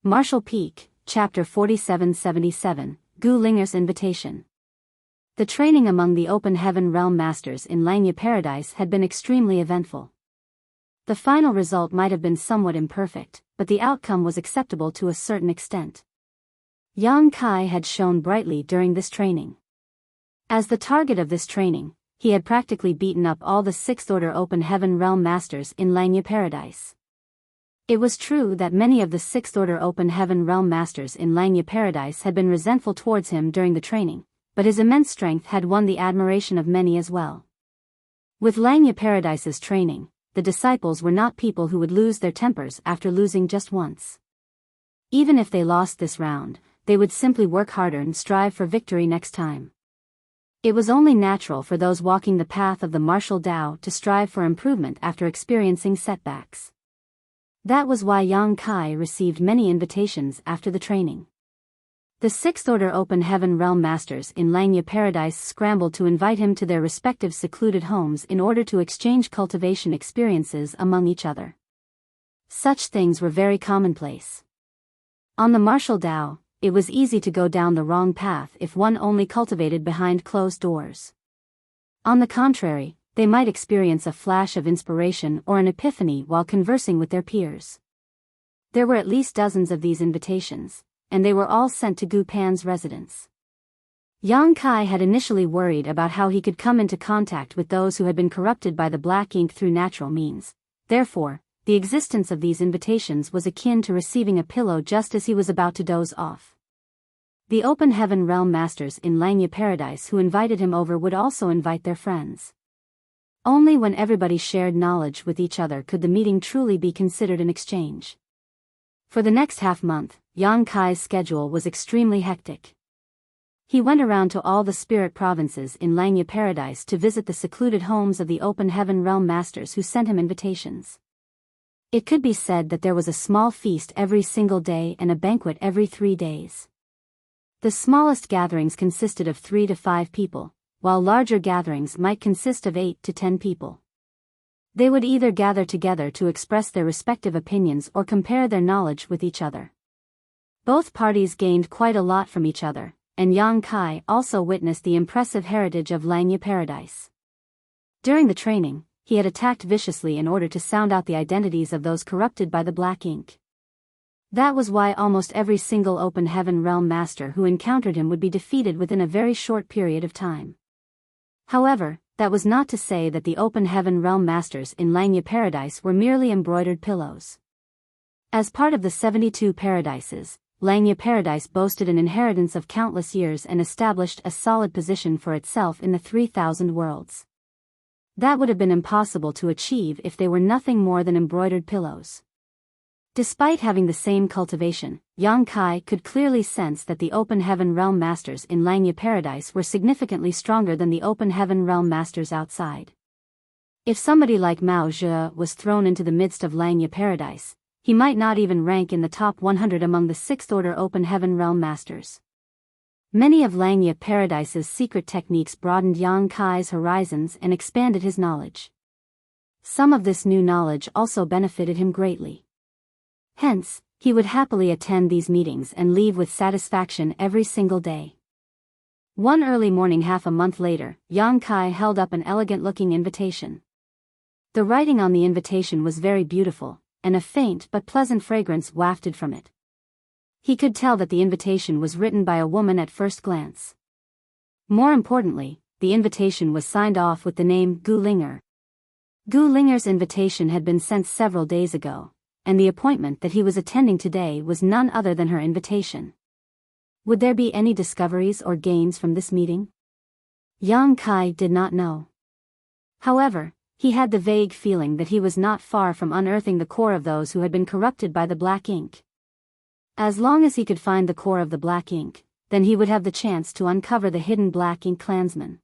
Martial Peak, Chapter 4777, Gu Linger's Invitation. The training among the Open Heaven Realm Masters in Langya Paradise had been extremely eventful. The final result might have been somewhat imperfect, but the outcome was acceptable to a certain extent. Yang Kai had shone brightly during this training. As the target of this training, he had practically beaten up all the Sixth Order Open Heaven Realm Masters in Langya Paradise. It was true that many of the Sixth Order Open Heaven Realm Masters in Langya Paradise had been resentful towards him during the training, but his immense strength had won the admiration of many as well. With Langya Paradise's training, the disciples were not people who would lose their tempers after losing just once. Even if they lost this round, they would simply work harder and strive for victory next time. It was only natural for those walking the path of the martial Tao to strive for improvement after experiencing setbacks. That was why Yang Kai received many invitations after the training. The Sixth Order Open Heaven Realm Masters in Langya Paradise scrambled to invite him to their respective secluded homes in order to exchange cultivation experiences among each other. Such things were very commonplace. On the martial Tao, it was easy to go down the wrong path if one only cultivated behind closed doors. On the contrary, they might experience a flash of inspiration or an epiphany while conversing with their peers. There were at least dozens of these invitations, and they were all sent to Gu Pan's residence. Yang Kai had initially worried about how he could come into contact with those who had been corrupted by the black ink through natural means. Therefore, the existence of these invitations was akin to receiving a pillow just as he was about to doze off. The Open Heaven Realm Masters in Langya Paradise who invited him over would also invite their friends. Only when everybody shared knowledge with each other could the meeting truly be considered an exchange. For the next half-month, Yang Kai's schedule was extremely hectic. He went around to all the spirit provinces in Langya Paradise to visit the secluded homes of the Open Heaven Realm Masters who sent him invitations. It could be said that there was a small feast every single day and a banquet every 3 days. The smallest gatherings consisted of 3 to 5 people, while larger gatherings might consist of 8 to 10 people. They would either gather together to express their respective opinions or compare their knowledge with each other. Both parties gained quite a lot from each other, and Yang Kai also witnessed the impressive heritage of Langya Paradise. During the training, he had attacked viciously in order to sound out the identities of those corrupted by the black ink. That was why almost every single Open Heaven Realm Master who encountered him would be defeated within a very short period of time. However, that was not to say that the Open Heaven Realm Masters in Langya Paradise were merely embroidered pillows. As part of the 72 paradises, Langya Paradise boasted an inheritance of countless years and established a solid position for itself in the 3,000 worlds. That would have been impossible to achieve if they were nothing more than embroidered pillows. Despite having the same cultivation, Yang Kai could clearly sense that the Open Heaven Realm Masters in Langya Paradise were significantly stronger than the Open Heaven Realm Masters outside. If somebody like Mao Zhe was thrown into the midst of Langya Paradise, he might not even rank in the top 100 among the Sixth Order Open Heaven Realm Masters. Many of Langya Paradise's secret techniques broadened Yang Kai's horizons and expanded his knowledge. Some of this new knowledge also benefited him greatly. Hence, he would happily attend these meetings and leave with satisfaction every single day. One early morning half a month later, Yang Kai held up an elegant-looking invitation. The writing on the invitation was very beautiful, and a faint but pleasant fragrance wafted from it. He could tell that the invitation was written by a woman at first glance. More importantly, the invitation was signed off with the name Gu Linger. Gu Linger's invitation had been sent several days ago, and the appointment that he was attending today was none other than her invitation. Would there be any discoveries or gains from this meeting? Yang Kai did not know. However, he had the vague feeling that he was not far from unearthing the core of those who had been corrupted by the black ink. As long as he could find the core of the black ink, then he would have the chance to uncover the hidden black ink clansmen.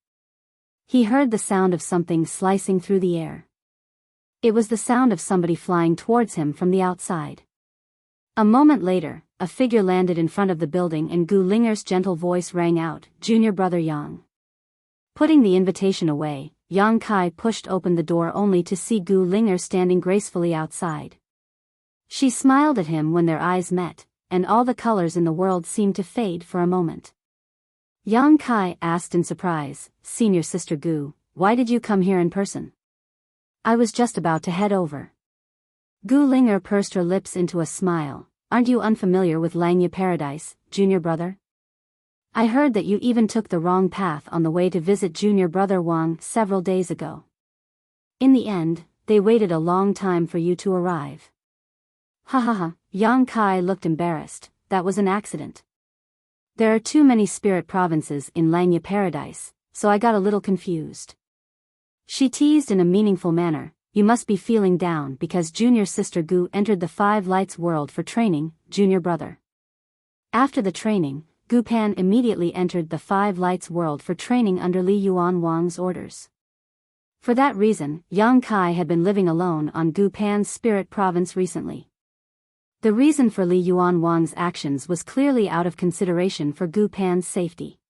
He heard the sound of something slicing through the air. It was the sound of somebody flying towards him from the outside. A moment later, a figure landed in front of the building and Gu Linger's gentle voice rang out, "Junior brother Yang." Putting the invitation away, Yang Kai pushed open the door only to see Gu Linger standing gracefully outside. She smiled at him when their eyes met, and all the colors in the world seemed to fade for a moment. Yang Kai asked in surprise, "Senior Sister Gu, why did you come here in person?" "I was just about to head over." Gu Linger pursed her lips into a smile. "Aren't you unfamiliar with Langya Paradise, junior brother? I heard that you even took the wrong path on the way to visit junior brother Wang several days ago. In the end, they waited a long time for you to arrive." "Ha ha ha," Yang Kai looked embarrassed. "That was an accident. There are too many spirit provinces in Langya Paradise, so I got a little confused." She teased in a meaningful manner. "You must be feeling down because junior sister Gu entered the Five Lights world for training, junior brother." After the training, Gu Pan immediately entered the Five Lights world for training under Li Yuan Wang's orders. For that reason, Yang Kai had been living alone on Gu Pan's spirit province recently. The reason for Li Yuan Wang's actions was clearly out of consideration for Gu Pan's safety.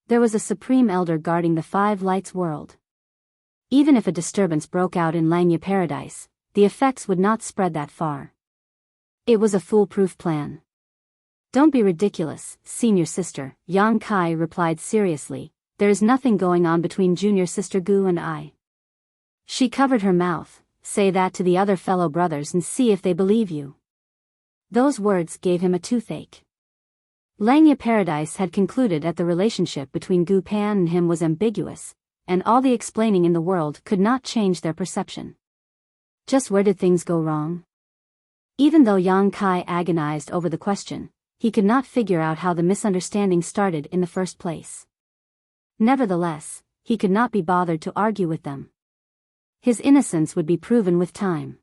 There was a supreme elder guarding the Five Lights world. Even if a disturbance broke out in Langya Paradise, the effects would not spread that far. It was a foolproof plan. "Don't be ridiculous, senior sister," Yang Kai replied seriously. "There is nothing going on between junior sister Gu and I." She covered her mouth. "Say that to the other fellow brothers and see if they believe you." Those words gave him a toothache. Langya Paradise had concluded that the relationship between Gu Pan and him was ambiguous, and all the explaining in the world could not change their perception. Just where did things go wrong? Even though Yang Kai agonized over the question, he could not figure out how the misunderstanding started in the first place. Nevertheless, he could not be bothered to argue with them. His innocence would be proven with time.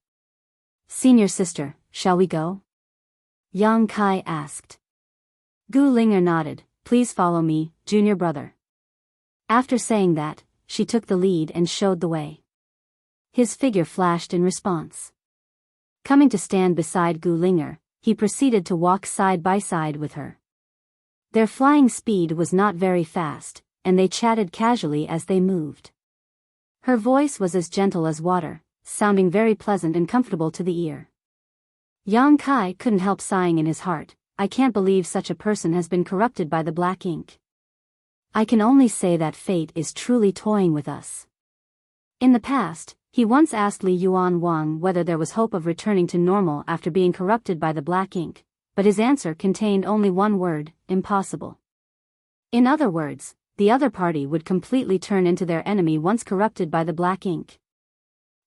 "Senior sister, shall we go?" Yang Kai asked. Gu Linger nodded. "Please follow me, junior brother." After saying that, she took the lead and showed the way. His figure flashed in response. Coming to stand beside Gu Linger, he proceeded to walk side by side with her. Their flying speed was not very fast, and they chatted casually as they moved. Her voice was as gentle as water, sounding very pleasant and comfortable to the ear. Yang Kai couldn't help sighing in his heart. "I can't believe such a person has been corrupted by the black ink. I can only say that fate is truly toying with us." In the past, he once asked Li Yuan Wang whether there was hope of returning to normal after being corrupted by the black ink, but his answer contained only one word: impossible. In other words, the other party would completely turn into their enemy once corrupted by the black ink.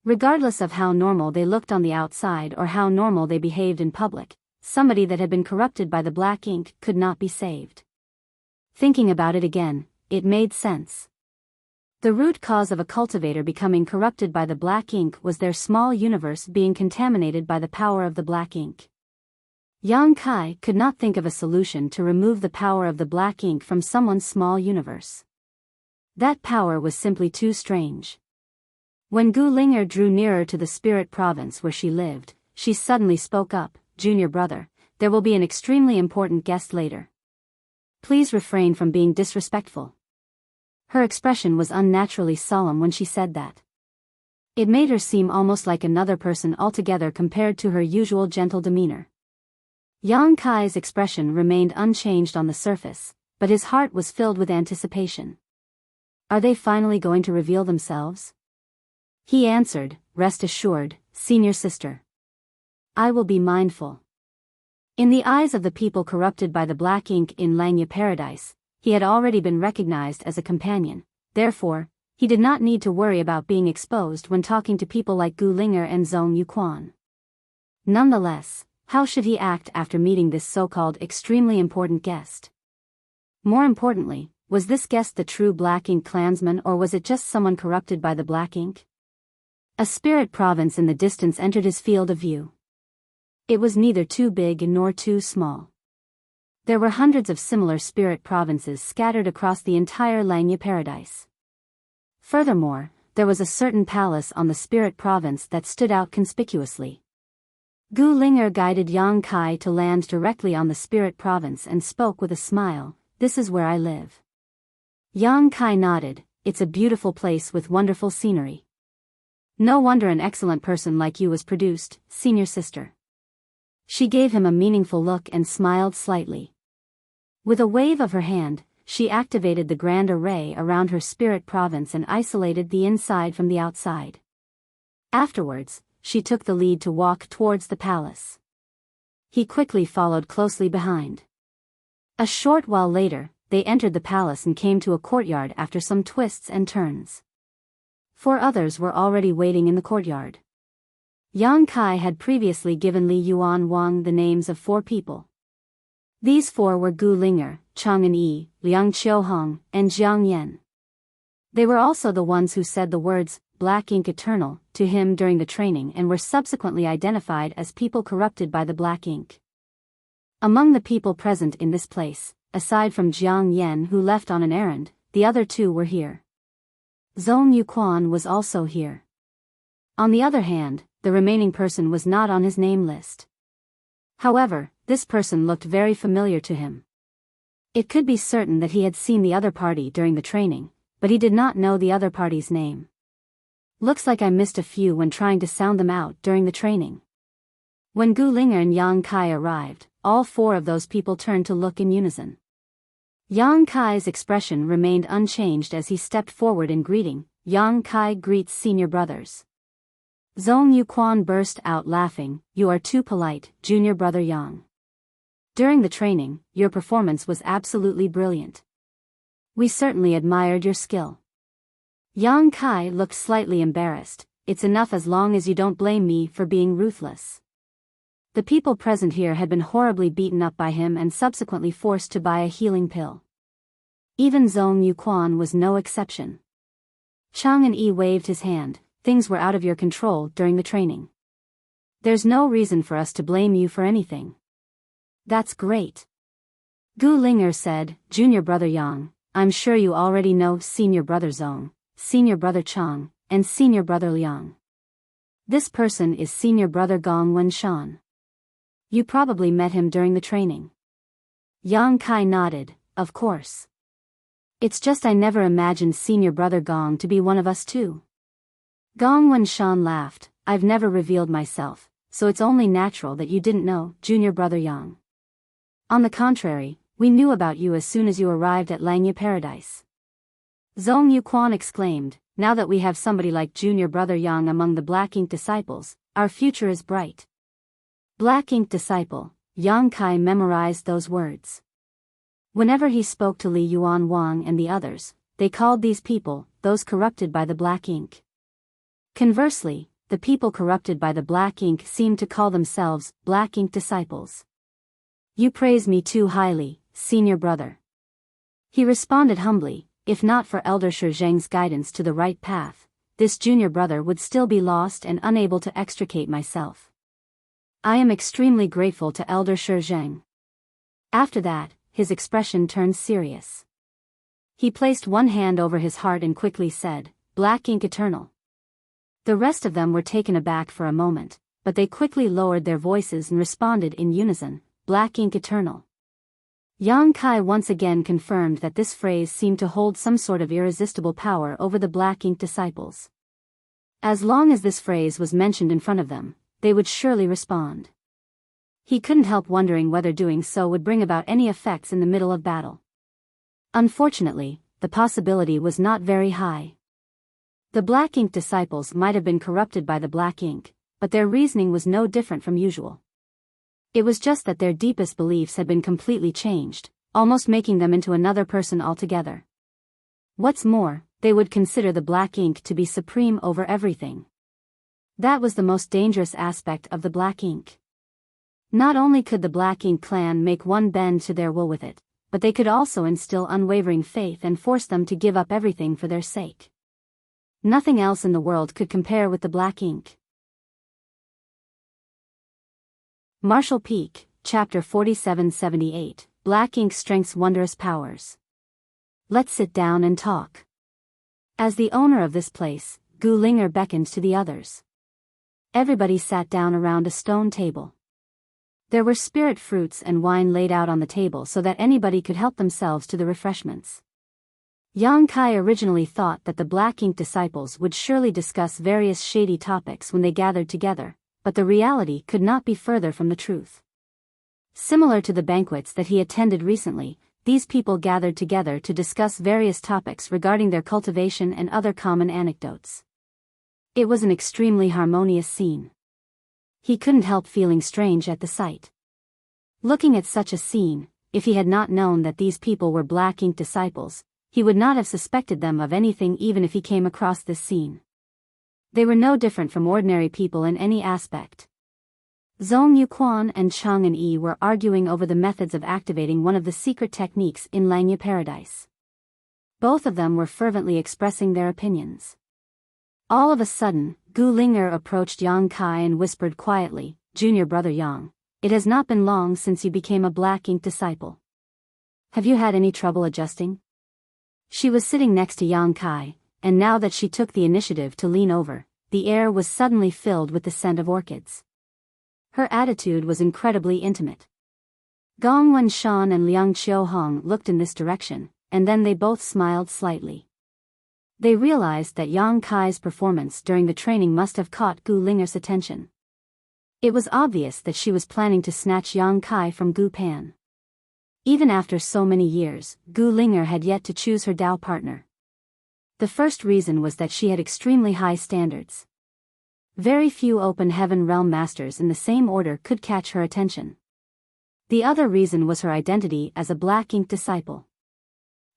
Regardless of how normal they looked on the outside or how normal they behaved in public, somebody that had been corrupted by the black ink could not be saved. Thinking about it again, it made sense. The root cause of a cultivator becoming corrupted by the black ink was their small universe being contaminated by the power of the black ink. Yang Kai could not think of a solution to remove the power of the black ink from someone's small universe. That power was simply too strange. When Gu Linger drew nearer to the spirit province where she lived, she suddenly spoke up. "Junior brother, there will be an extremely important guest later. Please refrain from being disrespectful." Her expression was unnaturally solemn when she said that. It made her seem almost like another person altogether compared to her usual gentle demeanor. Yang Kai's expression remained unchanged on the surface, but his heart was filled with anticipation. Are they finally going to reveal themselves? He answered, "Rest assured, senior sister. I will be mindful." In the eyes of the people corrupted by the black ink in Langya Paradise, he had already been recognized as a companion. Therefore, he did not need to worry about being exposed when talking to people like Gu Linger and Zhong Yuquan. Nonetheless, how should he act after meeting this so-called extremely important guest? More importantly, was this guest the true black ink clansman or was it just someone corrupted by the black ink? A spirit province in the distance entered his field of view. It was neither too big nor too small. There were hundreds of similar spirit provinces scattered across the entire Langya Paradise. Furthermore, there was a certain palace on the spirit province that stood out conspicuously. Gu Linger guided Yang Kai to land directly on the spirit province and spoke with a smile. "This is where I live." Yang Kai nodded. "It's a beautiful place with wonderful scenery. No wonder an excellent person like you was produced, senior sister." She gave him a meaningful look and smiled slightly. With a wave of her hand, she activated the grand array around her spirit province and isolated the inside from the outside. Afterwards, she took the lead to walk towards the palace. He quickly followed closely behind. A short while later, they entered the palace and came to a courtyard after some twists and turns. 4 others were already waiting in the courtyard. Yang Kai had previously given Li Yuan Wang the names of 4 people. These 4 were Gu Linger, Chang'an Yi, Liang Qiuhong, and Jiang Yan. They were also the ones who said the words, Black Ink Eternal, to him during the training and were subsequently identified as people corrupted by the black ink. Among the people present in this place, aside from Jiang Yan who left on an errand, the other 2 were here. Zhong Yuquan was also here. On the other hand, the remaining person was not on his name list. However, this person looked very familiar to him. It could be certain that he had seen the other party during the training, but he did not know the other party's name. Looks like I missed a few when trying to sound them out during the training. When Gu Linger and Yang Kai arrived, all 4 of those people turned to look in unison. Yang Kai's expression remained unchanged as he stepped forward in greeting. Yang Kai greets senior brothers. Zhong Yuquan burst out laughing, "You are too polite, junior brother Yang. During the training, your performance was absolutely brilliant. We certainly admired your skill." Yang Kai looked slightly embarrassed. "It's enough as long as you don't blame me for being ruthless." The people present here had been horribly beaten up by him and subsequently forced to buy a healing pill. Even Zhong Yuquan was no exception. Chang'an Yi waved his hand. "Things were out of your control during the training. There's no reason for us to blame you for anything." "That's great." Gu Linger said, "Junior brother Yang, I'm sure you already know senior brother Zhong, senior brother Chang, and senior brother Liang. This person is senior brother Gong Wenshan. You probably met him during the training." Yang Kai nodded, "Of course. It's just I never imagined senior brother Gong to be one of us too." Gong Wenshan laughed, "I've never revealed myself, so it's only natural that you didn't know, junior brother Yang. On the contrary, we knew about you as soon as you arrived at Langya Paradise." Zhong Yuquan exclaimed, "Now that we have somebody like junior brother Yang among the Black Ink disciples, our future is bright." Black Ink disciple, Yang Kai memorized those words. Whenever he spoke to Li Yuan Wang and the others, they called these people, those corrupted by the black ink. Conversely, the people corrupted by the black ink seemed to call themselves Black Ink disciples. "You praise me too highly, senior brother." He responded humbly, "If not for Elder Shi Zheng's guidance to the right path, this junior brother would still be lost and unable to extricate myself. I am extremely grateful to Elder Shi Zheng." After that, his expression turned serious. He placed one hand over his heart and quickly said, "Black Ink Eternal." The rest of them were taken aback for a moment, but they quickly lowered their voices and responded in unison, "Black Ink Eternal." Yang Kai once again confirmed that this phrase seemed to hold some sort of irresistible power over the Black Ink disciples. As long as this phrase was mentioned in front of them, they would surely respond. He couldn't help wondering whether doing so would bring about any effects in the middle of battle. Unfortunately, the possibility was not very high. The Black Ink disciples might have been corrupted by the black ink, but their reasoning was no different from usual. It was just that their deepest beliefs had been completely changed, almost making them into another person altogether. What's more, they would consider the black ink to be supreme over everything. That was the most dangerous aspect of the black ink. Not only could the Black Ink clan make one bend to their will with it, but they could also instill unwavering faith and force them to give up everything for their sake. Nothing else in the world could compare with the black ink. Martial Peak, Chapter 4778, Black Ink Strength's Wondrous Powers. Let's sit down and talk. As the owner of this place, Gu Linger beckoned to the others. Everybody sat down around a stone table. There were spirit fruits and wine laid out on the table so that anybody could help themselves to the refreshments. Yang Kai originally thought that the Black Ink disciples would surely discuss various shady topics when they gathered together, but the reality could not be further from the truth. Similar to the banquets that he attended recently, these people gathered together to discuss various topics regarding their cultivation and other common anecdotes. It was an extremely harmonious scene. He couldn't help feeling strange at the sight. Looking at such a scene, if he had not known that these people were black ink disciples, he would not have suspected them of anything even if he came across this scene. They were no different from ordinary people in any aspect. Zhong Yuquan and Chang and Yi were arguing over the methods of activating one of the secret techniques in Langya Paradise. Both of them were fervently expressing their opinions. All of a sudden, Gu Ling'er approached Yang Kai and whispered quietly, "Junior brother Yang, it has not been long since you became a black ink disciple. Have you had any trouble adjusting?" She was sitting next to Yang Kai, and now that she took the initiative to lean over, the air was suddenly filled with the scent of orchids. Her attitude was incredibly intimate. Gong Wenshan and Liang Qiuhong looked in this direction, and then they both smiled slightly. They realized that Yang Kai's performance during the training must have caught Gu Ling'er's attention. It was obvious that she was planning to snatch Yang Kai from Gu Pan. Even after so many years, Gu Ling'er had yet to choose her Dao partner. The first reason was that she had extremely high standards. Very few open heaven realm masters in the same order could catch her attention. The other reason was her identity as a black ink disciple.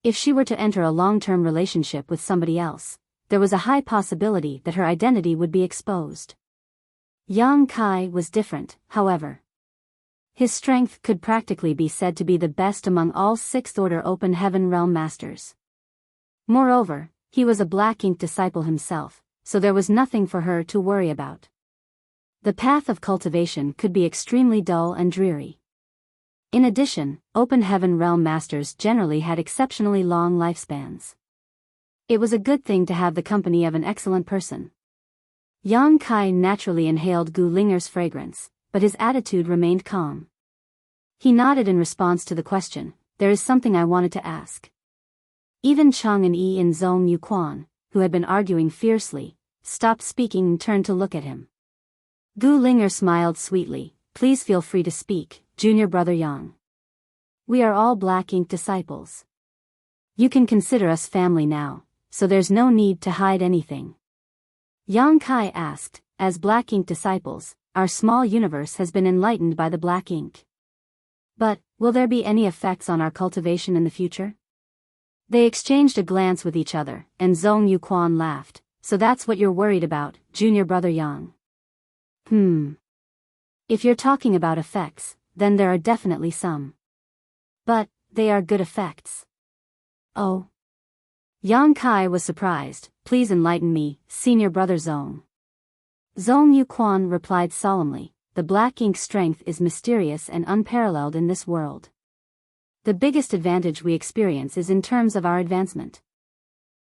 If she were to enter a long-term relationship with somebody else, there was a high possibility that her identity would be exposed. Yang Kai was different, however. His strength could practically be said to be the best among all sixth-order open heaven realm masters. Moreover, he was a black ink disciple himself, so there was nothing for her to worry about. The path of cultivation could be extremely dull and dreary. In addition, open heaven realm masters generally had exceptionally long lifespans. It was a good thing to have the company of an excellent person. Yang Kai naturally inhaled Gu Ling'er's fragrance, but his attitude remained calm. He nodded in response to the question, "There is something I wanted to ask." Even Chang and Yi and Zhong Yuquan, who had been arguing fiercely, stopped speaking and turned to look at him. Gu Ling'er smiled sweetly, "Please feel free to speak, junior brother Yang. We are all black ink disciples. You can consider us family now, so there's no need to hide anything." Yang Kai asked, "As black ink disciples, our small universe has been enlightened by the black ink. But, will there be any effects on our cultivation in the future?" They exchanged a glance with each other, and Zhong Yuquan laughed. "So that's what you're worried about, junior brother Yang." If you're talking about effects, then there are definitely some. But, they are good effects. Oh. Yang Kai was surprised. "Please enlighten me, senior brother Zhong." Zhong Yuquan replied solemnly, "The black ink strength is mysterious and unparalleled in this world. The biggest advantage we experience is in terms of our advancement.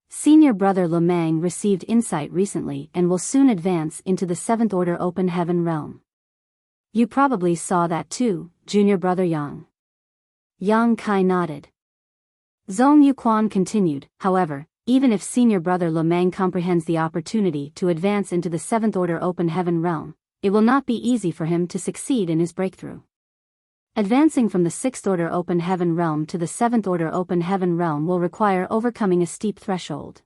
Senior brother Lemang received insight recently and will soon advance into the 7th order open heaven realm. You probably saw that too, junior brother Yang." Yang Kai nodded. Zhong Yuquan continued, "However, even if senior brother Lemang comprehends the opportunity to advance into the 7th order open heaven realm, it will not be easy for him to succeed in his breakthrough. Advancing from the 6th order open heaven realm to the 7th order open heaven realm will require overcoming a steep threshold.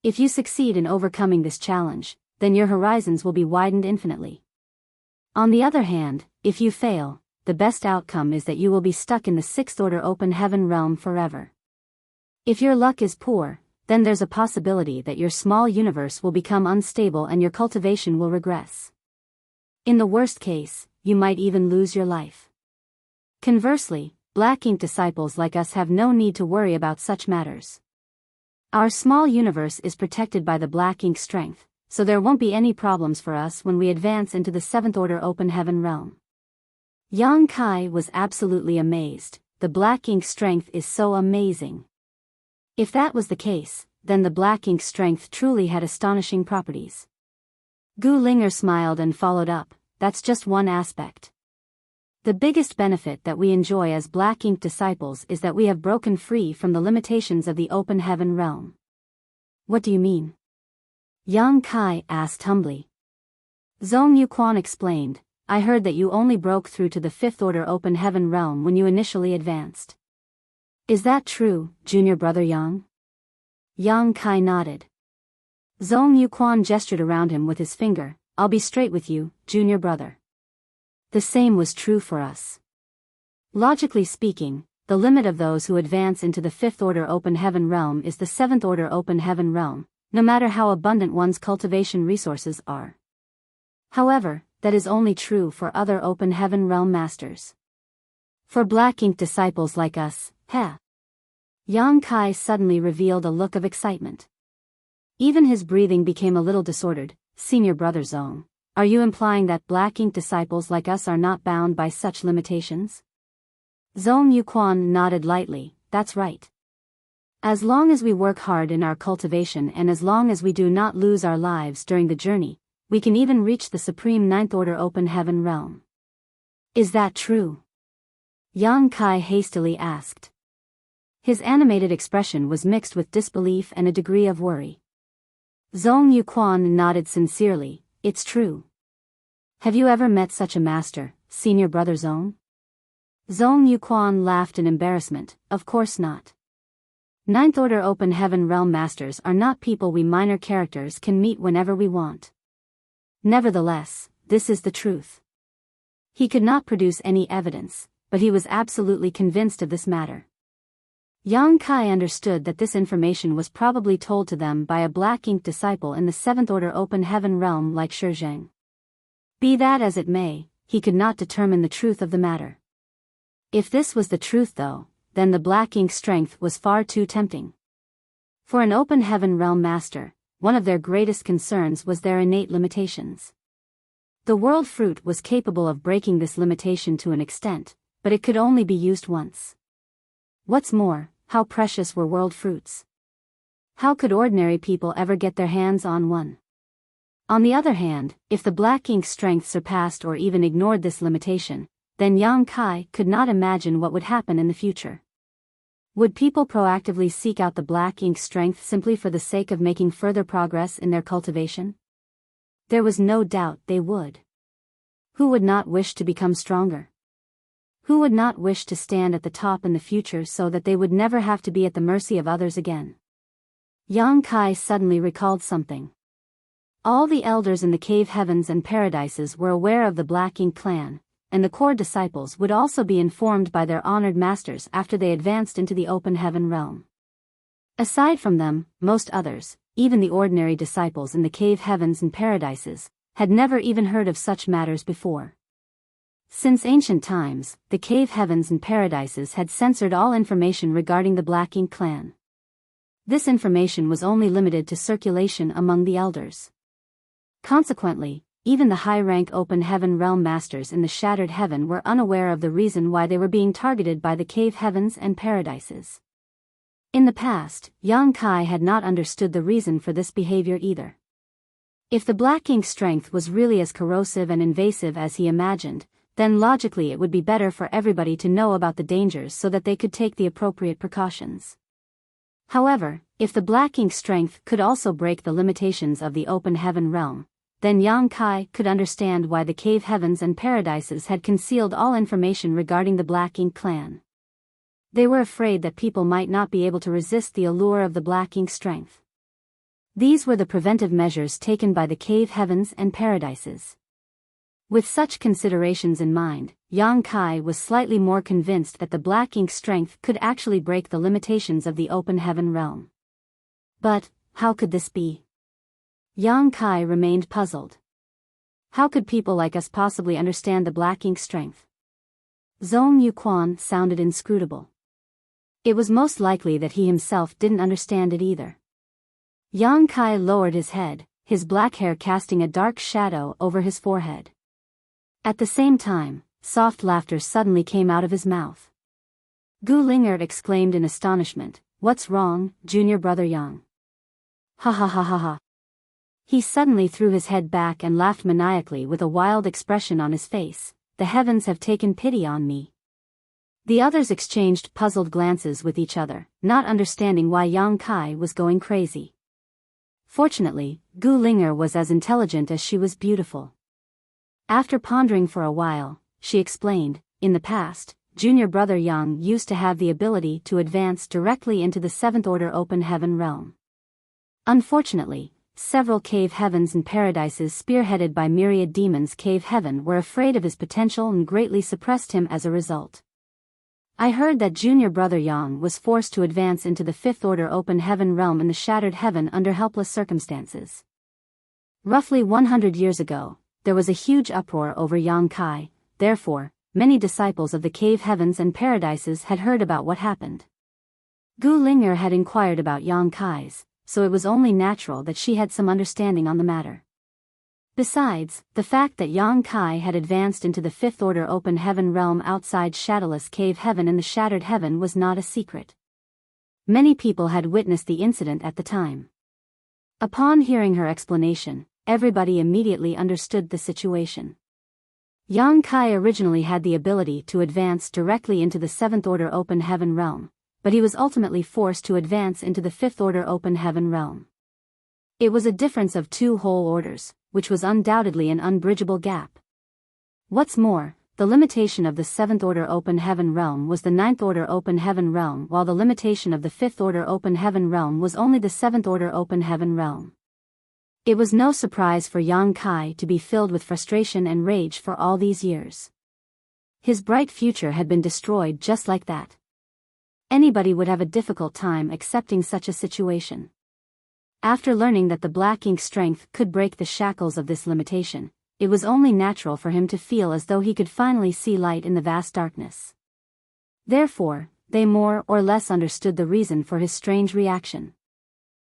If you succeed in overcoming this challenge, then your horizons will be widened infinitely. On the other hand, if you fail, the best outcome is that you will be stuck in the 6th order open heaven realm forever. If your luck is poor, then there's a possibility that your small universe will become unstable and your cultivation will regress. In the worst case, you might even lose your life. Conversely, black ink disciples like us have no need to worry about such matters. Our small universe is protected by the black ink strength, so there won't be any problems for us when we advance into the 7th order open heaven realm." Yang Kai was absolutely amazed. The black ink strength is so amazing. If that was the case, then the black ink strength truly had astonishing properties. Gu Ling'er smiled and followed up, "That's just one aspect. The biggest benefit that we enjoy as black ink disciples is that we have broken free from the limitations of the open heaven realm." "What do you mean?" Yang Kai asked humbly. Zhong Yuquan explained, I heard that you only broke through to the fifth order open heaven realm when you initially advanced. Is that true, junior brother Yang? Yang Kai nodded. Zhong Yuquan gestured around him with his finger, I'll be straight with you, junior brother. The same was true for us. Logically speaking, the limit of those who advance into the fifth order open heaven realm is the seventh order open heaven realm, no matter how abundant one's cultivation resources are. However, that is only true for other open heaven realm masters. For black ink disciples like us, Yang Kai suddenly revealed a look of excitement. Even his breathing became a little disordered. Senior brother Zhong, are you implying that black ink disciples like us are not bound by such limitations? Zhong Yuquan nodded lightly, that's right. As long as we work hard in our cultivation and as long as we do not lose our lives during the journey, we can even reach the supreme ninth order open heaven realm. Is that true? Yang Kai hastily asked. His animated expression was mixed with disbelief and a degree of worry. Zhong Yuquan nodded sincerely, it's true. Have you ever met such a master, senior brother Zhong? Zhong Yuquan laughed in embarrassment, of course not. Ninth order open heaven realm masters are not people we minor characters can meet whenever we want. Nevertheless, this is the truth. He could not produce any evidence, but he was absolutely convinced of this matter. Yang Kai understood that this information was probably told to them by a black ink disciple in the seventh order open heaven realm like Shi Zheng. Be that as it may, he could not determine the truth of the matter. If this was the truth though, then the black ink strength was far too tempting. For an open heaven realm master, one of their greatest concerns was their innate limitations. The world fruit was capable of breaking this limitation to an extent, but it could only be used once. What's more, how precious were world fruits? How could ordinary people ever get their hands on one? On the other hand, if the black ink strength surpassed or even ignored this limitation, then Yang Kai could not imagine what would happen in the future. Would people proactively seek out the black ink strength simply for the sake of making further progress in their cultivation? There was no doubt they would. Who would not wish to become stronger? Who would not wish to stand at the top in the future so that they would never have to be at the mercy of others again? Yang Kai suddenly recalled something. All the elders in the cave heavens and paradises were aware of the Black Ink clan, and the core disciples would also be informed by their honored masters after they advanced into the open heaven realm. Aside from them, most others, even the ordinary disciples in the cave heavens and paradises, had never even heard of such matters before. Since ancient times, the cave heavens and paradises had censored all information regarding the Black Ink clan. This information was only limited to circulation among the elders. Consequently, even the high-rank open heaven realm masters in the shattered heaven were unaware of the reason why they were being targeted by the cave heavens and paradises. In the past, Yang Kai had not understood the reason for this behavior either. If the Black Ink strength was really as corrosive and invasive as he imagined, then logically it would be better for everybody to know about the dangers so that they could take the appropriate precautions. However, if the Black Ink strength could also break the limitations of the open heaven realm, then Yang Kai could understand why the cave heavens and paradises had concealed all information regarding the Black Ink clan. They were afraid that people might not be able to resist the allure of the Black Ink strength. These were the preventive measures taken by the cave heavens and paradises. With such considerations in mind, Yang Kai was slightly more convinced that the Black Ink strength could actually break the limitations of the open heaven realm. But, how could this be? Yang Kai remained puzzled. How could people like us possibly understand the Black Ink strength? Zhong Yuquan sounded inscrutable. It was most likely that he himself didn't understand it either. Yang Kai lowered his head, his black hair casting a dark shadow over his forehead. At the same time, soft laughter suddenly came out of his mouth. Gu Lingert exclaimed in astonishment, "What's wrong, junior brother Yang?" Ha ha ha ha ha. He suddenly threw his head back and laughed maniacally with a wild expression on his face. The heavens have taken pity on me. The others exchanged puzzled glances with each other, not understanding why Yang Kai was going crazy. Fortunately, Gu Linger was as intelligent as she was beautiful. After pondering for a while, she explained, in the past, junior brother Yang used to have the ability to advance directly into the seventh order open heaven realm. Unfortunately, several cave heavens and paradises spearheaded by myriad demons cave heaven were afraid of his potential and greatly suppressed him as a result. I heard that junior brother Yang was forced to advance into the fifth order open heaven realm in the shattered heaven under helpless circumstances. Roughly 100 years ago, there was a huge uproar over Yang Kai, therefore, many disciples of the cave heavens and paradises had heard about what happened. Gu Linger had inquired about Yang Kai's, so it was only natural that she had some understanding on the matter. Besides, the fact that Yang Kai had advanced into the fifth order open heaven realm outside shadowless cave heaven in the shattered heaven was not a secret. Many people had witnessed the incident at the time. Upon hearing her explanation, everybody immediately understood the situation. Yang Kai originally had the ability to advance directly into the seventh order open heaven realm, but he was ultimately forced to advance into the fifth order open heaven realm. It was a difference of 2 whole orders, which was undoubtedly an unbridgeable gap. What's more, the limitation of the seventh order open heaven realm was the ninth order open heaven realm, while the limitation of the fifth order open heaven realm was only the seventh order open heaven realm. It was no surprise for Yang Kai to be filled with frustration and rage for all these years. His bright future had been destroyed just like that. Anybody would have a difficult time accepting such a situation. After learning that the black ink strength could break the shackles of this limitation, it was only natural for him to feel as though he could finally see light in the vast darkness. Therefore, they more or less understood the reason for his strange reaction.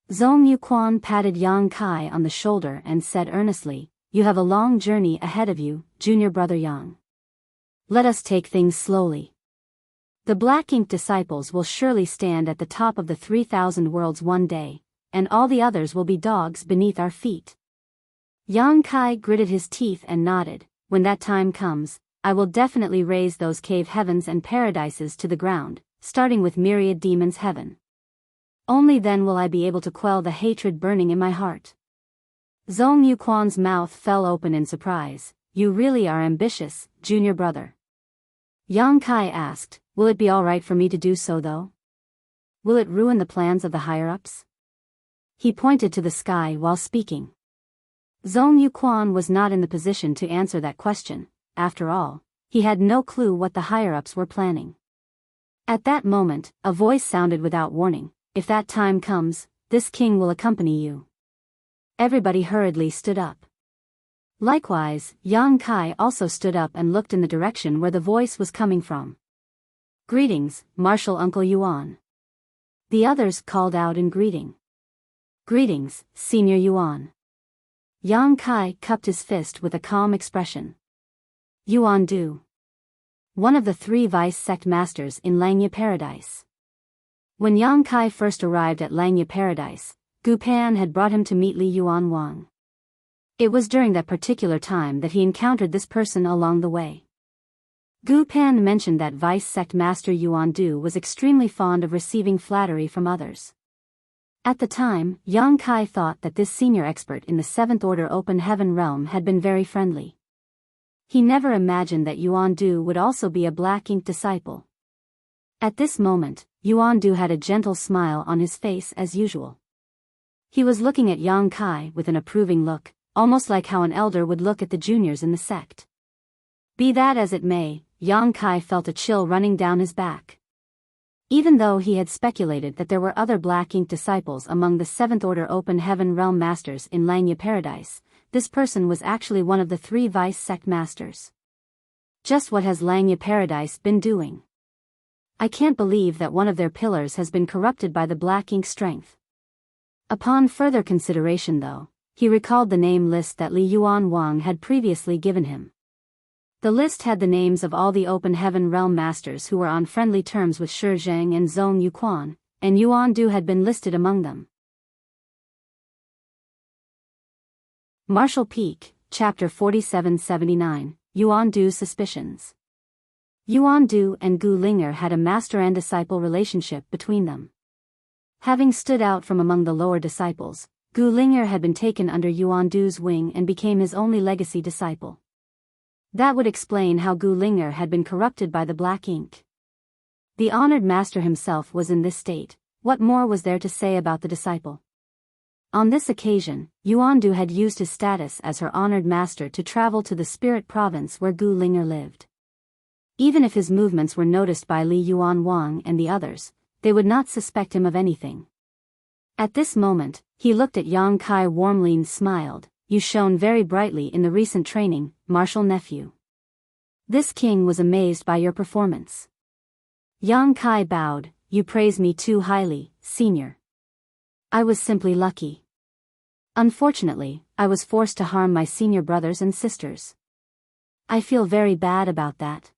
Zhong Yuquan patted Yang Kai on the shoulder and said earnestly, "You have a long journey ahead of you, junior brother Yang. Let us take things slowly. The black ink disciples will surely stand at the top of the 3,000 worlds one day, and all the others will be dogs beneath our feet." Yang Kai gritted his teeth and nodded. "When that time comes, I will definitely raise those cave heavens and paradises to the ground, starting with myriad demons heaven. Only then will I be able to quell the hatred burning in my heart." Zhong Yuquan's mouth fell open in surprise. "You really are ambitious, junior brother." Yang Kai asked, "Will it be all right for me to do so though? Will it ruin the plans of the higher-ups?" He pointed to the sky while speaking. Zhong Yuquan was not in the position to answer that question. After all, he had no clue what the higher-ups were planning. At that moment, a voice sounded without warning, "If that time comes, this king will accompany you." Everybody hurriedly stood up. Likewise, Yang Kai also stood up and looked in the direction where the voice was coming from. "Greetings, Martial Uncle Yuan." The others called out in greeting. "Greetings, Senior Yuan." Yang Kai cupped his fist with a calm expression. "Yuan Du." One of the 3 vice sect masters in Langya Paradise. When Yang Kai first arrived at Langya Paradise, Gu Pan had brought him to meet Li Yuan Wang. It was during that particular time that he encountered this person along the way. Gu Pan mentioned that vice sect master Yuan Du was extremely fond of receiving flattery from others. At the time, Yang Kai thought that this senior expert in the seventh order open heaven realm had been very friendly. He never imagined that Yuan Du would also be a black ink disciple. At this moment, Yuan Du had a gentle smile on his face as usual. He was looking at Yang Kai with an approving look, almost like how an elder would look at the juniors in the sect. Be that as it may, Yang Kai felt a chill running down his back. Even though he had speculated that there were other black ink disciples among the seventh order open heaven realm masters in Langya Paradise, this person was actually one of the 3 vice sect masters. Just what has Langya Paradise been doing? I can't believe that one of their pillars has been corrupted by the black ink strength. Upon further consideration though, he recalled the name list that Li Yuan Wang had previously given him. The list had the names of all the open heaven realm masters who were on friendly terms with Shi Zheng and Zhong Yuquan, and Yuan Du had been listed among them. Martial Peak, Chapter 4779, Yuan Du's Suspicions. Yuan Du and Gu Linger had a master and disciple relationship between them. Having stood out from among the lower disciples, Gu Linger had been taken under Yuan Du's wing and became his only legacy disciple. That would explain how Gu Linger had been corrupted by the black ink. The honored master himself was in this state. What more was there to say about the disciple? On this occasion, Yuandu had used his status as her honored master to travel to the spirit province where Gu Linger lived. Even if his movements were noticed by Li Yuan Wang and the others, they would not suspect him of anything. At this moment, he looked at Yang Kai warmly and smiled. You shone very brightly in the recent training, martial nephew. This king was amazed by your performance. Yang Kai bowed. You praise me too highly, senior. I was simply lucky. Unfortunately, I was forced to harm my senior brothers and sisters. I feel very bad about that.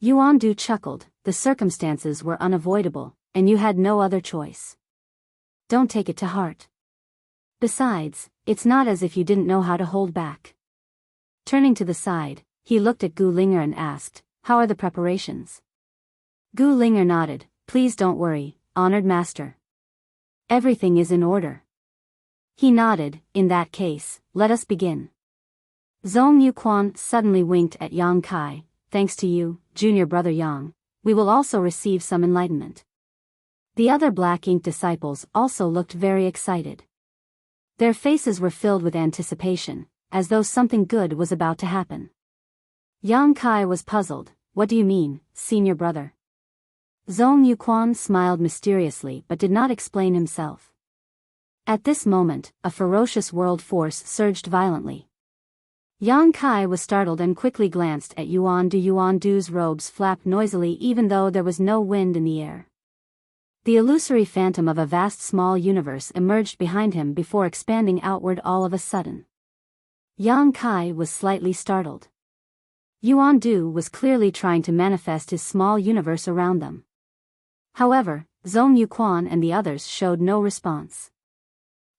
Yuandu chuckled. The circumstances were unavoidable, and you had no other choice. Don't take it to heart. Besides, it's not as if you didn't know how to hold back. Turning to the side, he looked at Gu Linger and asked, how are the preparations? Gu Linger nodded. Please don't worry, honored master. Everything is in order. He nodded. In that case, let us begin. Zhong Yuquan suddenly winked at Yang Kai. Thanks to you, junior brother Yang, we will also receive some enlightenment. The other black ink disciples also looked very excited. Their faces were filled with anticipation, as though something good was about to happen. Yang Kai was puzzled. What do you mean, senior brother? Zhong Yuquan smiled mysteriously but did not explain himself. At this moment, a ferocious world force surged violently. Yang Kai was startled and quickly glanced at Yuandu. Yuandu's robes flapped noisily even though there was no wind in the air. The illusory phantom of a vast small universe emerged behind him before expanding outward all of a sudden. Yang Kai was slightly startled. Yuandu was clearly trying to manifest his small universe around them. However, Zhong Yuquan and the others showed no response.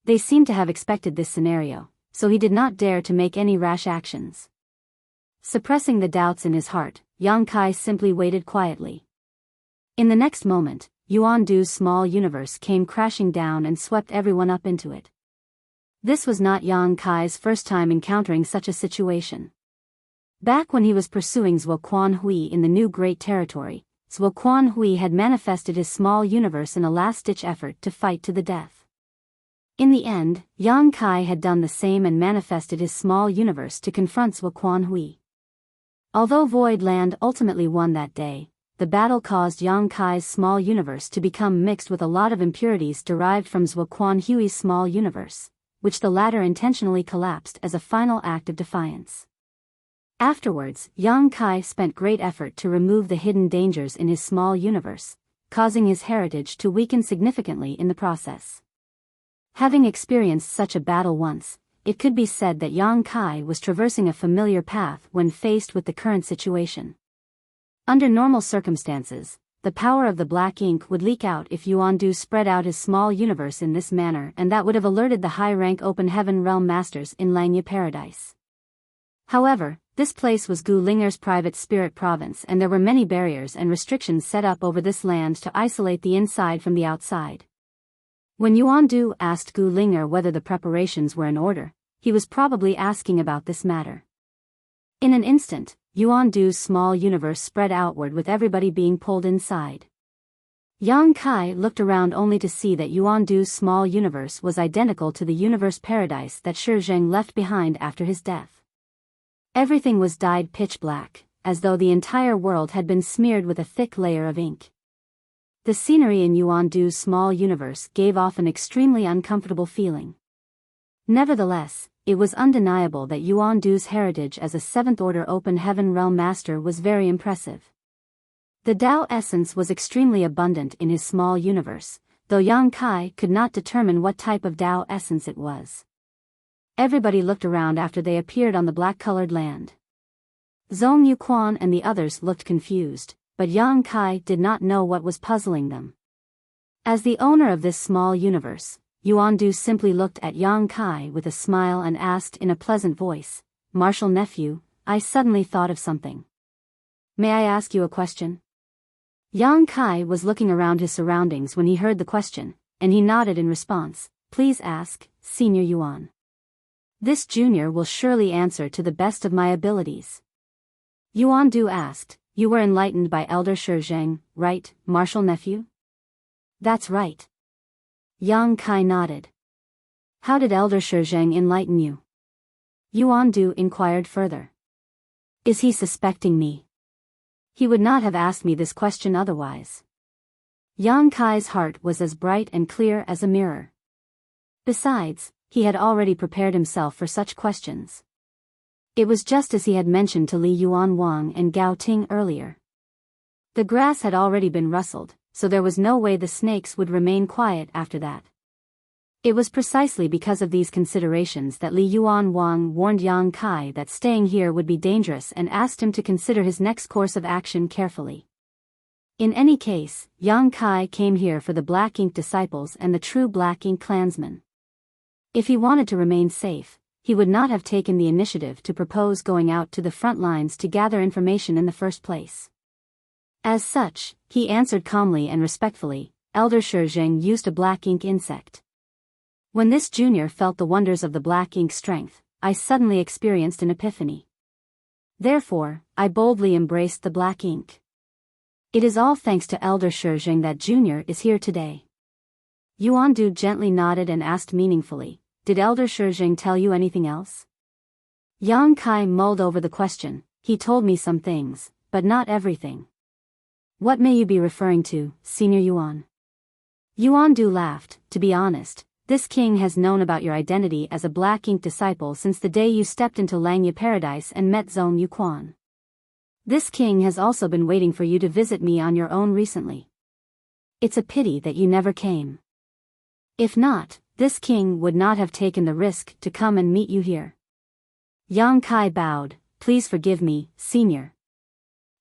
They seemed to have expected this scenario, so he did not dare to make any rash actions. Suppressing the doubts in his heart, Yang Kai simply waited quietly. In the next moment, Yuandu's small universe came crashing down and swept everyone up into it. This was not Yang Kai's first time encountering such a situation. Back when he was pursuing Zhuo Quan Hui in the new Great Territory, Zhuo Quan Hui had manifested his small universe in a last-ditch effort to fight to the death. In the end, Yang Kai had done the same and manifested his small universe to confront Zhuo Quan Hui. Although Void Land ultimately won that day, the battle caused Yang Kai's small universe to become mixed with a lot of impurities derived from Zhuo Quan Hui's small universe, which the latter intentionally collapsed as a final act of defiance. Afterwards, Yang Kai spent great effort to remove the hidden dangers in his small universe, causing his heritage to weaken significantly in the process. Having experienced such a battle once, it could be said that Yang Kai was traversing a familiar path when faced with the current situation. Under normal circumstances, the power of the black ink would leak out if Yuandu spread out his small universe in this manner, and that would have alerted the high-rank open heaven realm masters in Langya Paradise. However, this place was Gu Linger's private spirit province and there were many barriers and restrictions set up over this land to isolate the inside from the outside. When Yuandu asked Gu Linger whether the preparations were in order, he was probably asking about this matter. In an instant, Yuandu's small universe spread outward with everybody being pulled inside. Yang Kai looked around only to see that Yuandu's small universe was identical to the universe paradise that Shi Zheng left behind after his death. Everything was dyed pitch black, as though the entire world had been smeared with a thick layer of ink. The scenery in Yuandu's small universe gave off an extremely uncomfortable feeling. Nevertheless, it was undeniable that Yuandu's heritage as a seventh-order open heaven realm master was very impressive. The Tao essence was extremely abundant in his small universe, though Yang Kai could not determine what type of Tao essence it was. Everybody looked around after they appeared on the black-colored land. Zhong Yuquan and the others looked confused, but Yang Kai did not know what was puzzling them. As the owner of this small universe, Yuandu simply looked at Yang Kai with a smile and asked in a pleasant voice, "Martial nephew, I suddenly thought of something. May I ask you a question?" Yang Kai was looking around his surroundings when he heard the question, and he nodded in response. "Please ask, Senior Yuan. This junior will surely answer to the best of my abilities." Yuan Du asked, "You were enlightened by Elder Shizheng, right, martial nephew?" "That's right." Yang Kai nodded. "How did Elder Shizheng enlighten you?" Yuan Du inquired further. "Is he suspecting me?" He would not have asked me this question otherwise. Yang Kai's heart was as bright and clear as a mirror. Besides, he had already prepared himself for such questions. It was just as he had mentioned to Li Yuan Wang and Gao Ting earlier. The grass had already been rustled, so there was no way the snakes would remain quiet after that. It was precisely because of these considerations that Li Yuan Wang warned Yang Kai that staying here would be dangerous and asked him to consider his next course of action carefully. In any case, Yang Kai came here for the Black Ink disciples and the true Black Ink clansmen. If he wanted to remain safe, he would not have taken the initiative to propose going out to the front lines to gather information in the first place. As such, he answered calmly and respectfully, "Elder Shizheng used a Black Ink insect." When this junior felt the wonders of the Black Ink strength, I suddenly experienced an epiphany. Therefore, I boldly embraced the Black Ink. It is all thanks to Elder Shizheng that junior is here today. Yuan Du gently nodded and asked meaningfully, "Did Elder Shizheng tell you anything else?" Yang Kai mulled over the question. "He told me some things, but not everything." "What may you be referring to, Senior Yuan?" Yuan Du laughed. "To be honest, this king has known about your identity as a Black Ink disciple since the day you stepped into Langya Paradise and met Zhong Yuquan. This king has also been waiting for you to visit me on your own recently. It's a pity that you never came. If not, this king would not have taken the risk to come and meet you here." Yang Kai bowed. "Please forgive me, Senior."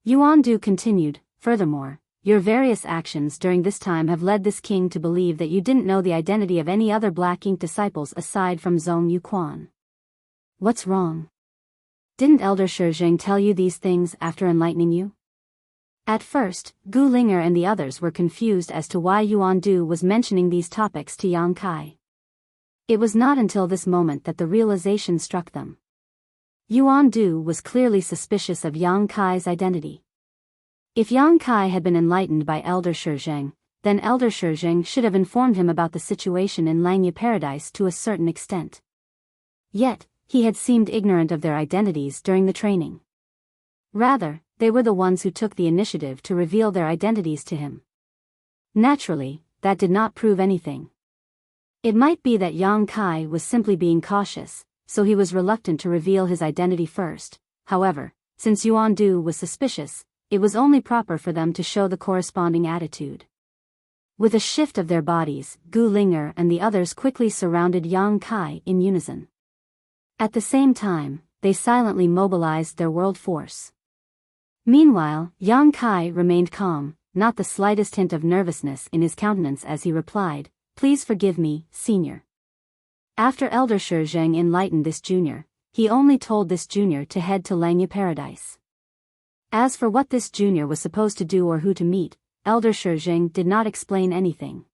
Yuan Du continued, "Furthermore, your various actions during this time have led this king to believe that you didn't know the identity of any other Black Ink disciples aside from Zhong Yuquan. What's wrong? Didn't Elder Shizheng tell you these things after enlightening you?" At first, Gu Linger and the others were confused as to why Yuan Du was mentioning these topics to Yang Kai. It was not until this moment that the realization struck them. Yuan Du was clearly suspicious of Yang Kai's identity. If Yang Kai had been enlightened by Elder Shizheng, then Elder Shizheng should have informed him about the situation in Langya Paradise to a certain extent. Yet, he had seemed ignorant of their identities during the training. Rather, they were the ones who took the initiative to reveal their identities to him. Naturally, that did not prove anything. It might be that Yang Kai was simply being cautious, so he was reluctant to reveal his identity first. However, since Yuan Du was suspicious, it was only proper for them to show the corresponding attitude. With a shift of their bodies, Gu Linger and the others quickly surrounded Yang Kai in unison. At the same time, they silently mobilized their world force. Meanwhile, Yang Kai remained calm, not the slightest hint of nervousness in his countenance as he replied, "Please forgive me, Senior." After Elder Shizheng enlightened this junior, he only told this junior to head to Langya Paradise. As for what this junior was supposed to do or who to meet, Elder Shizheng did not explain anything.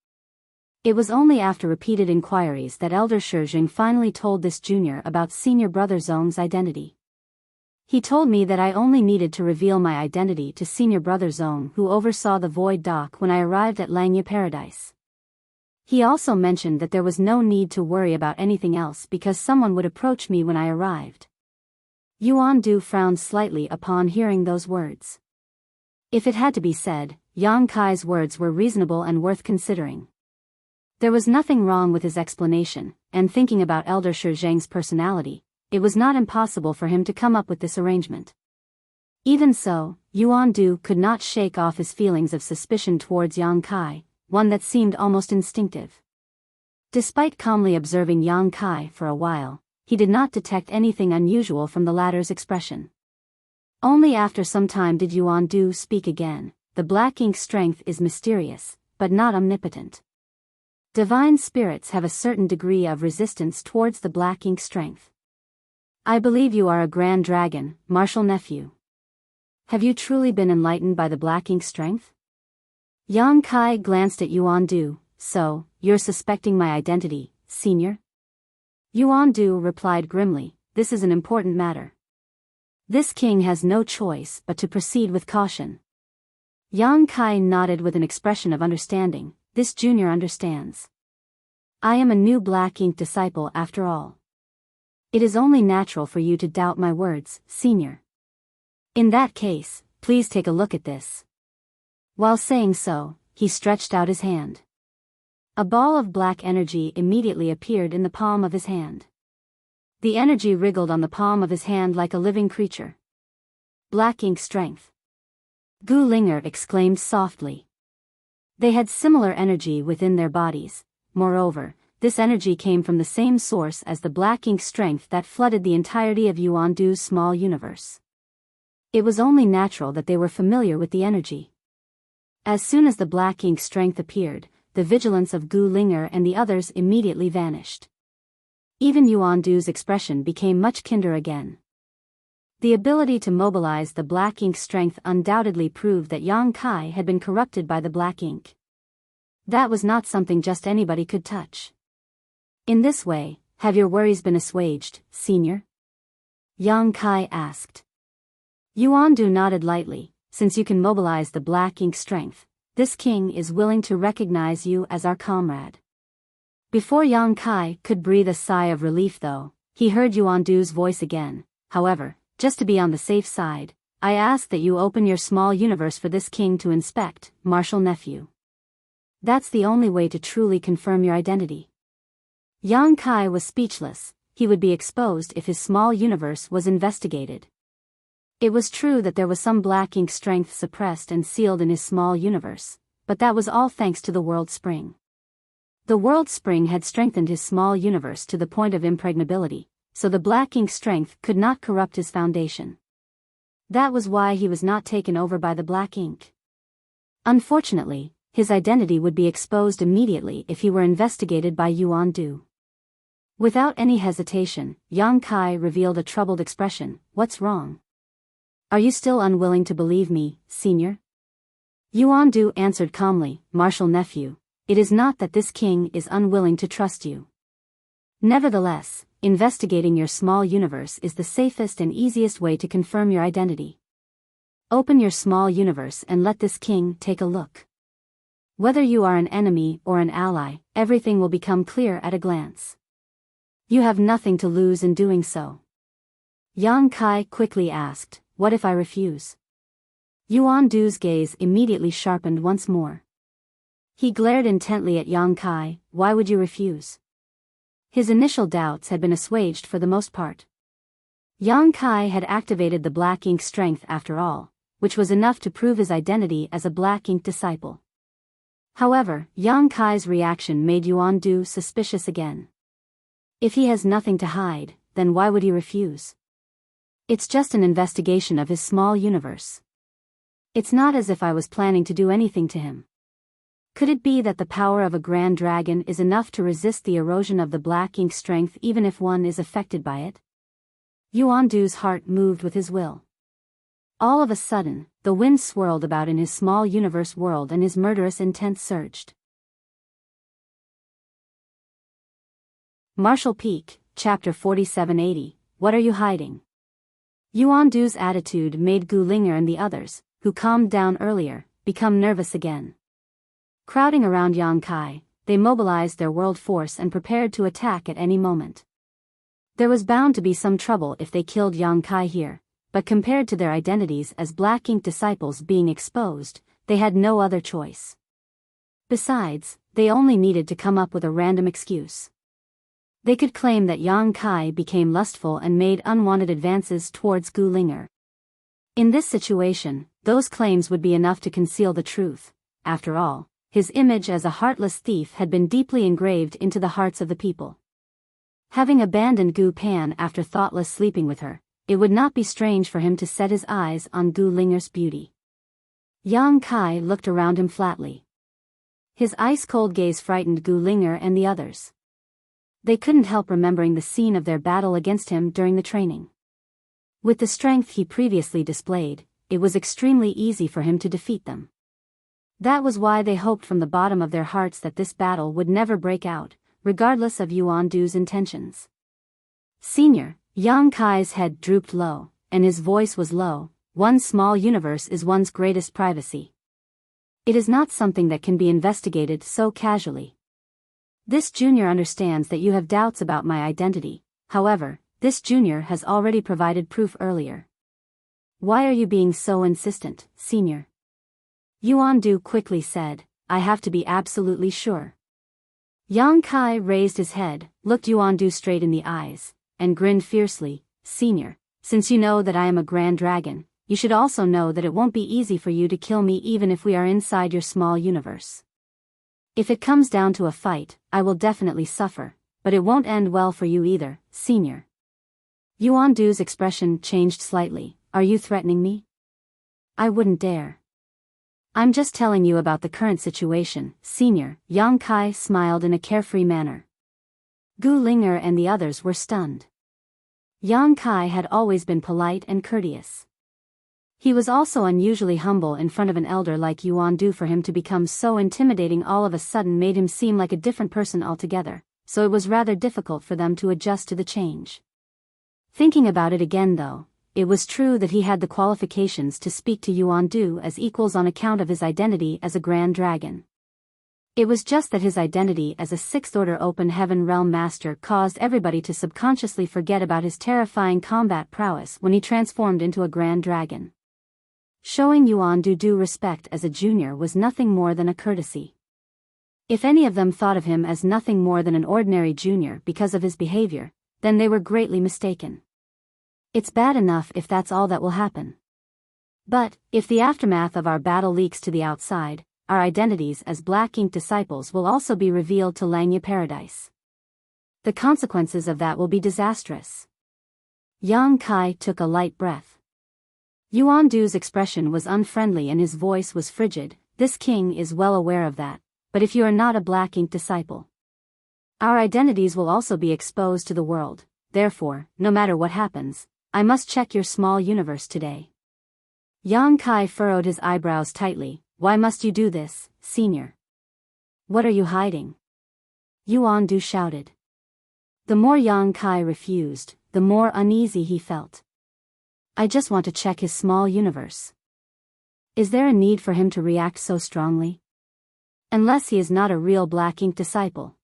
It was only after repeated inquiries that Elder Shizheng finally told this junior about Senior Brother Zhong's identity. He told me that I only needed to reveal my identity to Senior Brother Zhong, who oversaw the Void Dock when I arrived at Langya Paradise. He also mentioned that there was no need to worry about anything else because someone would approach me when I arrived. Yuan Du frowned slightly upon hearing those words. If it had to be said, Yang Kai's words were reasonable and worth considering. There was nothing wrong with his explanation, and thinking about Elder Shizheng's personality, it was not impossible for him to come up with this arrangement. Even so, Yuan Du could not shake off his feelings of suspicion towards Yang Kai, one that seemed almost instinctive. Despite calmly observing Yang Kai for a while, he did not detect anything unusual from the latter's expression. Only after some time did Yuan Du speak again. "The Black Ink strength is mysterious, but not omnipotent. Divine spirits have a certain degree of resistance towards the Black Ink strength. I believe you are a Grand Dragon, martial nephew. Have you truly been enlightened by the Black Ink strength?" Yang Kai glanced at Yuan Du. "So, you're suspecting my identity, Senior?" Yuan Du replied grimly, "This is an important matter." This king has no choice but to proceed with caution. Yang Kai nodded with an expression of understanding. This junior understands. I am a new black ink disciple after all. It is only natural for you to doubt my words, senior. In that case, please take a look at this. While saying so, he stretched out his hand. A ball of black energy immediately appeared in the palm of his hand. The energy wriggled on the palm of his hand like a living creature. Black ink strength. Gu Linger exclaimed softly. They had similar energy within their bodies. Moreover, this energy came from the same source as the black ink strength that flooded the entirety of Yuan Du's small universe. It was only natural that they were familiar with the energy. As soon as the black ink strength appeared, the vigilance of Gu Linger and the others immediately vanished. Even Yuan Du's expression became much kinder again. The ability to mobilize the black ink strength undoubtedly proved that Yang Kai had been corrupted by the black ink. That was not something just anybody could touch. In this way, have your worries been assuaged, senior? Yang Kai asked. Yuan Du nodded lightly. Since you can mobilize the black ink strength, this king is willing to recognize you as our comrade. Before Yang Kai could breathe a sigh of relief though, he heard Yuan Du's voice again. However, just to be on the safe side, I ask that you open your small universe for this king to inspect, martial nephew. That's the only way to truly confirm your identity. Yang Kai was speechless. He would be exposed if his small universe was investigated. It was true that there was some black ink strength suppressed and sealed in his small universe, but that was all thanks to the World Spring. The World Spring had strengthened his small universe to the point of impregnability, so the black ink strength could not corrupt his foundation. That was why he was not taken over by the black ink. Unfortunately, his identity would be exposed immediately if he were investigated by Yuan Du. Without any hesitation, Yang Kai revealed a troubled expression. What's wrong? Are you still unwilling to believe me, senior? Yuan Du answered calmly, martial nephew, it is not that this king is unwilling to trust you. Nevertheless, investigating your small universe is the safest and easiest way to confirm your identity. Open your small universe and let this king take a look. Whether you are an enemy or an ally, everything will become clear at a glance. You have nothing to lose in doing so. Yang Kai quickly asked, what if I refuse? Yuan Du's gaze immediately sharpened once more. He glared intently at Yang Kai. Why would you refuse? His initial doubts had been assuaged for the most part. Yang Kai had activated the black ink strength after all, which was enough to prove his identity as a black ink disciple. However, Yang Kai's reaction made Yuan Du suspicious again. If he has nothing to hide, then why would he refuse? It's just an investigation of his small universe. It's not as if I was planning to do anything to him. Could it be that the power of a grand dragon is enough to resist the erosion of the black ink strength even if one is affected by it? Yuan Du's heart moved with his will. All of a sudden, the wind swirled about in his small universe world and his murderous intent surged. Martial Peak, Chapter 4780, What are you hiding? Yuan Du's attitude made Gu Linger and the others, who calmed down earlier, become nervous again. Crowding around Yang Kai, they mobilized their world force and prepared to attack at any moment. There was bound to be some trouble if they killed Yang Kai here, but compared to their identities as black ink disciples being exposed, they had no other choice. Besides, they only needed to come up with a random excuse. They could claim that Yang Kai became lustful and made unwanted advances towards Gu Linger. In this situation, those claims would be enough to conceal the truth. After all, his image as a heartless thief had been deeply engraved into the hearts of the people. Having abandoned Gu Pan after thoughtless sleeping with her, it would not be strange for him to set his eyes on Gu Linger's beauty. Yang Kai looked around him flatly. His ice-cold gaze frightened Gu Linger and the others. They couldn't help remembering the scene of their battle against him during the training. With the strength he previously displayed, it was extremely easy for him to defeat them. That was why they hoped from the bottom of their hearts that this battle would never break out, regardless of Yuan Du's intentions. Senior, Yang Kai's head drooped low, and his voice was low, one's small universe is one's greatest privacy. It is not something that can be investigated so casually. This junior understands that you have doubts about my identity, however, this junior has already provided proof earlier. Why are you being so insistent, senior? Yuan-du quickly said, I have to be absolutely sure. Yang Kai raised his head, looked Yuan-du straight in the eyes, and grinned fiercely, Senior, since you know that I am a grand dragon, you should also know that it won't be easy for you to kill me even if we are inside your small universe. If it comes down to a fight, I will definitely suffer, but it won't end well for you either, Senior. Yuan-du's expression changed slightly. Are you threatening me? I wouldn't dare. I'm just telling you about the current situation, Senior. Yang Kai smiled in a carefree manner. Gu Linger and the others were stunned. Yang Kai had always been polite and courteous. He was also unusually humble in front of an elder like Yuan-du. For him to become so intimidating all of a sudden made him seem like a different person altogether, so it was rather difficult for them to adjust to the change. Thinking about it again though, it was true that he had the qualifications to speak to Yuan-du as equals on account of his identity as a Grand Dragon. It was just that his identity as a sixth-order open heaven realm master caused everybody to subconsciously forget about his terrifying combat prowess when he transformed into a Grand Dragon. Showing Yuan-du due respect as a junior was nothing more than a courtesy. If any of them thought of him as nothing more than an ordinary junior because of his behavior, then they were greatly mistaken. It's bad enough if that's all that will happen. But, if the aftermath of our battle leaks to the outside, our identities as Black Ink disciples will also be revealed to Langya Paradise. The consequences of that will be disastrous. Yang Kai took a light breath. Yuan-du's expression was unfriendly and his voice was frigid. This king is well aware of that, but if you are not a Black Ink disciple, our identities will also be exposed to the world, therefore, no matter what happens, I must check your small universe today. Yang Kai furrowed his eyebrows tightly. Why must you do this, Senior? What are you hiding? Yuan-du shouted. The more Yang Kai refused, the more uneasy he felt. I just want to check his small universe. Is there a need for him to react so strongly? Unless he is not a real Black Ink disciple.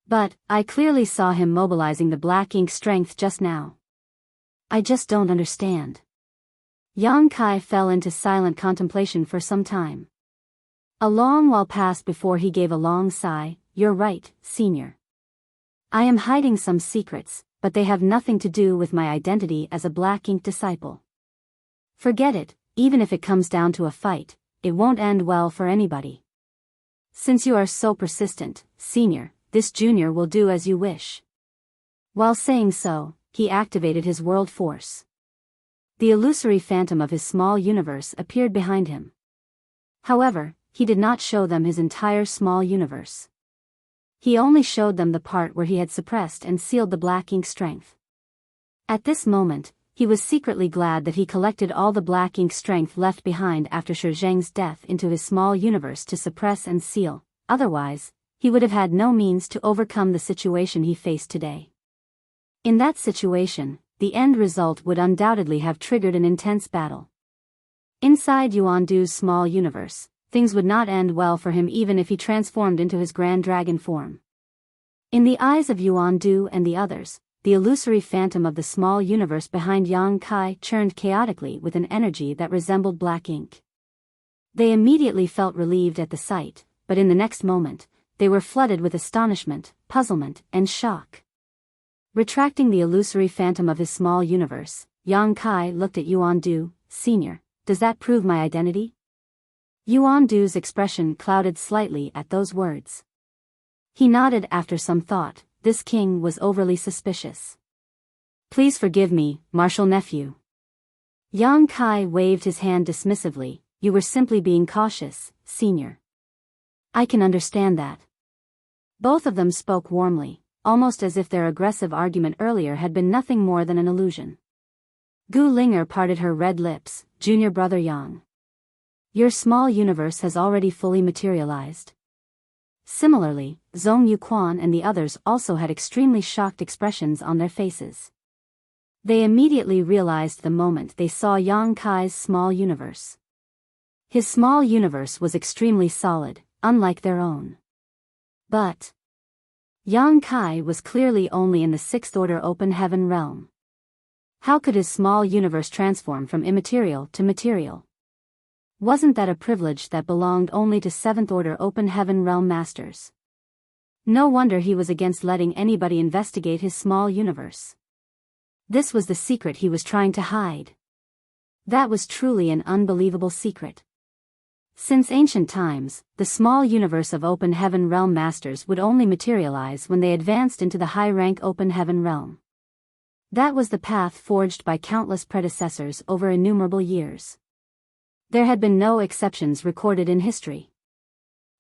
But, I clearly saw him mobilizing the Black Ink strength just now. I just don't understand. Yang Kai fell into silent contemplation for some time. A long while passed before he gave a long sigh. You're right, Senior. I am hiding some secrets, but they have nothing to do with my identity as a Black Ink disciple. Forget it, even if it comes down to a fight, it won't end well for anybody. Since you are so persistent, Senior, this junior will do as you wish. While saying so, he activated his world force. The illusory phantom of his small universe appeared behind him. However, he did not show them his entire small universe. He only showed them the part where he had suppressed and sealed the Black Ink strength. At this moment, he was secretly glad that he collected all the Black Ink strength left behind after Shi Zheng's death into his small universe to suppress and seal, otherwise, he would have had no means to overcome the situation he faced today. In that situation, the end result would undoubtedly have triggered an intense battle. Inside Yuan-du's small universe, things would not end well for him even if he transformed into his Grand Dragon form. In the eyes of Yuan-du and the others, the illusory phantom of the small universe behind Yang Kai churned chaotically with an energy that resembled Black Ink. They immediately felt relieved at the sight, but in the next moment, they were flooded with astonishment, puzzlement, and shock. Retracting the illusory phantom of his small universe, Yang Kai looked at Yuan-du. Senior, does that prove my identity? Yuan-du's expression clouded slightly at those words. He nodded after some thought. This king was overly suspicious. Please forgive me, martial nephew. Yang Kai waved his hand dismissively. You were simply being cautious, Senior. I can understand that. Both of them spoke warmly, almost as if their aggressive argument earlier had been nothing more than an illusion. Gu Linger parted her red lips. Junior brother Yang. Your small universe has already fully materialized. Similarly, Zhong Yuquan and the others also had extremely shocked expressions on their faces. They immediately realized the moment they saw Yang Kai's small universe. His small universe was extremely solid, unlike their own. But Yang Kai was clearly only in the sixth order open heaven realm. How could his small universe transform from immaterial to material? Wasn't that a privilege that belonged only to seventh order open heaven realm masters? No wonder he was against letting anybody investigate his small universe. This was the secret he was trying to hide. That was truly an unbelievable secret. Since ancient times, the small universe of open heaven realm masters would only materialize when they advanced into the high-rank open heaven realm. That was the path forged by countless predecessors over innumerable years. There had been no exceptions recorded in history.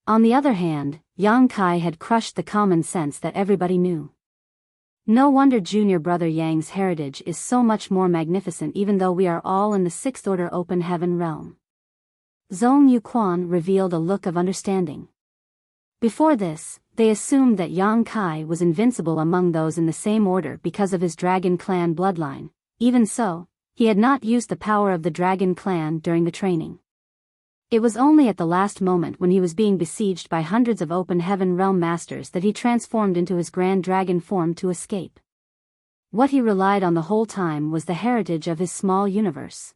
On the other hand, Yang Kai had crushed the common sense that everybody knew. No wonder junior brother Yang's heritage is so much more magnificent even though we are all in the sixth order open heaven realm. Zhong Yuquan revealed a look of understanding. Before this, they assumed that Yang Kai was invincible among those in the same order because of his dragon clan bloodline. Even so, he had not used the power of the dragon clan during the training. It was only at the last moment when he was being besieged by hundreds of open heaven realm masters that he transformed into his grand dragon form to escape. What he relied on the whole time was the heritage of his small universe.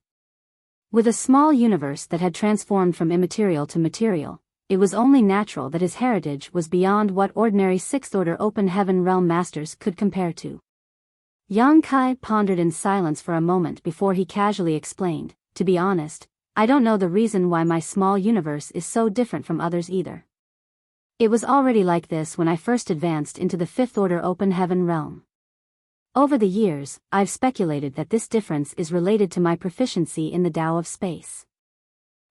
With a small universe that had transformed from immaterial to material, it was only natural that his heritage was beyond what ordinary sixth-order open heaven realm masters could compare to. Yang Kai pondered in silence for a moment before he casually explained, "To be honest, I don't know the reason why my small universe is so different from others either. It was already like this when I first advanced into the fifth-order open heaven realm. Over the years, I've speculated that this difference is related to my proficiency in the Tao of space."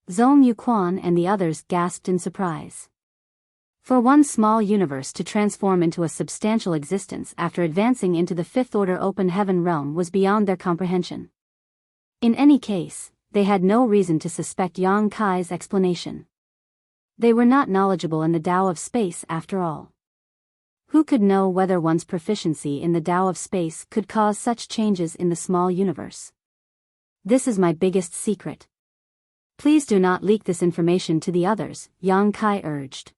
Zhong Yuquan and the others gasped in surprise. For one small universe to transform into a substantial existence after advancing into the fifth-order open heaven realm was beyond their comprehension. In any case, they had no reason to suspect Yang Kai's explanation. They were not knowledgeable in the Tao of space after all. Who could know whether one's proficiency in the Tao of space could cause such changes in the small universe? This is my biggest secret. Please do not leak this information to the others, Yang Kai urged.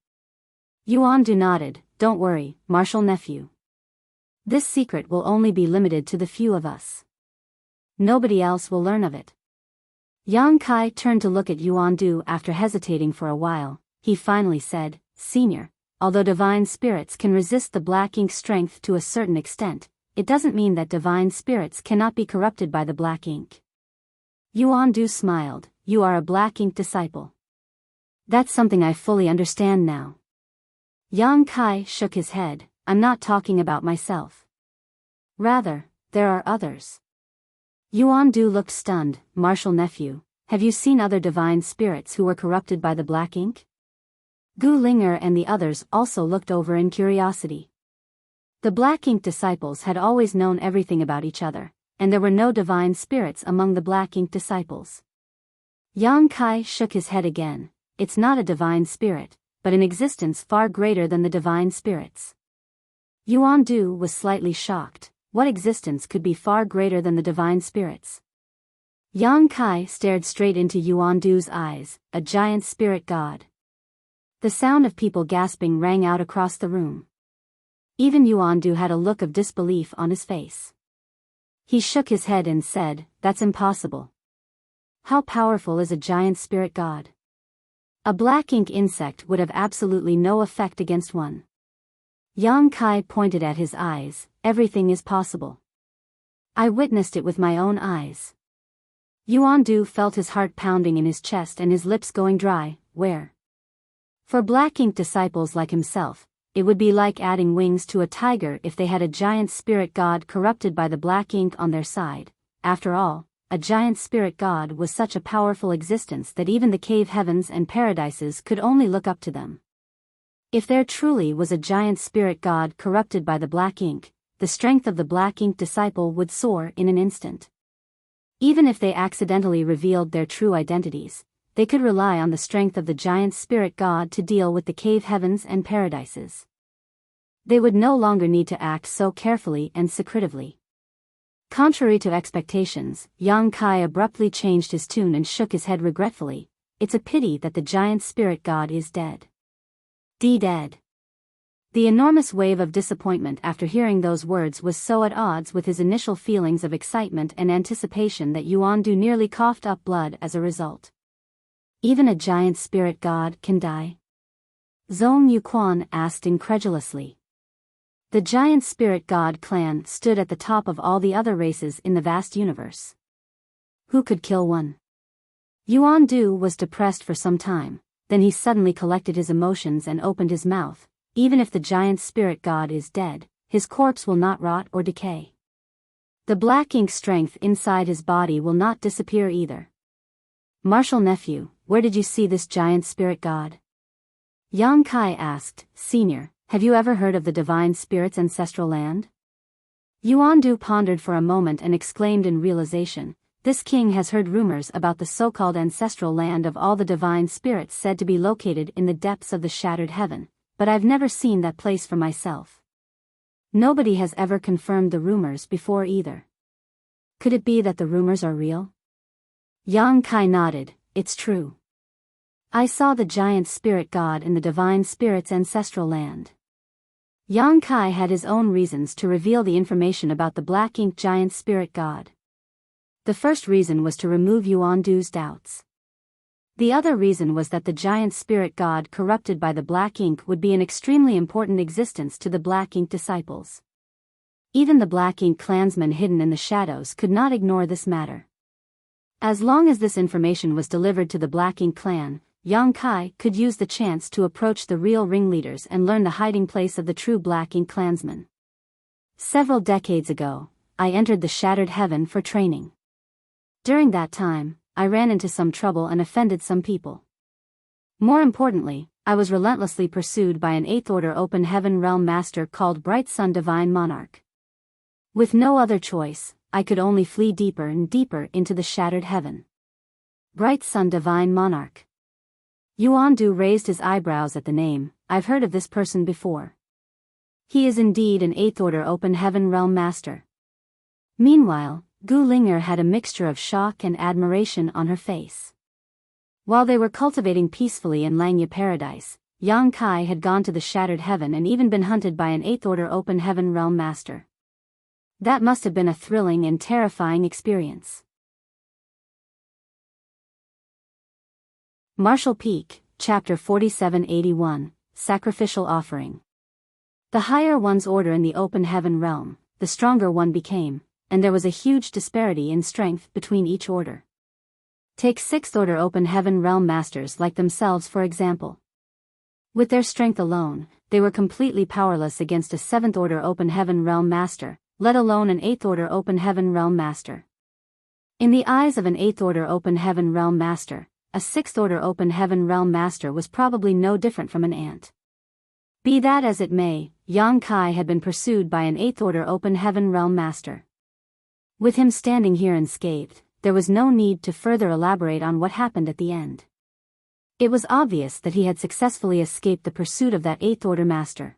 Yuandu nodded, "Don't worry, martial nephew. This secret will only be limited to the few of us. Nobody else will learn of it." Yang Kai turned to look at Yuandu after hesitating for a while. He finally said, "Senior, although divine spirits can resist the black ink strength to a certain extent, it doesn't mean that divine spirits cannot be corrupted by the black ink." Yuandu smiled, "You are a black ink disciple. That's something I fully understand now." Yang Kai shook his head, "I'm not talking about myself. Rather, there are others." Yuandu looked stunned, "Martial nephew, have you seen other divine spirits who were corrupted by the black ink?" Gu Linger and the others also looked over in curiosity. The black ink disciples had always known everything about each other, and there were no divine spirits among the black ink disciples. Yang Kai shook his head again, "It's not a divine spirit, but an existence far greater than the divine spirits." Yuandu was slightly shocked. What existence could be far greater than the divine spirits? Yang Kai stared straight into Yuandu's eyes, "A giant spirit god." The sound of people gasping rang out across the room. Even Yuandu had a look of disbelief on his face. He shook his head and said, "That's impossible. How powerful is a giant spirit god? A black ink insect would have absolutely no effect against one." Yang Kai pointed at his eyes, "Everything is possible. I witnessed it with my own eyes." Yuandu felt his heart pounding in his chest and his lips going dry. Where? For black ink disciples like himself, it would be like adding wings to a tiger if they had a giant spirit god corrupted by the black ink on their side. After all, a giant spirit god was such a powerful existence that even the cave heavens and paradises could only look up to them. If there truly was a giant spirit god corrupted by the black ink, the strength of the black ink disciple would soar in an instant. Even if they accidentally revealed their true identities, they could rely on the strength of the giant spirit god to deal with the cave heavens and paradises. They would no longer need to act so carefully and secretively. Contrary to expectations, Yang Kai abruptly changed his tune and shook his head regretfully. It's a pity that the giant spirit god is dead. Dead. The enormous wave of disappointment after hearing those words was so at odds with his initial feelings of excitement and anticipation that Yuandu nearly coughed up blood as a result. Even a giant spirit god can die? Zhong Yuquan asked incredulously. The giant spirit god clan stood at the top of all the other races in the vast universe. Who could kill one? Yuandu was depressed for some time, then he suddenly collected his emotions and opened his mouth. Even if the giant spirit god is dead, his corpse will not rot or decay. The black ink strength inside his body will not disappear either. Martial nephew, where did you see this giant spirit god? Yang Kai asked, Senior, have you ever heard of the divine spirit's ancestral land? Yuandu pondered for a moment and exclaimed in realization, this king has heard rumors about the so-called ancestral land of all the divine spirits said to be located in the depths of the shattered heaven, but I've never seen that place for myself. Nobody has ever confirmed the rumors before either. Could it be that the rumors are real? Yang Kai nodded, it's true. I saw the giant spirit god in the divine spirit's ancestral land. Yang Kai had his own reasons to reveal the information about the black ink giant spirit god. The first reason was to remove Yuandu's doubts. The other reason was that the giant spirit god corrupted by the black ink would be an extremely important existence to the black ink disciples. Even the black ink clansmen hidden in the shadows could not ignore this matter. As long as this information was delivered to the black ink clan, Yang Kai could use the chance to approach the real ringleaders and learn the hiding place of the true black ink clansmen. Several decades ago, I entered the shattered heaven for training. During that time, I ran into some trouble and offended some people. More importantly, I was relentlessly pursued by an 8th Order Open Heaven Realm Master called Bright Sun Divine Monarch. With no other choice, I could only flee deeper and deeper into the shattered heaven. Bright Sun Divine Monarch. Yuandu raised his eyebrows at the name. I've heard of this person before. He is indeed an 8th Order Open Heaven Realm Master. Meanwhile, Gu Linger had a mixture of shock and admiration on her face. While they were cultivating peacefully in Langya Paradise, Yang Kai had gone to the shattered heaven and even been hunted by an 8th Order Open Heaven Realm Master. That must have been a thrilling and terrifying experience. Martial Peak, Chapter 4781, Sacrificial Offering. The higher one's order in the Open Heaven Realm, the stronger one became, and there was a huge disparity in strength between each order. Take 6th Order Open Heaven Realm Masters like themselves for example. With their strength alone, they were completely powerless against a 7th Order Open Heaven Realm Master, let alone an 8th Order Open Heaven Realm Master. In the eyes of an 8th Order Open Heaven Realm Master, a 6th Order Open Heaven Realm Master was probably no different from an ant. Be that as it may, Yang Kai had been pursued by an 8th Order Open Heaven Realm Master. With him standing here unscathed, there was no need to further elaborate on what happened at the end. It was obvious that he had successfully escaped the pursuit of that 8th Order Master.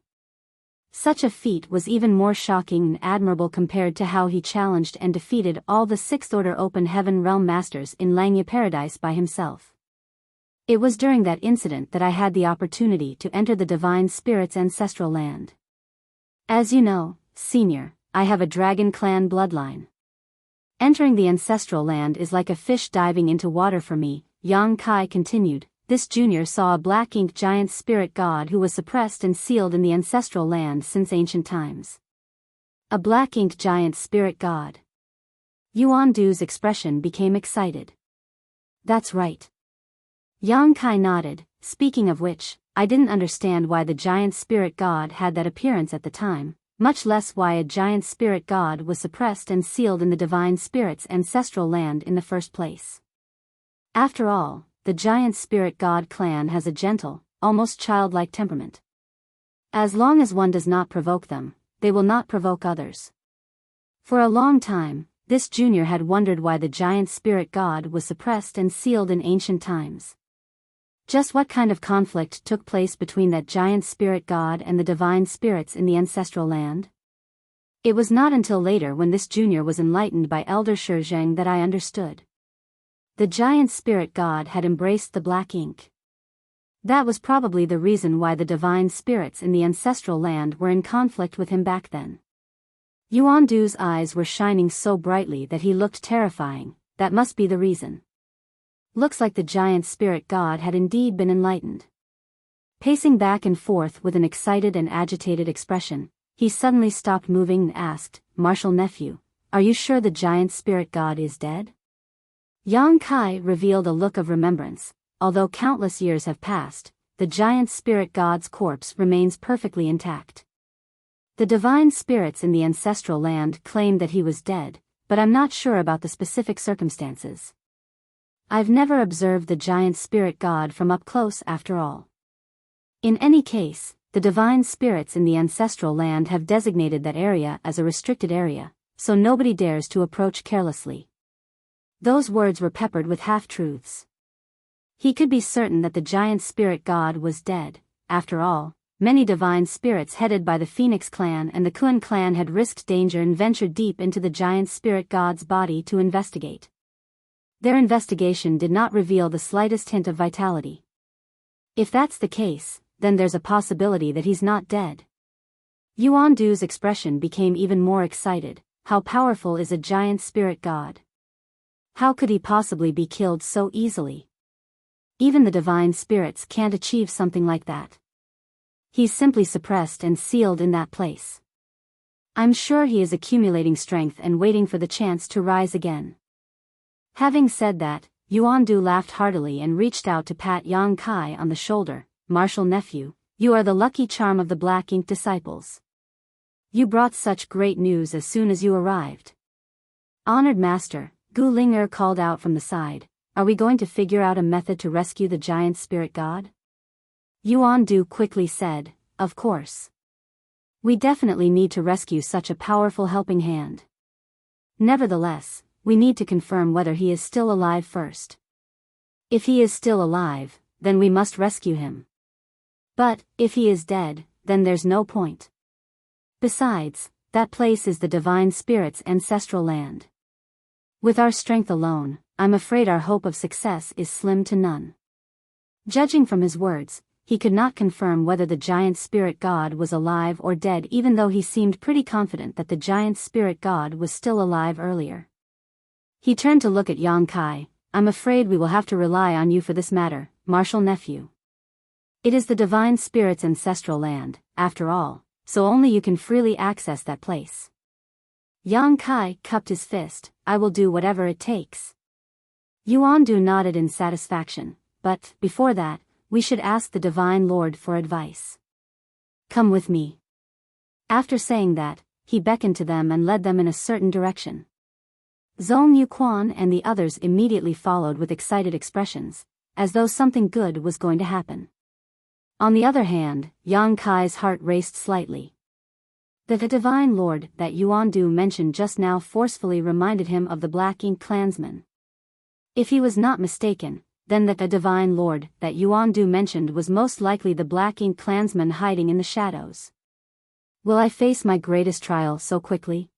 Such a feat was even more shocking and admirable compared to how he challenged and defeated all the 6th Order Open Heaven Realm Masters in Langya Paradise by himself. It was during that incident that I had the opportunity to enter the Divine Spirit's ancestral land. As you know, Senior, I have a dragon clan bloodline. Entering the ancestral land is like a fish diving into water for me, Yang Kai continued. This junior saw a black ink giant spirit god who was suppressed and sealed in the ancestral land since ancient times. A black ink giant spirit god. Yuandu's expression became excited. That's right. Yang Kai nodded, speaking of which, I didn't understand why the giant spirit god had that appearance at the time, much less why a giant spirit god was suppressed and sealed in the divine spirit's ancestral land in the first place. After all, the giant spirit god clan has a gentle, almost childlike temperament. As long as one does not provoke them, they will not provoke others. For a long time, this junior had wondered why the giant spirit god was suppressed and sealed in ancient times. Just what kind of conflict took place between that giant spirit god and the divine spirits in the ancestral land? It was not until later when this junior was enlightened by Elder Shizheng that I understood. The giant spirit god had embraced the black ink. That was probably the reason why the divine spirits in the ancestral land were in conflict with him back then. Yuandu's eyes were shining so brightly that he looked terrifying. That must be the reason. Looks like the giant spirit god had indeed been enlightened. Pacing back and forth with an excited and agitated expression, he suddenly stopped moving and asked, "Martial nephew, are you sure the giant spirit god is dead?" Yang Kai revealed a look of remembrance. Although countless years have passed, the giant spirit god's corpse remains perfectly intact. The divine spirits in the ancestral land claimed that he was dead, but I'm not sure about the specific circumstances. I've never observed the giant spirit god from up close after all. In any case, the divine spirits in the ancestral land have designated that area as a restricted area, so nobody dares to approach carelessly. Those words were peppered with half-truths. He could be certain that the giant spirit god was dead. After all, many divine spirits headed by the Phoenix clan and the Kun clan had risked danger and ventured deep into the giant spirit god's body to investigate. Their investigation did not reveal the slightest hint of vitality. If that's the case, then there's a possibility that he's not dead. Yuandu's expression became even more excited. How powerful is a giant spirit god? How could he possibly be killed so easily? Even the divine spirits can't achieve something like that. He's simply suppressed and sealed in that place. I'm sure he is accumulating strength and waiting for the chance to rise again. Having said that, Yuandu laughed heartily and reached out to pat Yang Kai on the shoulder. "Martial nephew, you are the lucky charm of the Black Ink disciples. You brought such great news as soon as you arrived." "Honored master," Gu Ling'er called out from the side, "are we going to figure out a method to rescue the giant spirit god?" Yuandu quickly said, "Of course. We definitely need to rescue such a powerful helping hand. Nevertheless, we need to confirm whether he is still alive first. If he is still alive, then we must rescue him. But, if he is dead, then there's no point. Besides, that place is the divine spirit's ancestral land. With our strength alone, I'm afraid our hope of success is slim to none." Judging from his words, he could not confirm whether the giant spirit god was alive or dead, even though he seemed pretty confident that the giant spirit god was still alive earlier. He turned to look at Yang Kai. "I'm afraid we will have to rely on you for this matter, martial nephew. It is the divine spirit's ancestral land, after all, so only you can freely access that place." Yang Kai cupped his fist. "I will do whatever it takes." Yuandu nodded in satisfaction, "But, before that, we should ask the Divine Lord for advice. Come with me." After saying that, he beckoned to them and led them in a certain direction. Zhong Yuquan and the others immediately followed with excited expressions, as though something good was going to happen. On the other hand, Yang Kai's heart raced slightly. The Divine Lord that Yuandu mentioned just now forcefully reminded him of the Black Ink clansman. If he was not mistaken, then the Divine Lord that Yuandu mentioned was most likely the Black Ink clansman hiding in the shadows. Will I face my greatest trial so quickly?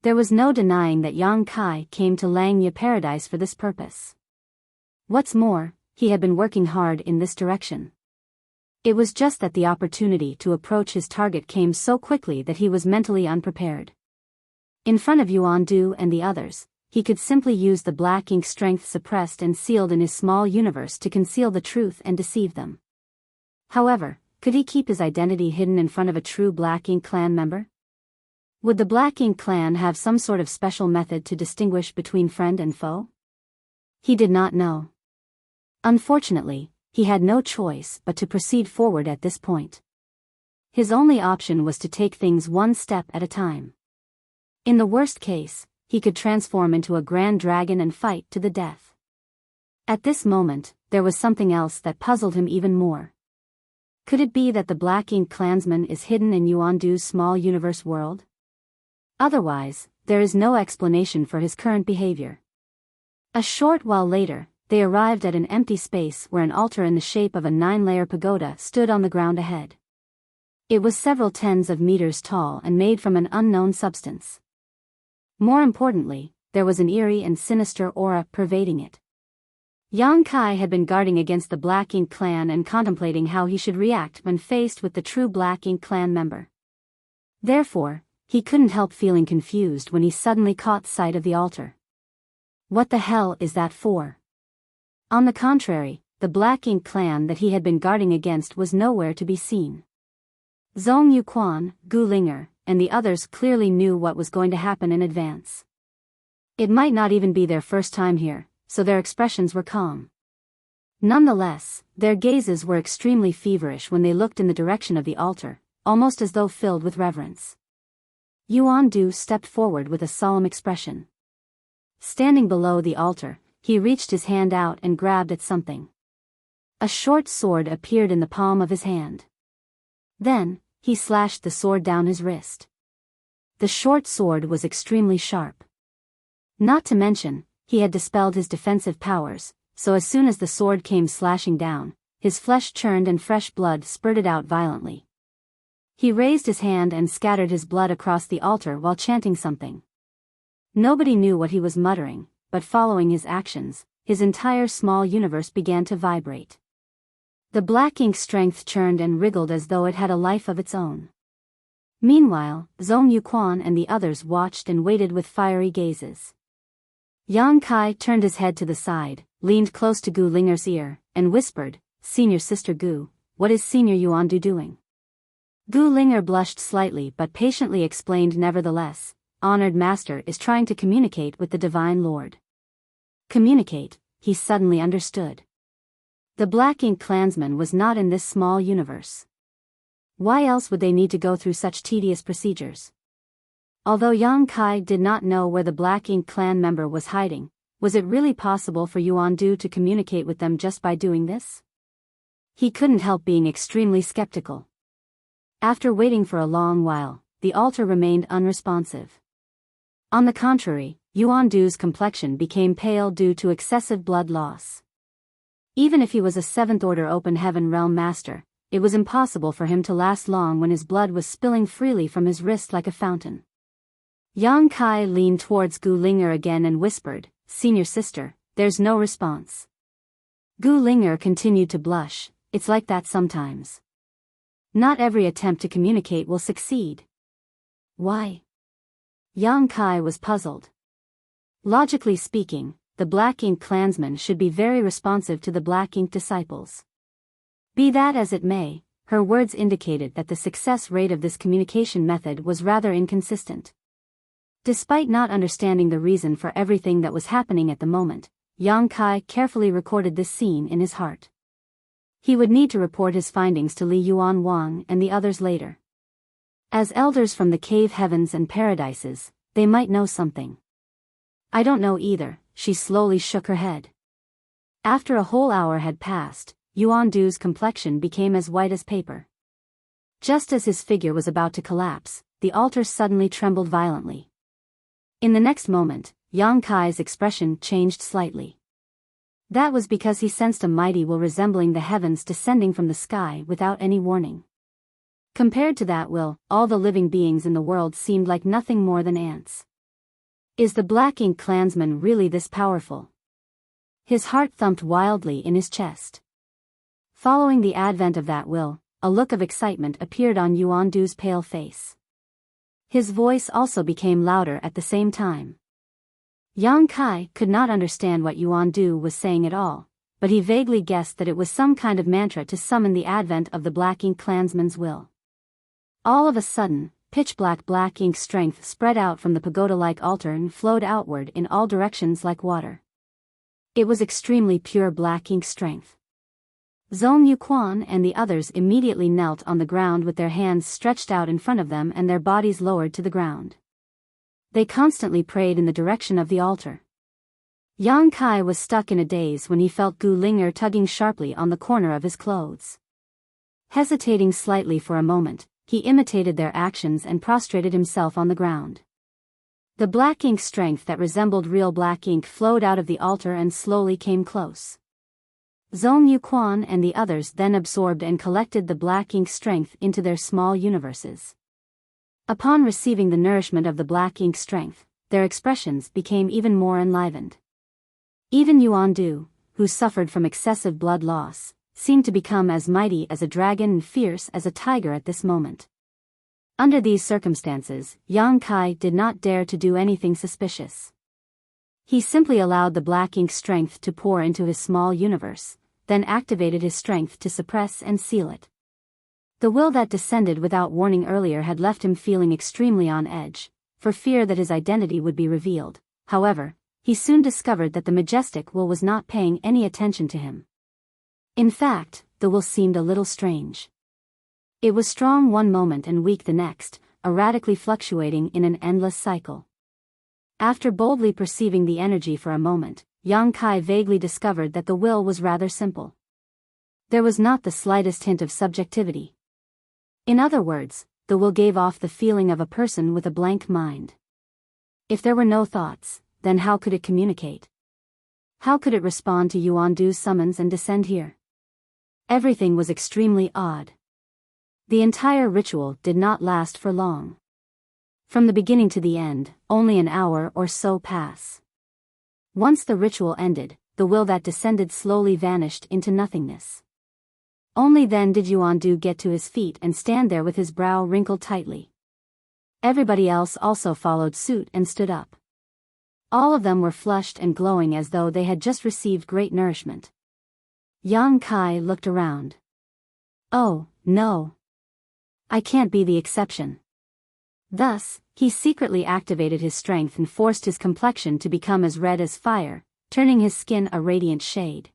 There was no denying that Yang Kai came to Langya Paradise for this purpose. What's more, he had been working hard in this direction. It was just that the opportunity to approach his target came so quickly that he was mentally unprepared. In front of Yuandu and the others, he could simply use the Black Ink strength suppressed and sealed in his small universe to conceal the truth and deceive them. However, could he keep his identity hidden in front of a true Black Ink clan member? Would the Black Ink clan have some sort of special method to distinguish between friend and foe? He did not know. Unfortunately, he had no choice but to proceed forward at this point. His only option was to take things one step at a time. In the worst case, he could transform into a grand dragon and fight to the death. At this moment, there was something else that puzzled him even more. Could it be that the Black Ink clansman is hidden in Yuandu's small universe world? Otherwise, there is no explanation for his current behavior. A short while later, they arrived at an empty space where an altar in the shape of a 9-layer pagoda stood on the ground ahead. It was several tens of meters tall and made from an unknown substance. More importantly, there was an eerie and sinister aura pervading it. Yang Kai had been guarding against the Black Ink clan and contemplating how he should react when faced with the true Black Ink clan member. Therefore, he couldn't help feeling confused when he suddenly caught sight of the altar. What the hell is that for? On the contrary, the Black Ink clan that he had been guarding against was nowhere to be seen. Zhong Yuquan, Gu Linger, and the others clearly knew what was going to happen in advance. It might not even be their first time here, so their expressions were calm. Nonetheless, their gazes were extremely feverish when they looked in the direction of the altar, almost as though filled with reverence. Yuan Du stepped forward with a solemn expression. Standing below the altar, he reached his hand out and grabbed at something. A short sword appeared in the palm of his hand. Then, he slashed the sword down his wrist. The short sword was extremely sharp. Not to mention, he had dispelled his defensive powers, so as soon as the sword came slashing down, his flesh churned and fresh blood spurted out violently. He raised his hand and scattered his blood across the altar while chanting something. Nobody knew what he was muttering, but following his actions, his entire small universe began to vibrate. The Black Ink strength churned and wriggled as though it had a life of its own. Meanwhile, Zhong Yuquan and the others watched and waited with fiery gazes. Yang Kai turned his head to the side, leaned close to Gu Linger's ear, and whispered, "Senior Sister Gu, what is Senior Yuan Du doing?" Gu Linger blushed slightly but patiently explained nevertheless, "Honored Master is trying to communicate with the Divine Lord." Communicate, he suddenly understood. The Black Ink clansman was not in this small universe. Why else would they need to go through such tedious procedures? Although Yang Kai did not know where the Black Ink clan member was hiding, was it really possible for Yuan Du to communicate with them just by doing this? He couldn't help being extremely skeptical. After waiting for a long while, the altar remained unresponsive. On the contrary, Yuan Du's complexion became pale due to excessive blood loss. Even if he was a 7th Order Open Heaven Realm Master, it was impossible for him to last long when his blood was spilling freely from his wrist like a fountain. Yang Kai leaned towards Gu Linger again and whispered, "Senior Sister, there's no response." Gu Linger continued to blush, "It's like that sometimes. Not every attempt to communicate will succeed." "Why?" Yang Kai was puzzled. Logically speaking, the Black Ink clansmen should be very responsive to the Black Ink disciples. Be that as it may, her words indicated that the success rate of this communication method was rather inconsistent. Despite not understanding the reason for everything that was happening at the moment, Yang Kai carefully recorded this scene in his heart. He would need to report his findings to Li Yuan Wang and the others later. As elders from the cave heavens and paradises, they might know something. "I don't know either," she slowly shook her head. After a whole hour had passed, Yuan Du's complexion became as white as paper. Just as his figure was about to collapse, the altar suddenly trembled violently. In the next moment, Yang Kai's expression changed slightly. That was because he sensed a mighty will resembling the heavens descending from the sky without any warning. Compared to that will, all the living beings in the world seemed like nothing more than ants. Is the Black Ink clansman really this powerful? His heart thumped wildly in his chest. Following the advent of that will, a look of excitement appeared on Yuan Du's pale face. His voice also became louder at the same time. Yang Kai could not understand what Yuan Du was saying at all, but he vaguely guessed that it was some kind of mantra to summon the advent of the Black Ink clansman's will. All of a sudden, pitch-black Black Ink strength spread out from the pagoda-like altar and flowed outward in all directions like water. It was extremely pure Black Ink strength. Zhong Yuquan and the others immediately knelt on the ground with their hands stretched out in front of them and their bodies lowered to the ground. They constantly prayed in the direction of the altar. Yang Kai was stuck in a daze when he felt Gu Linger tugging sharply on the corner of his clothes. Hesitating slightly for a moment, he imitated their actions and prostrated himself on the ground. The Black Ink strength that resembled real Black Ink flowed out of the altar and slowly came close. Zhong Yuquan and the others then absorbed and collected the black ink strength into their small universes. Upon receiving the nourishment of the black ink strength, their expressions became even more enlivened. Even Yuan Du, who suffered from excessive blood loss, seemed to become as mighty as a dragon and fierce as a tiger at this moment. Under these circumstances, Yang Kai did not dare to do anything suspicious. He simply allowed the black ink strength to pour into his small universe, then activated his strength to suppress and seal it. The will that descended without warning earlier had left him feeling extremely on edge, for fear that his identity would be revealed. However, he soon discovered that the majestic will was not paying any attention to him. In fact, the will seemed a little strange. It was strong one moment and weak the next, erratically fluctuating in an endless cycle. After boldly perceiving the energy for a moment, Yang Kai vaguely discovered that the will was rather simple. There was not the slightest hint of subjectivity. In other words, the will gave off the feeling of a person with a blank mind. If there were no thoughts, then how could it communicate? How could it respond to Yuan Du's summons and descend here? Everything was extremely odd. The entire ritual did not last for long. From the beginning to the end, only an hour or so pass. Once the ritual ended, the will that descended slowly vanished into nothingness. Only then did Yuan Du get to his feet and stand there with his brow wrinkled tightly. Everybody else also followed suit and stood up. All of them were flushed and glowing as though they had just received great nourishment. Yang Kai looked around. Oh, no. I can't be the exception. Thus, he secretly activated his strength and forced his complexion to become as red as fire, turning his skin a radiant shade.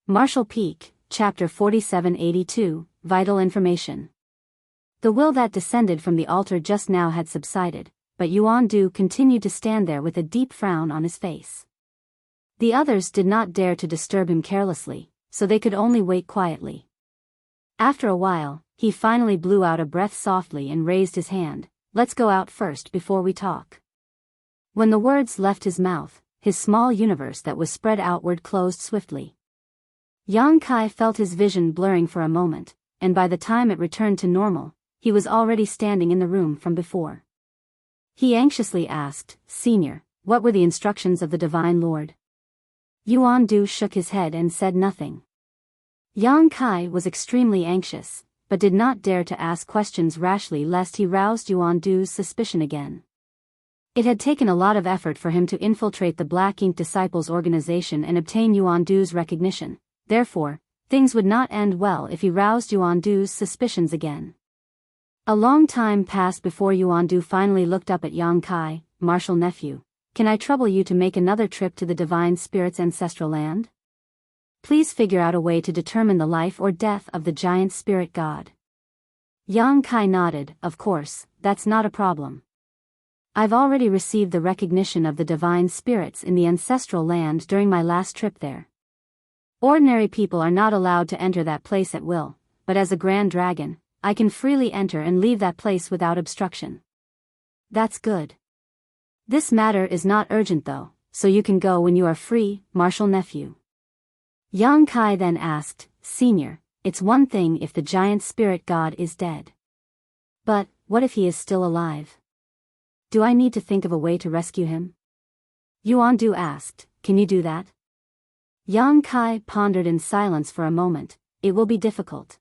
Martial Peak, Chapter 4782, Vital Information. The will that descended from the altar just now had subsided, but Yuan Du continued to stand there with a deep frown on his face. The others did not dare to disturb him carelessly, so they could only wait quietly. After a while, he finally blew out a breath softly and raised his hand. Let's go out first before we talk. When the words left his mouth, his small universe that was spread outward closed swiftly. Yang Kai felt his vision blurring for a moment, and by the time it returned to normal, he was already standing in the room from before. He anxiously asked, Senior, what were the instructions of the Divine Lord? Yuan Du shook his head and said nothing. Yang Kai was extremely anxious, but did not dare to ask questions rashly lest he roused Yuan Du's suspicion again. It had taken a lot of effort for him to infiltrate the Black Ink Disciples organization and obtain Yuan Du's recognition, therefore, things would not end well if he roused Yuan Du's suspicions again. A long time passed before Yuan Du finally looked up at Yang Kai. Martial nephew, can I trouble you to make another trip to the Divine Spirit's ancestral land? Please figure out a way to determine the life or death of the giant spirit god. Yang Kai nodded. Of course, that's not a problem. I've already received the recognition of the divine spirits in the ancestral land during my last trip there. Ordinary people are not allowed to enter that place at will, but as a grand dragon, I can freely enter and leave that place without obstruction. That's good. This matter is not urgent though, so you can go when you are free, martial nephew. Yang Kai then asked, Senior, it's one thing if the giant spirit god is dead. But, what if he is still alive? Do I need to think of a way to rescue him? Yuan Du asked, can you do that? Yang Kai pondered in silence for a moment. It will be difficult.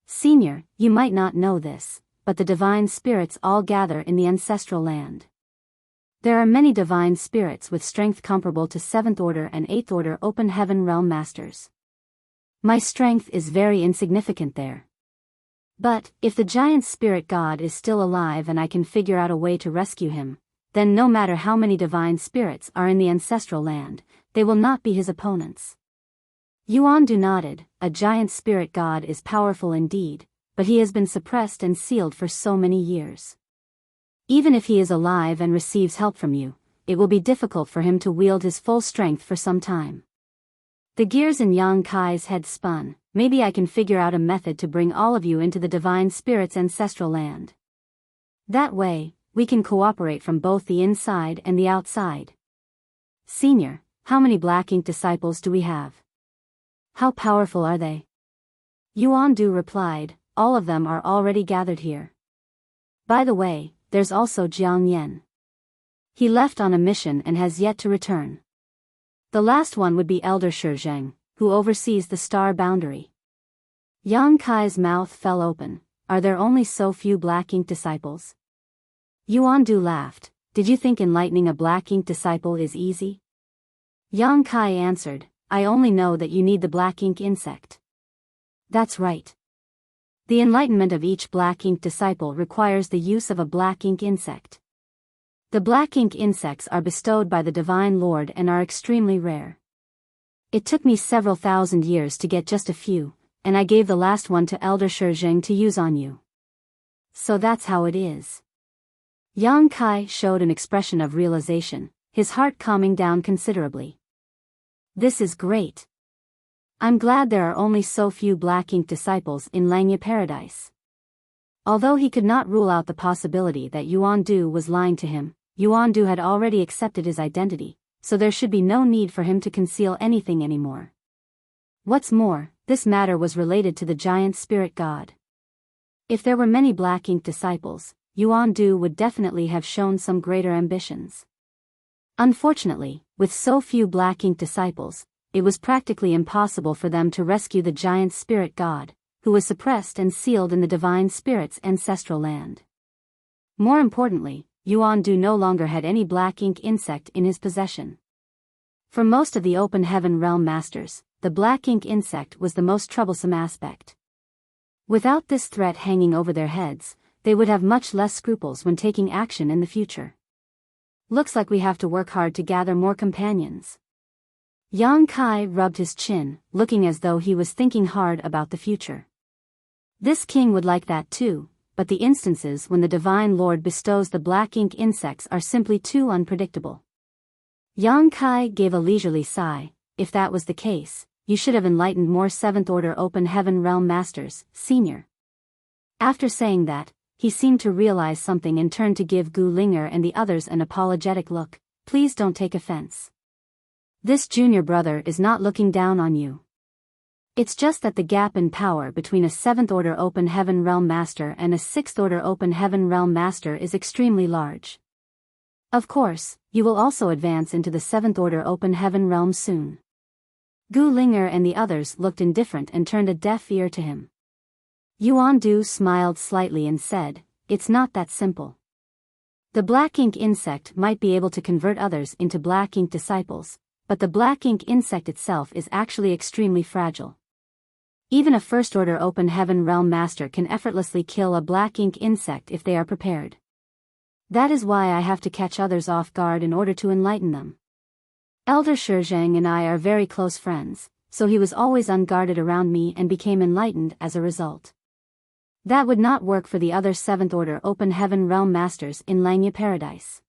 Senior, you might not know this, but the divine spirits all gather in the ancestral land. There are many divine spirits with strength comparable to 7th Order and 8th Order Open Heaven Realm Masters. My strength is very insignificant there. But, if the giant spirit god is still alive and I can figure out a way to rescue him, then no matter how many divine spirits are in the ancestral land, they will not be his opponents. Yuan Du nodded. A giant spirit god is powerful indeed, but he has been suppressed and sealed for so many years. Even if he is alive and receives help from you, it will be difficult for him to wield his full strength for some time. The gears in Yang Kai's head spun. Maybe I can figure out a method to bring all of you into the divine spirit's ancestral land. That way, we can cooperate from both the inside and the outside. Senior, how many black ink disciples do we have? How powerful are they? Yuan Du replied, all of them are already gathered here. By the way, there's also Jiang Yan. He left on a mission and has yet to return. The last one would be Elder Shizheng, who oversees the star boundary. Yang Kai's mouth fell open. Are there only so few black ink disciples? Yuan Du laughed. Did you think enlightening a black ink disciple is easy? Yang Kai answered, I only know that you need the black ink insect. That's right. The enlightenment of each black ink disciple requires the use of a black ink insect. The black ink insects are bestowed by the Divine Lord and are extremely rare. It took me several thousand years to get just a few, and I gave the last one to Elder Shizheng to use on you. So that's how it is. Yang Kai showed an expression of realization, his heart calming down considerably. This is great. I'm glad there are only so few black ink disciples in Langya Paradise. Although he could not rule out the possibility that Yuan Du was lying to him, Yuan Du had already accepted his identity, so there should be no need for him to conceal anything anymore. What's more, this matter was related to the giant spirit god. If there were many black ink disciples, Yuan Du would definitely have shown some greater ambitions. Unfortunately, with so few black ink disciples, it was practically impossible for them to rescue the giant spirit god, who was suppressed and sealed in the divine spirit's ancestral land. More importantly, Yuan Du no longer had any black ink insect in his possession. For most of the open heaven realm masters, the black ink insect was the most troublesome aspect. Without this threat hanging over their heads, they would have much less scruples when taking action in the future. Looks like we have to work hard to gather more companions. Yang Kai rubbed his chin, looking as though he was thinking hard about the future. This king would like that too, but the instances when the Divine Lord bestows the black ink insects are simply too unpredictable. Yang Kai gave a leisurely sigh. If that was the case, you should have enlightened more 7th Order Open Heaven Realm Masters, Senior. After saying that, he seemed to realize something and turned to give Gu Linger and the others an apologetic look. Please don't take offense. This junior brother is not looking down on you. It's just that the gap in power between a 7th Order Open Heaven Realm Master and a 6th Order Open Heaven Realm Master is extremely large. Of course, you will also advance into the 7th Order Open Heaven Realm soon. Gu Linger and the others looked indifferent and turned a deaf ear to him. Yuan Du smiled slightly and said, it's not that simple. The black ink insect might be able to convert others into black ink disciples, but the black ink insect itself is actually extremely fragile. Even a 1st Order Open Heaven Realm Master can effortlessly kill a black ink insect if they are prepared. That is why I have to catch others off guard in order to enlighten them. Elder Shizheng and I are very close friends, so he was always unguarded around me and became enlightened as a result. That would not work for the other 7th Order Open Heaven Realm Masters in Langya Paradise.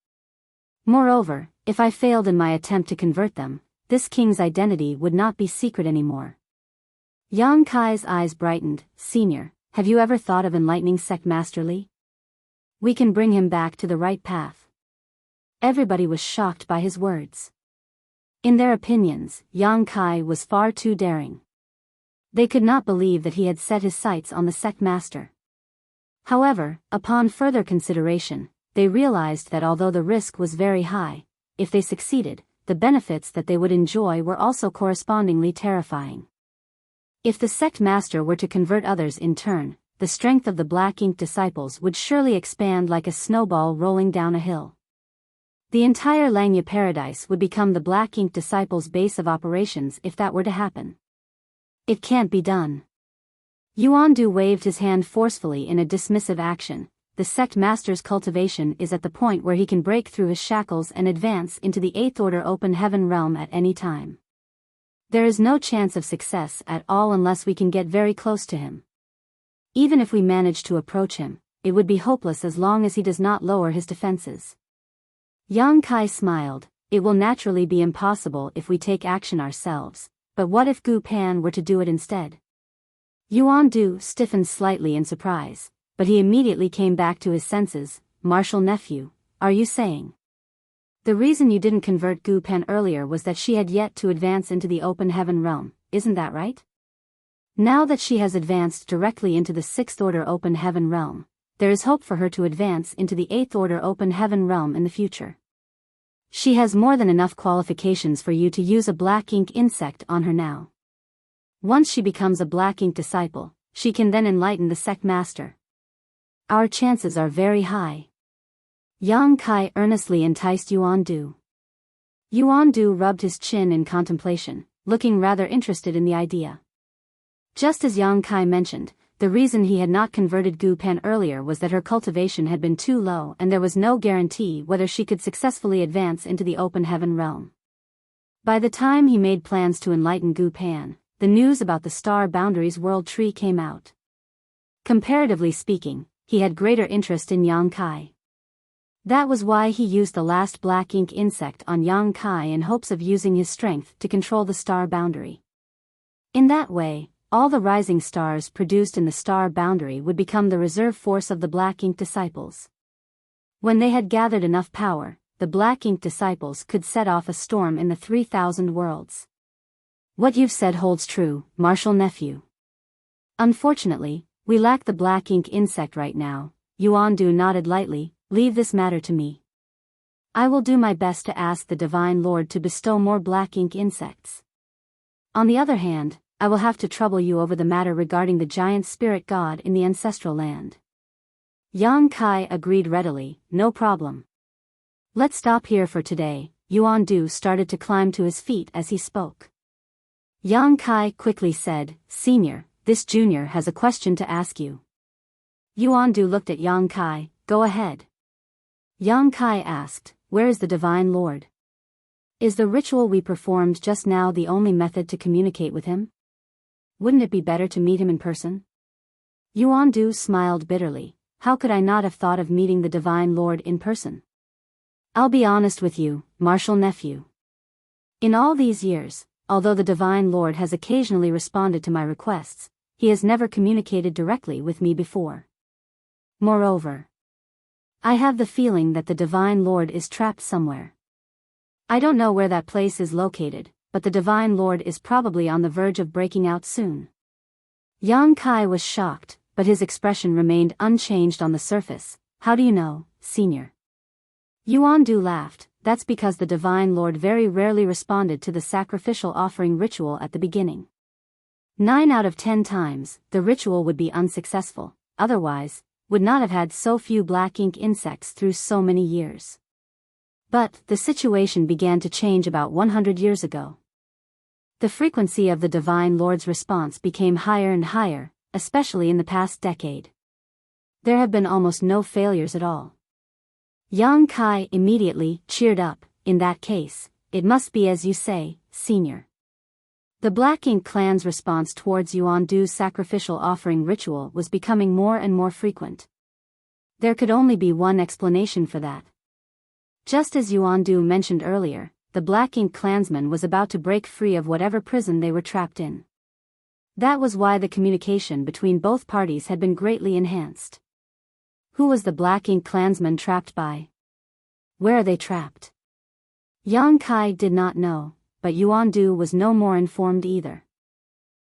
Moreover, if I failed in my attempt to convert them, this king's identity would not be secret anymore. Yang Kai's eyes brightened. Senior, have you ever thought of enlightening Sect Master Li? We can bring him back to the right path. Everybody was shocked by his words. In their opinions, Yang Kai was far too daring. They could not believe that he had set his sights on the sect master. However, upon further consideration, they realized that although the risk was very high, if they succeeded, the benefits that they would enjoy were also correspondingly terrifying. If the sect master were to convert others in turn, the strength of the black ink disciples would surely expand like a snowball rolling down a hill. The entire Langya Paradise would become the black ink disciples' base of operations if that were to happen. It can't be done. Yuan Du waved his hand forcefully in a dismissive action. The sect master's cultivation is at the point where he can break through his shackles and advance into the 8th Order Open Heaven realm at any time. There is no chance of success at all unless we can get very close to him. Even if we manage to approach him, it would be hopeless as long as he does not lower his defenses. Yang Kai smiled. It will naturally be impossible if we take action ourselves, but what if Gu Pan were to do it instead? Yuan Du stiffened slightly in surprise, but he immediately came back to his senses. Martial nephew, are you saying? The reason you didn't convert Gu Pen earlier was that she had yet to advance into the open heaven realm, isn't that right? Now that she has advanced directly into the 6th order open heaven realm, there is hope for her to advance into the 8th order open heaven realm in the future. She has more than enough qualifications for you to use a black ink insect on her now. Once she becomes a black ink disciple, she can then enlighten the sect master. Our chances are very high. Yang Kai earnestly enticed Yuan Du. Yuan Du rubbed his chin in contemplation, looking rather interested in the idea. Just as Yang Kai mentioned, the reason he had not converted Gu Pen earlier was that her cultivation had been too low and there was no guarantee whether she could successfully advance into the open heaven realm. By the time he made plans to enlighten Gu Pen, the news about the Star Boundaries World Tree came out. Comparatively speaking, he had greater interest in Yang Kai. That was why he used the last black ink insect on Yang Kai in hopes of using his strength to control the star boundary. In that way, all the rising stars produced in the star boundary would become the reserve force of the black ink disciples. When they had gathered enough power, the black ink disciples could set off a storm in the 3,000 worlds. What you've said holds true, Marshal Nephew. Unfortunately, we lack the black ink insect right now. Yuan Du nodded lightly. Leave this matter to me. I will do my best to ask the Divine Lord to bestow more black ink insects. On the other hand, I will have to trouble you over the matter regarding the giant spirit god in the ancestral land. Yang Kai agreed readily, no problem. Let's stop here for today. Yuan Du started to climb to his feet as he spoke. Yang Kai quickly said, Senior, this junior has a question to ask you. Yuan Du looked at Yang Kai, go ahead. Yang Kai asked, where is the Divine Lord? Is the ritual we performed just now the only method to communicate with him? Wouldn't it be better to meet him in person? Yuan Du smiled bitterly. How could I not have thought of meeting the Divine Lord in person? I'll be honest with you, Marshal Nephew. In all these years, although the Divine Lord has occasionally responded to my requests, he has never communicated directly with me before. Moreover, I have the feeling that the Divine Lord is trapped somewhere. I don't know where that place is located, but the Divine Lord is probably on the verge of breaking out soon. Yang Kai was shocked, but his expression remained unchanged on the surface. How do you know, Senior? Yuan Du laughed. That's because the Divine Lord very rarely responded to the sacrificial offering ritual at the beginning. 9 out of 10 times, the ritual would be unsuccessful, otherwise, would not have had so few black ink insects through so many years. But, the situation began to change about 100 years ago. The frequency of the Divine Lord's response became higher and higher, especially in the past decade. There have been almost no failures at all. Yang Kai immediately cheered up. In that case, it must be as you say, Senior. The Black Ink clan's response towards Yuan Du's sacrificial offering ritual was becoming more and more frequent. There could only be one explanation for that. Just as Yuan Du mentioned earlier, the Black Ink clansman was about to break free of whatever prison they were trapped in. That was why the communication between both parties had been greatly enhanced. Who was the Black Ink clansman trapped by? Where are they trapped? Yang Kai did not know, but Yuan Du was no more informed either.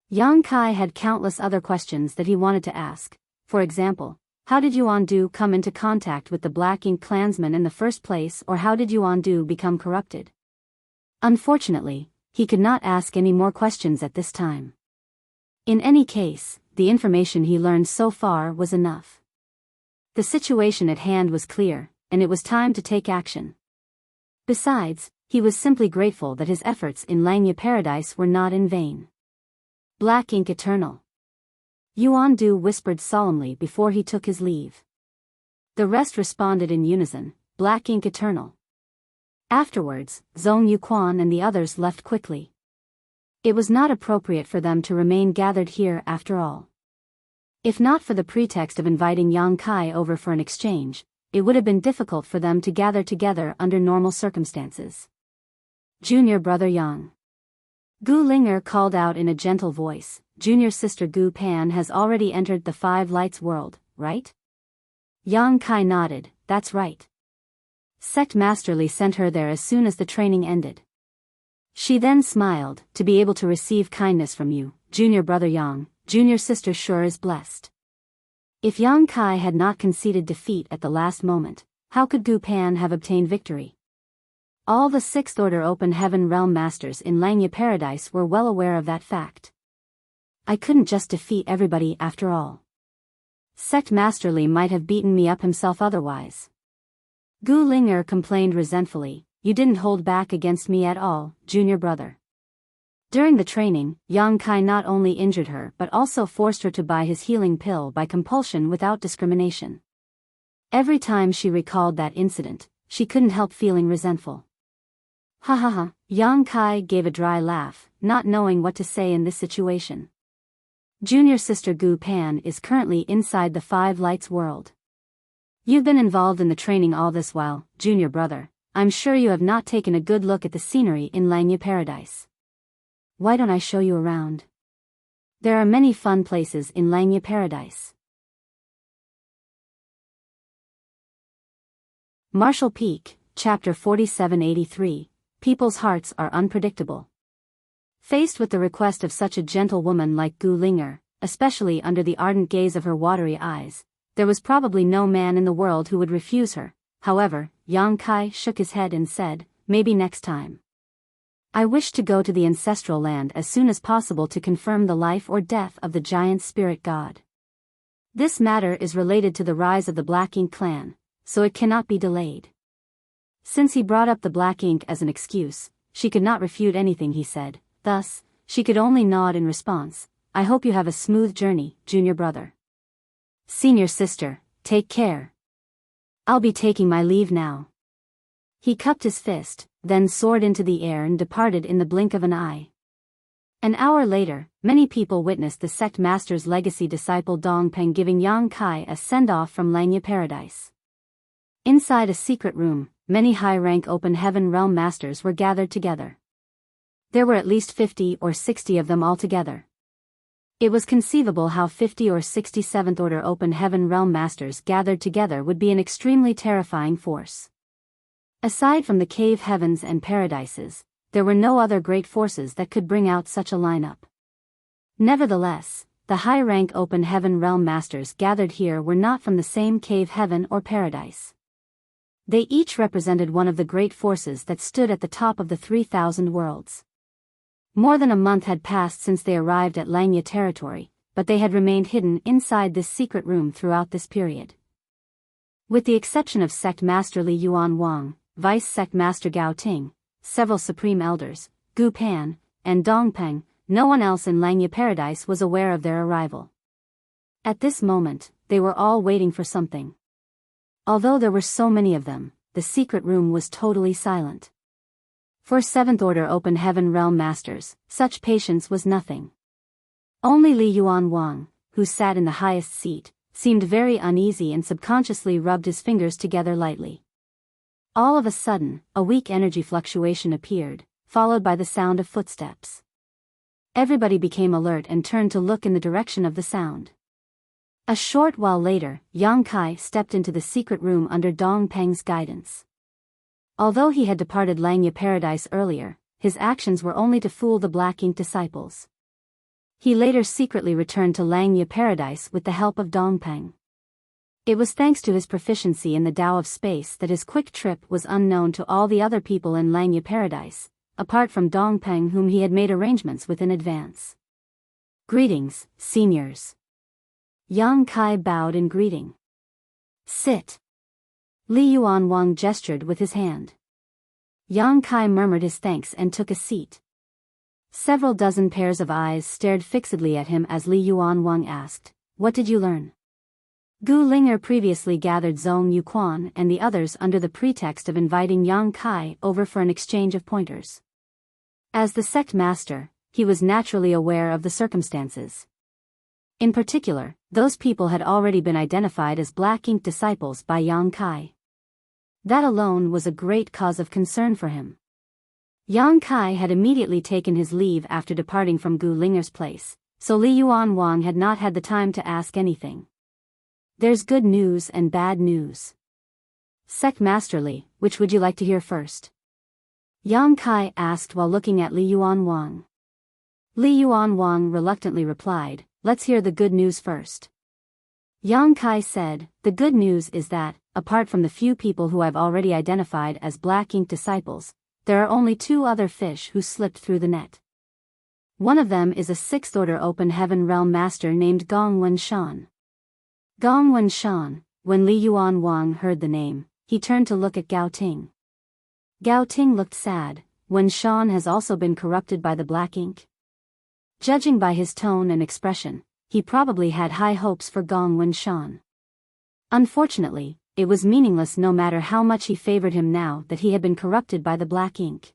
Yang Kai had countless other questions that he wanted to ask. For example, how did Yuan Du come into contact with the Black Ink clansman in the first place, or how did Yuan Du become corrupted? Unfortunately, he could not ask any more questions at this time. In any case, the information he learned so far was enough. The situation at hand was clear, and it was time to take action. Besides, he was simply grateful that his efforts in Langya Paradise were not in vain. Black Ink Eternal. Yuan Du whispered solemnly before he took his leave. The rest responded in unison, Black Ink Eternal. Afterwards, Zhong Yuquan and the others left quickly. It was not appropriate for them to remain gathered here after all. If not for the pretext of inviting Yang Kai over for an exchange, it would have been difficult for them to gather together under normal circumstances. Junior brother Yang. Gu Linger called out in a gentle voice, Junior sister Gu Pan has already entered the Five Lights world, right? Yang Kai nodded, that's right. Sect Master Li sent her there as soon as the training ended. She then smiled, to be able to receive kindness from you, junior brother Yang, junior sister sure is blessed. If Yang Kai had not conceded defeat at the last moment, how could Gu Pan have obtained victory? All the Sixth Order Open Heaven Realm Masters in Langya Paradise were well aware of that fact. I couldn't just defeat everybody after all. Sect Master Li might have beaten me up himself otherwise. Gu Linger complained resentfully, you didn't hold back against me at all, junior brother. During the training, Yang Kai not only injured her but also forced her to buy his healing pill by compulsion without discrimination. Every time she recalled that incident, she couldn't help feeling resentful. Ha ha ha, Yang Kai gave a dry laugh, not knowing what to say in this situation. Junior sister Gu Pan is currently inside the Five Lights world. You've been involved in the training all this while, junior brother. I'm sure you have not taken a good look at the scenery in Langya Paradise. Why don't I show you around? There are many fun places in Langya Paradise. Martial Peak, Chapter 4783, People's hearts are unpredictable. Faced with the request of such a gentle woman like Gu Linger, especially under the ardent gaze of her watery eyes, there was probably no man in the world who would refuse her. However, Yang Kai shook his head and said, maybe next time. I wish to go to the ancestral land as soon as possible to confirm the life or death of the giant spirit god. This matter is related to the rise of the Black Ink clan, so it cannot be delayed. Since he brought up the Black Ink as an excuse, she could not refute anything he said, thus, she could only nod in response. I hope you have a smooth journey, junior brother. Senior sister, take care. I'll be taking my leave now. He cupped his fist, then soared into the air and departed in the blink of an eye. An hour later, many people witnessed the sect master's legacy disciple Dongpeng giving Yang Kai a send-off from Langya Paradise. Inside a secret room, many high-rank open heaven realm masters were gathered together. There were at least 50 or 60 of them altogether. It was conceivable how 50 or 60 Seventh Order Open Heaven Realm Masters gathered together would be an extremely terrifying force. Aside from the cave heavens and paradises, there were no other great forces that could bring out such a lineup. Nevertheless, the high-rank Open Heaven Realm Masters gathered here were not from the same cave heaven or paradise. They each represented one of the great forces that stood at the top of the 3,000 worlds. More than a month had passed since they arrived at Langya territory, but they had remained hidden inside this secret room throughout this period. With the exception of Sect Master Li Yuan Wang, Vice Sect Master Gao Ting, several Supreme Elders, Gu Pan, and Dongpeng, no one else in Langya Paradise was aware of their arrival. At this moment, they were all waiting for something. Although there were so many of them, the secret room was totally silent. For Seventh Order Open Heaven Realm Masters, such patience was nothing. Only Li Yuan Wang, who sat in the highest seat, seemed very uneasy and subconsciously rubbed his fingers together lightly. All of a sudden, a weak energy fluctuation appeared, followed by the sound of footsteps. Everybody became alert and turned to look in the direction of the sound. A short while later, Yang Kai stepped into the secret room under Dongpeng's guidance. Although he had departed Langya Paradise earlier, his actions were only to fool the Black Ink disciples. He later secretly returned to Langya Paradise with the help of Dongpeng. It was thanks to his proficiency in the Tao of Space that his quick trip was unknown to all the other people in Langya Paradise, apart from Dongpeng whom he had made arrangements with in advance. Greetings, seniors. Yang Kai bowed in greeting. Sit. Li Yuan Wang gestured with his hand. Yang Kai murmured his thanks and took a seat. Several dozen pairs of eyes stared fixedly at him as Li Yuan Wang asked, "What did you learn?" Gu Linger previously gathered Zhong Yuquan and the others under the pretext of inviting Yang Kai over for an exchange of pointers. As the sect master, he was naturally aware of the circumstances. In particular, those people had already been identified as Black Ink disciples by Yang Kai. That alone was a great cause of concern for him. Yang Kai had immediately taken his leave after departing from Gu Linger's place, so Li Yuan Wang had not had the time to ask anything. There's good news and bad news. Sect Master Li, which would you like to hear first? Yang Kai asked while looking at Li Yuan Wang. Li Yuan Wang reluctantly replied, let's hear the good news first. Yang Kai said, the good news is that, apart from the few people who I've already identified as Black Ink disciples, there are only 2 other fish who slipped through the net. One of them is a 6th Order Open Heaven Realm Master named Gong Wenshan. Gong Wenshan. When Li Yuan Wang heard the name, he turned to look at Gao Ting. Gao Ting looked sad. Wenshan has also been corrupted by the Black Ink. Judging by his tone and expression, he probably had high hopes for Gong Wenshan. Unfortunately, it was meaningless no matter how much he favored him now that he had been corrupted by the Black Ink.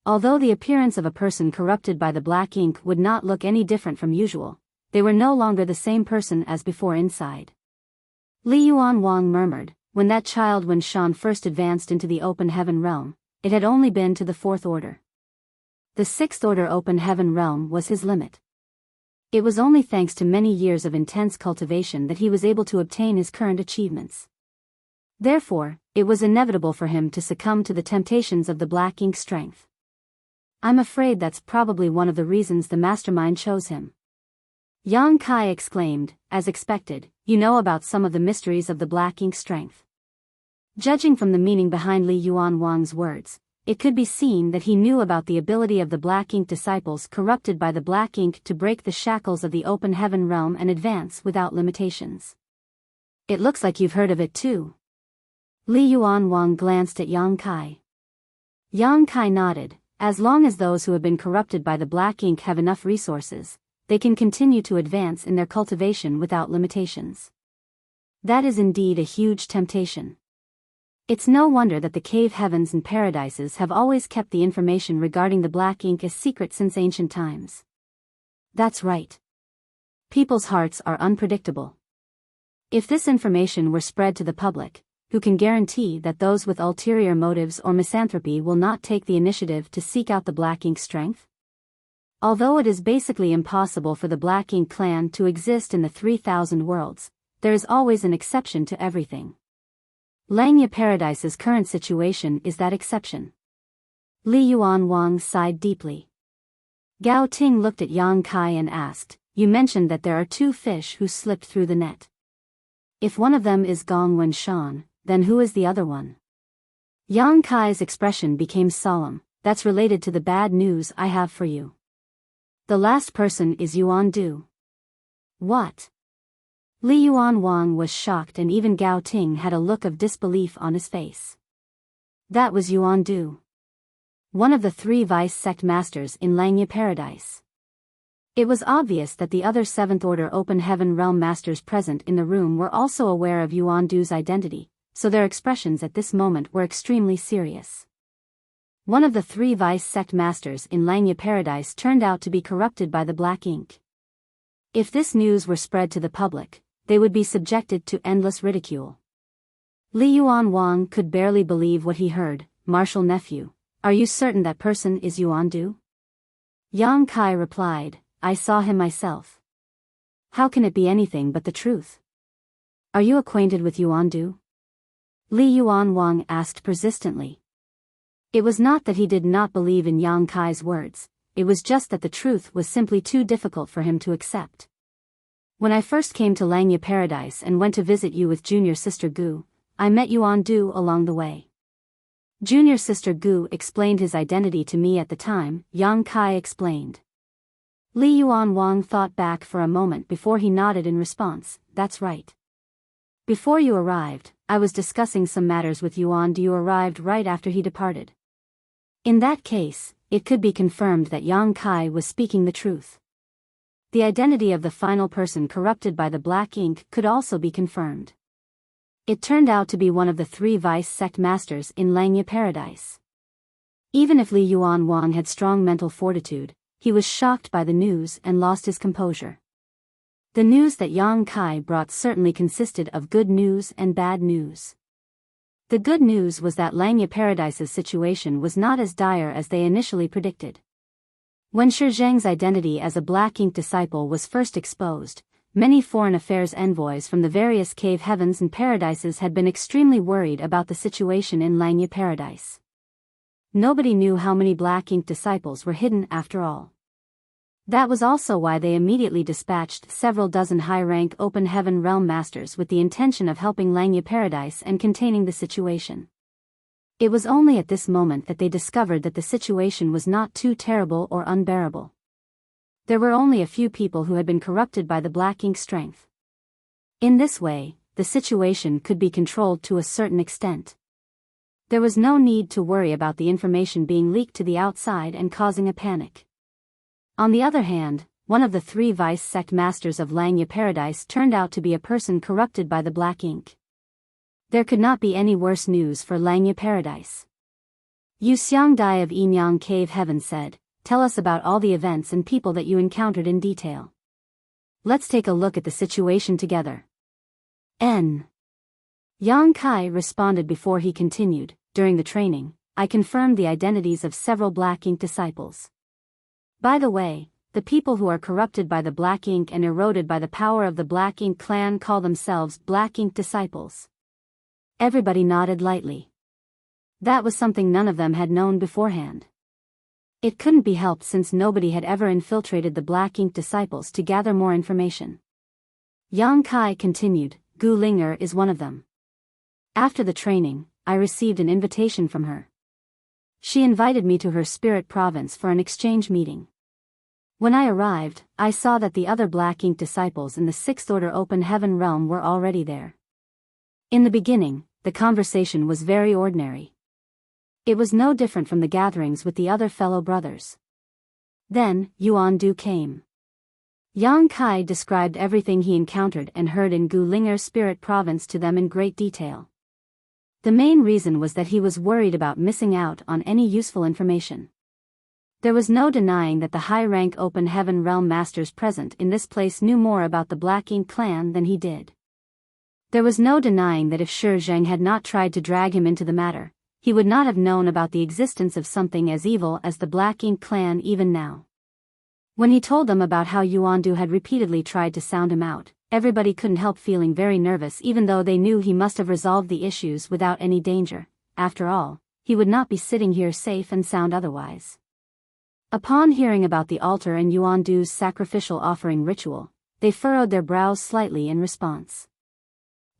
Although the appearance of a person corrupted by the Black Ink would not look any different from usual, they were no longer the same person as before inside. Li Yuan Wang murmured, when that child Wenshan first advanced into the Open Heaven Realm, it had only been to the 4th Order. The 6th Order Open Heaven Realm was his limit. It was only thanks to many years of intense cultivation that he was able to obtain his current achievements. Therefore, it was inevitable for him to succumb to the temptations of the Black Ink strength. I'm afraid that's probably one of the reasons the mastermind chose him. Yang Kai exclaimed, as expected, you know about some of the mysteries of the Black Ink strength. Judging from the meaning behind Li Yuan Wang's words, it could be seen that he knew about the ability of the Black Ink disciples corrupted by the Black Ink to break the shackles of the Open Heaven Realm and advance without limitations. It looks like you've heard of it too. Li Yuan Wang glanced at Yang Kai. Yang Kai nodded. As long as those who have been corrupted by the Black Ink have enough resources, they can continue to advance in their cultivation without limitations. That is indeed a huge temptation. It's no wonder that the cave heavens and paradises have always kept the information regarding the Black Ink a secret since ancient times. That's right. People's hearts are unpredictable. If this information were spread to the public, who can guarantee that those with ulterior motives or misanthropy will not take the initiative to seek out the Black Ink strength? Although it is basically impossible for the Black Ink clan to exist in the 3,000 worlds, there is always an exception to everything. Langya Paradise's current situation is that exception. Li Yuan Wang sighed deeply. Gao Ting looked at Yang Kai and asked, you mentioned that there are 2 fish who slipped through the net. If one of them is Gong Wenshan, then who is the other one? Yang Kai's expression became solemn. That's related to the bad news I have for you. The last person is Yuan Du. What? Li Yuan Wang was shocked and even Gao Ting had a look of disbelief on his face. That was Yuan Du, one of the 3 vice sect masters in Langya Paradise. It was obvious that the other 7th Order Open Heaven Realm masters present in the room were also aware of Yuan Du's identity, so their expressions at this moment were extremely serious. One of the 3 vice sect masters in Langya Paradise turned out to be corrupted by the Black Ink. If this news were spread to the public, they would be subjected to endless ridicule. Li Yuan Wang could barely believe what he heard. Martial nephew, are you certain that person is Yuan Du? Yang Kai replied, I saw him myself. How can it be anything but the truth? Are you acquainted with Yuan Du? Li Yuan Wang asked persistently. It was not that he did not believe in Yang Kai's words, it was just that the truth was simply too difficult for him to accept. When I first came to Langya Paradise and went to visit you with junior sister Gu, I met Yuan Du along the way. Junior sister Gu explained his identity to me at the time, Yang Kai explained. Li Yuan Wang thought back for a moment before he nodded in response, that's right. Before you arrived, I was discussing some matters with Yuan Du. You arrived right after he departed. In that case, it could be confirmed that Yang Kai was speaking the truth. The identity of the final person corrupted by the Black Ink could also be confirmed. It turned out to be one of the 3 vice sect masters in Langya Paradise. Even if Li Yuan Wang had strong mental fortitude, he was shocked by the news and lost his composure. The news that Yang Kai brought certainly consisted of good news and bad news. The good news was that Langya Paradise's situation was not as dire as they initially predicted. When Shi Zheng's identity as a Black Ink disciple was first exposed, many foreign affairs envoys from the various cave heavens and paradises had been extremely worried about the situation in Langya Paradise. Nobody knew how many black ink disciples were hidden after all. That was also why they immediately dispatched several dozen high-rank open heaven realm masters with the intention of helping Langya Paradise and containing the situation. It was only at this moment that they discovered that the situation was not too terrible or unbearable. There were only a few people who had been corrupted by the black ink strength. In this way, the situation could be controlled to a certain extent. There was no need to worry about the information being leaked to the outside and causing a panic. On the other hand, one of the 3 vice sect masters of Langya Paradise turned out to be a person corrupted by the black ink. There could not be any worse news for Langya Paradise. Yu Xiangdai of Yinyang Cave Heaven said, "Tell us about all the events and people that you encountered in detail. Let's take a look at the situation together." Yang Kai responded before he continued, "During the training, I confirmed the identities of several black ink disciples. By the way, the people who are corrupted by the black ink and eroded by the power of the black ink clan call themselves black ink disciples." Everybody nodded lightly. That was something none of them had known beforehand. It couldn't be helped since nobody had ever infiltrated the black ink disciples to gather more information. Yang Kai continued, "Gu Linger is one of them. After the training, I received an invitation from her. She invited me to her spirit province for an exchange meeting. When I arrived, I saw that the other black ink disciples in the 6th Order Open Heaven realm were already there. In the beginning, the conversation was very ordinary. It was no different from the gatherings with the other fellow brothers. Then, Yuan Du came. Yang Kai described everything he encountered and heard in Gu Linger's spirit province to them in great detail. The main reason was that he was worried about missing out on any useful information. There was no denying that the high-rank open heaven realm masters present in this place knew more about the Black Ink clan than he did. There was no denying that if Shi Zheng had not tried to drag him into the matter, he would not have known about the existence of something as evil as the Black Ink clan even now. When he told them about how Yuandu had repeatedly tried to sound him out, everybody couldn't help feeling very nervous, even though they knew he must have resolved the issues without any danger. After all, he would not be sitting here safe and sound otherwise. Upon hearing about the altar and Yuandu's sacrificial offering ritual, they furrowed their brows slightly in response.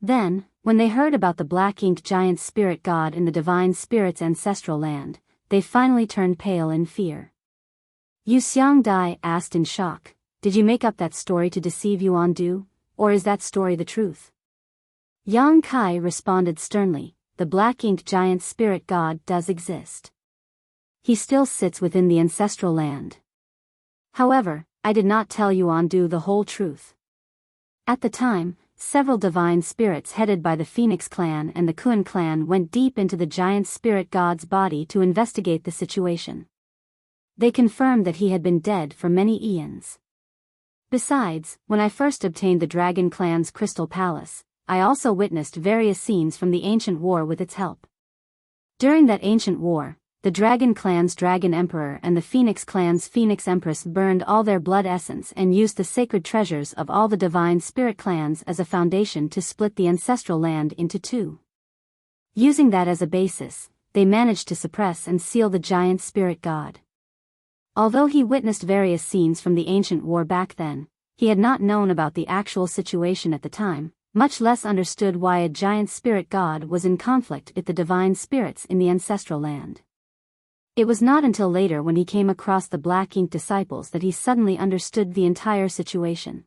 Then, when they heard about the Black Ink giant spirit god in the divine spirit's ancestral land, they finally turned pale in fear. Yu Xiangdai asked in shock, "Did you make up that story to deceive Yuandu, or is that story the truth?" Yang Kai responded sternly, "The Black Ink giant spirit god does exist. He still sits within the ancestral land. However, I did not tell Yuandu the whole truth. At the time, several divine spirits headed by the Phoenix clan and the Kun clan went deep into the giant spirit god's body to investigate the situation. They confirmed that he had been dead for many eons. Besides, when I first obtained the Dragon clan's crystal palace, I also witnessed various scenes from the ancient war with its help. During that ancient war, the Dragon clan's Dragon Emperor and the Phoenix clan's Phoenix Empress burned all their blood essence and used the sacred treasures of all the divine spirit clans as a foundation to split the ancestral land into two. Using that as a basis, they managed to suppress and seal the giant spirit god. Although he witnessed various scenes from the ancient war back then, he had not known about the actual situation at the time, much less understood why a giant spirit god was in conflict with the divine spirits in the ancestral land. It was not until later when he came across the Black Ink disciples that he suddenly understood the entire situation.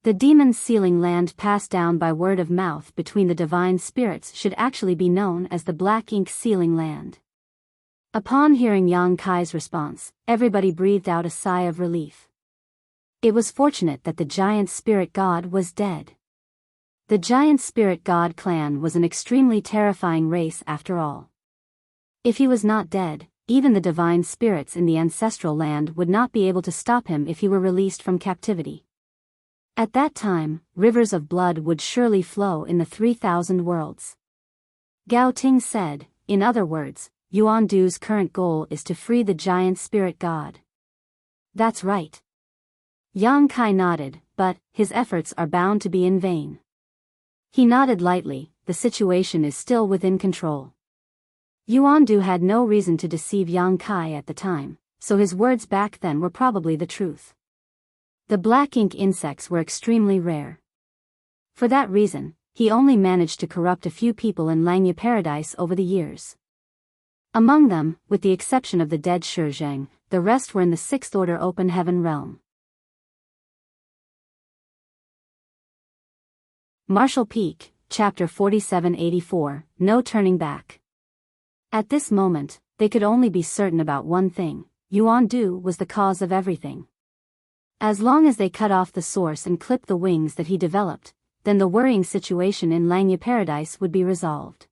The demon sealing land passed down by word of mouth between the divine spirits should actually be known as the Black Ink sealing land. Upon hearing Yang Kai's response, everybody breathed out a sigh of relief. It was fortunate that the giant spirit god was dead. The giant spirit god clan was an extremely terrifying race after all. If he was not dead, even the divine spirits in the ancestral land would not be able to stop him if he were released from captivity. At that time, rivers of blood would surely flow in the 3,000 worlds. Gao Ting said, "In other words, Yuandu's current goal is to free the giant spirit god." "That's right." Yang Kai nodded, but his efforts are bound to be in vain. He nodded lightly. The situation is still within control. Yuan Du had no reason to deceive Yang Kai at the time, so his words back then were probably the truth. The black ink insects were extremely rare. For that reason, he only managed to corrupt a few people in Langya Paradise over the years. Among them, with the exception of the dead Shizheng, the rest were in the Sixth Order Open Heaven realm. Marshall Peak, Chapter 4784, No Turning Back. At this moment, they could only be certain about one thing: Yuan Du was the cause of everything. As long as they cut off the source and clipped the wings that he developed, then the worrying situation in Langya Paradise would be resolved.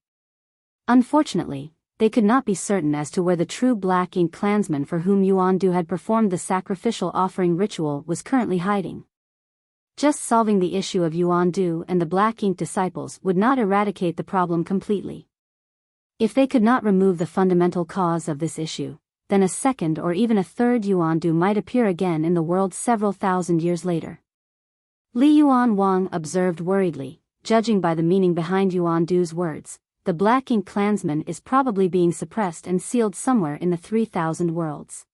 Unfortunately, they could not be certain as to where the true Black Ink clansman for whom Yuan Du had performed the sacrificial offering ritual was currently hiding. Just solving the issue of Yuan Du and the Black Ink disciples would not eradicate the problem completely. If they could not remove the fundamental cause of this issue, then a second or even a third Yuan Du might appear again in the world several thousand years later. Li Yuan Wang observed worriedly. Judging by the meaning behind Yuan Du's words, the Black Ink clansman is probably being suppressed and sealed somewhere in the 3,000 worlds.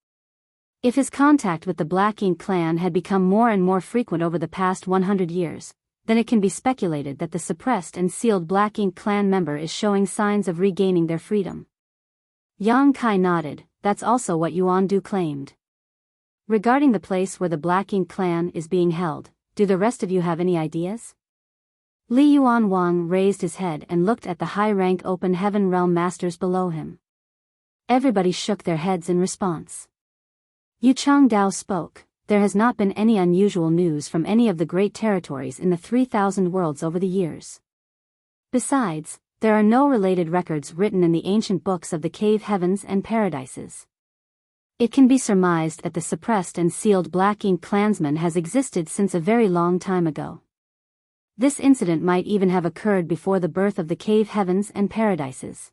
If his contact with the Black Ink clan had become more and more frequent over the past 100 years, then it can be speculated that the suppressed and sealed Black Ink clan member is showing signs of regaining their freedom. Yang Kai nodded. That's also what Yuan Du claimed. Regarding the place where the Black Ink clan is being held, do the rest of you have any ideas? Li Yuan Wang raised his head and looked at the high-rank Open Heaven realm masters below him. Everybody shook their heads in response. Yu Changdao spoke. There has not been any unusual news from any of the great territories in the 3,000 worlds over the years. Besides, there are no related records written in the ancient books of the cave heavens and paradises. It can be surmised that the suppressed and sealed Black Ink clansman has existed since a very long time ago. This incident might even have occurred before the birth of the cave heavens and paradises.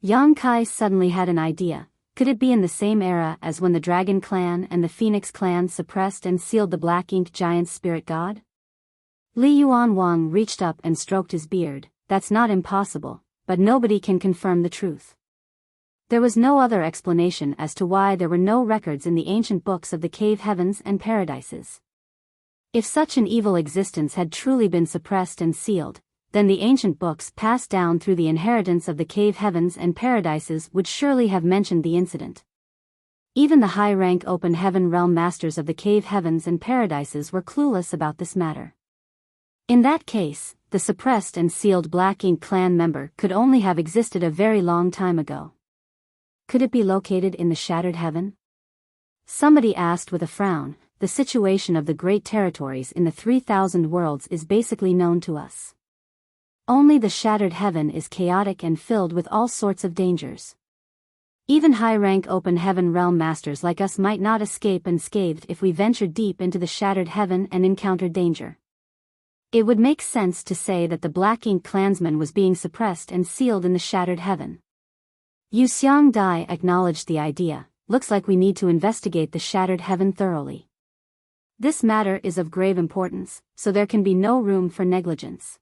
Yang Kai suddenly had an idea. Could it be in the same era as when the Dragon Clan and the Phoenix Clan suppressed and sealed the Black Ink giant spirit god? Li Yuan Wang reached up and stroked his beard. That's not impossible, but nobody can confirm the truth. There was no other explanation as to why there were no records in the ancient books of the cave heavens and paradises. If such an evil existence had truly been suppressed and sealed, then the ancient books passed down through the inheritance of the cave heavens and paradises would surely have mentioned the incident. Even the high-rank Open Heaven realm masters of the cave heavens and paradises were clueless about this matter. In that case, the suppressed and sealed Black Ink clan member could only have existed a very long time ago. Could it be located in the Shattered Heaven? Somebody asked with a frown. The situation of the great territories in the 3,000 worlds is basically known to us. Only the Shattered Heaven is chaotic and filled with all sorts of dangers. Even high-rank Open Heaven realm masters like us might not escape unscathed if we ventured deep into the Shattered Heaven and encountered danger. It would make sense to say that the Black Ink clansman was being suppressed and sealed in the Shattered Heaven. Yu Xiang Dai acknowledged the idea. Looks like we need to investigate the Shattered Heaven thoroughly. This matter is of grave importance, so there can be no room for negligence.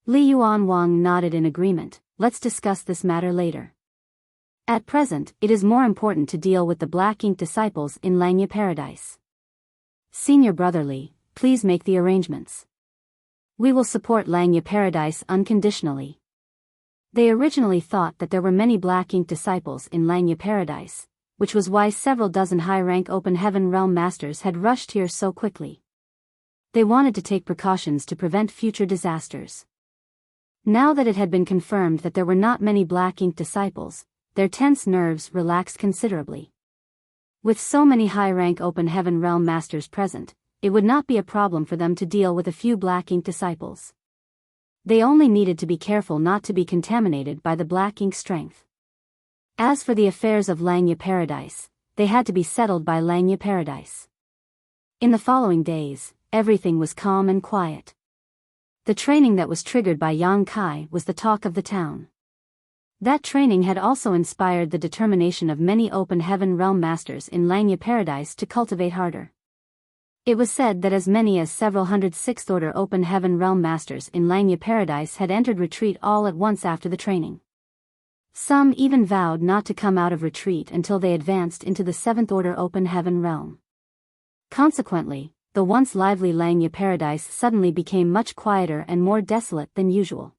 Li Yuan Wang nodded in agreement. Let's discuss this matter later. At present, it is more important to deal with the Black Ink disciples in Langya Paradise. Senior Brother Li, please make the arrangements. We will support Langya Paradise unconditionally. They originally thought that there were many Black Ink disciples in Langya Paradise, which was why several dozen high-rank Open Heaven realm masters had rushed here so quickly. They wanted to take precautions to prevent future disasters. Now that it had been confirmed that there were not many Black Ink disciples, their tense nerves relaxed considerably. With so many high-rank Open Heaven realm masters present, it would not be a problem for them to deal with a few Black Ink disciples. They only needed to be careful not to be contaminated by the Black Ink strength. As for the affairs of Langya Paradise, they had to be settled by Langya Paradise. In the following days, everything was calm and quiet. The training that was triggered by Yang Kai was the talk of the town. That training had also inspired the determination of many Open Heaven realm masters in Langya Paradise to cultivate harder. It was said that as many as several hundred sixth-order open heaven realm masters in Langya Paradise had entered retreat all at once after the training. Some even vowed not to come out of retreat until they advanced into the seventh-order open heaven realm. Consequently, the once lively Langya Paradise suddenly became much quieter and more desolate than usual.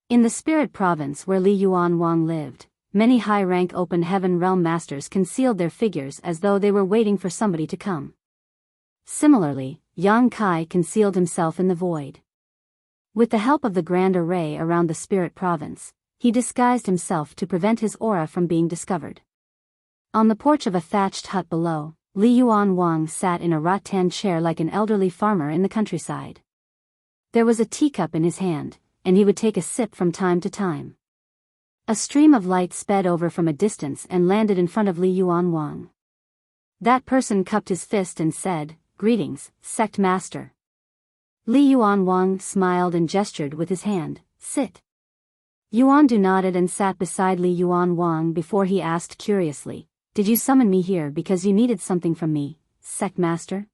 In the spirit province where Li Yuan Wang lived, many high-rank open heaven realm masters concealed their figures as though they were waiting for somebody to come. Similarly, Yang Kai concealed himself in the void. With the help of the grand array around the spirit province, he disguised himself to prevent his aura from being discovered. On the porch of a thatched hut below, Li Yuan Wang sat in a rattan chair like an elderly farmer in the countryside. There was a teacup in his hand, and he would take a sip from time to time. A stream of light sped over from a distance and landed in front of Li Yuan Wang. That person cupped his fist and said, "Greetings, sect master." Li Yuan Wang smiled and gestured with his hand, "Sit." Yuandu nodded and sat beside Li Yuan Wang before he asked curiously, "Did you summon me here because you needed something from me, sect master?"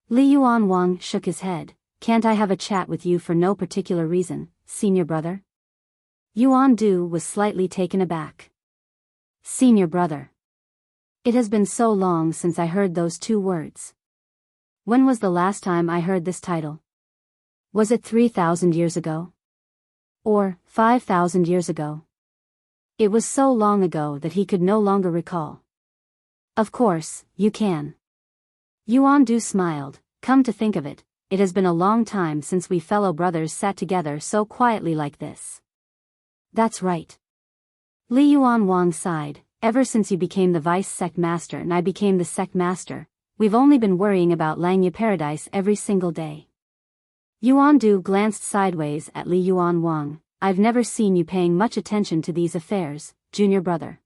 Li Yuan Wang shook his head. "Can't I have a chat with you for no particular reason, senior brother?" Yuandu was slightly taken aback. "Senior brother." It has been so long since I heard those two words. When was the last time I heard this title? Was it 3,000 years ago? Or 5,000 years ago? It was so long ago that he could no longer recall. "Of course, you can." Yuandu smiled. "Come to think of it, it has been a long time since we fellow brothers sat together so quietly like this." "That's right." Li Yuan Wang sighed. "Ever since you became the vice sect master and I became the sect master, we've only been worrying about Langya Paradise every single day." Yuandu glanced sideways at Li Yuan Wang. "I've never seen you paying much attention to these affairs, junior brother."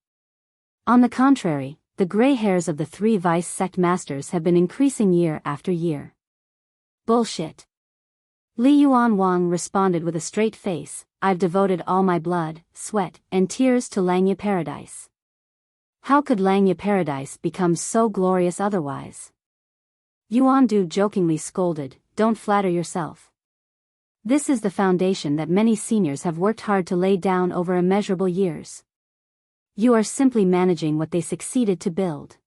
On the contrary, the gray hairs of the three vice sect masters have been increasing year after year. "Bullshit." Li Yuan Wang responded with a straight face. "I've devoted all my blood, sweat, and tears to Langya Paradise. How could Langya Paradise become so glorious otherwise?" Yuandu jokingly scolded, "Don't flatter yourself. This is the foundation that many seniors have worked hard to lay down over immeasurable years. You are simply managing what they succeeded to build."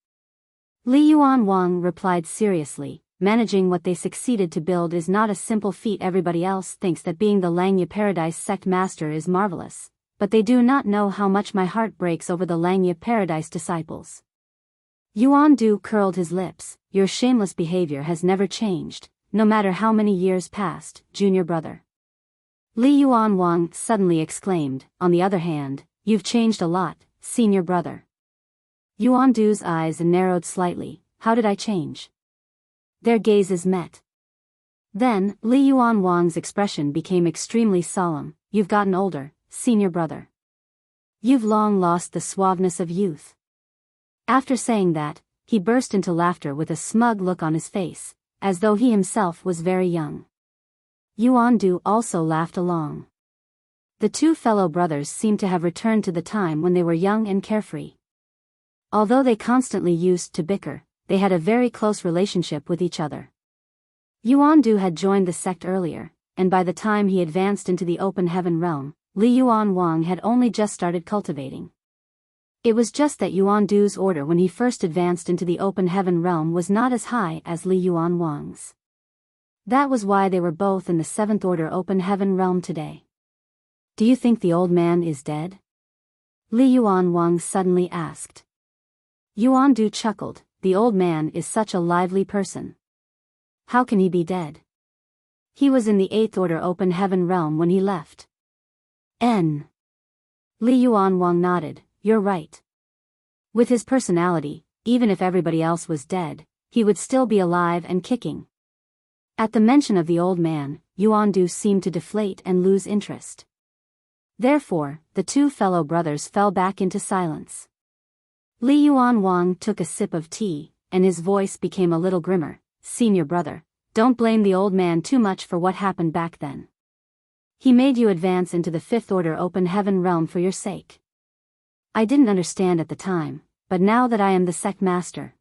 Li Yuan Wang replied seriously, "Managing what they succeeded to build is not a simple feat. Everybody else thinks that being the Langya Paradise sect master is marvelous, but they do not know how much my heart breaks over the Langya Paradise disciples." Yuandu curled his lips. "Your shameless behavior has never changed, no matter how many years passed, junior brother." Li Yuan Wang suddenly exclaimed, "On the other hand, you've changed a lot, senior brother." Yuandu's eyes narrowed slightly. "How did I change?" Their gazes met. Then, Li Yuan Wang's expression became extremely solemn. "You've gotten older, senior brother. You've long lost the suaveness of youth." After saying that, he burst into laughter with a smug look on his face, as though he himself was very young. Yuandu also laughed along. The two fellow brothers seemed to have returned to the time when they were young and carefree. Although they constantly used to bicker, they had a very close relationship with each other. Yuandu had joined the sect earlier, and by the time he advanced into the open heaven realm, Li Yuan Wang had only just started cultivating. It was just that Yuandu's order when he first advanced into the open heaven realm was not as high as Li Yuan Wang's. That was why they were both in the seventh order open heaven realm today. "Do you think the old man is dead?" Li Yuan Wang suddenly asked. Yuandu chuckled. "The old man is such a lively person. How can he be dead? He was in the eighth order open heaven realm when he left." Li Yuan Wang nodded. "You're right. With his personality, even if everybody else was dead, he would still be alive and kicking." At the mention of the old man, Yuandu seemed to deflate and lose interest. Therefore, the two fellow brothers fell back into silence. Li Yuan Wang took a sip of tea, and his voice became a little grimmer. "Senior brother, don't blame the old man too much for what happened back then. He made you advance into the fifth order open heaven realm for your sake. I didn't understand at the time, but now that I am the sect master,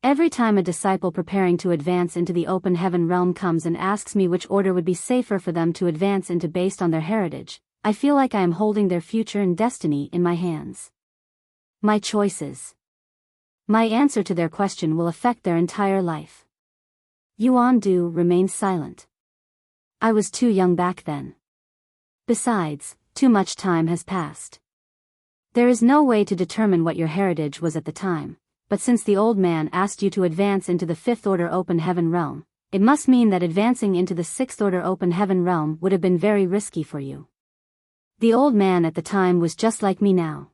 Every time a disciple preparing to advance into the open heaven realm comes and asks me which order would be safer for them to advance into based on their heritage, I feel like I am holding their future and destiny in my hands. My choices. My answer to their question will affect their entire life. Yuan Du remained silent. I was too young back then. Besides, too much time has passed. There is no way to determine what your heritage was at the time, but since the old man asked you to advance into the fifth order open heaven realm, it must mean that advancing into the sixth order open heaven realm would have been very risky for you. The old man at the time was just like me now.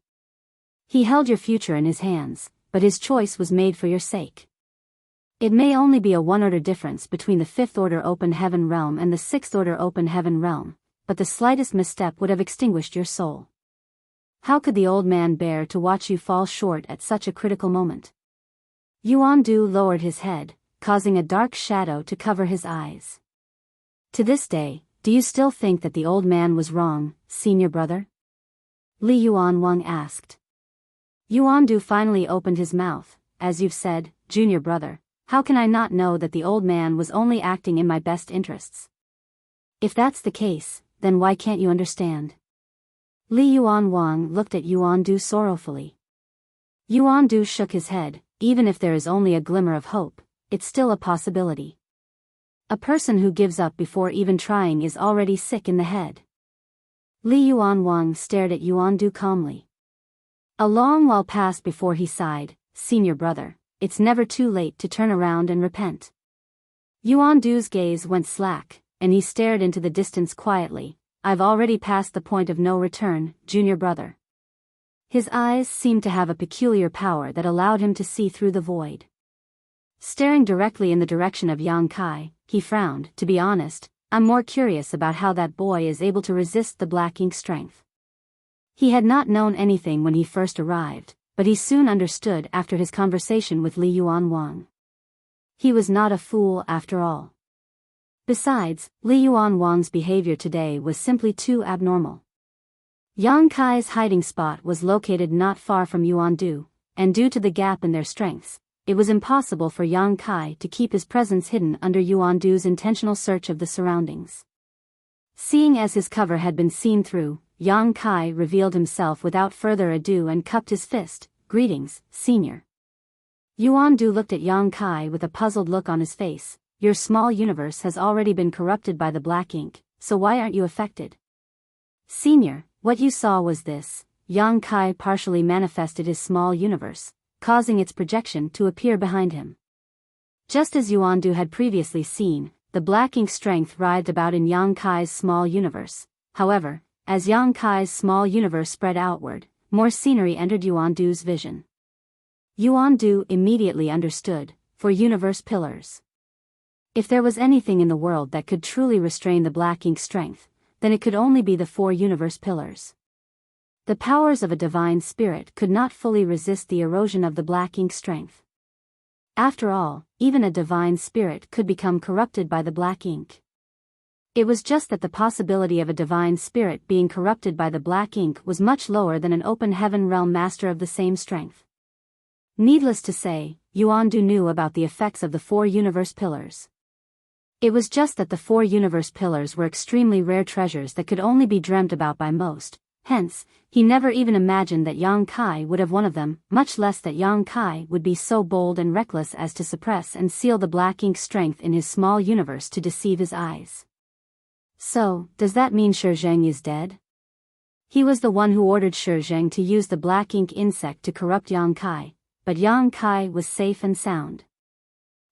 He held your future in his hands, but his choice was made for your sake. It may only be a one-order difference between the fifth order open heaven realm and the sixth order open heaven realm, but the slightest misstep would have extinguished your soul. How could the old man bear to watch you fall short at such a critical moment? Yuan Du lowered his head, causing a dark shadow to cover his eyes. To this day, do you still think that the old man was wrong, senior brother? Li Yuanwang asked. Yuan Du finally opened his mouth. As you've said, junior brother, how can I not know that the old man was only acting in my best interests? If that's the case, then why can't you understand? Li Yuanwang looked at Yuan Du sorrowfully. Yuan Du shook his head. Even if there is only a glimmer of hope, it's still a possibility. A person who gives up before even trying is already sick in the head. Li Yuanwang stared at Yuan Du calmly. A long while passed before he sighed. Senior brother, it's never too late to turn around and repent. Yuan Du's gaze went slack, and he stared into the distance quietly. I've already passed the point of no return, junior brother. His eyes seemed to have a peculiar power that allowed him to see through the void. Staring directly in the direction of Yang Kai, he frowned. To be honest, I'm more curious about how that boy is able to resist the black ink strength. He had not known anything when he first arrived, but he soon understood after his conversation with Li Yuanwang. He was not a fool after all. Besides, Li Yuanwang's behavior today was simply too abnormal. Yang Kai's hiding spot was located not far from Yuan Du, and due to the gap in their strengths, it was impossible for Yang Kai to keep his presence hidden under Yuan Du's intentional search of the surroundings. Seeing as his cover had been seen through, Yang Kai revealed himself without further ado and cupped his fist. Greetings, senior. Yuan Du looked at Yang Kai with a puzzled look on his face. Your small universe has already been corrupted by the black ink, so why aren't you affected? Senior, what you saw was this. Yang Kai partially manifested his small universe, causing its projection to appear behind him. Just as Yuan Du had previously seen, the black ink strength writhed about in Yang Kai's small universe. However, as Yang Kai's small universe spread outward, more scenery entered Yuan Du's vision. Yuan Du immediately understood, for universe pillars. If there was anything in the world that could truly restrain the black ink strength, then it could only be the 4 universe pillars. The powers of a divine spirit could not fully resist the erosion of the black ink strength. After all, even a divine spirit could become corrupted by the black ink. It was just that the possibility of a divine spirit being corrupted by the black ink was much lower than an open heaven realm master of the same strength. Needless to say, Yuan Du knew about the effects of the 4 universe pillars. It was just that the 4 universe pillars were extremely rare treasures that could only be dreamt about by most, hence, he never even imagined that Yang Kai would have one of them, much less that Yang Kai would be so bold and reckless as to suppress and seal the black ink strength in his small universe to deceive his eyes. So, does that mean Shi Zheng is dead? He was the one who ordered Shi Zheng to use the black ink insect to corrupt Yang Kai, but Yang Kai was safe and sound.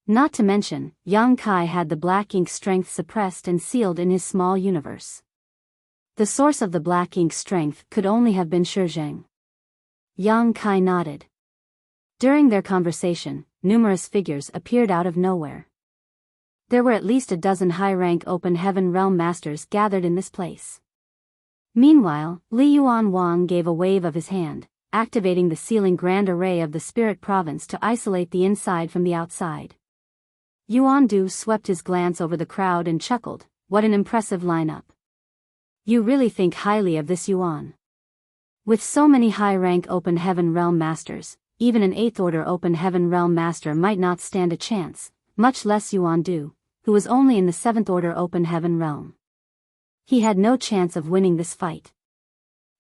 Not to mention, Yang Kai had the black ink strength suppressed and sealed in his small universe. The source of the black ink strength could only have been Shi Zheng. Yang Kai nodded. During their conversation, numerous figures appeared out of nowhere. There were at least a dozen high-rank open heaven realm masters gathered in this place. Meanwhile, Li Yuanwang gave a wave of his hand, activating the sealing grand array of the spirit province to isolate the inside from the outside. Yuan Du swept his glance over the crowd and chuckled. What an impressive lineup. You really think highly of this Yuan. With so many high-rank open heaven realm masters, even an 8th Order Open Heaven Realm Master might not stand a chance, much less Yuan Du, who was only in the 7th Order Open Heaven Realm. He had no chance of winning this fight.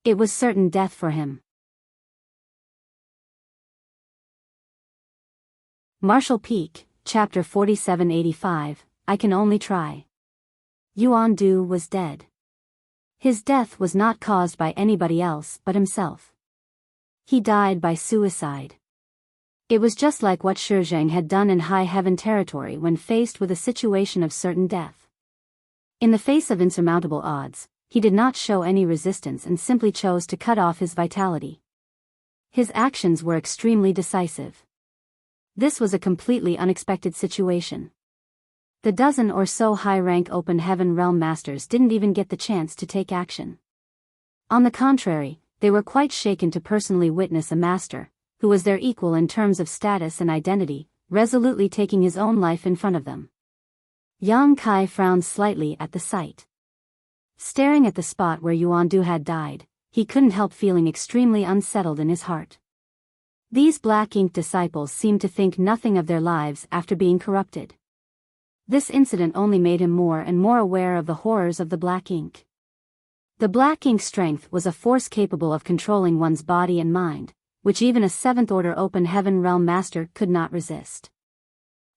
It was certain death for him. Martial Peak, Chapter 4785, I Can Only Try. Yuan Du was dead. His death was not caused by anybody else but himself. He died by suicide. It was just like what Shi Zheng had done in High Heaven territory when faced with a situation of certain death. In the face of insurmountable odds, he did not show any resistance and simply chose to cut off his vitality. His actions were extremely decisive. This was a completely unexpected situation. The dozen or so high-rank Open Heaven Realm Masters didn't even get the chance to take action. On the contrary, they were quite shaken to personally witness a master, who was their equal in terms of status and identity, resolutely taking his own life in front of them. Yang Kai frowned slightly at the sight. Staring at the spot where Yuan Du had died, he couldn't help feeling extremely unsettled in his heart. These black ink disciples seemed to think nothing of their lives after being corrupted. This incident only made him more and more aware of the horrors of the black ink. The black ink strength was a force capable of controlling one's body and mind, which even a 7th Order Open Heaven Realm Master could not resist.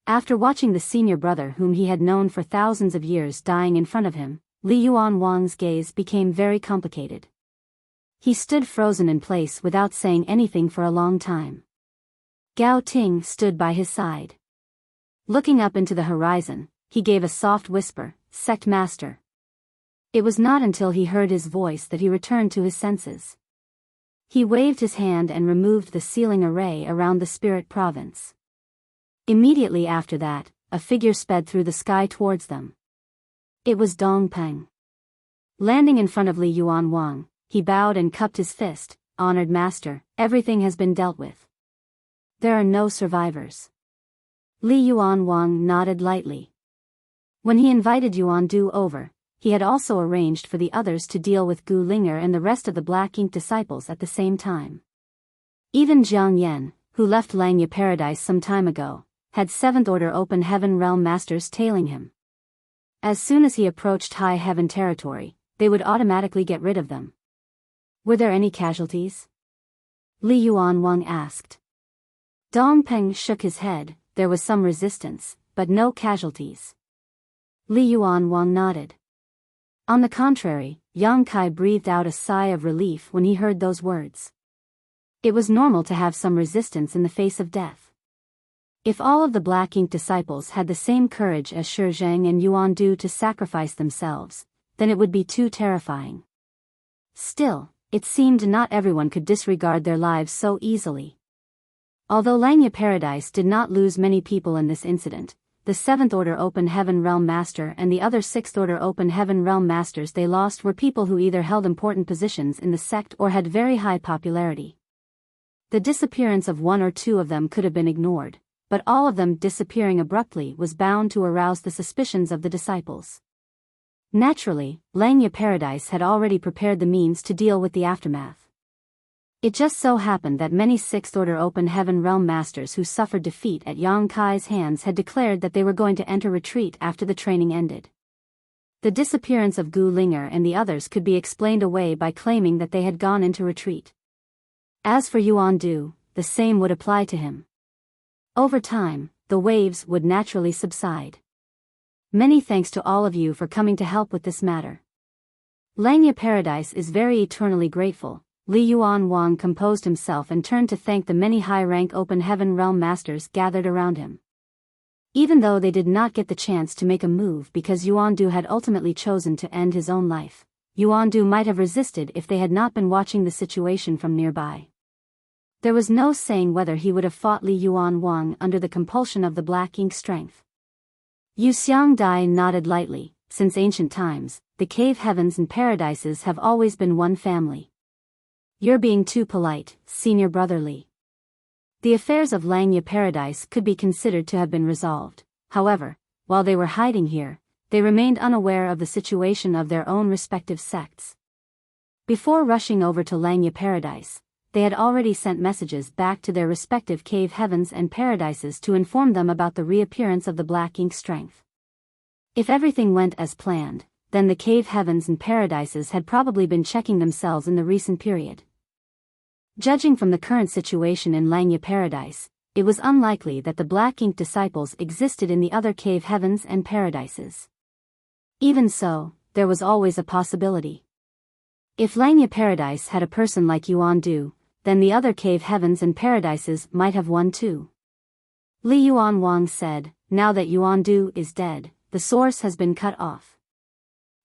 After watching the senior brother whom he had known for thousands of years dying in front of him, Li Yuan Wang's gaze became very complicated. He stood frozen in place without saying anything for a long time. Gao Ting stood by his side. Looking up into the horizon, he gave a soft whisper, "Sect Master." It was not until he heard his voice that he returned to his senses. He waved his hand and removed the sealing array around the spirit province. Immediately after that, a figure sped through the sky towards them. It was Dong Peng. Landing in front of Li Yuan Wang, he bowed and cupped his fist. "Honored Master, everything has been dealt with. There are no survivors." Li Yuan Wang nodded lightly. When he invited Yuan Du over, he had also arranged for the others to deal with Gu Linger and the rest of the Black Ink disciples at the same time. Even Jiang Yan, who left Langya Paradise some time ago, had 7th Order Open Heaven Realm Masters tailing him. As soon as he approached High Heaven territory, they would automatically get rid of them. Were there any casualties? Li Yuan Wang asked. Dong Peng shook his head. There was some resistance, but no casualties. Li Yuan Wang nodded. On the contrary, Yang Kai breathed out a sigh of relief when he heard those words. It was normal to have some resistance in the face of death. If all of the Black Ink disciples had the same courage as Shi Zheng and Yuan Du to sacrifice themselves, then it would be too terrifying. Still, it seemed not everyone could disregard their lives so easily. Although Langya Paradise did not lose many people in this incident, the 7th Order Open Heaven Realm Master and the other 6th Order Open Heaven Realm Masters they lost were people who either held important positions in the sect or had very high popularity. The disappearance of one or two of them could have been ignored, but all of them disappearing abruptly was bound to arouse the suspicions of the disciples. Naturally, Langya Paradise had already prepared the means to deal with the aftermath. It just so happened that many 6th Order Open Heaven Realm Masters who suffered defeat at Yang Kai's hands had declared that they were going to enter retreat after the training ended. The disappearance of Gu Linger and the others could be explained away by claiming that they had gone into retreat. As for Yuan Du, the same would apply to him. Over time, the waves would naturally subside. Many thanks to all of you for coming to help with this matter. Langya Paradise is very eternally grateful. Li Yuan Wang composed himself and turned to thank the many high-rank Open Heaven Realm Masters gathered around him. Even though they did not get the chance to make a move because Yuan Du had ultimately chosen to end his own life, Yuan Du might have resisted if they had not been watching the situation from nearby. There was no saying whether he would have fought Li Yuan Wang under the compulsion of the Black Ink strength. Yu Xiang Dai nodded lightly. Since ancient times, the cave heavens and paradises have always been one family. You're being too polite, senior brother Li. The affairs of Langya Paradise could be considered to have been resolved. However, while they were hiding here, they remained unaware of the situation of their own respective sects. Before rushing over to Langya Paradise, they had already sent messages back to their respective cave heavens and paradises to inform them about the reappearance of the black ink strength. If everything went as planned, then the cave heavens and paradises had probably been checking themselves in the recent period. Judging from the current situation in Langya Paradise, it was unlikely that the black ink disciples existed in the other cave heavens and paradises. Even so, there was always a possibility. If Langya Paradise had a person like Yuan Du, then the other cave heavens and paradises might have one too. Li Yuan Wang said, "Now that Yuan Du is dead, the source has been cut off.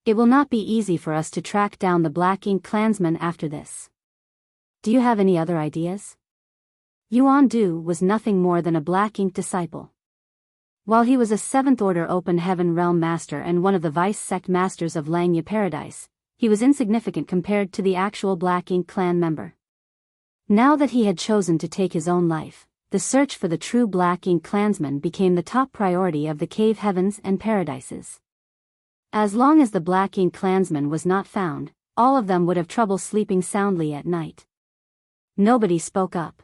It will not be easy for us to track down the Black Ink clansmen after this. Do you have any other ideas?" Yuan Du was nothing more than a Black Ink disciple. While he was a 7th Order Open Heaven Realm Master and one of the Vice Sect Masters of Langya Paradise, he was insignificant compared to the actual Black Ink clan member. Now that he had chosen to take his own life, the search for the true Black Ink clansman became the top priority of the cave heavens and paradises. As long as the Black Ink clansman was not found, all of them would have trouble sleeping soundly at night. Nobody spoke up.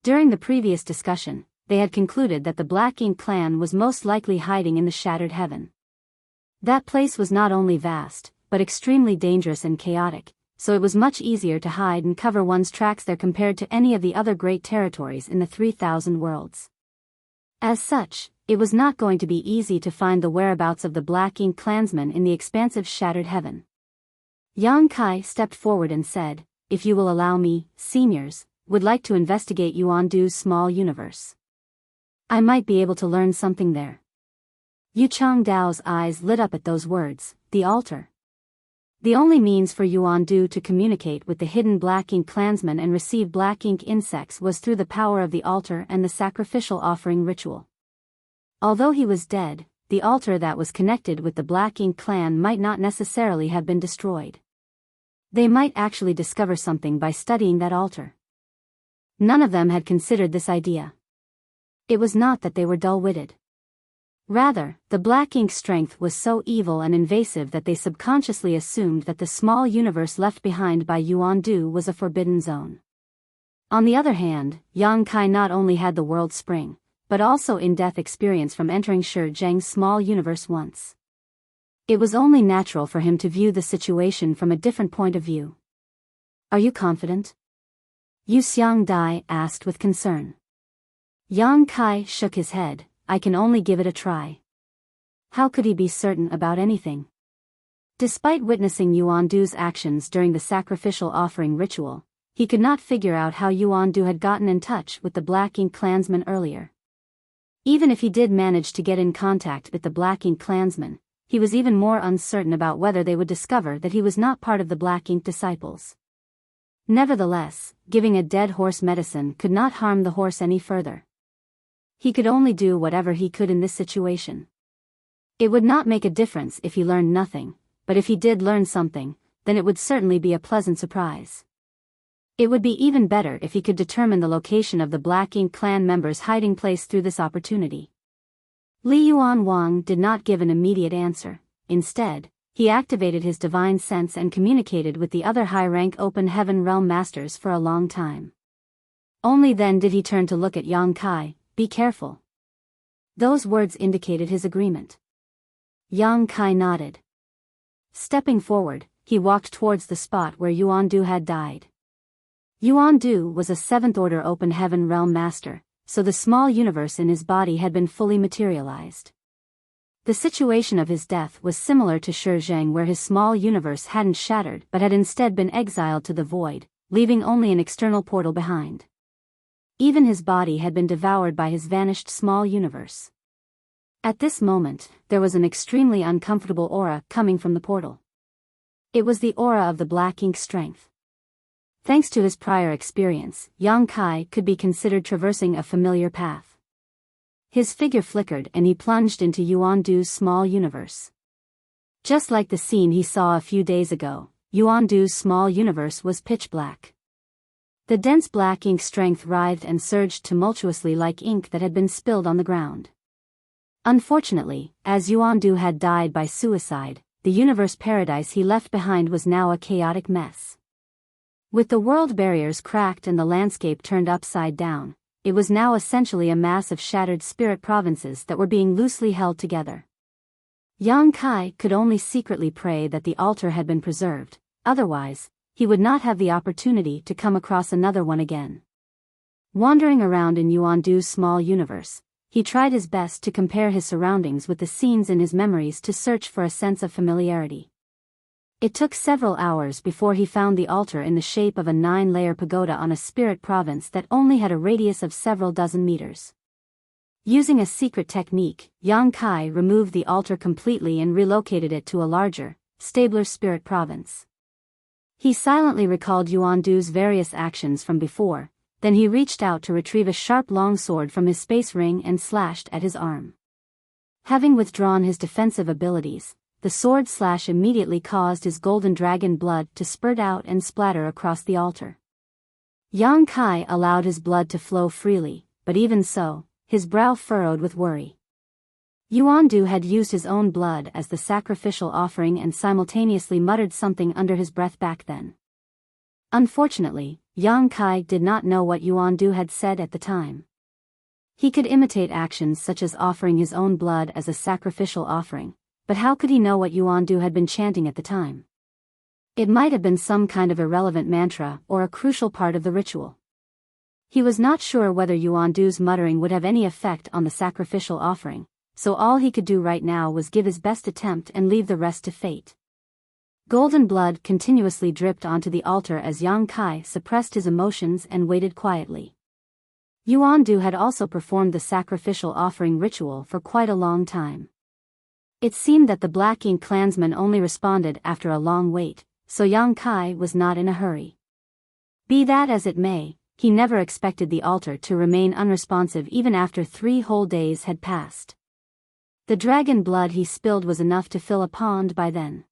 During the previous discussion, they had concluded that the Black Ink clan was most likely hiding in the Shattered Heaven. That place was not only vast, but extremely dangerous and chaotic, so it was much easier to hide and cover one's tracks there compared to any of the other great territories in the 3,000 worlds. As such, it was not going to be easy to find the whereabouts of the Black Ink clansmen in the expansive Shattered Heaven. Yang Kai stepped forward and said, "If you will allow me, seniors, would like to investigate Yuan Du's small universe. I might be able to learn something there." Yu Changdao's eyes lit up at those words, the altar. The only means for Yuan Du to communicate with the hidden Black Ink clansmen and receive Black Ink insects was through the power of the altar and the sacrificial offering ritual. Although he was dead, the altar that was connected with the Black Ink clan might not necessarily have been destroyed. They might actually discover something by studying that altar. None of them had considered this idea. It was not that they were dull-witted. Rather, the Black Ink strength was so evil and invasive that they subconsciously assumed that the small universe left behind by Yuan Du was a forbidden zone. On the other hand, Yang Kai not only had the world spring, but also in-depth experience from entering Shi Zheng's small universe once. It was only natural for him to view the situation from a different point of view. "Are you confident?" Yu Xiangdai asked with concern. Yang Kai shook his head. "I can only give it a try." How could he be certain about anything? Despite witnessing Yuan Du's actions during the sacrificial offering ritual, he could not figure out how Yuan Du had gotten in touch with the Black Ink clansmen earlier. Even if he did manage to get in contact with the Black Ink clansmen, he was even more uncertain about whether they would discover that he was not part of the Black Ink disciples. Nevertheless, giving a dead horse medicine could not harm the horse any further. He could only do whatever he could in this situation. It would not make a difference if he learned nothing, but if he did learn something, then it would certainly be a pleasant surprise. It would be even better if he could determine the location of the Black Ink clan members' hiding place through this opportunity. Li Yuan Wang did not give an immediate answer. Instead, he activated his divine sense and communicated with the other high-rank Open Heaven Realm Masters for a long time. Only then did he turn to look at Yang Kai. "Be careful." Those words indicated his agreement. Yang Kai nodded. Stepping forward, he walked towards the spot where Yuan Du had died. Yuan Du was a 7th Order Open Heaven Realm Master, so the small universe in his body had been fully materialized. The situation of his death was similar to Shi Zheng, where his small universe hadn't shattered but had instead been exiled to the void, leaving only an external portal behind. Even his body had been devoured by his vanished small universe. At this moment, there was an extremely uncomfortable aura coming from the portal. It was the aura of the Black Ink strength. Thanks to his prior experience, Yang Kai could be considered traversing a familiar path. His figure flickered and he plunged into Yuan Du's small universe. Just like the scene he saw a few days ago, Yuan Du's small universe was pitch black. The dense Black Ink strength writhed and surged tumultuously like ink that had been spilled on the ground. Unfortunately, as Yuan Du had died by suicide, the universe paradise he left behind was now a chaotic mess. With the world barriers cracked and the landscape turned upside down, it was now essentially a mass of shattered spirit provinces that were being loosely held together. Yang Kai could only secretly pray that the altar had been preserved, otherwise, he would not have the opportunity to come across another one again. Wandering around in Yuandu's small universe, he tried his best to compare his surroundings with the scenes in his memories to search for a sense of familiarity. It took several hours before he found the altar in the shape of a 9-layer pagoda on a spirit province that only had a radius of several dozen meters. Using a secret technique, Yang Kai removed the altar completely and relocated it to a larger, stabler spirit province. He silently recalled Yuandu's various actions from before, then he reached out to retrieve a sharp long sword from his space ring and slashed at his arm. Having withdrawn his defensive abilities, the sword slash immediately caused his golden dragon blood to spurt out and splatter across the altar. Yang Kai allowed his blood to flow freely, but even so, his brow furrowed with worry. Yuandu had used his own blood as the sacrificial offering and simultaneously muttered something under his breath back then. Unfortunately, Yang Kai did not know what Yuandu had said at the time. He could imitate actions such as offering his own blood as a sacrificial offering, but how could he know what Yuandu had been chanting at the time? It might have been some kind of irrelevant mantra or a crucial part of the ritual. He was not sure whether Yuandu's muttering would have any effect on the sacrificial offering, so all he could do right now was give his best attempt and leave the rest to fate. Golden blood continuously dripped onto the altar as Yang Kai suppressed his emotions and waited quietly. Yuandu had also performed the sacrificial offering ritual for quite a long time. It seemed that the Black Ink clansmen only responded after a long wait, so Yang Kai was not in a hurry. Be that as it may, he never expected the altar to remain unresponsive even after 3 whole days had passed. The dragon blood he spilled was enough to fill a pond by then.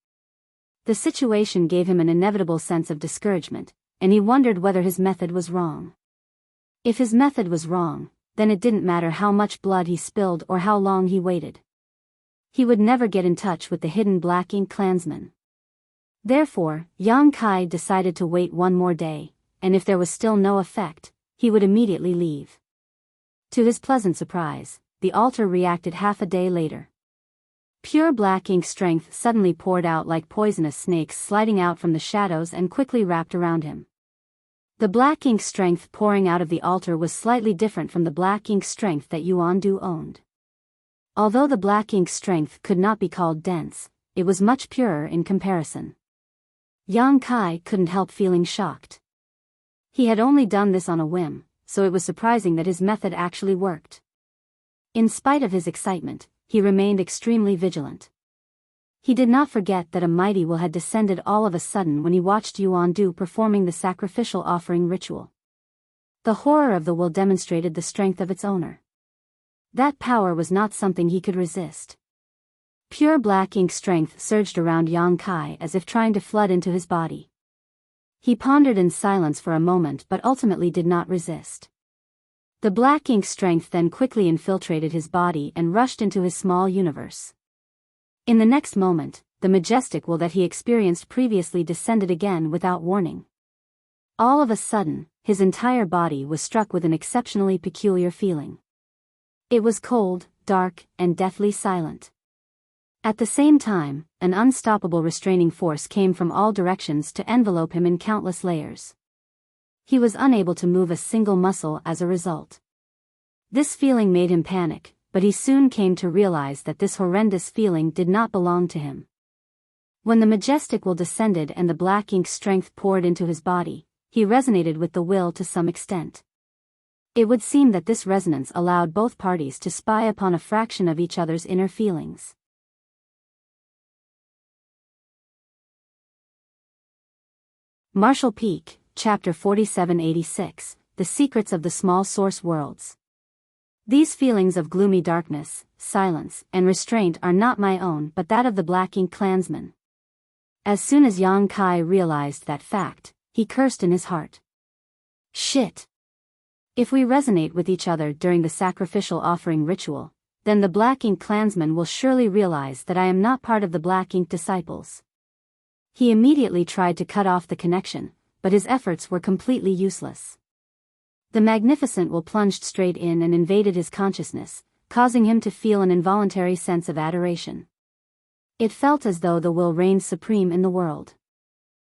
The situation gave him an inevitable sense of discouragement, and he wondered whether his method was wrong. If his method was wrong, then it didn't matter how much blood he spilled or how long he waited. He would never get in touch with the hidden Black Ink clansmen. Therefore, Yang Kai decided to wait 1 more day, and if there was still no effect, he would immediately leave. To his pleasant surprise, the altar reacted half a day later. Pure Black Ink strength suddenly poured out like poisonous snakes sliding out from the shadows and quickly wrapped around him. The Black Ink strength pouring out of the altar was slightly different from the Black Ink strength that Yuandu owned. Although the Black Ink strength could not be called dense, it was much purer in comparison. Yang Kai couldn't help feeling shocked. He had only done this on a whim, so it was surprising that his method actually worked. In spite of his excitement, he remained extremely vigilant. He did not forget that a mighty will had descended all of a sudden when he watched Yuandu performing the sacrificial offering ritual. The horror of the will demonstrated the strength of its owner. That power was not something he could resist. Pure Black Ink strength surged around Yang Kai as if trying to flood into his body. He pondered in silence for a moment but ultimately did not resist. The Black Ink strength then quickly infiltrated his body and rushed into his small universe. In the next moment, the majestic will that he experienced previously descended again without warning. All of a sudden, his entire body was struck with an exceptionally peculiar feeling. It was cold, dark, and deathly silent. At the same time, an unstoppable restraining force came from all directions to envelope him in countless layers. He was unable to move a single muscle as a result. This feeling made him panic, but he soon came to realize that this horrendous feeling did not belong to him. When the majestic will descended and the Black Ink strength poured into his body, he resonated with the will to some extent. It would seem that this resonance allowed both parties to spy upon a fraction of each other's inner feelings. Marshall Peak, Chapter 4786, The Secrets of the Small Source Worlds. These feelings of gloomy darkness, silence, and restraint are not my own but that of the Black Ink clansmen. As soon as Yang Kai realized that fact, he cursed in his heart. Shit! If we resonate with each other during the sacrificial offering ritual, then the Black Ink clansmen will surely realize that I am not part of the Black Ink disciples. He immediately tried to cut off the connection, but his efforts were completely useless. The magnificent will plunged straight in and invaded his consciousness, causing him to feel an involuntary sense of adoration. It felt as though the will reigned supreme in the world.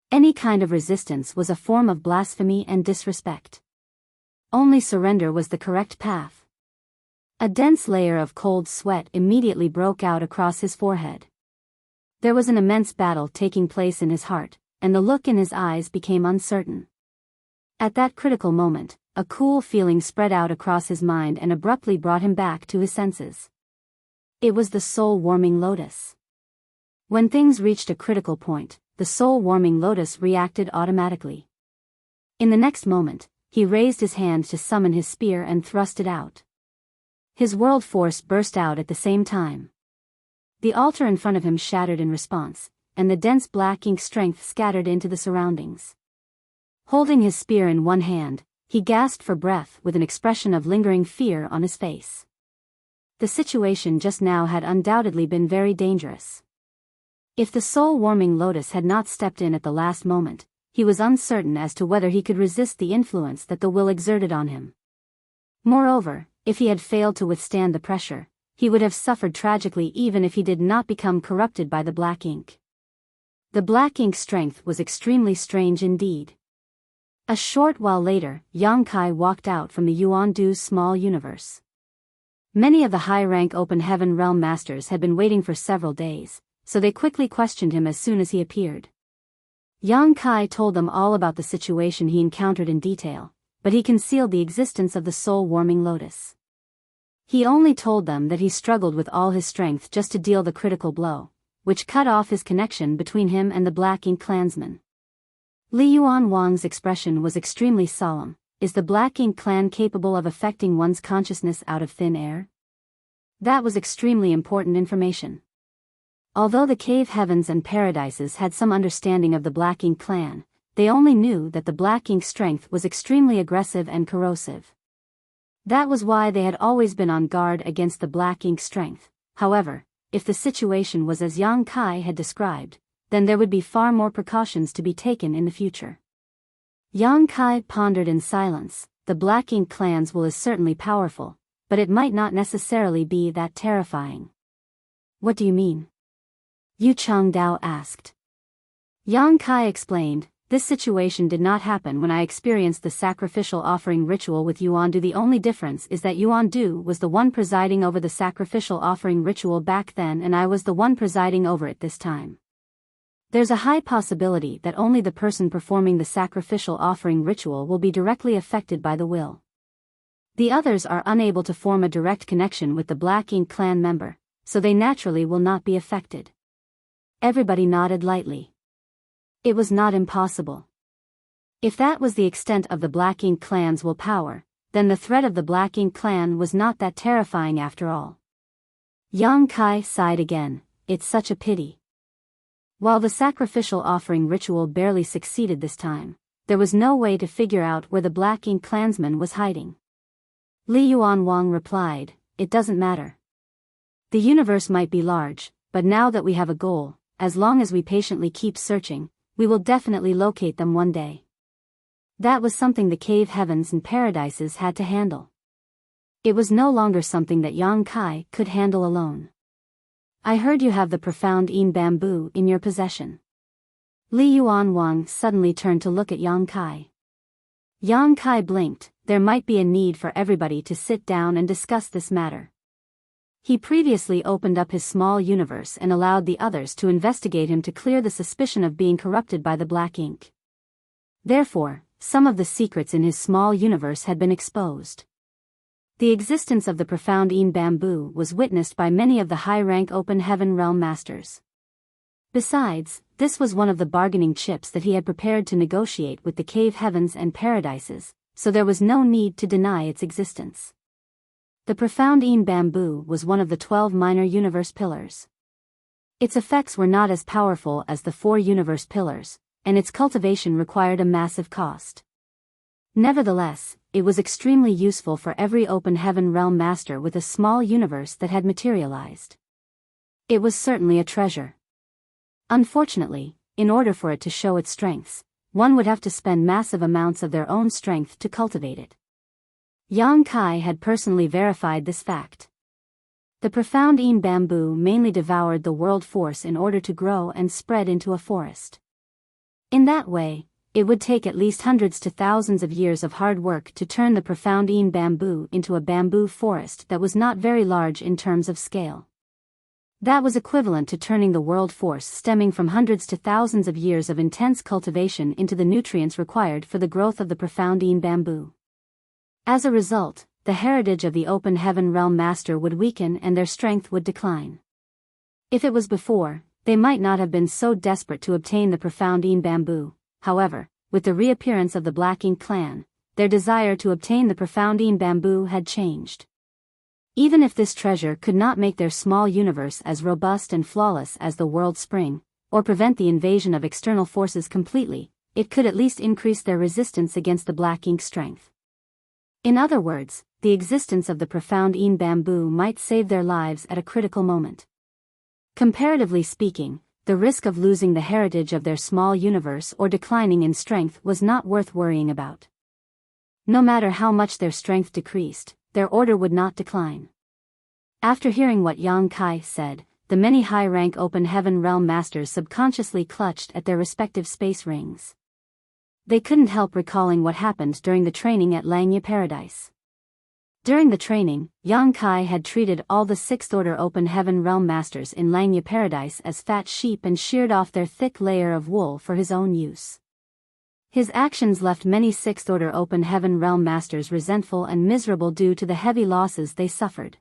Any kind of resistance was a form of blasphemy and disrespect. Only surrender was the correct path. A dense layer of cold sweat immediately broke out across his forehead. There was an immense battle taking place in his heart, and the look in his eyes became uncertain. At that critical moment, a cool feeling spread out across his mind and abruptly brought him back to his senses. It was the soul-warming lotus. When things reached a critical point, the soul-warming lotus reacted automatically. In the next moment, he raised his hand to summon his spear and thrust it out. His world force burst out at the same time. The altar in front of him shattered in response, and the dense black ink strength scattered into the surroundings. Holding his spear in one hand, he gasped for breath with an expression of lingering fear on his face. The situation just now had undoubtedly been very dangerous. If the soul-warming lotus had not stepped in at the last moment, he was uncertain as to whether he could resist the influence that the will exerted on him. Moreover, if he had failed to withstand the pressure, he would have suffered tragically even if he did not become corrupted by the black ink. The black ink strength was extremely strange indeed. A short while later, Yang Kai walked out from the Yuandu's small universe. Many of the high-rank Open Heaven Realm Masters had been waiting for several days, so they quickly questioned him as soon as he appeared. Yang Kai told them all about the situation he encountered in detail, but he concealed the existence of the soul-warming lotus. He only told them that he struggled with all his strength just to deal the critical blow, which cut off his connection between him and the Black Ink clansmen. Li Yuan Wang's expression was extremely solemn. Is the Black Ink clan capable of affecting one's consciousness out of thin air? That was extremely important information. Although the Cave Heavens and Paradises had some understanding of the Black Ink clan, they only knew that the Black Ink strength was extremely aggressive and corrosive. That was why they had always been on guard against the Black Ink strength. However, if the situation was as Yang Kai had described, then there would be far more precautions to be taken in the future. Yang Kai pondered in silence. The Black Ink clans will is certainly powerful, but it might not necessarily be that terrifying. What do you mean? Yu Changdao asked. Yang Kai explained, this situation did not happen when I experienced the sacrificial offering ritual with Yuandu. The only difference is that Yuandu was the one presiding over the sacrificial offering ritual back then and I was the one presiding over it this time. There's a high possibility that only the person performing the sacrificial offering ritual will be directly affected by the will. The others are unable to form a direct connection with the Black Ink clan member, so they naturally will not be affected. Everybody nodded lightly. It was not impossible. If that was the extent of the Black Ink clan's willpower, then the threat of the Black Ink clan was not that terrifying after all. Yang Kai sighed again. It's such a pity. While the sacrificial offering ritual barely succeeded this time, there was no way to figure out where the Black Ink clansman was hiding. Li Yuan Wang replied, it doesn't matter. The universe might be large, but now that we have a goal, as long as we patiently keep searching, we will definitely locate them one day. That was something the Cave Heavens and Paradises had to handle. It was no longer something that Yang Kai could handle alone. I heard you have the profound Yin bamboo in your possession. Li Yuan Wang suddenly turned to look at Yang Kai. Yang Kai blinked. There might be a need for everybody to sit down and discuss this matter. He previously opened up his small universe and allowed the others to investigate him to clear the suspicion of being corrupted by the Black Ink. Therefore, some of the secrets in his small universe had been exposed. The existence of the profound Yin bamboo was witnessed by many of the high-rank Open Heaven Realm Masters. Besides, this was one of the bargaining chips that he had prepared to negotiate with the Cave Heavens and Paradises, so there was no need to deny its existence. The profound Yin bamboo was one of the 12 minor universe pillars. Its effects were not as powerful as the 4 universe pillars, and its cultivation required a massive cost. Nevertheless, it was extremely useful for every Open Heaven Realm Master with a small universe that had materialized. It was certainly a treasure. Unfortunately, in order for it to show its strengths, one would have to spend massive amounts of their own strength to cultivate it. Yang Kai had personally verified this fact. The profound Yin bamboo mainly devoured the world force in order to grow and spread into a forest. In that way, it would take at least hundreds to thousands of years of hard work to turn the profound Yin bamboo into a bamboo forest that was not very large in terms of scale. That was equivalent to turning the world force stemming from hundreds to thousands of years of intense cultivation into the nutrients required for the growth of the profound Yin bamboo. As a result, the heritage of the open heaven realm master would weaken and their strength would decline. If it was before, they might not have been so desperate to obtain the profound Yin bamboo. However, with the reappearance of the Black Ink clan, their desire to obtain the profound Yin bamboo had changed. Even if this treasure could not make their small universe as robust and flawless as the world spring, or prevent the invasion of external forces completely, it could at least increase their resistance against the Black Ink strength. In other words, the existence of the profound Yin bamboo might save their lives at a critical moment. Comparatively speaking, the risk of losing the heritage of their small universe or declining in strength was not worth worrying about. No matter how much their strength decreased, their order would not decline. After hearing what Yang Kai said, the many high-rank open heaven realm masters subconsciously clutched at their respective space rings. They couldn't help recalling what happened during the training at Langya Paradise. During the training, Yang Kai had treated all the sixth-order open heaven realm masters in Langya Paradise as fat sheep and sheared off their thick layer of wool for his own use. His actions left many sixth-order open heaven realm masters resentful and miserable due to the heavy losses they suffered.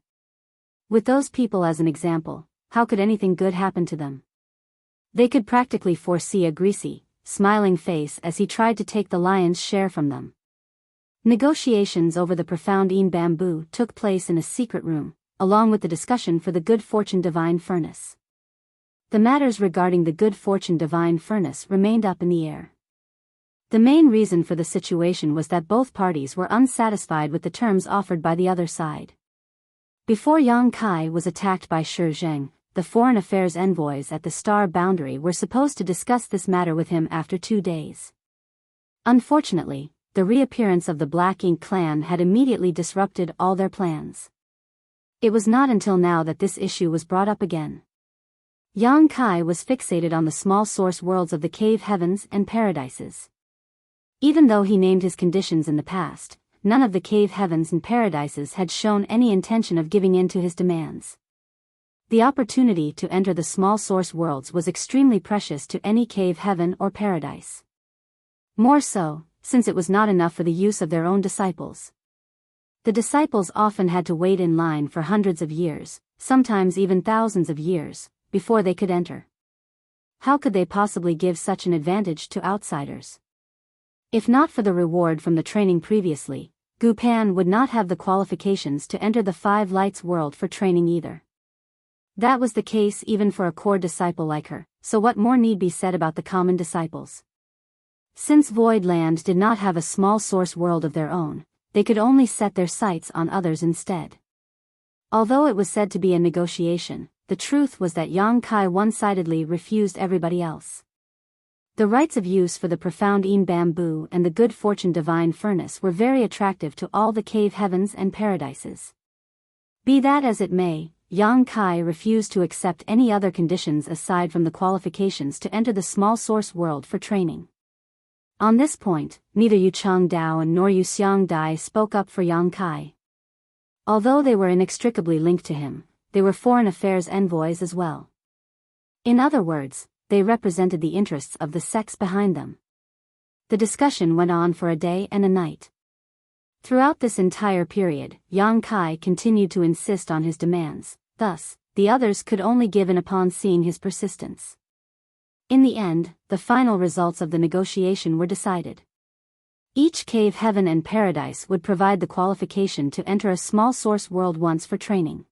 With those people as an example, how could anything good happen to them? They could practically foresee a greasy, smiling face as he tried to take the lion's share from them. Negotiations over the profound Yin bamboo took place in a secret room, along with the discussion for the good fortune divine furnace. The matters regarding the good fortune divine furnace remained up in the air. The main reason for the situation was that both parties were unsatisfied with the terms offered by the other side. Before Yang Kai was attacked by Shi Zheng, the foreign affairs envoys at the Star Boundary were supposed to discuss this matter with him after 2 days. Unfortunately, the reappearance of the Black Ink clan had immediately disrupted all their plans. It was not until now that this issue was brought up again. Yang Kai was fixated on the small source worlds of the cave heavens and paradises. Even though he named his conditions in the past, none of the cave heavens and paradises had shown any intention of giving in to his demands. The opportunity to enter the small source worlds was extremely precious to any cave heaven or paradise. More so, since it was not enough for the use of their own disciples. The disciples often had to wait in line for hundreds of years, sometimes even thousands of years, before they could enter. How could they possibly give such an advantage to outsiders? If not for the reward from the training previously, Gu Pan would not have the qualifications to enter the Five Lights world for training either. That was the case even for a core disciple like her, so what more need be said about the common disciples? Since Void Land did not have a small source world of their own, they could only set their sights on others instead. Although it was said to be a negotiation, the truth was that Yang Kai one-sidedly refused everybody else. The rights of use for the profound Yin bamboo and the good fortune divine furnace were very attractive to all the cave heavens and paradises. Be that as it may, Yang Kai refused to accept any other conditions aside from the qualifications to enter the small source world for training. On this point, neither Yu Changdao nor Yu Xiangdai spoke up for Yang Kai. Although they were inextricably linked to him, they were foreign affairs envoys as well. In other words, they represented the interests of the sects behind them. The discussion went on for a day and a night. Throughout this entire period, Yang Kai continued to insist on his demands, thus, the others could only give in upon seeing his persistence. In the end, the final results of the negotiation were decided. Each cave heaven and paradise would provide the qualification to enter a small source world once for training.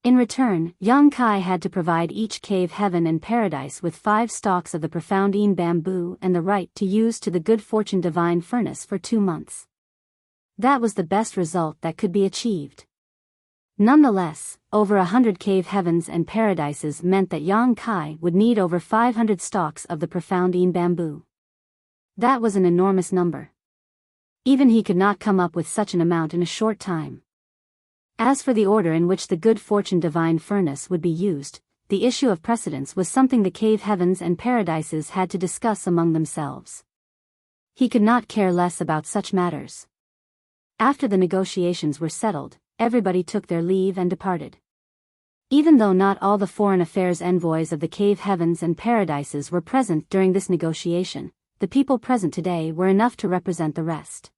In return, Yang Kai had to provide each cave heaven and paradise with 5 stalks of the profound Yin bamboo and the right to use to the good fortune divine furnace for 2 months. That was the best result that could be achieved. Nonetheless, over 100 cave heavens and paradises meant that Yang Kai would need over 500 stalks of the profound Yin bamboo. That was an enormous number. Even he could not come up with such an amount in a short time. As for the order in which the good fortune divine furnace would be used, the issue of precedence was something the cave heavens and paradises had to discuss among themselves. He could not care less about such matters. After the negotiations were settled, everybody took their leave and departed. Even though not all the foreign affairs envoys of the cave heavens and paradises were present during this negotiation, the people present today were enough to represent the rest.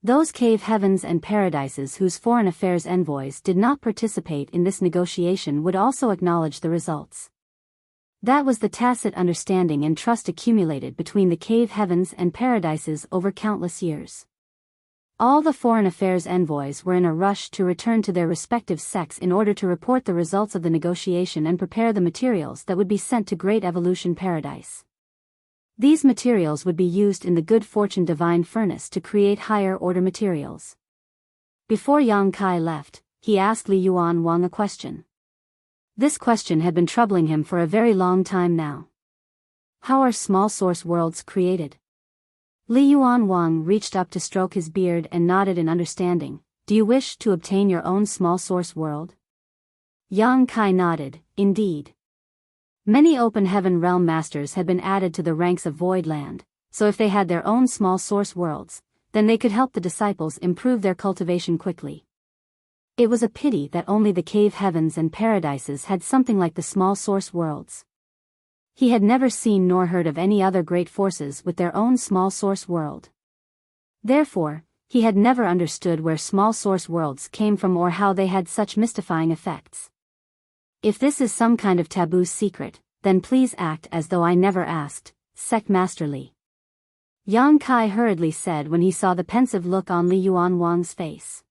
Those cave heavens and paradises whose foreign affairs envoys did not participate in this negotiation would also acknowledge the results. That was the tacit understanding and trust accumulated between the cave heavens and paradises over countless years. All the foreign affairs envoys were in a rush to return to their respective sects in order to report the results of the negotiation and prepare the materials that would be sent to Great Evolution Paradise. These materials would be used in the good fortune divine furnace to create higher order materials. Before Yang Kai left, he asked Li Yuan Wang a question. This question had been troubling him for a very long time now. How are small source worlds created? Li Yuan Wang reached up to stroke his beard and nodded in understanding. Do you wish to obtain your own small source world? Yang Kai nodded, indeed. Many open heaven realm masters had been added to the ranks of Voidland, so if they had their own small source worlds, then they could help the disciples improve their cultivation quickly. It was a pity that only the cave heavens and paradises had something like the small source worlds. He had never seen nor heard of any other great forces with their own small source world. Therefore, he had never understood where small source worlds came from or how they had such mystifying effects. If this is some kind of taboo secret, then please act as though I never asked, Sect Master Li. Yang Kai hurriedly said when he saw the pensive look on Li Yuan Wang's face.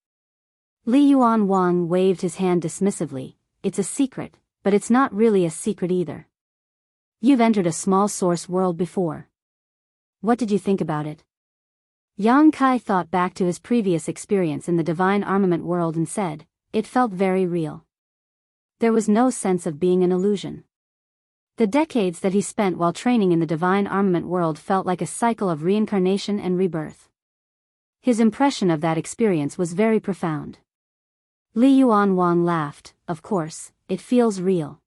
Li Yuan Wang waved his hand dismissively. It's a secret, but it's not really a secret either. You've entered a small source world before. What did you think about it? Yang Kai thought back to his previous experience in the divine armament world and said, it felt very real. There was no sense of being an illusion. The decades that he spent while training in the divine armament world felt like a cycle of reincarnation and rebirth. His impression of that experience was very profound. Li Yuan Wang laughed. Of course, it feels real.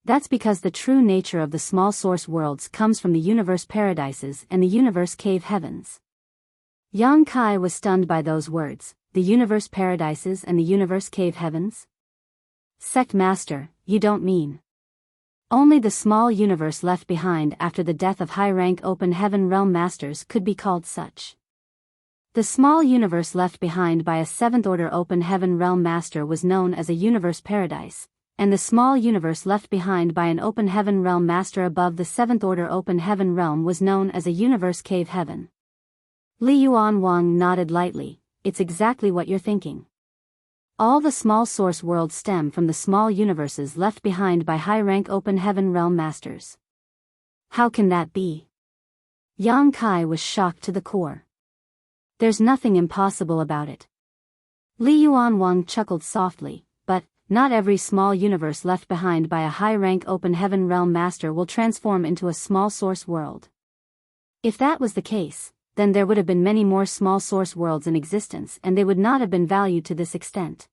That's because the true nature of the small source worlds comes from the universe paradises and the universe cave heavens. Yang Kai was stunned by those words, the universe paradises and the universe cave heavens? Sect Master, you don't mean. Only the small universe left behind after the death of high-rank open heaven realm masters could be called such. The small universe left behind by a 7th order open heaven realm master was known as a universe paradise, and the small universe left behind by an open heaven realm master above the 7th order open heaven realm was known as a universe cave heaven. Li Yuan Wang nodded lightly. It's exactly what you're thinking. All the small source worlds stem from the small universes left behind by high-rank open heaven realm masters. How can that be? Yang Kai was shocked to the core. There's nothing impossible about it. Li Yuan Wang chuckled softly, but, not every small universe left behind by a high-rank open heaven realm master will transform into a small source world. If that was the case, then there would have been many more small source worlds in existence and they would not have been valued to this extent.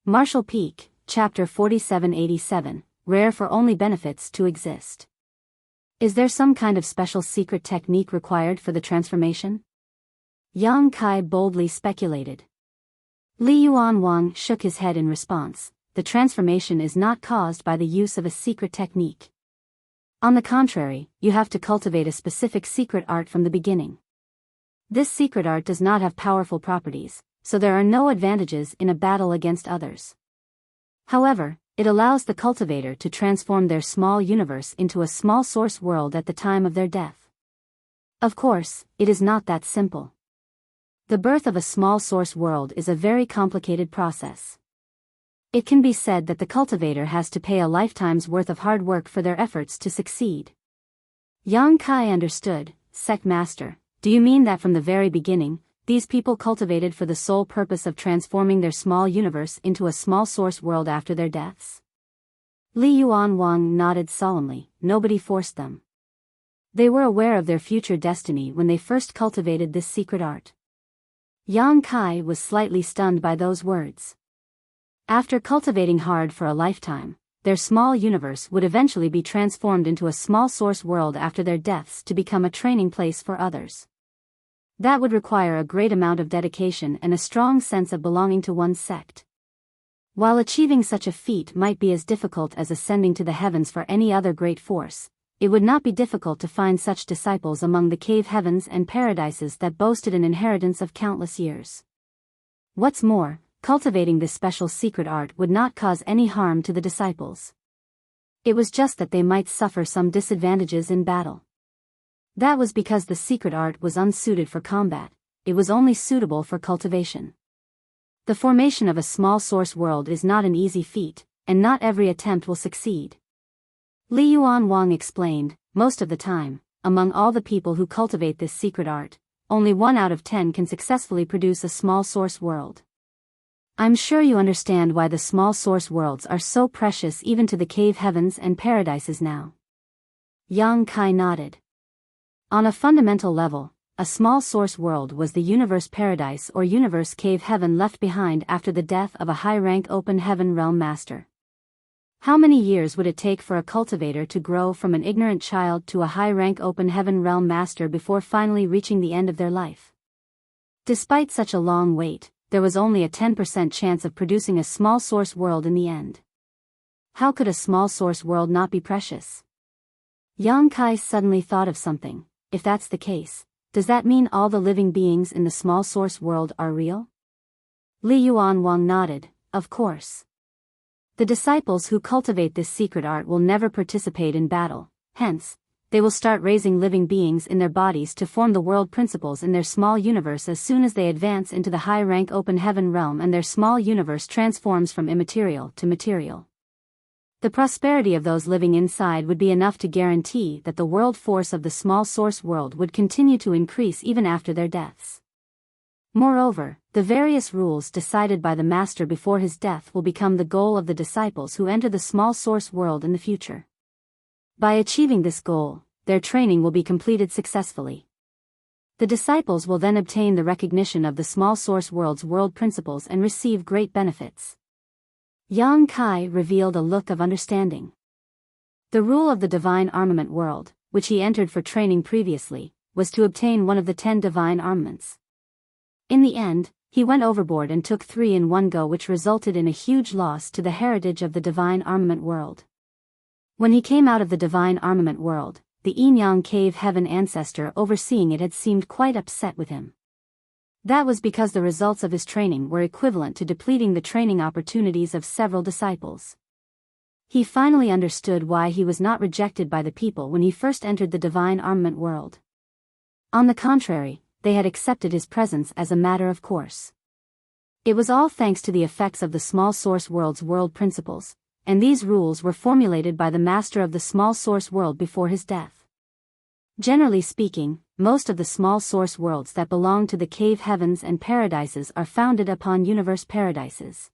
Marshall Peak, Chapter 4787, Rare for Only Benefits to Exist. Is there some kind of special secret technique required for the transformation? Yang Kai boldly speculated. Li Yuan Wang shook his head in response. The transformation is not caused by the use of a secret technique. On the contrary, you have to cultivate a specific secret art from the beginning. This secret art does not have powerful properties, so there are no advantages in a battle against others. However, it allows the cultivator to transform their small universe into a small source world at the time of their death. Of course, it is not that simple. The birth of a small source world is a very complicated process. It can be said that the cultivator has to pay a lifetime's worth of hard work for their efforts to succeed. Yang Kai understood. Sect Master, do you mean that from the very beginning, these people cultivated for the sole purpose of transforming their small universe into a small source world after their deaths? Li Yuan Wang nodded solemnly. Nobody forced them. They were aware of their future destiny when they first cultivated this secret art. Yang Kai was slightly stunned by those words. After cultivating hard for a lifetime, their small universe would eventually be transformed into a small source world after their deaths to become a training place for others. That would require a great amount of dedication and a strong sense of belonging to one's sect. While achieving such a feat might be as difficult as ascending to the heavens for any other great force, it would not be difficult to find such disciples among the cave heavens and paradises that boasted an inheritance of countless years. What's more, cultivating this special secret art would not cause any harm to the disciples. It was just that they might suffer some disadvantages in battle. That was because the secret art was unsuited for combat, it was only suitable for cultivation. The formation of a small source world is not an easy feat, and not every attempt will succeed. Li Yuan Wang explained, most of the time, among all the people who cultivate this secret art, only 1 out of 10 can successfully produce a small source world. I'm sure you understand why the small source worlds are so precious even to the cave heavens and paradises now. Yang Kai nodded. On a fundamental level, a small source world was the universe paradise or universe cave heaven left behind after the death of a high-rank open heaven realm master. How many years would it take for a cultivator to grow from an ignorant child to a high-rank open heaven realm master before finally reaching the end of their life? Despite such a long wait, there was only a 10% chance of producing a small source world in the end. How could a small source world not be precious? Yang Kai suddenly thought of something. If that's the case, does that mean all the living beings in the small source world are real? Li Yuan Wang nodded, of course. The disciples who cultivate this secret art will never participate in battle, hence, they will start raising living beings in their bodies to form the world principles in their small universe as soon as they advance into the high-rank open heaven realm and their small universe transforms from immaterial to material. The prosperity of those living inside would be enough to guarantee that the world force of the small source world would continue to increase even after their deaths. Moreover, the various rules decided by the master before his death will become the goal of the disciples who enter the small source world in the future. By achieving this goal, their training will be completed successfully. The disciples will then obtain the recognition of the small source world's world principles and receive great benefits. Yang Kai revealed a look of understanding. The rule of the divine armament world, which he entered for training previously, was to obtain one of the 10 divine armaments. In the end, he went overboard and took 3 in one go, which resulted in a huge loss to the heritage of the divine armament world. When he came out of the divine armament world, the Yin-Yang cave heaven ancestor overseeing it had seemed quite upset with him. That was because the results of his training were equivalent to depleting the training opportunities of several disciples. He finally understood why he was not rejected by the people when he first entered the divine armament world. On the contrary, they had accepted his presence as a matter of course. It was all thanks to the effects of the small source world's world principles, and these rules were formulated by the master of the small source world before his death. Generally speaking, most of the small source worlds that belong to the cave heavens and paradises are founded upon universe paradises.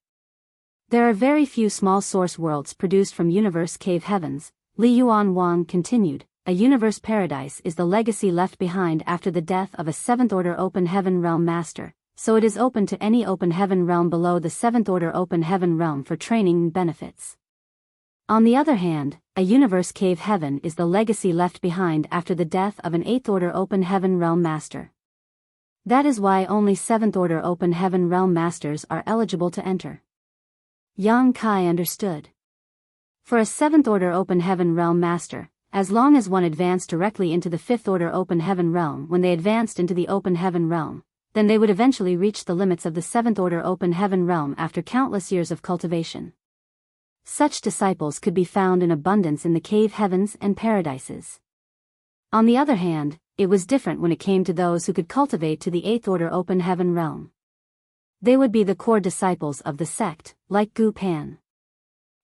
There are very few small source worlds produced from universe cave heavens. Li Yuan Wang continued, a universe paradise is the legacy left behind after the death of a 7th order open heaven realm master, so it is open to any open heaven realm below the 7th order open heaven realm for training and benefits. On the other hand, a universe cave heaven is the legacy left behind after the death of an 8th order open heaven realm master. That is why only 7th order open heaven realm masters are eligible to enter. Yang Kai understood. For a 7th order open heaven realm master, as long as one advanced directly into the 5th order open heaven realm when they advanced into the open heaven realm, then they would eventually reach the limits of the 7th order open heaven realm after countless years of cultivation. Such disciples could be found in abundance in the cave heavens and paradises. On the other hand, it was different when it came to those who could cultivate to the 8th order open heaven realm. They would be the core disciples of the sect, like Gu Pan.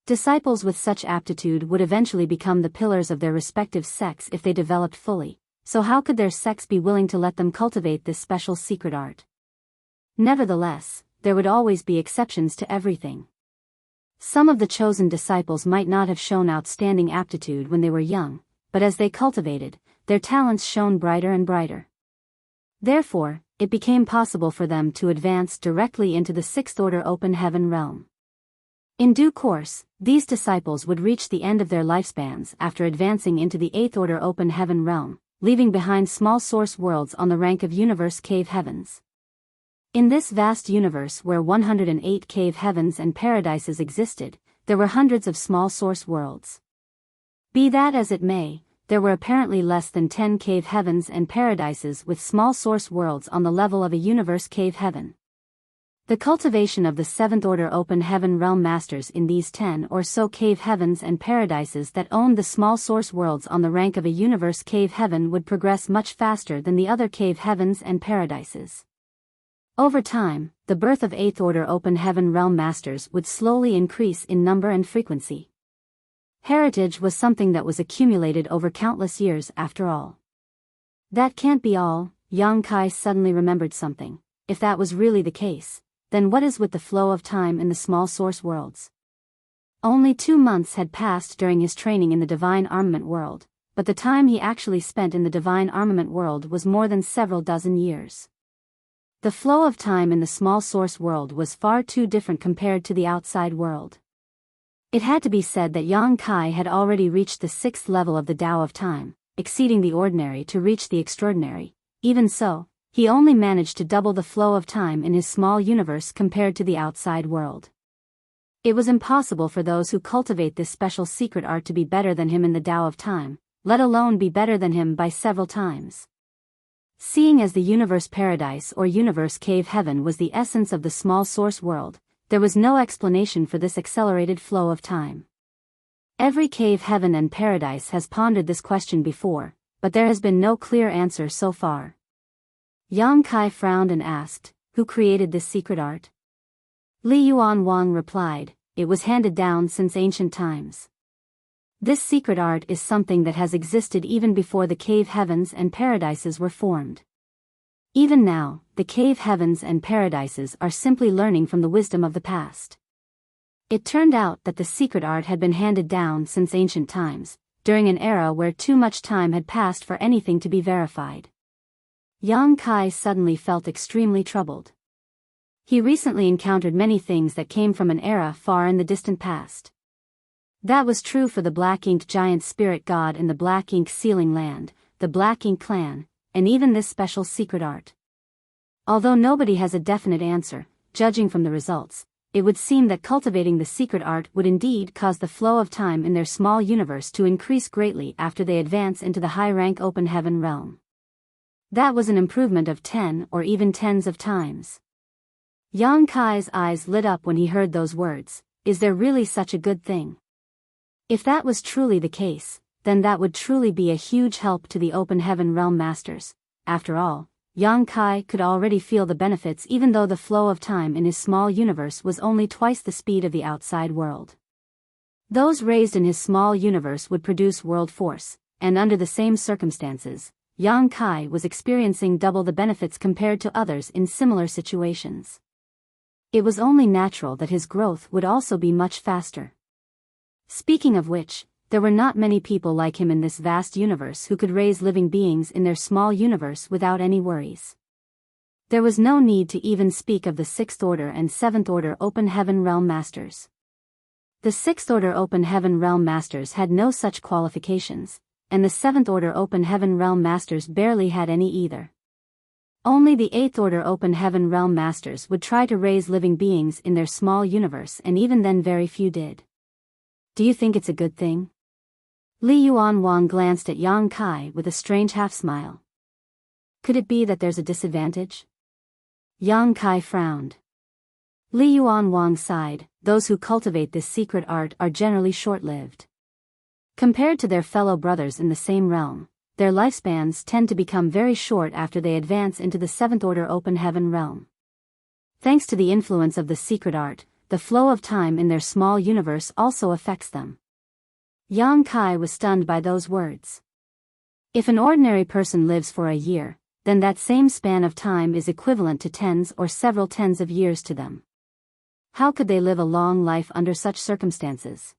Disciples with such aptitude would eventually become the pillars of their respective sects if they developed fully, so how could their sects be willing to let them cultivate this special secret art? Nevertheless, there would always be exceptions to everything. Some of the chosen disciples might not have shown outstanding aptitude when they were young, but as they cultivated, their talents shone brighter and brighter. Therefore, it became possible for them to advance directly into the sixth-order open heaven realm. In due course, these disciples would reach the end of their lifespans after advancing into the eighth-order open heaven realm, leaving behind small source worlds on the rank of universe cave heavens. In this vast universe where 108 cave heavens and paradises existed, there were hundreds of small source worlds. Be that as it may, there were apparently less than 10 cave heavens and paradises with small source worlds on the level of a universe cave heaven. The cultivation of the seventh-order open heaven realm masters in these 10 or so cave heavens and paradises that owned the small source worlds on the rank of a universe cave heaven would progress much faster than the other cave heavens and paradises. Over time, the birth of eighth-order open heaven realm masters would slowly increase in number and frequency. Heritage was something that was accumulated over countless years after all. That can't be all. Yang Kai suddenly remembered something. If that was really the case, then what is with the flow of time in the small source worlds? Only 2 months had passed during his training in the divine armament world, but the time he actually spent in the divine armament world was more than several dozen years. The flow of time in the small source world was far too different compared to the outside world. It had to be said that Yang Kai had already reached the 6th level of the Tao of Time, exceeding the ordinary to reach the extraordinary. Even so, he only managed to double the flow of time in his small universe compared to the outside world. It was impossible for those who cultivate this special secret art to be better than him in the Tao of Time, let alone be better than him by several times. Seeing as the universe paradise or universe cave heaven was the essence of the small source world, there was no explanation for this accelerated flow of time. Every cave heaven and paradise has pondered this question before, but there has been no clear answer so far. Yang Kai frowned and asked, "Who created this secret art?" Li Yuan Wang replied, "It was handed down since ancient times. This secret art is something that has existed even before the cave heavens and paradises were formed. Even now, the cave heavens and paradises are simply learning from the wisdom of the past." It turned out that the secret art had been handed down since ancient times, during an era where too much time had passed for anything to be verified. Yang Kai suddenly felt extremely troubled. He recently encountered many things that came from an era far in the distant past. That was true for the Black Ink giant spirit god in the Black Ink sealing land, the Black Ink clan, and even this special secret art. Although nobody has a definite answer, judging from the results, it would seem that cultivating the secret art would indeed cause the flow of time in their small universe to increase greatly after they advance into the high-rank open heaven realm. That was an improvement of 10 or even tens of times. Yang Kai's eyes lit up when he heard those words. Is there really such a good thing? If that was truly the case, then that would truly be a huge help to the open heaven realm masters. After all, Yang Kai could already feel the benefits even though the flow of time in his small universe was only twice the speed of the outside world. Those raised in his small universe would produce world force, and under the same circumstances, Yang Kai was experiencing double the benefits compared to others in similar situations. It was only natural that his growth would also be much faster. Speaking of which, there were not many people like him in this vast universe who could raise living beings in their small universe without any worries. There was no need to even speak of the 6th order and 7th order open heaven realm masters. The 6th order open heaven realm masters had no such qualifications, and the 7th order open heaven realm masters barely had any either. Only the 8th order open heaven realm masters would try to raise living beings in their small universe, and even then very few did. Do you think it's a good thing? Li Yuan Wang glanced at Yang Kai with a strange half-smile. Could it be that there's a disadvantage? Yang Kai frowned. Li Yuan Wang sighed. Those who cultivate this secret art are generally short-lived. Compared to their fellow brothers in the same realm, their lifespans tend to become very short after they advance into the 7th order open heaven realm. Thanks to the influence of the secret art, the flow of time in their small universe also affects them. Yang Kai was stunned by those words. If an ordinary person lives for a year, then that same span of time is equivalent to tens or several tens of years to them. How could they live a long life under such circumstances?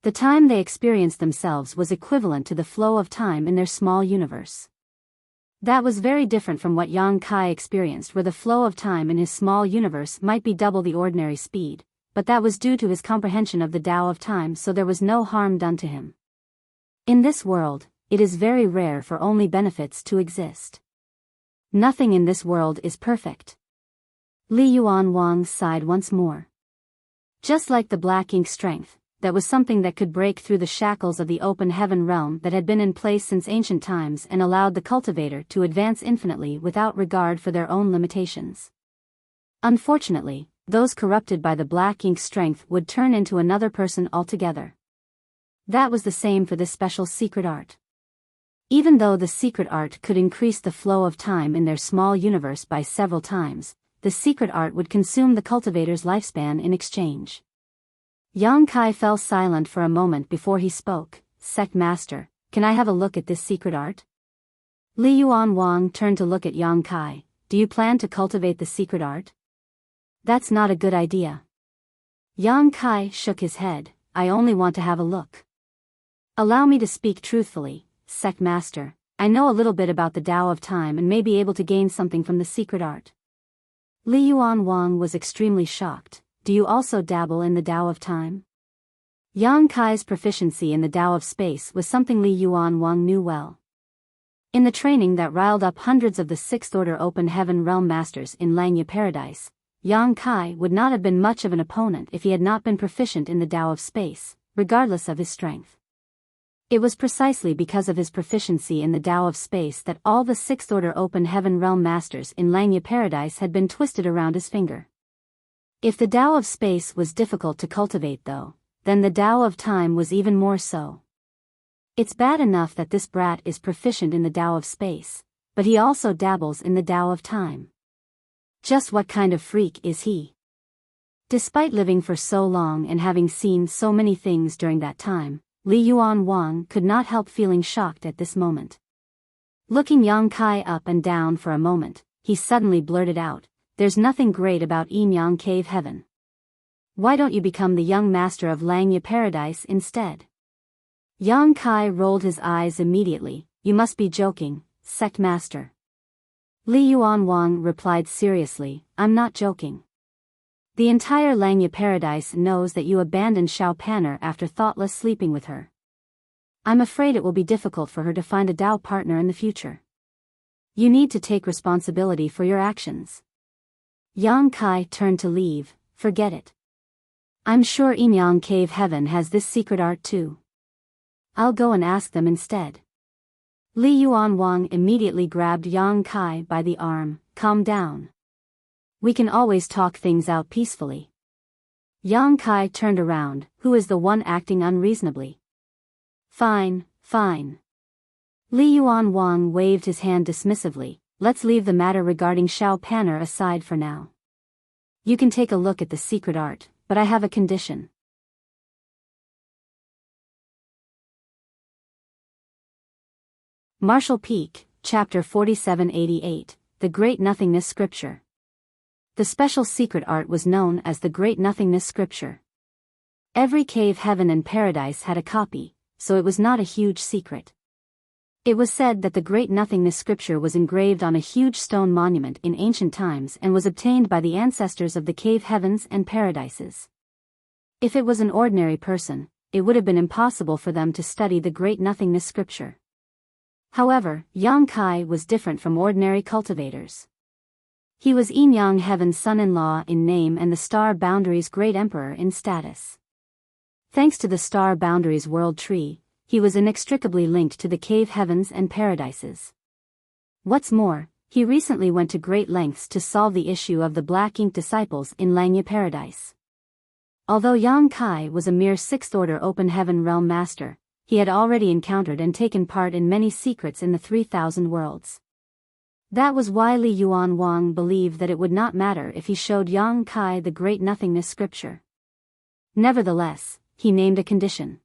The time they experienced themselves was equivalent to the flow of time in their small universe. That was very different from what Yang Kai experienced, where the flow of time in his small universe might be double the ordinary speed, but that was due to his comprehension of the Tao of time, so there was no harm done to him. In this world, it is very rare for only benefits to exist. Nothing in this world is perfect. Li Yuan Wang sighed once more. Just like the black ink strength, that was something that could break through the shackles of the open heaven realm that had been in place since ancient times and allowed the cultivator to advance infinitely without regard for their own limitations. Unfortunately, those corrupted by the black ink strength would turn into another person altogether. That was the same for this special secret art. Even though the secret art could increase the flow of time in their small universe by several times, the secret art would consume the cultivator's lifespan in exchange. Yang Kai fell silent for a moment before he spoke. Sect Master, can I have a look at this secret art? Li Yuan Wang turned to look at Yang Kai. Do you plan to cultivate the secret art? That's not a good idea. Yang Kai shook his head. I only want to have a look. Allow me to speak truthfully, Sect Master. I know a little bit about the Tao of time and may be able to gain something from the secret art. Li Yuan Wang was extremely shocked. Do you also dabble in the Tao of time? Yang Kai's proficiency in the Tao of space was something Li Yuan Wang knew well. In the training that riled up hundreds of the Sixth Order Open Heaven Realm Masters in Langya Paradise, Yang Kai would not have been much of an opponent if he had not been proficient in the Tao of space, regardless of his strength. It was precisely because of his proficiency in the Tao of space that all the Sixth Order Open Heaven Realm Masters in Langya Paradise had been twisted around his finger. If the Tao of space was difficult to cultivate though, then the Tao of time was even more so. It's bad enough that this brat is proficient in the Tao of space, but he also dabbles in the Tao of time. Just what kind of freak is he? Despite living for so long and having seen so many things during that time, Li Yuan Wang could not help feeling shocked at this moment. Looking Yang Kai up and down for a moment, he suddenly blurted out, "There's nothing great about Yin-Yang Cave Heaven. Why don't you become the young master of Langya Paradise instead?" Yang Kai rolled his eyes immediately. "You must be joking, Sect Master." Li Yuan Wang replied seriously, "I'm not joking. The entire Langya Paradise knows that you abandoned Xiao Panner after thoughtless sleeping with her. I'm afraid it will be difficult for her to find a Tao partner in the future. You need to take responsibility for your actions." Yang Kai turned to leave. "Forget it. I'm sure Yin-Yang Cave Heaven has this secret art too. I'll go and ask them instead." Li Yuan Wang immediately grabbed Yang Kai by the arm. "Calm down. We can always talk things out peacefully." Yang Kai turned around. "Who is the one acting unreasonably?" Fine. Li Yuan Wang waved his hand dismissively. "Let's leave the matter regarding Xiao Panner aside for now. You can take a look at the secret art, but I have a condition." Marshall Peak, Chapter 4788, The Great Nothingness Scripture. The special secret art was known as the Great Nothingness Scripture. Every cave heaven and paradise had a copy, so it was not a huge secret. It was said that the Great Nothingness Scripture was engraved on a huge stone monument in ancient times and was obtained by the ancestors of the cave heavens and paradises. If it was an ordinary person, it would have been impossible for them to study the Great Nothingness Scripture. However, Yang Kai was different from ordinary cultivators. He was Yin-Yang Heaven's son-in-law in name and the Star Boundary's great emperor in status. Thanks to the Star Boundary's world tree, he was inextricably linked to the cave heavens and paradises. What's more, he recently went to great lengths to solve the issue of the black ink disciples in Langya Paradise. Although Yang Kai was a mere Sixth Order Open Heaven Realm Master, he had already encountered and taken part in many secrets in the 3,000 worlds. That was why Li Yuan Wang believed that it would not matter if he showed Yang Kai the Great Nothingness Scripture. Nevertheless, he named a condition.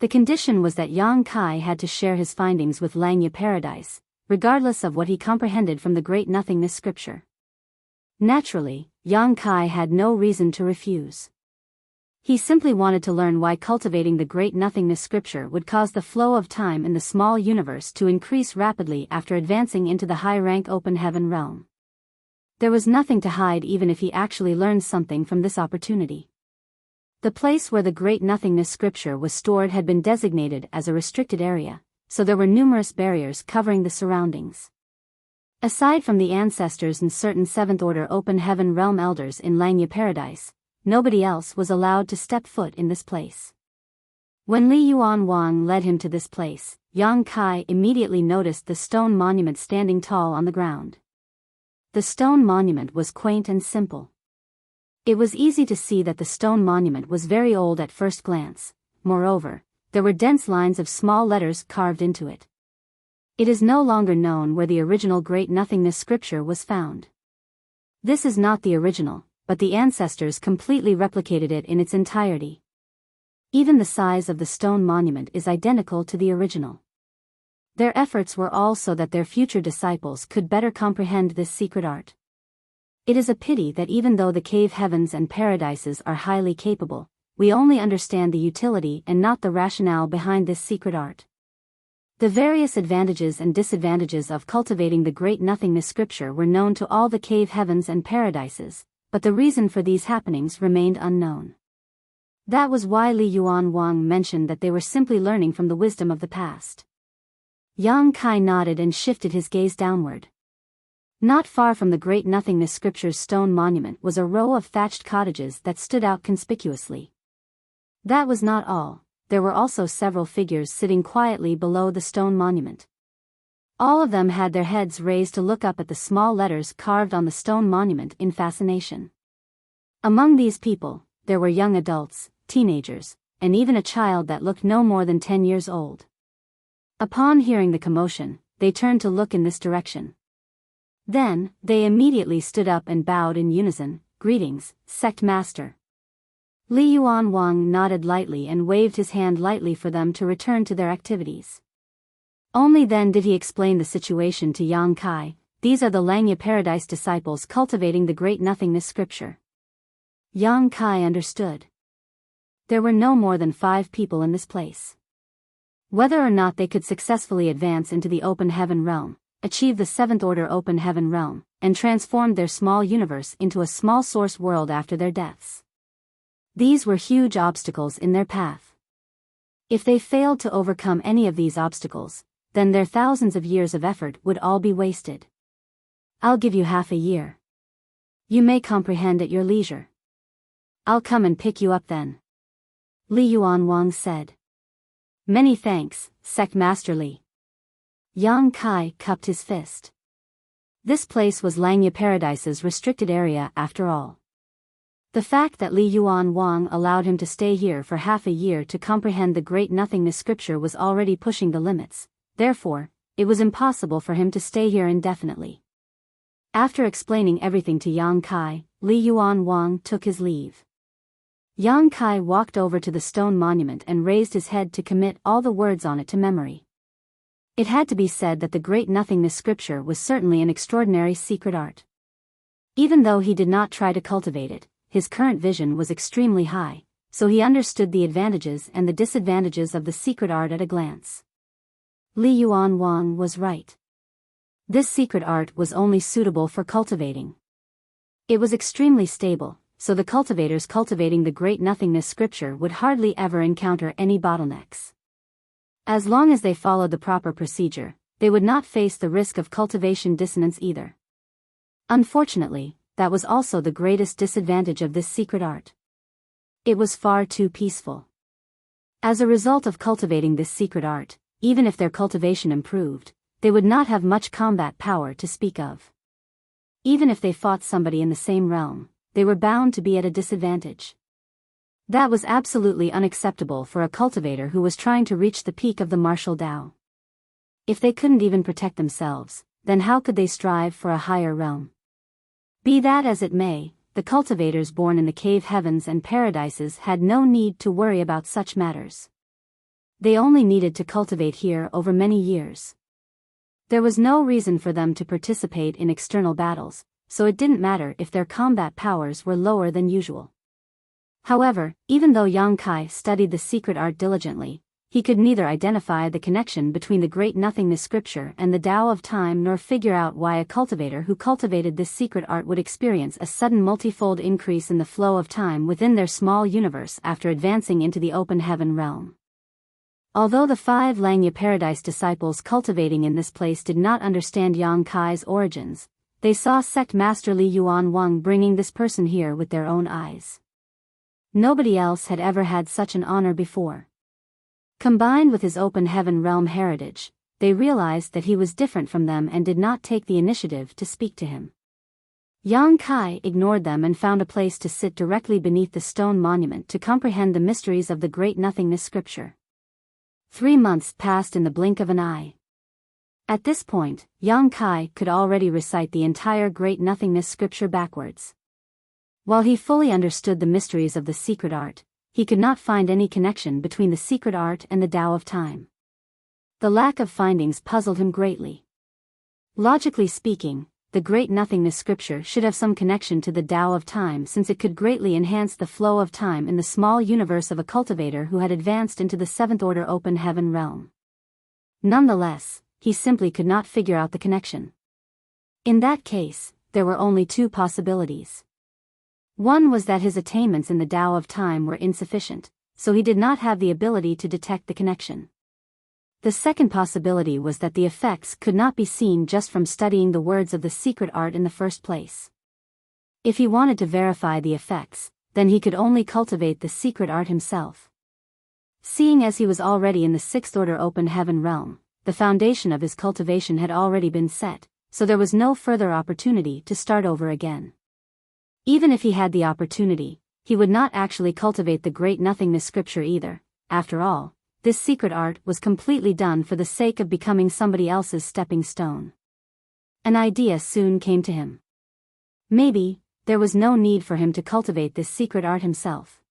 The condition was that Yang Kai had to share his findings with Langya Paradise, regardless of what he comprehended from the Great Nothingness Scripture. Naturally, Yang Kai had no reason to refuse. He simply wanted to learn why cultivating the Great Nothingness scripture would cause the flow of time in the small universe to increase rapidly after advancing into the high-rank open heaven realm. There was nothing to hide even if he actually learned something from this opportunity. The place where the Great Nothingness scripture was stored had been designated as a restricted area, so there were numerous barriers covering the surroundings. Aside from the ancestors and certain seventh-order open heaven realm elders in Langya Paradise, nobody else was allowed to step foot in this place. When Li Yuan Wang led him to this place, Yang Kai immediately noticed the stone monument standing tall on the ground. The stone monument was quaint and simple. It was easy to see that the stone monument was very old at first glance. Moreover, there were dense lines of small letters carved into it. It is no longer known where the original Great Nothingness scripture was found. This is not the original, but the ancestors completely replicated it in its entirety. Even the size of the stone monument is identical to the original. Their efforts were all so that their future disciples could better comprehend this secret art. It is a pity that even though the cave heavens and paradises are highly capable, we only understand the utility and not the rationale behind this secret art. The various advantages and disadvantages of cultivating the Great Nothingness scripture were known to all the cave heavens and paradises, but the reason for these happenings remained unknown. That was why Li Yuan Wang mentioned that they were simply learning from the wisdom of the past. Yang Kai nodded and shifted his gaze downward. Not far from the Great Nothingness scripture's stone monument was a row of thatched cottages that stood out conspicuously. That was not all, there were also several figures sitting quietly below the stone monument. All of them had their heads raised to look up at the small letters carved on the stone monument in fascination. Among these people, there were young adults, teenagers, and even a child that looked no more than 10 years old. Upon hearing the commotion, they turned to look in this direction. Then, they immediately stood up and bowed in unison. "Greetings, Sect Master." Li Yuan Wang nodded lightly and waved his hand lightly for them to return to their activities. Only then did he explain the situation to Yang Kai. "These are the Langya Paradise disciples cultivating the Great Nothingness scripture." Yang Kai understood. There were no more than 5 people in this place. Whether or not they could successfully advance into the open heaven realm, achieve the 7th order open heaven realm, and transform their small universe into a small source world after their deaths. These were huge obstacles in their path. If they failed to overcome any of these obstacles, then their thousands of years of effort would all be wasted. "I'll give you half a year. You may comprehend at your leisure. I'll come and pick you up then," Li Yuan Wang said. "Many thanks, Sect Master Li." Yang Kai cupped his fist. This place was Langya Paradise's restricted area after all. The fact that Li Yuan Wang allowed him to stay here for half a year to comprehend the Great Nothingness scripture was already pushing the limits. Therefore, it was impossible for him to stay here indefinitely. After explaining everything to Yang Kai, Li Yuan Wang took his leave. Yang Kai walked over to the stone monument and raised his head to commit all the words on it to memory. It had to be said that the Great Nothingness scripture was certainly an extraordinary secret art. Even though he did not try to cultivate it, his current vision was extremely high, so he understood the advantages and the disadvantages of the secret art at a glance. Li Yuan Wang was right. This secret art was only suitable for cultivating. It was extremely stable, so the cultivators cultivating the Great Nothingness scripture would hardly ever encounter any bottlenecks. As long as they followed the proper procedure, they would not face the risk of cultivation dissonance either. Unfortunately, that was also the greatest disadvantage of this secret art. It was far too peaceful. As a result of cultivating this secret art, even if their cultivation improved, they would not have much combat power to speak of. Even if they fought somebody in the same realm, they were bound to be at a disadvantage. That was absolutely unacceptable for a cultivator who was trying to reach the peak of the martial Tao. If they couldn't even protect themselves, then how could they strive for a higher realm? Be that as it may, the cultivators born in the cave heavens and paradises had no need to worry about such matters. They only needed to cultivate here over many years. There was no reason for them to participate in external battles, so it didn't matter if their combat powers were lower than usual. However, even though Yang Kai studied the secret art diligently, he could neither identify the connection between the Great Nothingness scripture and the Tao of Time nor figure out why a cultivator who cultivated this secret art would experience a sudden multifold increase in the flow of time within their small universe after advancing into the open heaven realm. Although the 5 Langya Paradise disciples cultivating in this place did not understand Yang Kai's origins, they saw sect master Li Yuan Wang bringing this person here with their own eyes. Nobody else had ever had such an honor before. Combined with his open heaven realm heritage, they realized that he was different from them and did not take the initiative to speak to him. Yang Kai ignored them and found a place to sit directly beneath the stone monument to comprehend the mysteries of the Great Nothingness scripture. 3 months passed in the blink of an eye. At this point, Yang Kai could already recite the entire Great Nothingness scripture backwards. While he fully understood the mysteries of the secret art, he could not find any connection between the secret art and the Tao of Time. The lack of findings puzzled him greatly. Logically speaking, the Great Nothingness scripture should have some connection to the Tao of Time since it could greatly enhance the flow of time in the small universe of a cultivator who had advanced into the 7th order open heaven realm. Nonetheless, he simply could not figure out the connection. In that case, there were only 2 possibilities. One was that his attainments in the Tao of Time were insufficient, so he did not have the ability to detect the connection. The second possibility was that the effects could not be seen just from studying the words of the secret art in the first place. If he wanted to verify the effects, then he could only cultivate the secret art himself. Seeing as he was already in the 6th order open heaven realm, the foundation of his cultivation had already been set, so there was no further opportunity to start over again. Even if he had the opportunity, he would not actually cultivate the Great Nothingness scripture either. After all, this secret art was completely done for the sake of becoming somebody else's stepping stone. An idea soon came to him. Maybe there was no need for him to cultivate this secret art himself.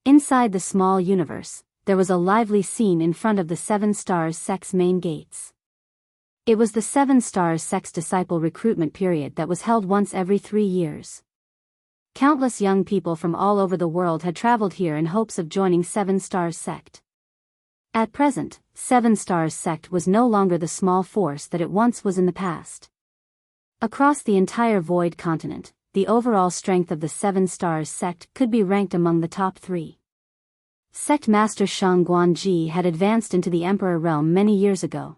Inside the small universe, there was a lively scene in front of the 7 Stars sect's main gates. It was the 7 Stars sect's disciple recruitment period that was held once every 3 years. Countless young people from all over the world had traveled here in hopes of joining 7 Stars sect. At present, 7 Stars sect was no longer the small force that it once was in the past. Across the entire Void continent, the overall strength of the 7 Stars sect could be ranked among the top 3. Sect Master Shang Guanji had advanced into the Emperor realm many years ago.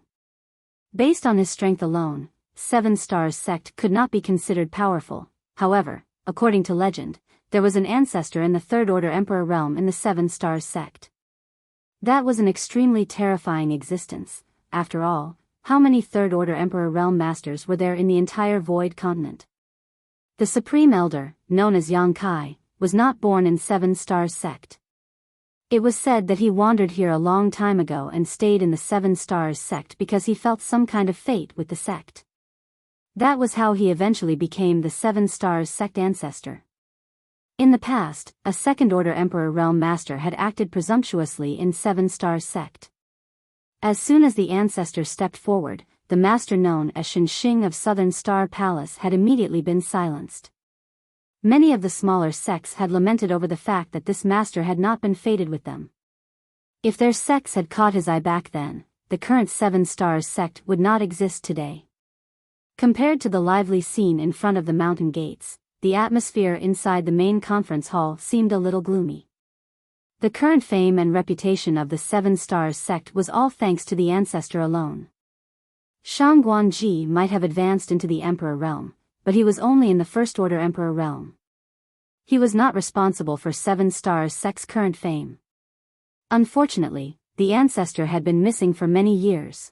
Based on his strength alone, 7 Stars sect could not be considered powerful. However, according to legend, there was an ancestor in the 3rd order Emperor realm in the 7 Stars sect. That was an extremely terrifying existence. After all, how many 3rd order Emperor realm masters were there in the entire Void continent? The Supreme Elder, known as Yang Kai, was not born in 7 Stars sect. It was said that he wandered here a long time ago and stayed in the 7 Stars sect because he felt some kind of fate with the sect. That was how he eventually became the 7 Stars sect ancestor. In the past, a 2nd order Emperor realm master had acted presumptuously in 7 Stars sect. As soon as the ancestor stepped forward, the master known as Shen Xing of Southern Star Palace had immediately been silenced. Many of the smaller sects had lamented over the fact that this master had not been fated with them. If their sects had caught his eye back then, the current 7 Stars sect would not exist today. Compared to the lively scene in front of the mountain gates, the atmosphere inside the main conference hall seemed a little gloomy. The current fame and reputation of the 7 Stars sect was all thanks to the ancestor alone. Shang Guanji might have advanced into the Emperor realm, but he was only in the 1st order Emperor realm. He was not responsible for 7 Stars sect's current fame. Unfortunately, the ancestor had been missing for many years.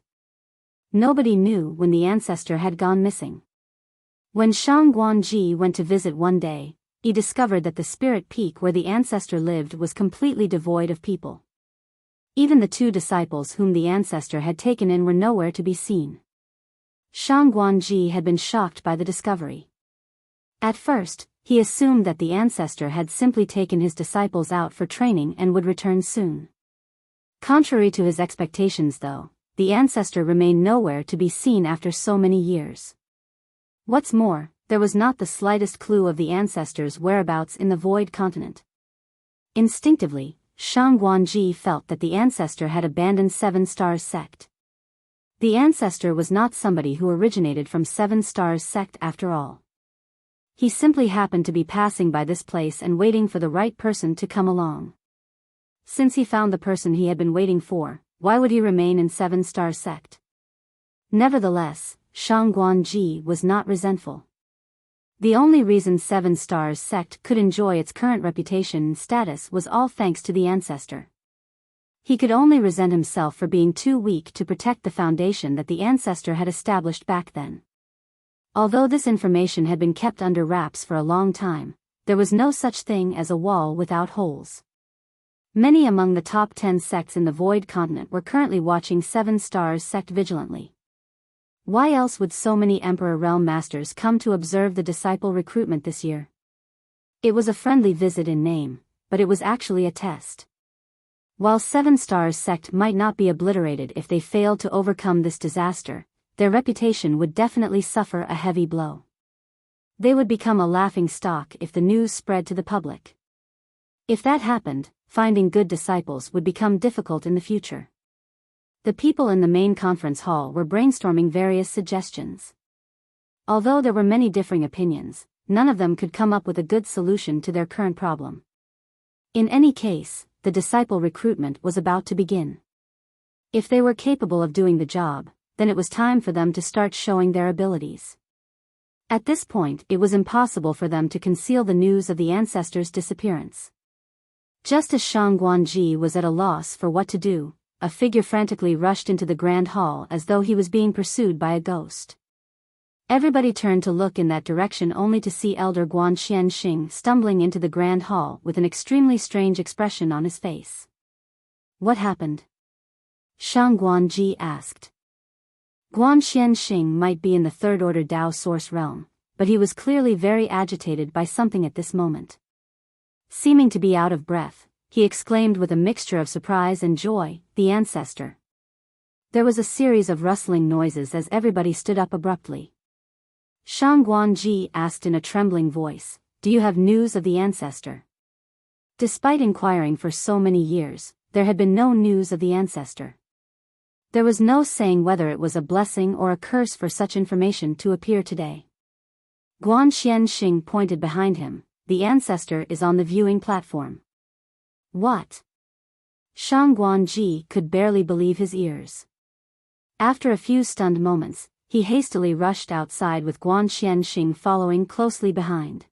Nobody knew when the ancestor had gone missing. When Shang Guanji went to visit one day, he discovered that the spirit peak where the ancestor lived was completely devoid of people. Even the 2 disciples whom the ancestor had taken in were nowhere to be seen. Shang Guanji had been shocked by the discovery. At first, he assumed that the ancestor had simply taken his disciples out for training and would return soon. Contrary to his expectations though, the ancestor remained nowhere to be seen after so many years. What's more, there was not the slightest clue of the ancestors' whereabouts in the Void Continent. Instinctively, Shang Guanji felt that the ancestor had abandoned Seven Stars sect. The ancestor was not somebody who originated from Seven Stars sect after all. He simply happened to be passing by this place and waiting for the right person to come along. Since he found the person he had been waiting for, why would he remain in Seven Stars sect? Nevertheless, Shang Guanji was not resentful. The only reason Seven Stars sect could enjoy its current reputation and status was all thanks to the ancestor. He could only resent himself for being too weak to protect the foundation that the ancestor had established back then. Although this information had been kept under wraps for a long time, there was no such thing as a wall without holes. Many among the top 10 sects in the Void Continent were currently watching Seven Stars sect vigilantly. Why else would so many Emperor Realm Masters come to observe the disciple recruitment this year? It was a friendly visit in name, but it was actually a test. While Seven Stars sect might not be obliterated if they failed to overcome this disaster, their reputation would definitely suffer a heavy blow. They would become a laughing stock if the news spread to the public. If that happened, finding good disciples would become difficult in the future. The people in the main conference hall were brainstorming various suggestions. Although there were many differing opinions, none of them could come up with a good solution to their current problem. In any case, the disciple recruitment was about to begin. If they were capable of doing the job, then it was time for them to start showing their abilities. At this point, it was impossible for them to conceal the news of the ancestors' disappearance. Just as Shang Guanji was at a loss for what to do, a figure frantically rushed into the grand hall as though he was being pursued by a ghost. Everybody turned to look in that direction only to see Elder Guan Xianxing stumbling into the grand hall with an extremely strange expression on his face. What happened? Shang Guanji asked. Guan Xianxing might be in the Third Order Dao Source realm, but he was clearly very agitated by something at this moment. Seeming to be out of breath, he exclaimed with a mixture of surprise and joy, "The ancestor." There was a series of rustling noises as everybody stood up abruptly. Shang Guanji asked in a trembling voice, "Do you have news of the ancestor?" Despite inquiring for so many years, there had been no news of the ancestor. There was no saying whether it was a blessing or a curse for such information to appear today. Guan Xianxing pointed behind him. "The ancestor is on the viewing platform." What? Shang Guanji could barely believe his ears. After a few stunned moments, he hastily rushed outside with Guan Xianxing following closely behind.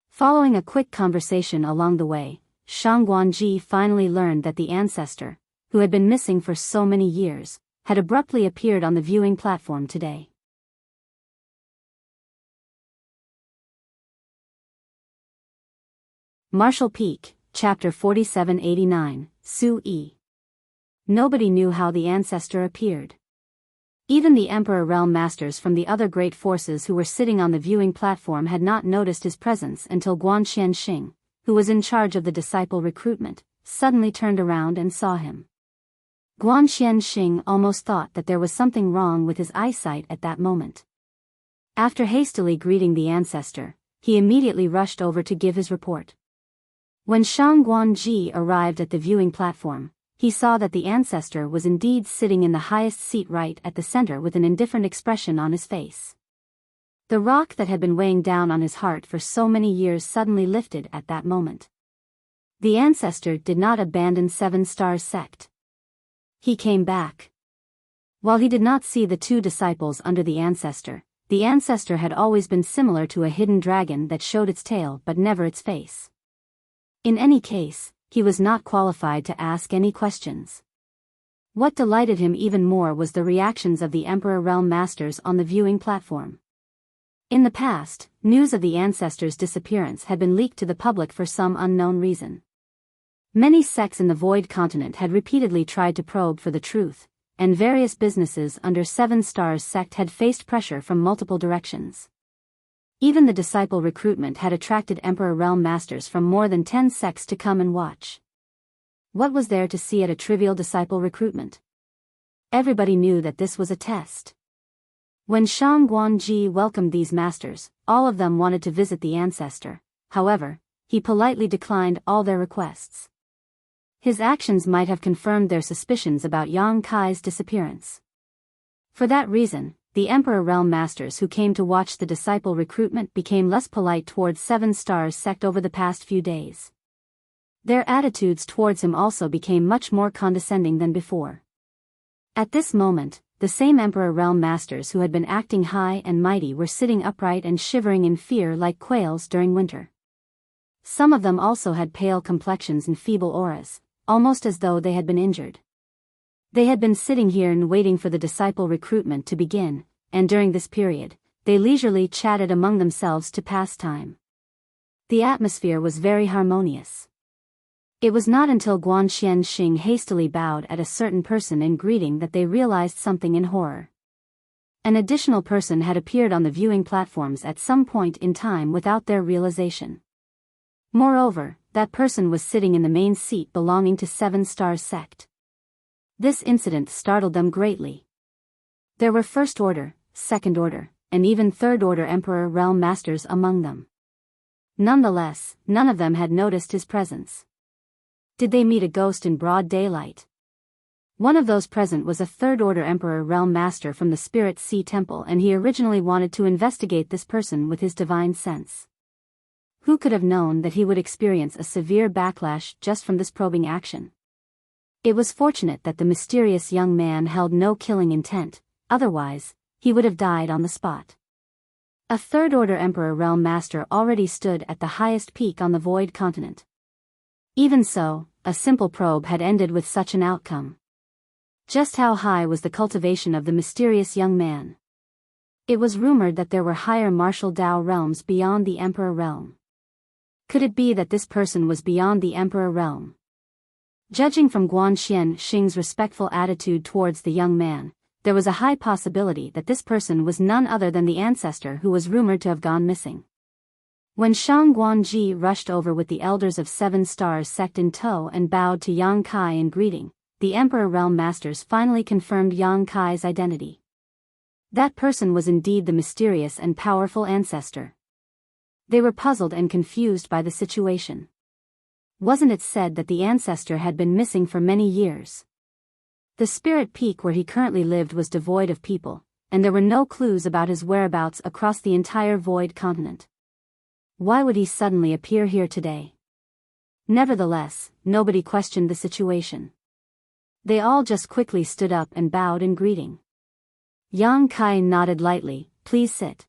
Following a quick conversation along the way, Shang Guanji finally learned that the ancestor, who had been missing for so many years, had abruptly appeared on the viewing platform today. Martial Peak, Chapter 4789, Su Yi. Nobody knew how the ancestor appeared. Even the Emperor Realm Masters from the other great forces who were sitting on the viewing platform had not noticed his presence until Guan Xianxing, who was in charge of the disciple recruitment, suddenly turned around and saw him. Guan Xianxing almost thought that there was something wrong with his eyesight at that moment. After hastily greeting the ancestor, he immediately rushed over to give his report. When Shang Guanji arrived at the viewing platform, he saw that the ancestor was indeed sitting in the highest seat right at the center with an indifferent expression on his face. The rock that had been weighing down on his heart for so many years suddenly lifted at that moment. The ancestor did not abandon Seven Stars sect. He came back. While he did not see the two disciples under the ancestor had always been similar to a hidden dragon that showed its tail but never its face. In any case, he was not qualified to ask any questions. What delighted him even more was the reactions of the Emperor Realm Masters on the viewing platform. In the past, news of the ancestor's disappearance had been leaked to the public for some unknown reason. Many sects in the Void Continent had repeatedly tried to probe for the truth, and various businesses under Seven Stars sect had faced pressure from multiple directions. Even the disciple recruitment had attracted Emperor Realm Masters from more than 10 sects to come and watch. What was there to see at a trivial disciple recruitment? Everybody knew that this was a test. When Shang Guanji welcomed these masters, all of them wanted to visit the ancestor. However, he politely declined all their requests. His actions might have confirmed their suspicions about Yang Kai's disappearance. For that reason, the Emperor Realm Masters who came to watch the disciple recruitment became less polite towards Seven Stars sect over the past few days. Their attitudes towards him also became much more condescending than before. At this moment, the same Emperor Realm Masters who had been acting high and mighty were sitting upright and shivering in fear like quails during winter. Some of them also had pale complexions and feeble auras, almost as though they had been injured. They had been sitting here and waiting for the disciple recruitment to begin, and during this period, they leisurely chatted among themselves to pass time. The atmosphere was very harmonious. It was not until Guanxian Xing hastily bowed at a certain person in greeting that they realized something in horror. An additional person had appeared on the viewing platforms at some point in time without their realization. Moreover, that person was sitting in the main seat belonging to Seven Stars sect. This incident startled them greatly. There were First Order, Second Order, and even Third Order Emperor Realm Masters among them. Nonetheless, none of them had noticed his presence. Did they meet a ghost in broad daylight? One of those present was a Third Order Emperor Realm Master from the Spirit Sea Temple, and he originally wanted to investigate this person with his divine sense. Who could have known that he would experience a severe backlash just from this probing action? It was fortunate that the mysterious young man held no killing intent, otherwise, he would have died on the spot. A Third Order Emperor Realm Master already stood at the highest peak on the Void Continent. Even so, a simple probe had ended with such an outcome. Just how high was the cultivation of the mysterious young man? It was rumored that there were higher martial Dao realms beyond the Emperor Realm. Could it be that this person was beyond the Emperor Realm? Judging from Guanxian Xing's respectful attitude towards the young man, there was a high possibility that this person was none other than the ancestor who was rumored to have gone missing. When Shang Guanji rushed over with the elders of Seven Stars sect in tow and bowed to Yang Kai in greeting, the Emperor Realm Masters finally confirmed Yang Kai's identity. That person was indeed the mysterious and powerful ancestor. They were puzzled and confused by the situation. Wasn't it said that the ancestor had been missing for many years? The Spirit Peak where he currently lived was devoid of people, and there were no clues about his whereabouts across the entire Void Continent. Why would he suddenly appear here today? Nevertheless, nobody questioned the situation. They all just quickly stood up and bowed in greeting. Yang Kai nodded lightly. Please sit.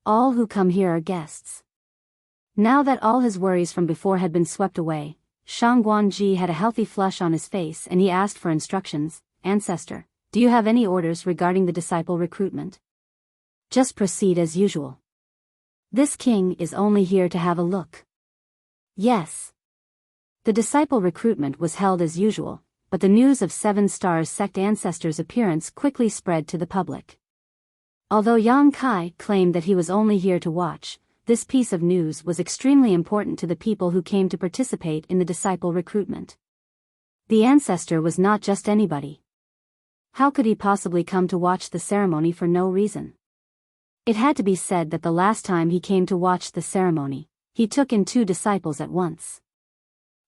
All who come here are guests. Now that all his worries from before had been swept away, Shang Guanji had a healthy flush on his face and he asked for instructions. Ancestor, do you have any orders regarding the disciple recruitment? Just proceed as usual. This king is only here to have a look. Yes. The disciple recruitment was held as usual, but the news of Seven Stars sect ancestors' appearance quickly spread to the public. Although Yang Kai claimed that he was only here to watch, this piece of news was extremely important to the people who came to participate in the disciple recruitment. The ancestor was not just anybody. How could he possibly come to watch the ceremony for no reason? It had to be said that the last time he came to watch the ceremony, he took in 2 disciples at once.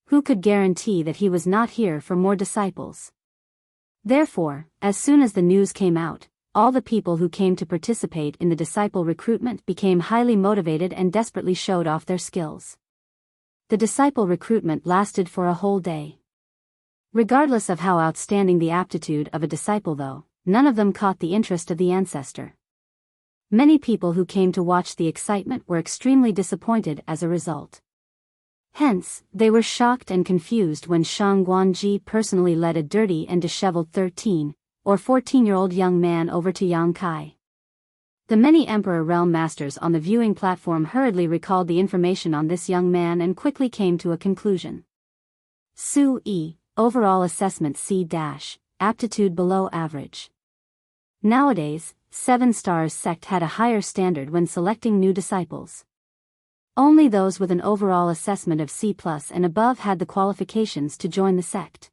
Who could guarantee that he was not here for more disciples? Therefore, as soon as the news came out, all the people who came to participate in the disciple recruitment became highly motivated and desperately showed off their skills. The disciple recruitment lasted for a whole day. Regardless of how outstanding the aptitude of a disciple though, none of them caught the interest of the ancestor. Many people who came to watch the excitement were extremely disappointed as a result. Hence, they were shocked and confused when Shang Guanji personally led a dirty and disheveled 13- or 14-year-old young man over to Yang Kai. The many Emperor Realm Masters on the viewing platform hurriedly recalled the information on this young man and quickly came to a conclusion. Su E, overall assessment C-, aptitude below average. Nowadays, Seven Stars sect had a higher standard when selecting new disciples. Only those with an overall assessment of C+ and above had the qualifications to join the sect.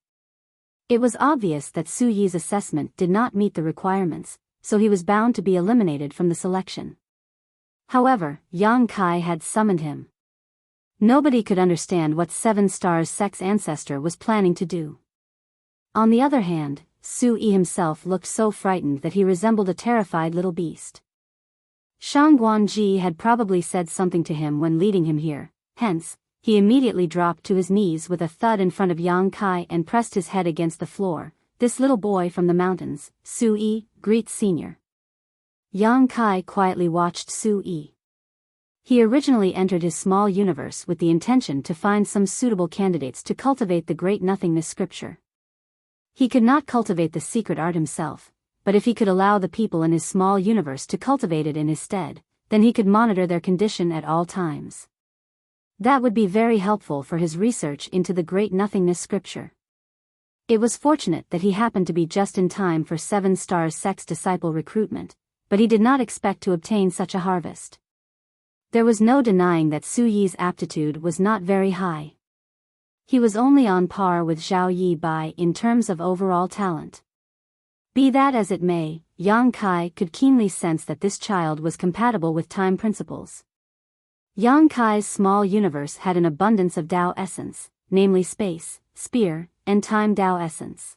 It was obvious that Su Yi's assessment did not meet the requirements, so he was bound to be eliminated from the selection. However, Yang Kai had summoned him. Nobody could understand what 7 Stars Sect's ancestor was planning to do. On the other hand, Su Yi himself looked so frightened that he resembled a terrified little beast. Shang Guanji had probably said something to him when leading him here, hence, he immediately dropped to his knees with a thud in front of Yang Kai and pressed his head against the floor. This little boy from the mountains, Su Yi, greets Senior. Yang Kai quietly watched Su Yi. He originally entered his small universe with the intention to find some suitable candidates to cultivate the great nothingness scripture. He could not cultivate the secret art himself, but if he could allow the people in his small universe to cultivate it in his stead, then he could monitor their condition at all times. That would be very helpful for his research into the great nothingness scripture. It was fortunate that he happened to be just in time for 7 Stars Sect's disciple recruitment, but he did not expect to obtain such a harvest. There was no denying that Su Yi's aptitude was not very high. He was only on par with Zhao Yi Bai in terms of overall talent. Be that as it may, Yang Kai could keenly sense that this child was compatible with time principles. Yang Kai's small universe had an abundance of Tao essence, namely space, spear, and time Tao essence.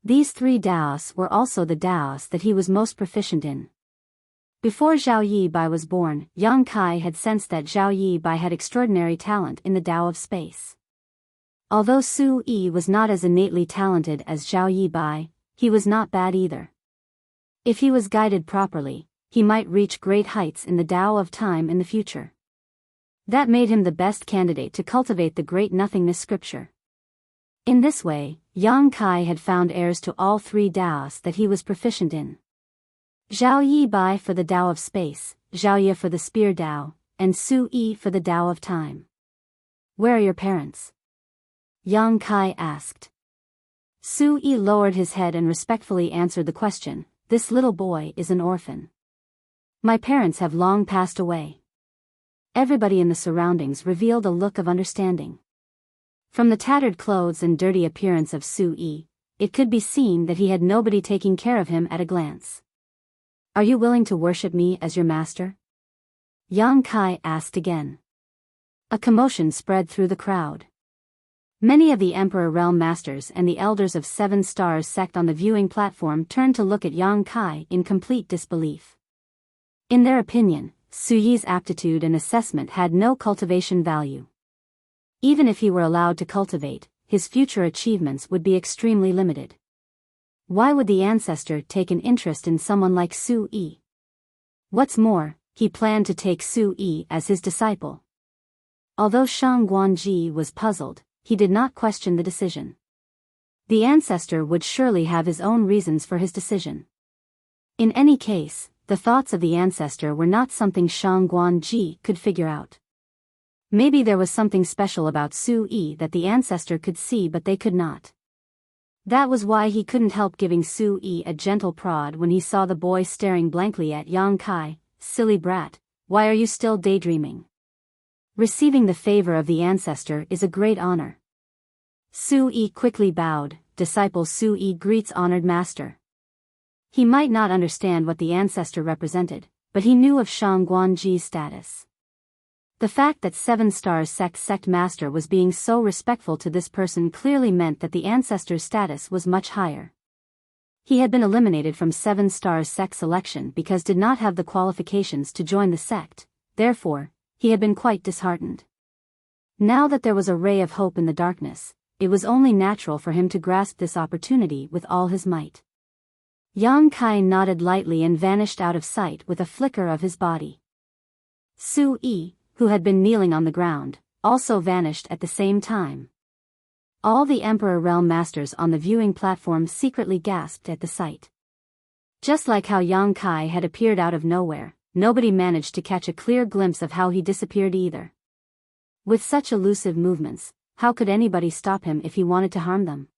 These 3 Taos were also the Taos that he was most proficient in. Before Zhao Yi Bai was born, Yang Kai had sensed that Zhao Yi Bai had extraordinary talent in the Tao of space. Although Su Yi was not as innately talented as Zhao Yi Bai, he was not bad either. If he was guided properly, he might reach great heights in the Tao of time in the future. That made him the best candidate to cultivate the great nothingness scripture. In this way, Yang Kai had found heirs to all 3 Taos that he was proficient in. Zhao Yi Bai for the Tao of space, Zhao Ye for the spear Tao, and Su Yi for the Tao of time. Where are your parents? Yang Kai asked. Su Yi lowered his head and respectfully answered the question. This little boy is an orphan. My parents have long passed away. Everybody in the surroundings revealed a look of understanding. From the tattered clothes and dirty appearance of Su Yi, it could be seen that he had nobody taking care of him at a glance. Are you willing to worship me as your master? Yang Kai asked again. A commotion spread through the crowd. Many of the Emperor Realm Masters and the elders of 7 Stars Sect on the viewing platform turned to look at Yang Kai in complete disbelief. In their opinion, Su Yi's aptitude and assessment had no cultivation value. Even if he were allowed to cultivate, his future achievements would be extremely limited. Why would the ancestor take an interest in someone like Su Yi? What's more, he planned to take Su Yi as his disciple. Although Shang Guanji was puzzled, he did not question the decision. The ancestor would surely have his own reasons for his decision. In any case, the thoughts of the ancestor were not something Shang Guanji could figure out. Maybe there was something special about Su Yi that the ancestor could see but they could not. That was why he couldn't help giving Su Yi a gentle prod when he saw the boy staring blankly at Yang Kai. Silly brat, why are you still daydreaming? Receiving the favor of the ancestor is a great honor. Su Yi quickly bowed. Disciple Su Yi greets honored master. He might not understand what the ancestor represented, but he knew of Shang Guanji's status. The fact that 7 Stars Sect master was being so respectful to this person clearly meant that the ancestor's status was much higher. He had been eliminated from 7 Stars Sect selection because did not have the qualifications to join the sect, therefore, he had been quite disheartened. Now that there was a ray of hope in the darkness, it was only natural for him to grasp this opportunity with all his might. Yang Kai nodded lightly and vanished out of sight with a flicker of his body. Su Yi, who had been kneeling on the ground, also vanished at the same time. All the Emperor Realm Masters on the viewing platform secretly gasped at the sight. Just like how Yang Kai had appeared out of nowhere, nobody managed to catch a clear glimpse of how he disappeared either. With such elusive movements, how could anybody stop him if he wanted to harm them?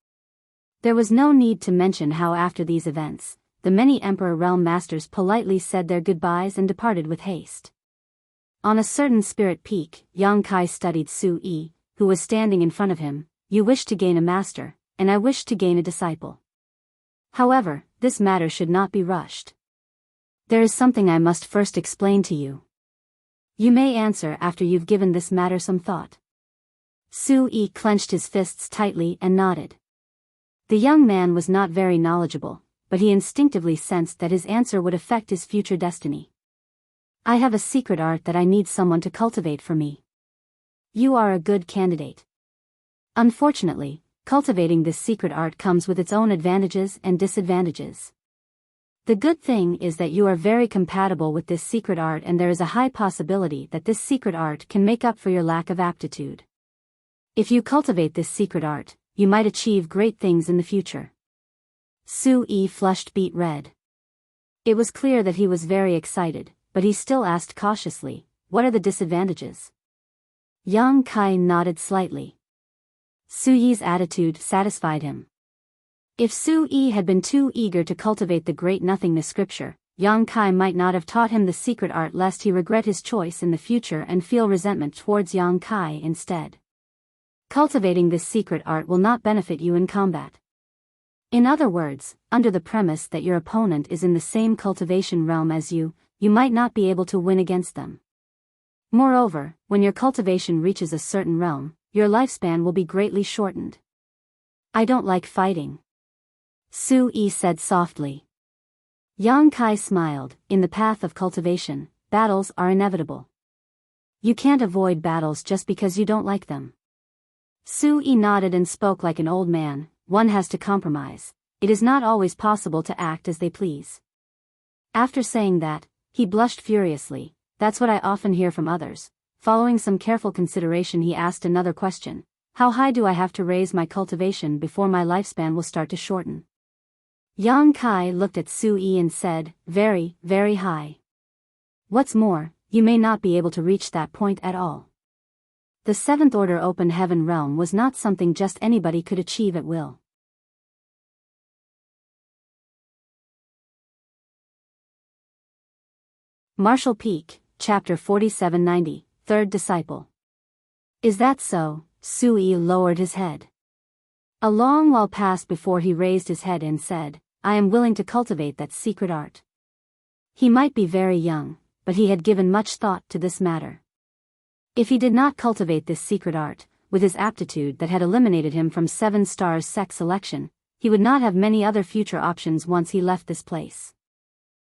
There was no need to mention how after these events, the many Emperor Realm Masters politely said their goodbyes and departed with haste. On a certain spirit peak, Yang Kai studied Su Yi, who was standing in front of him. You wish to gain a master, and I wish to gain a disciple. However, this matter should not be rushed. There is something I must first explain to you. You may answer after you've given this matter some thought. Su-yi clenched his fists tightly and nodded. The young man was not very knowledgeable, but he instinctively sensed that his answer would affect his future destiny. I have a secret art that I need someone to cultivate for me. You are a good candidate. Unfortunately, cultivating this secret art comes with its own advantages and disadvantages. The good thing is that you are very compatible with this secret art, and there is a high possibility that this secret art can make up for your lack of aptitude. If you cultivate this secret art, you might achieve great things in the future. Su-yi flushed beet red. It was clear that he was very excited, but he still asked cautiously, "What are the disadvantages?" Yang Kai nodded slightly. Su-yi's attitude satisfied him. If Su-yi had been too eager to cultivate the great nothingness scripture, Yang Kai might not have taught him the secret art, lest he regret his choice in the future and feel resentment towards Yang Kai instead. Cultivating this secret art will not benefit you in combat. In other words, under the premise that your opponent is in the same cultivation realm as you, you might not be able to win against them. Moreover, when your cultivation reaches a certain realm, your lifespan will be greatly shortened. I don't like fighting, Su-yi said softly. Yang Kai smiled. In the path of cultivation, battles are inevitable. You can't avoid battles just because you don't like them. Su-yi nodded and spoke like an old man. One has to compromise. It is not always possible to act as they please. After saying that, he blushed furiously. That's what I often hear from others. Following some careful consideration, he asked another question. How high do I have to raise my cultivation before my lifespan will start to shorten? Yang Kai looked at Su-yi and said, very, very high. What's more, you may not be able to reach that point at all. The seventh order open heaven realm was not something just anybody could achieve at will. Martial Peak, Chapter 4790, Third Disciple. Is that so? Su-yi lowered his head. A long while passed before he raised his head and said, I am willing to cultivate that secret art. He might be very young, but he had given much thought to this matter. If he did not cultivate this secret art, with his aptitude that had eliminated him from 7 stars sect selection, he would not have many other future options once he left this place.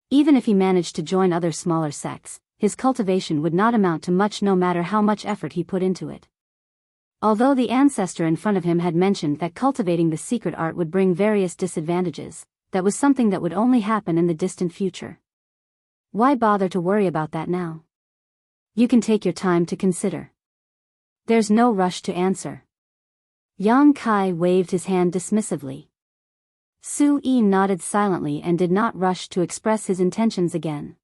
Even if he managed to join other smaller sects, his cultivation would not amount to much no matter how much effort he put into it. Although the ancestor in front of him had mentioned that cultivating the secret art would bring various disadvantages, that was something that would only happen in the distant future. Why bother to worry about that now? You can take your time to consider. There's no rush to answer. Yang Kai waved his hand dismissively. Su-yi nodded silently and did not rush to express his intentions again.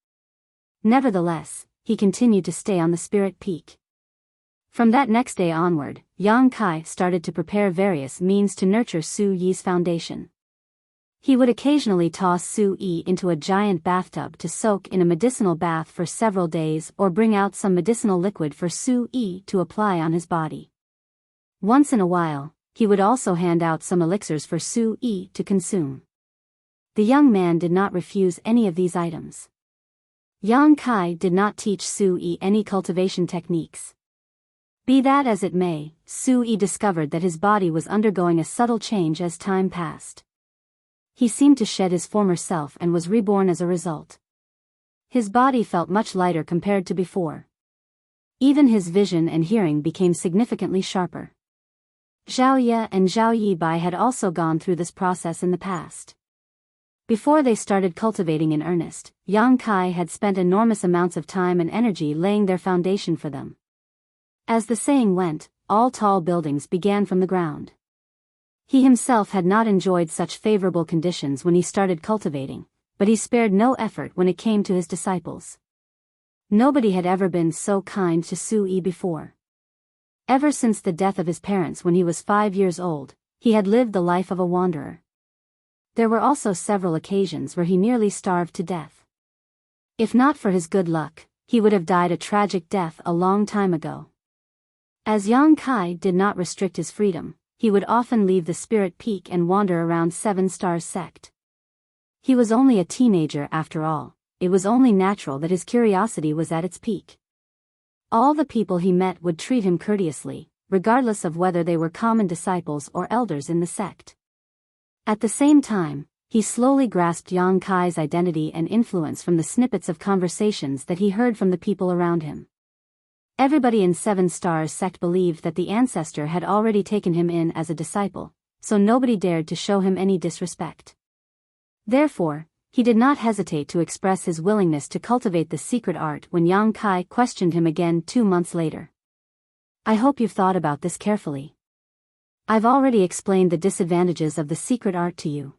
Nevertheless, he continued to stay on the spirit peak. From that next day onward, Yang Kai started to prepare various means to nurture Su-yi's foundation. He would occasionally toss Su-yi into a giant bathtub to soak in a medicinal bath for several days or bring out some medicinal liquid for Su-yi to apply on his body. Once in a while, he would also hand out some elixirs for Su-yi to consume. The young man did not refuse any of these items. Yang Kai did not teach Su-yi any cultivation techniques. Be that as it may, Su-yi discovered that his body was undergoing a subtle change as time passed. He seemed to shed his former self and was reborn as a result. His body felt much lighter compared to before. Even his vision and hearing became significantly sharper. Zhao Ye and Zhao Yibai had also gone through this process in the past. Before they started cultivating in earnest, Yang Kai had spent enormous amounts of time and energy laying their foundation for them. As the saying went, all tall buildings began from the ground. He himself had not enjoyed such favorable conditions when he started cultivating, but he spared no effort when it came to his disciples. Nobody had ever been so kind to Su-yi before. Ever since the death of his parents when he was 5 years old, he had lived the life of a wanderer. There were also several occasions where he nearly starved to death. If not for his good luck, he would have died a tragic death a long time ago. As Yang Kai did not restrict his freedom, he would often leave the spirit peak and wander around 7 stars sect. He was only a teenager after all. It was only natural that his curiosity was at its peak. All the people he met would treat him courteously, regardless of whether they were common disciples or elders in the sect. At the same time, he slowly grasped Yang Kai's identity and influence from the snippets of conversations that he heard from the people around him. Everybody in Seven Stars sect believed that the ancestor had already taken him in as a disciple, so nobody dared to show him any disrespect. Therefore, he did not hesitate to express his willingness to cultivate the secret art when Yang Kai questioned him again 2 months later. I hope you've thought about this carefully. I've already explained the disadvantages of the secret art to you.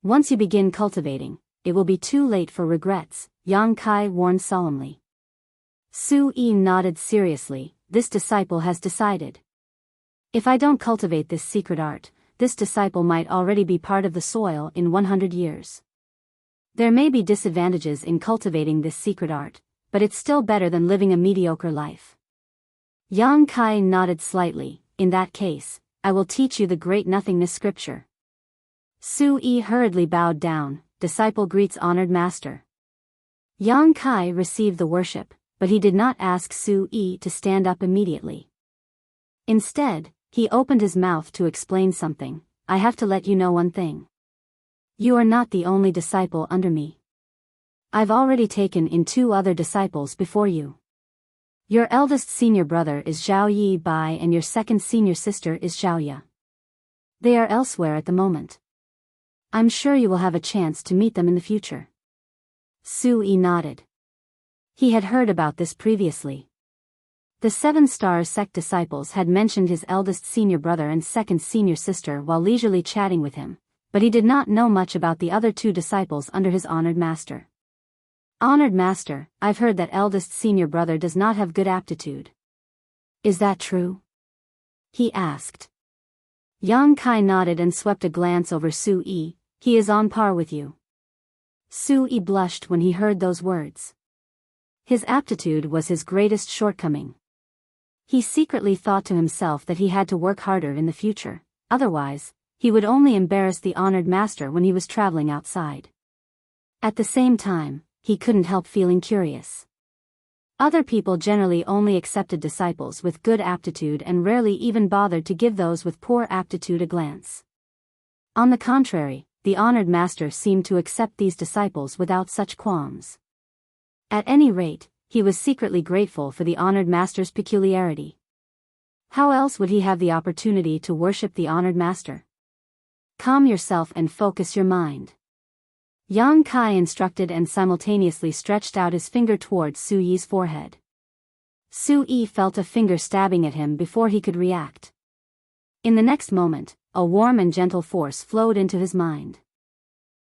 Once you begin cultivating, it will be too late for regrets, Yang Kai warned solemnly. Su Yi nodded seriously. This disciple has decided. If I don't cultivate this secret art, this disciple might already be part of the soil in 100 years. There may be disadvantages in cultivating this secret art, but it's still better than living a mediocre life. Yang Kai nodded slightly. In that case, I will teach you the great nothingness scripture. Su Yi hurriedly bowed down. Disciple greets honored master. Yang Kai received the worship, but he did not ask Su Yi to stand up immediately. Instead, he opened his mouth to explain something. I have to let you know one thing. You are not the only disciple under me. I've already taken in 2 other disciples before you. Your eldest senior brother is Zhao Yi Bai and your second senior sister is Zhao Ya. They are elsewhere at the moment. I'm sure you will have a chance to meet them in the future. Su Yi nodded. He had heard about this previously. The Seven Stars sect disciples had mentioned his eldest senior brother and second senior sister while leisurely chatting with him, but he did not know much about the other 2 disciples under his honored master. Honored master, I've heard that eldest senior brother does not have good aptitude. Is that true? He asked. Yang Kai nodded and swept a glance over Su Yi. He is on par with you. Su Yi blushed when he heard those words. His aptitude was his greatest shortcoming. He secretly thought to himself that he had to work harder in the future, otherwise, he would only embarrass the honored master when he was traveling outside. At the same time, he couldn't help feeling curious. Other people generally only accepted disciples with good aptitude and rarely even bothered to give those with poor aptitude a glance. On the contrary, the honored master seemed to accept these disciples without such qualms. At any rate, he was secretly grateful for the honored master's peculiarity. How else would he have the opportunity to worship the honored master? Calm yourself and focus your mind. Yang Kai instructed and simultaneously stretched out his finger towards Su Yi's forehead. Su Yi felt a finger stabbing at him before he could react. In the next moment, a warm and gentle force flowed into his mind.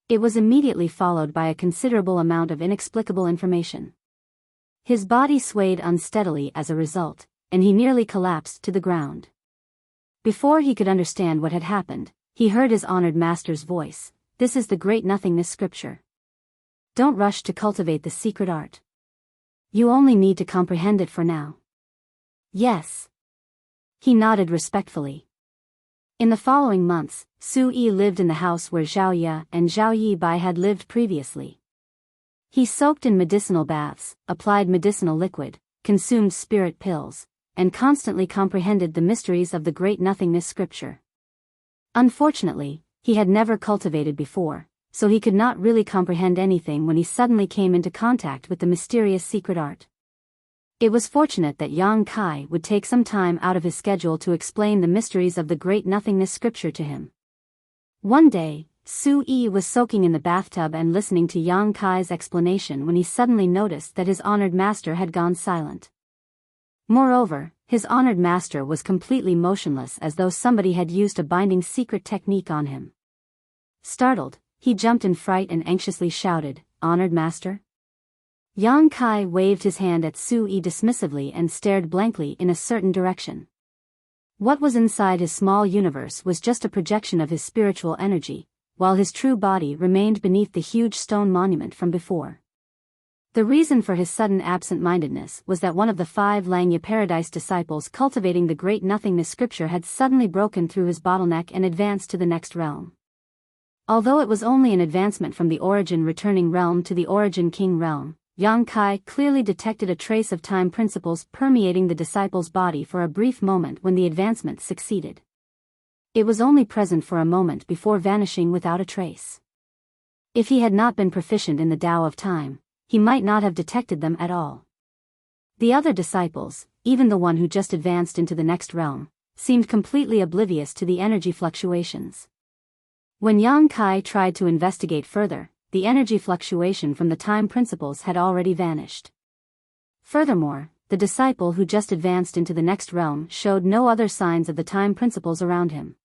It was immediately followed by a considerable amount of inexplicable information. His body swayed unsteadily as a result, and he nearly collapsed to the ground. Before he could understand what had happened, he heard his honored master's voice. This is the great nothingness scripture. Don't rush to cultivate the secret art. You only need to comprehend it for now. Yes. He nodded respectfully. In the following months, Su Yi lived in the house where Zhao Ya and Zhao Yi Bai had lived previously. He soaked in medicinal baths, applied medicinal liquid, consumed spirit pills, and constantly comprehended the mysteries of the great nothingness scripture. Unfortunately, he had never cultivated before, so he could not really comprehend anything when he suddenly came into contact with the mysterious secret art. It was fortunate that Yang Kai would take some time out of his schedule to explain the mysteries of the great nothingness scripture to him. One day, Su Yi was soaking in the bathtub and listening to Yang Kai's explanation when he suddenly noticed that his honored master had gone silent. Moreover, his honored master was completely motionless as though somebody had used a binding secret technique on him. Startled, he jumped in fright and anxiously shouted, "Honored master?" Yang Kai waved his hand at Su Yi dismissively and stared blankly in a certain direction. What was inside his small universe was just a projection of his spiritual energy, while his true body remained beneath the huge stone monument from before. The reason for his sudden absent-mindedness was that one of the 5 Langya Paradise disciples cultivating the great nothingness scripture had suddenly broken through his bottleneck and advanced to the next realm. Although it was only an advancement from the origin returning realm to the origin king realm, Yang Kai clearly detected a trace of time principles permeating the disciple's body for a brief moment when the advancement succeeded. It was only present for a moment before vanishing without a trace. If he had not been proficient in the Tao of time, he might not have detected them at all. The other disciples, even the one who just advanced into the next realm, seemed completely oblivious to the energy fluctuations. When Yang Kai tried to investigate further, the energy fluctuation from the time principles had already vanished. Furthermore, the disciple who just advanced into the next realm showed no other signs of the time principles around him.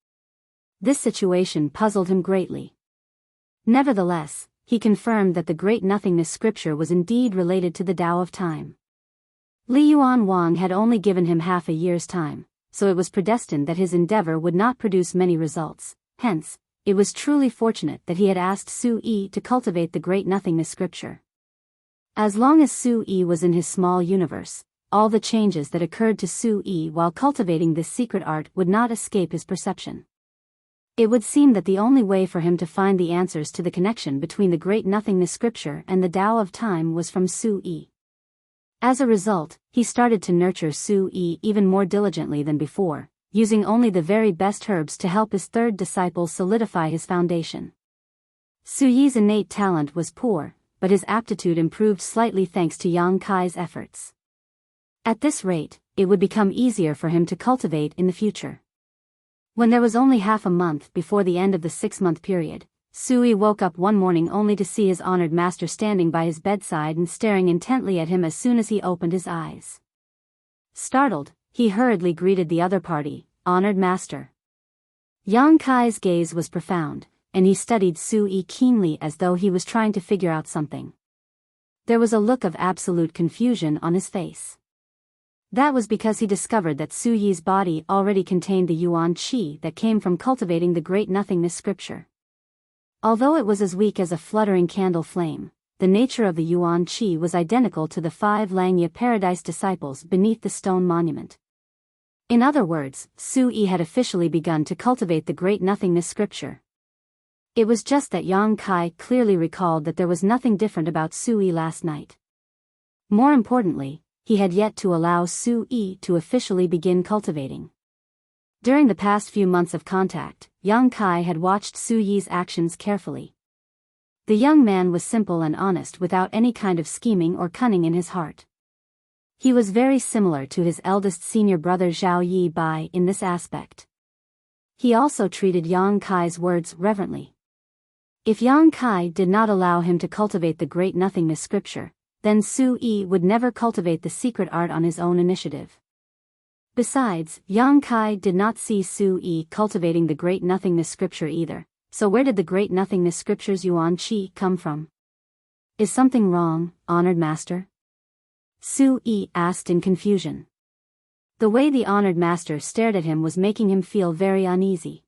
This situation puzzled him greatly. Nevertheless, he confirmed that the Great Nothingness scripture was indeed related to the Tao of time. Li Yuan Wang had only given him half a year's time, so it was predestined that his endeavor would not produce many results. Hence, it was truly fortunate that he had asked Su Yi to cultivate the Great Nothingness scripture. As long as Su Yi was in his small universe, all the changes that occurred to Su Yi while cultivating this secret art would not escape his perception. It would seem that the only way for him to find the answers to the connection between the Great Nothingness scripture and the Tao of time was from Su Yi. As a result, he started to nurture Su Yi even more diligently than before, using only the very best herbs to help his third disciple solidify his foundation. Su Yi's innate talent was poor, but his aptitude improved slightly thanks to Yang Kai's efforts. At this rate, it would become easier for him to cultivate in the future. When there was only half a month before the end of the 6-month period, Su Yi woke up one morning only to see his honored master standing by his bedside and staring intently at him as soon as he opened his eyes. Startled, he hurriedly greeted the other party, "Honored master." Yang Kai's gaze was profound, and he studied Su Yi keenly as though he was trying to figure out something. There was a look of absolute confusion on his face. That was because he discovered that Su Yi's body already contained the Yuan Qi that came from cultivating the Great Nothingness scripture. Although it was as weak as a fluttering candle flame, the nature of the Yuan Qi was identical to the 5 Langya Paradise disciples beneath the stone monument. In other words, Su Yi had officially begun to cultivate the Great Nothingness scripture. It was just that Yang Kai clearly recalled that there was nothing different about Su Yi last night. More importantly, he had yet to allow Su Yi to officially begin cultivating. During the past few months of contact, Yang Kai had watched Su Yi's actions carefully. The young man was simple and honest without any kind of scheming or cunning in his heart. He was very similar to his eldest senior brother Zhao Yi Bai in this aspect. He also treated Yang Kai's words reverently. If Yang Kai did not allow him to cultivate the Great Nothingness scripture, then Su Yi would never cultivate the secret art on his own initiative. Besides, Yang Kai did not see Su Yi cultivating the Great Nothingness scripture either, so where did the Great Nothingness scripture's Yuan Qi come from? Is something wrong, honored master? Su Yi asked in confusion. The way the honored master stared at him was making him feel very uneasy.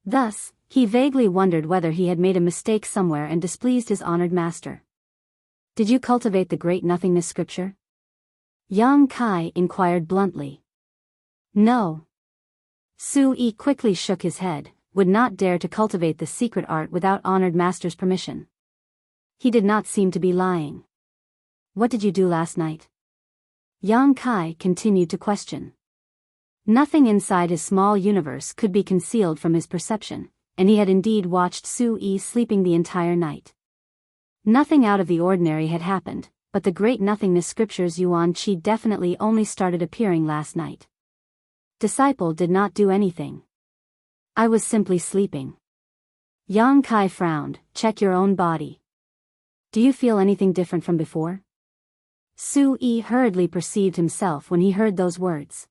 Thus, he vaguely wondered whether he had made a mistake somewhere and displeased his honored master. Did you cultivate the Great Nothingness scripture? Yang Kai inquired bluntly. No. Su Yi quickly shook his head, would not dare to cultivate the secret art without honored master's permission. He did not seem to be lying. What did you do last night? Yang Kai continued to question. Nothing inside his small universe could be concealed from his perception, and he had indeed watched Su Yi sleeping the entire night. Nothing out of the ordinary had happened, but the Great Nothingness scripture's Yuan Qi definitely only started appearing last night. Disciple did not do anything. I was simply sleeping. Yang Kai frowned. Check your own body. Do you feel anything different from before? Su Yi hurriedly perceived himself when he heard those words.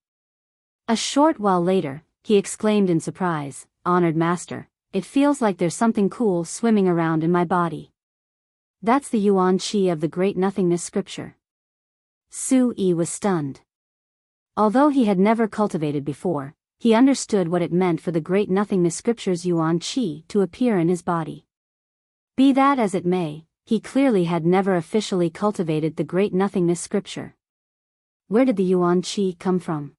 A short while later, he exclaimed in surprise, "Honored master, it feels like there's something cool swimming around in my body." That's the Yuan Qi of the Great Nothingness scripture. Su Yi was stunned. Although he had never cultivated before, he understood what it meant for the Great Nothingness scripture's Yuan Qi to appear in his body. Be that as it may, he clearly had never officially cultivated the Great Nothingness scripture. Where did the Yuan Qi come from?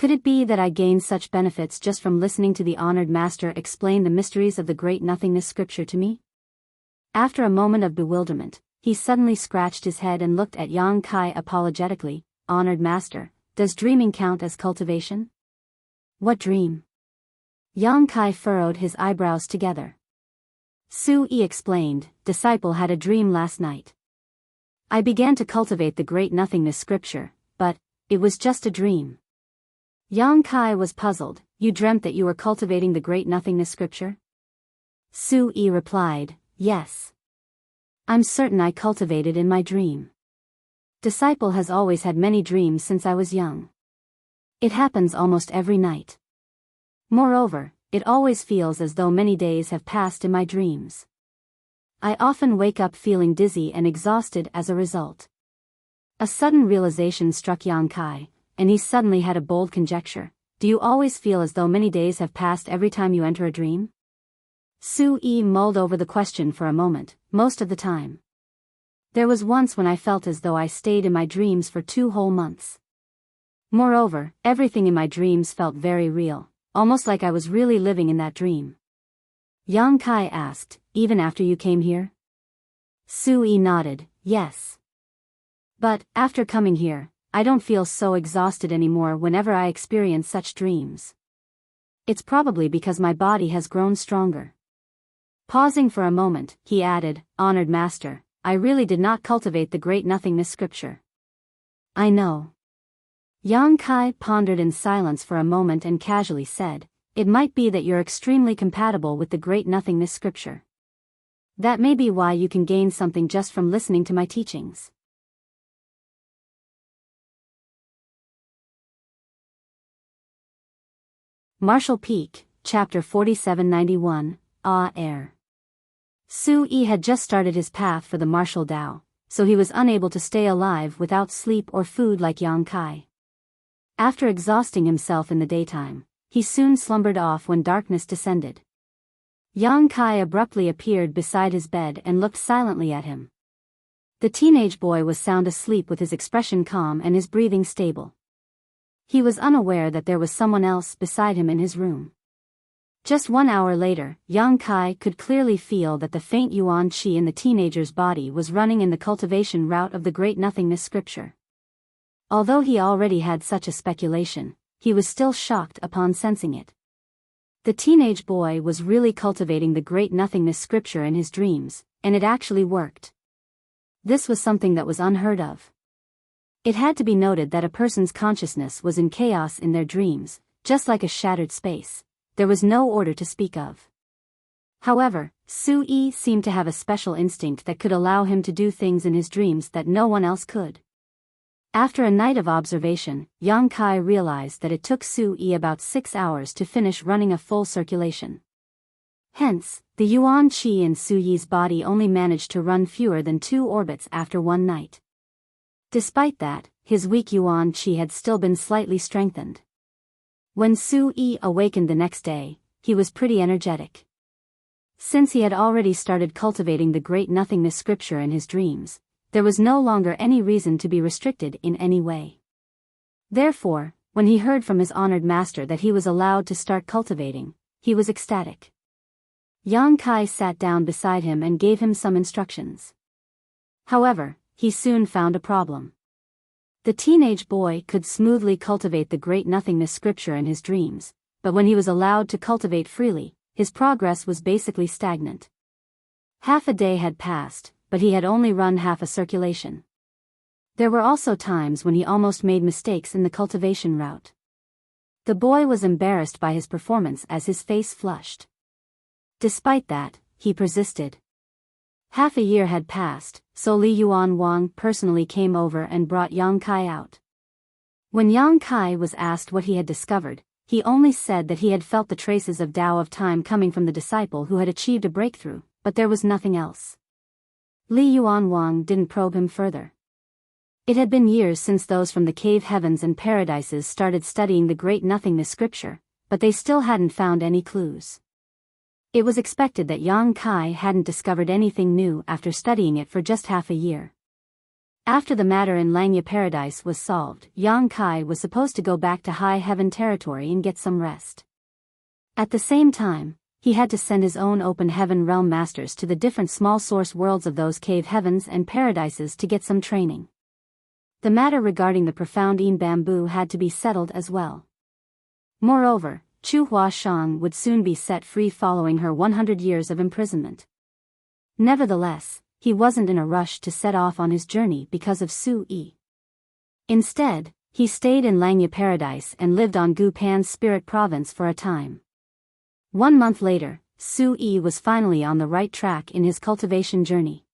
Could it be that I gained such benefits just from listening to the honored master explain the mysteries of the great nothingness scripture to me? After a moment of bewilderment, he suddenly scratched his head and looked at Yang Kai apologetically. Honored master, does dreaming count as cultivation? What dream? Yang Kai furrowed his eyebrows together. Su-yi explained, disciple had a dream last night. I began to cultivate the great nothingness scripture, but it was just a dream. Yang Kai was puzzled. You dreamt that you were cultivating the great nothingness scripture? Su-yi replied, yes. I'm certain I cultivated in my dream. Disciple has always had many dreams since I was young. It happens almost every night. Moreover, it always feels as though many days have passed in my dreams. I often wake up feeling dizzy and exhausted as a result. A sudden realization struck Yang Kai, and he suddenly had a bold conjecture. Do you always feel as though many days have passed every time you enter a dream? Su-yi mulled over the question for a moment. Most of the time. There was once when I felt as though I stayed in my dreams for 2 whole months. Moreover, everything in my dreams felt very real, almost like I was really living in that dream. Yang Kai asked, even after you came here? Su-yi nodded, yes. But, after coming here, I don't feel so exhausted anymore whenever I experience such dreams. It's probably because my body has grown stronger. Pausing for a moment, he added, honored master, I really did not cultivate the great nothingness scripture. I know. Yang Kai pondered in silence for a moment and casually said, it might be that you're extremely compatible with the great nothingness scripture. That may be why you can gain something just from listening to my teachings. Martial Peak, Chapter 4791, Air. Su-yi had just started his path for the martial Tao, so he was unable to stay alive without sleep or food like Yang Kai. After exhausting himself in the daytime, he soon slumbered off when darkness descended. Yang Kai abruptly appeared beside his bed and looked silently at him. The teenage boy was sound asleep with his expression calm and his breathing stable. He was unaware that there was someone else beside him in his room. Just 1 hour later, Yang Kai could clearly feel that the faint yuan qi in the teenager's body was running in the cultivation route of the great nothingness scripture. Although he already had such a speculation, he was still shocked upon sensing it. The teenage boy was really cultivating the great nothingness scripture in his dreams, and it actually worked. This was something that was unheard of. It had to be noted that a person's consciousness was in chaos in their dreams, just like a shattered space. There was no order to speak of. However, Su-yi seemed to have a special instinct that could allow him to do things in his dreams that no one else could. After a night of observation, Yang Kai realized that it took Su-yi about 6 hours to finish running a full circulation. Hence, the yuan qi in Su-yi's body only managed to run fewer than 2 orbits after 1 night. Despite that, his weak yuan qi had still been slightly strengthened. When Su-yi awakened the next day, he was pretty energetic. Since he had already started cultivating the great nothingness scripture in his dreams, there was no longer any reason to be restricted in any way. Therefore, when he heard from his honored master that he was allowed to start cultivating, he was ecstatic. Yang Kai sat down beside him and gave him some instructions. However, he soon found a problem. The teenage boy could smoothly cultivate the great nothingness scripture in his dreams, but when he was allowed to cultivate freely, his progress was basically stagnant. Half a day had passed, but he had only run half a circulation. There were also times when he almost made mistakes in the cultivation route. The boy was embarrassed by his performance as his face flushed. Despite that, he persisted. Half a year had passed, so Li Yuan Wang personally came over and brought Yang Kai out. When Yang Kai was asked what he had discovered, he only said that he had felt the traces of Tao of time coming from the disciple who had achieved a breakthrough, but there was nothing else. Li Yuan Wang didn't probe him further. It had been years since those from the cave heavens and paradises started studying the great nothingness scripture, but they still hadn't found any clues. It was expected that Yang Kai hadn't discovered anything new after studying it for just half a year. After the matter in Langya Paradise was solved, Yang Kai was supposed to go back to High Heaven territory and get some rest. At the same time, he had to send his own open heaven realm masters to the different small source worlds of those cave heavens and paradises to get some training. The matter regarding the profound Yin bamboo had to be settled as well. Moreover, Chu Huashang would soon be set free following her 100 years of imprisonment. Nevertheless, he wasn't in a rush to set off on his journey because of Su Yi. Instead, he stayed in Langya Paradise and lived on Gu Pan's spirit province for a time. 1 month later, Su Yi was finally on the right track in his cultivation journey.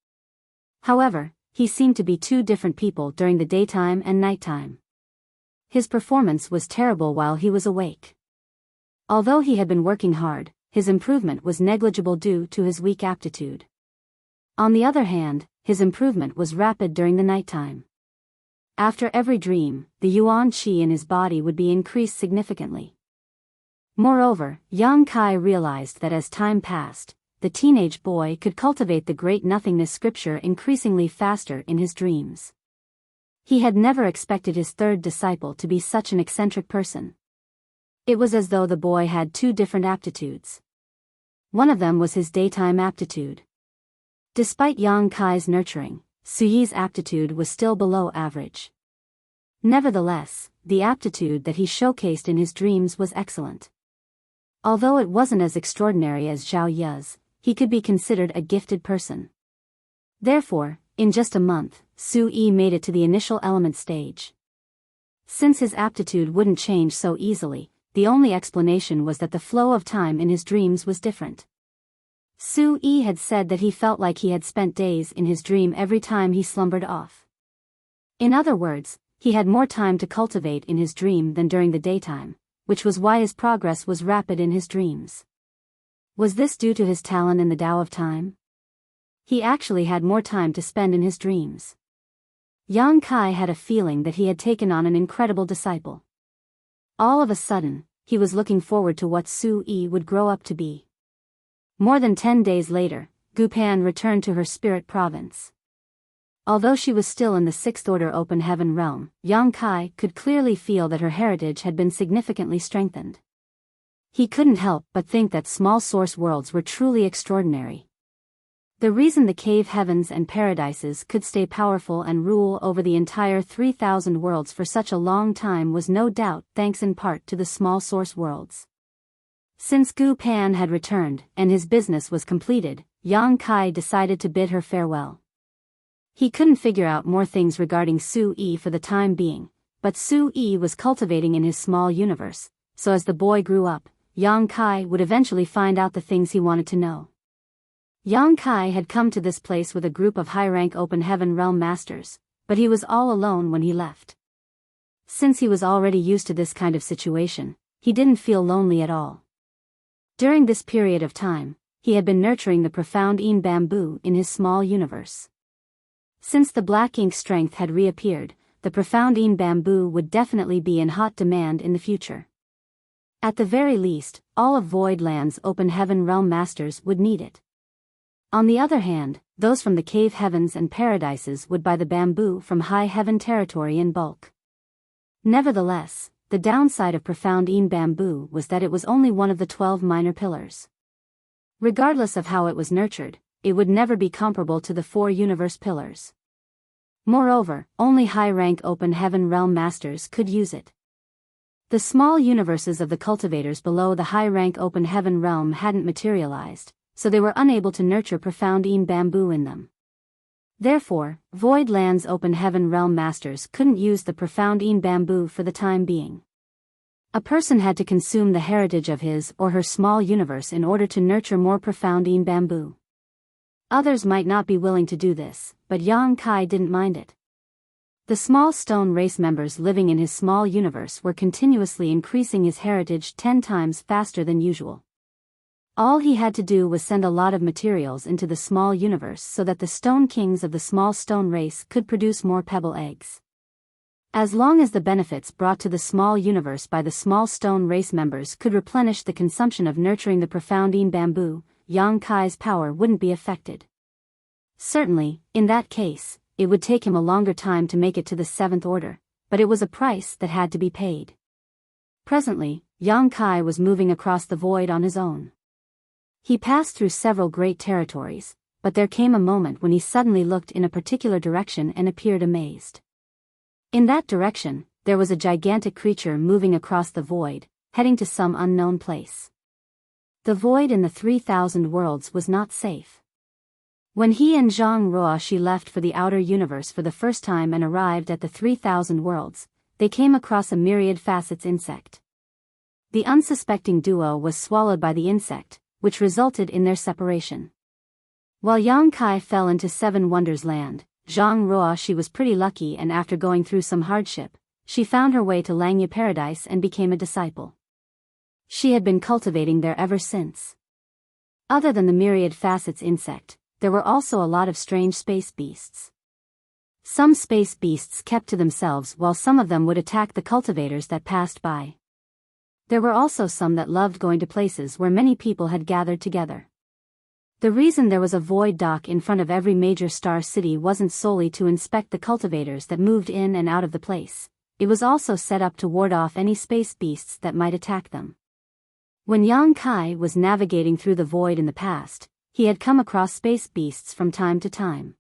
However, he seemed to be two different people during the daytime and nighttime. His performance was terrible while he was awake. Although he had been working hard, his improvement was negligible due to his weak aptitude. On the other hand, his improvement was rapid during the nighttime. After every dream, the yuan qi in his body would be increased significantly. Moreover, Yang Kai realized that as time passed, the teenage boy could cultivate the great nothingness scripture increasingly faster in his dreams. He had never expected his third disciple to be such an eccentric person. It was as though the boy had two different aptitudes. One of them was his daytime aptitude. Despite Yang Kai's nurturing, Su Yi's aptitude was still below average. Nevertheless, the aptitude that he showcased in his dreams was excellent. Although it wasn't as extraordinary as Zhao Ye's, he could be considered a gifted person. Therefore, in just a month, Su Yi made it to the initial element stage. Since his aptitude wouldn't change so easily, the only explanation was that the flow of time in his dreams was different. Su Yi had said that he felt like he had spent days in his dream every time he slumbered off. In other words, he had more time to cultivate in his dream than during the daytime, which was why his progress was rapid in his dreams. Was this due to his talent in the Tao of Time? He actually had more time to spend in his dreams. Yang Kai had a feeling that he had taken on an incredible disciple. All of a sudden, he was looking forward to what Su Yi would grow up to be. More than 10 days later, Gu Pan returned to her spirit province. Although she was still in the sixth order open heaven realm, Yang Kai could clearly feel that her heritage had been significantly strengthened. He couldn't help but think that small source worlds were truly extraordinary. The reason the cave heavens and paradises could stay powerful and rule over the entire 3,000 worlds for such a long time was no doubt thanks in part to the small source worlds. Since Gu Pan had returned and his business was completed, Yang Kai decided to bid her farewell. He couldn't figure out more things regarding Su Yi for the time being, but Su Yi was cultivating in his small universe, so as the boy grew up, Yang Kai would eventually find out the things he wanted to know. Yang Kai had come to this place with a group of high-rank open heaven realm masters, but he was all alone when he left. Since he was already used to this kind of situation, he didn't feel lonely at all. During this period of time, he had been nurturing the profound Yin bamboo in his small universe. Since the black ink strength had reappeared, the profound Yin bamboo would definitely be in hot demand in the future. At the very least, all of Voidland's open heaven realm masters would need it. On the other hand, those from the cave heavens and paradises would buy the bamboo from high heaven territory in bulk. Nevertheless, the downside of profound Yin bamboo was that it was only one of the 12 minor pillars. Regardless of how it was nurtured, it would never be comparable to the 4 universe pillars. Moreover, only high-rank open heaven realm masters could use it. The small universes of the cultivators below the high-rank open heaven realm hadn't materialized, so they were unable to nurture profound Yin bamboo in them. Therefore, Voidland's open heaven realm masters couldn't use the profound Yin bamboo for the time being. A person had to consume the heritage of his or her small universe in order to nurture more profound Yin bamboo. Others might not be willing to do this, but Yang Kai didn't mind it. The small stone race members living in his small universe were continuously increasing his heritage 10 times faster than usual. All he had to do was send a lot of materials into the small universe so that the stone kings of the small stone race could produce more pebble eggs. As long as the benefits brought to the small universe by the small stone race members could replenish the consumption of nurturing the profound Yin bamboo, Yang Kai's power wouldn't be affected. Certainly, in that case, it would take him a longer time to make it to the seventh order, but it was a price that had to be paid. Presently, Yang Kai was moving across the void on his own. He passed through several great territories, but there came a moment when he suddenly looked in a particular direction and appeared amazed. In that direction, there was a gigantic creature moving across the void, heading to some unknown place. The void in the 3,000 worlds was not safe. When he and Zhang Ruoxi left for the outer universe for the first time and arrived at the 3,000 worlds, they came across a myriad facets insect. The unsuspecting duo was swallowed by the insect, which resulted in their separation. While Yang Kai fell into Seven Wonders Land, Zhang Ruoxi was pretty lucky, and after going through some hardship, she found her way to Langya Paradise and became a disciple. She had been cultivating there ever since. Other than the myriad facets insect, there were also a lot of strange space beasts. Some space beasts kept to themselves while some of them would attack the cultivators that passed by. There were also some that loved going to places where many people had gathered together. The reason there was a void dock in front of every major star city wasn't solely to inspect the cultivators that moved in and out of the place, it was also set up to ward off any space beasts that might attack them. When Yang Kai was navigating through the void in the past, he had come across space beasts from time to time.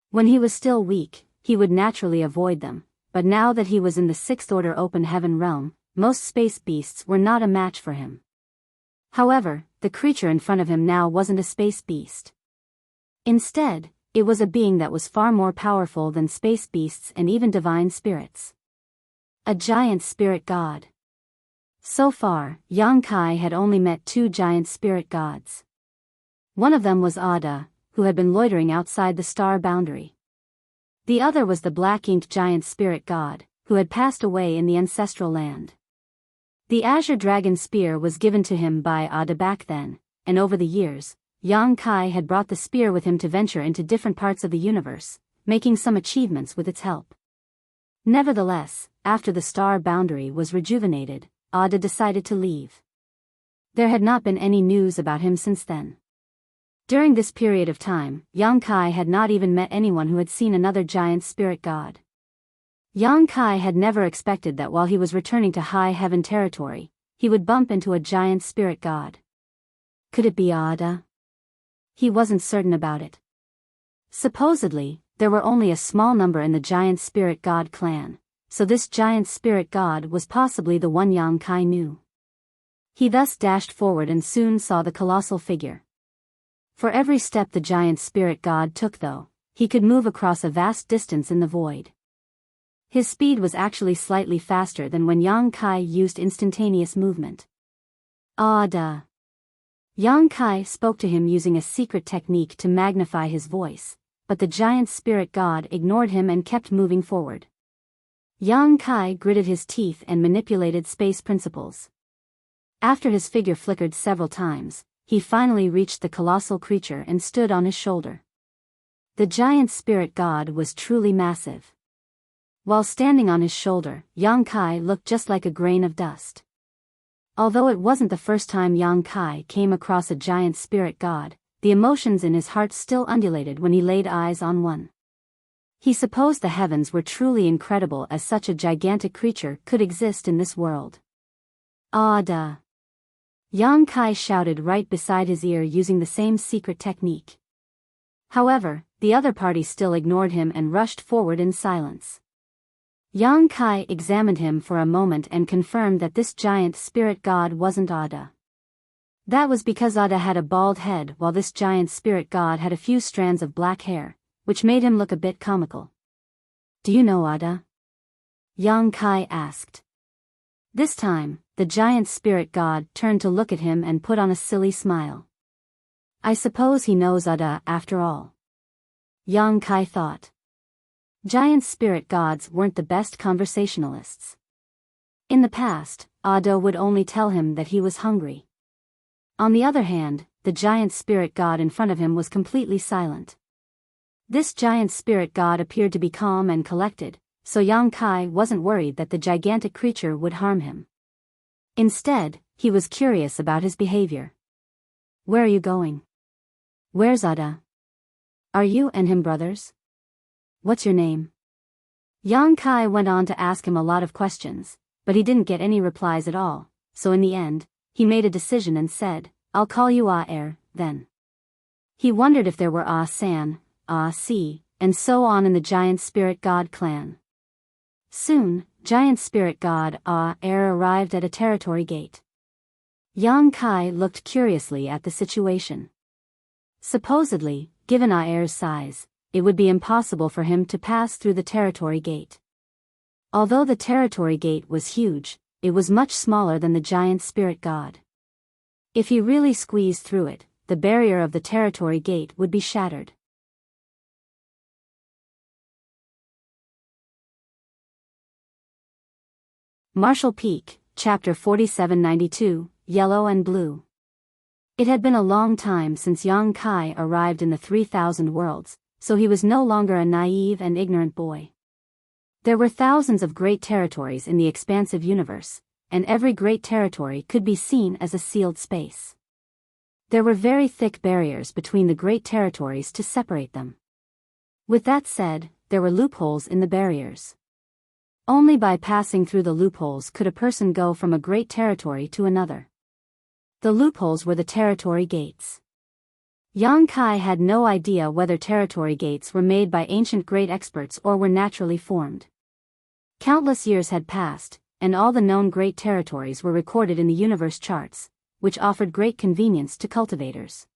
When he was still weak, he would naturally avoid them, but now that he was in the sixth order open heaven realm, most space beasts were not a match for him. However, the creature in front of him now wasn't a space beast. Instead, it was a being that was far more powerful than space beasts and even divine spirits. A giant spirit god. So far, Yang Kai had only met two giant spirit gods. One of them was Ada, who had been loitering outside the star boundary. The other was the black-inked giant spirit god, who had passed away in the ancestral land. The azure dragon spear was given to him by Ada back then, and over the years, Yang Kai had brought the spear with him to venture into different parts of the universe, making some achievements with its help. Nevertheless, after the star boundary was rejuvenated, Ada decided to leave. There had not been any news about him since then. During this period of time, Yang Kai had not even met anyone who had seen another giant spirit god. Yang Kai had never expected that while he was returning to high heaven territory, he would bump into a giant spirit god. Could it be Ada? He wasn't certain about it. Supposedly, there were only a small number in the giant spirit god clan, so this giant spirit god was possibly the one Yang Kai knew. He thus dashed forward and soon saw the colossal figure. For every step the giant spirit god took, though, he could move across a vast distance in the void. His speed was actually slightly faster than when Yang Kai used instantaneous movement. Ada. Yang Kai spoke to him using a secret technique to magnify his voice, but the giant spirit god ignored him and kept moving forward. Yang Kai gritted his teeth and manipulated space principles. After his figure flickered several times, he finally reached the colossal creature and stood on his shoulder. The giant spirit god was truly massive. While standing on his shoulder, Yang Kai looked just like a grain of dust. Although it wasn't the first time Yang Kai came across a giant spirit god, the emotions in his heart still undulated when he laid eyes on one. He supposed the heavens were truly incredible as such a gigantic creature could exist in this world. Ada. Yang Kai shouted right beside his ear using the same secret technique. However, the other party still ignored him and rushed forward in silence. Yang Kai examined him for a moment and confirmed that this giant spirit god wasn't Ada. That was because Ada had a bald head while this giant spirit god had a few strands of black hair, which made him look a bit comical. Do you know Ada? Yang Kai asked. This time, the giant spirit god turned to look at him and put on a silly smile. I suppose he knows Ada after all. Yang Kai thought. Giant spirit gods weren't the best conversationalists. In the past, Ada would only tell him that he was hungry. On the other hand, the giant spirit god in front of him was completely silent. This giant spirit god appeared to be calm and collected, so Yang Kai wasn't worried that the gigantic creature would harm him. Instead, he was curious about his behavior. Where are you going? Where's Ada? Are you and him brothers? "What's your name?" Yang Kai went on to ask him a lot of questions, but he didn't get any replies at all, so in the end, he made a decision and said, "I'll call you Ah-Er, then." He wondered if there were Ah-San, Ah-Si, and so on in the giant spirit god clan. Soon, giant spirit god Ah-Er arrived at a territory gate. Yang Kai looked curiously at the situation. Supposedly, given Ah-Er's size, it would be impossible for him to pass through the territory gate. Although the territory gate was huge, it was much smaller than the giant spirit god. If he really squeezed through it, the barrier of the territory gate would be shattered. Marshall Peak, Chapter 4792, Yellow and Blue. It had been a long time since Yang Kai arrived in the 3,000 worlds, so he was no longer a naive and ignorant boy. There were thousands of great territories in the expansive universe, and every great territory could be seen as a sealed space. There were very thick barriers between the great territories to separate them. With that said, there were loopholes in the barriers. Only by passing through the loopholes could a person go from a great territory to another. The loopholes were the territory gates. Yang Kai had no idea whether territory gates were made by ancient great experts or were naturally formed. Countless years had passed, and all the known great territories were recorded in the universe charts, which offered great convenience to cultivators.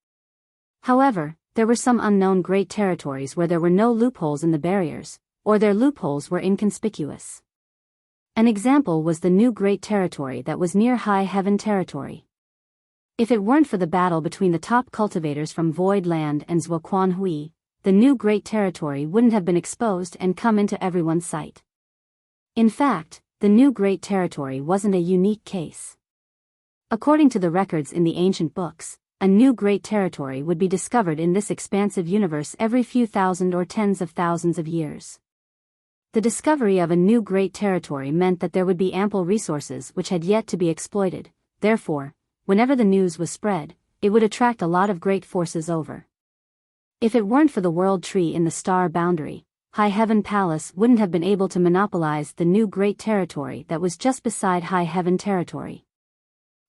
However, there were some unknown great territories where there were no loopholes in the barriers, or their loopholes were inconspicuous. An example was the new great territory that was near High Heaven territory. If it weren't for the battle between the top cultivators from Void Land and Zhuoquan Hui, the new great territory wouldn't have been exposed and come into everyone's sight. In fact, the new great territory wasn't a unique case. According to the records in the ancient books, a new great territory would be discovered in this expansive universe every few thousand or tens of thousands of years. The discovery of a new great territory meant that there would be ample resources which had yet to be exploited. Therefore, whenever the news was spread, it would attract a lot of great forces over. If it weren't for the world tree in the star boundary, High Heaven Palace wouldn't have been able to monopolize the new great territory that was just beside High Heaven territory.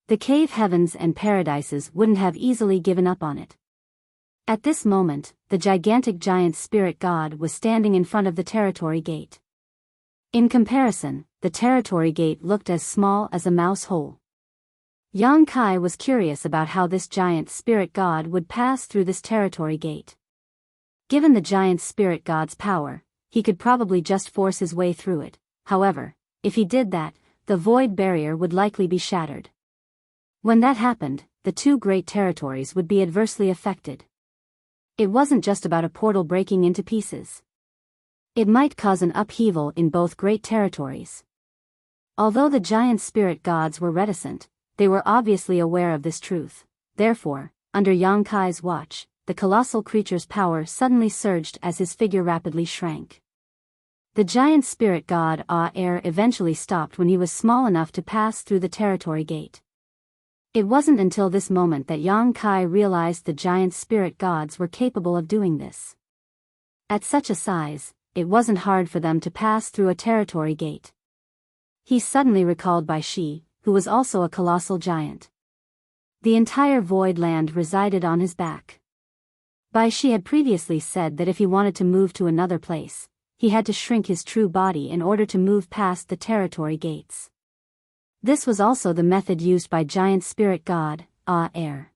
The cave heavens and paradises wouldn't have easily given up on it. At this moment, the gigantic giant spirit god was standing in front of the territory gate. In comparison, the territory gate looked as small as a mouse hole. Yang Kai was curious about how this giant spirit god would pass through this territory gate. Given the giant spirit god's power, he could probably just force his way through it. However, if he did that, the void barrier would likely be shattered. When that happened, the two great territories would be adversely affected. It wasn't just about a portal breaking into pieces. It might cause an upheaval in both great territories. Although the giant spirit gods were reticent, they were obviously aware of this truth. Therefore, under Yang Kai's watch, the colossal creature's power suddenly surged as his figure rapidly shrank. The giant spirit god Ah-Er eventually stopped when he was small enough to pass through the territory gate. It wasn't until this moment that Yang Kai realized the giant spirit gods were capable of doing this. At such a size, it wasn't hard for them to pass through a territory gate. He suddenly recalled Bai Shi, who was also a colossal giant. The entire void land resided on his back. Bai Shi had previously said that if he wanted to move to another place, he had to shrink his true body in order to move past the territory gates. This was also the method used by giant spirit god, Ah-Er.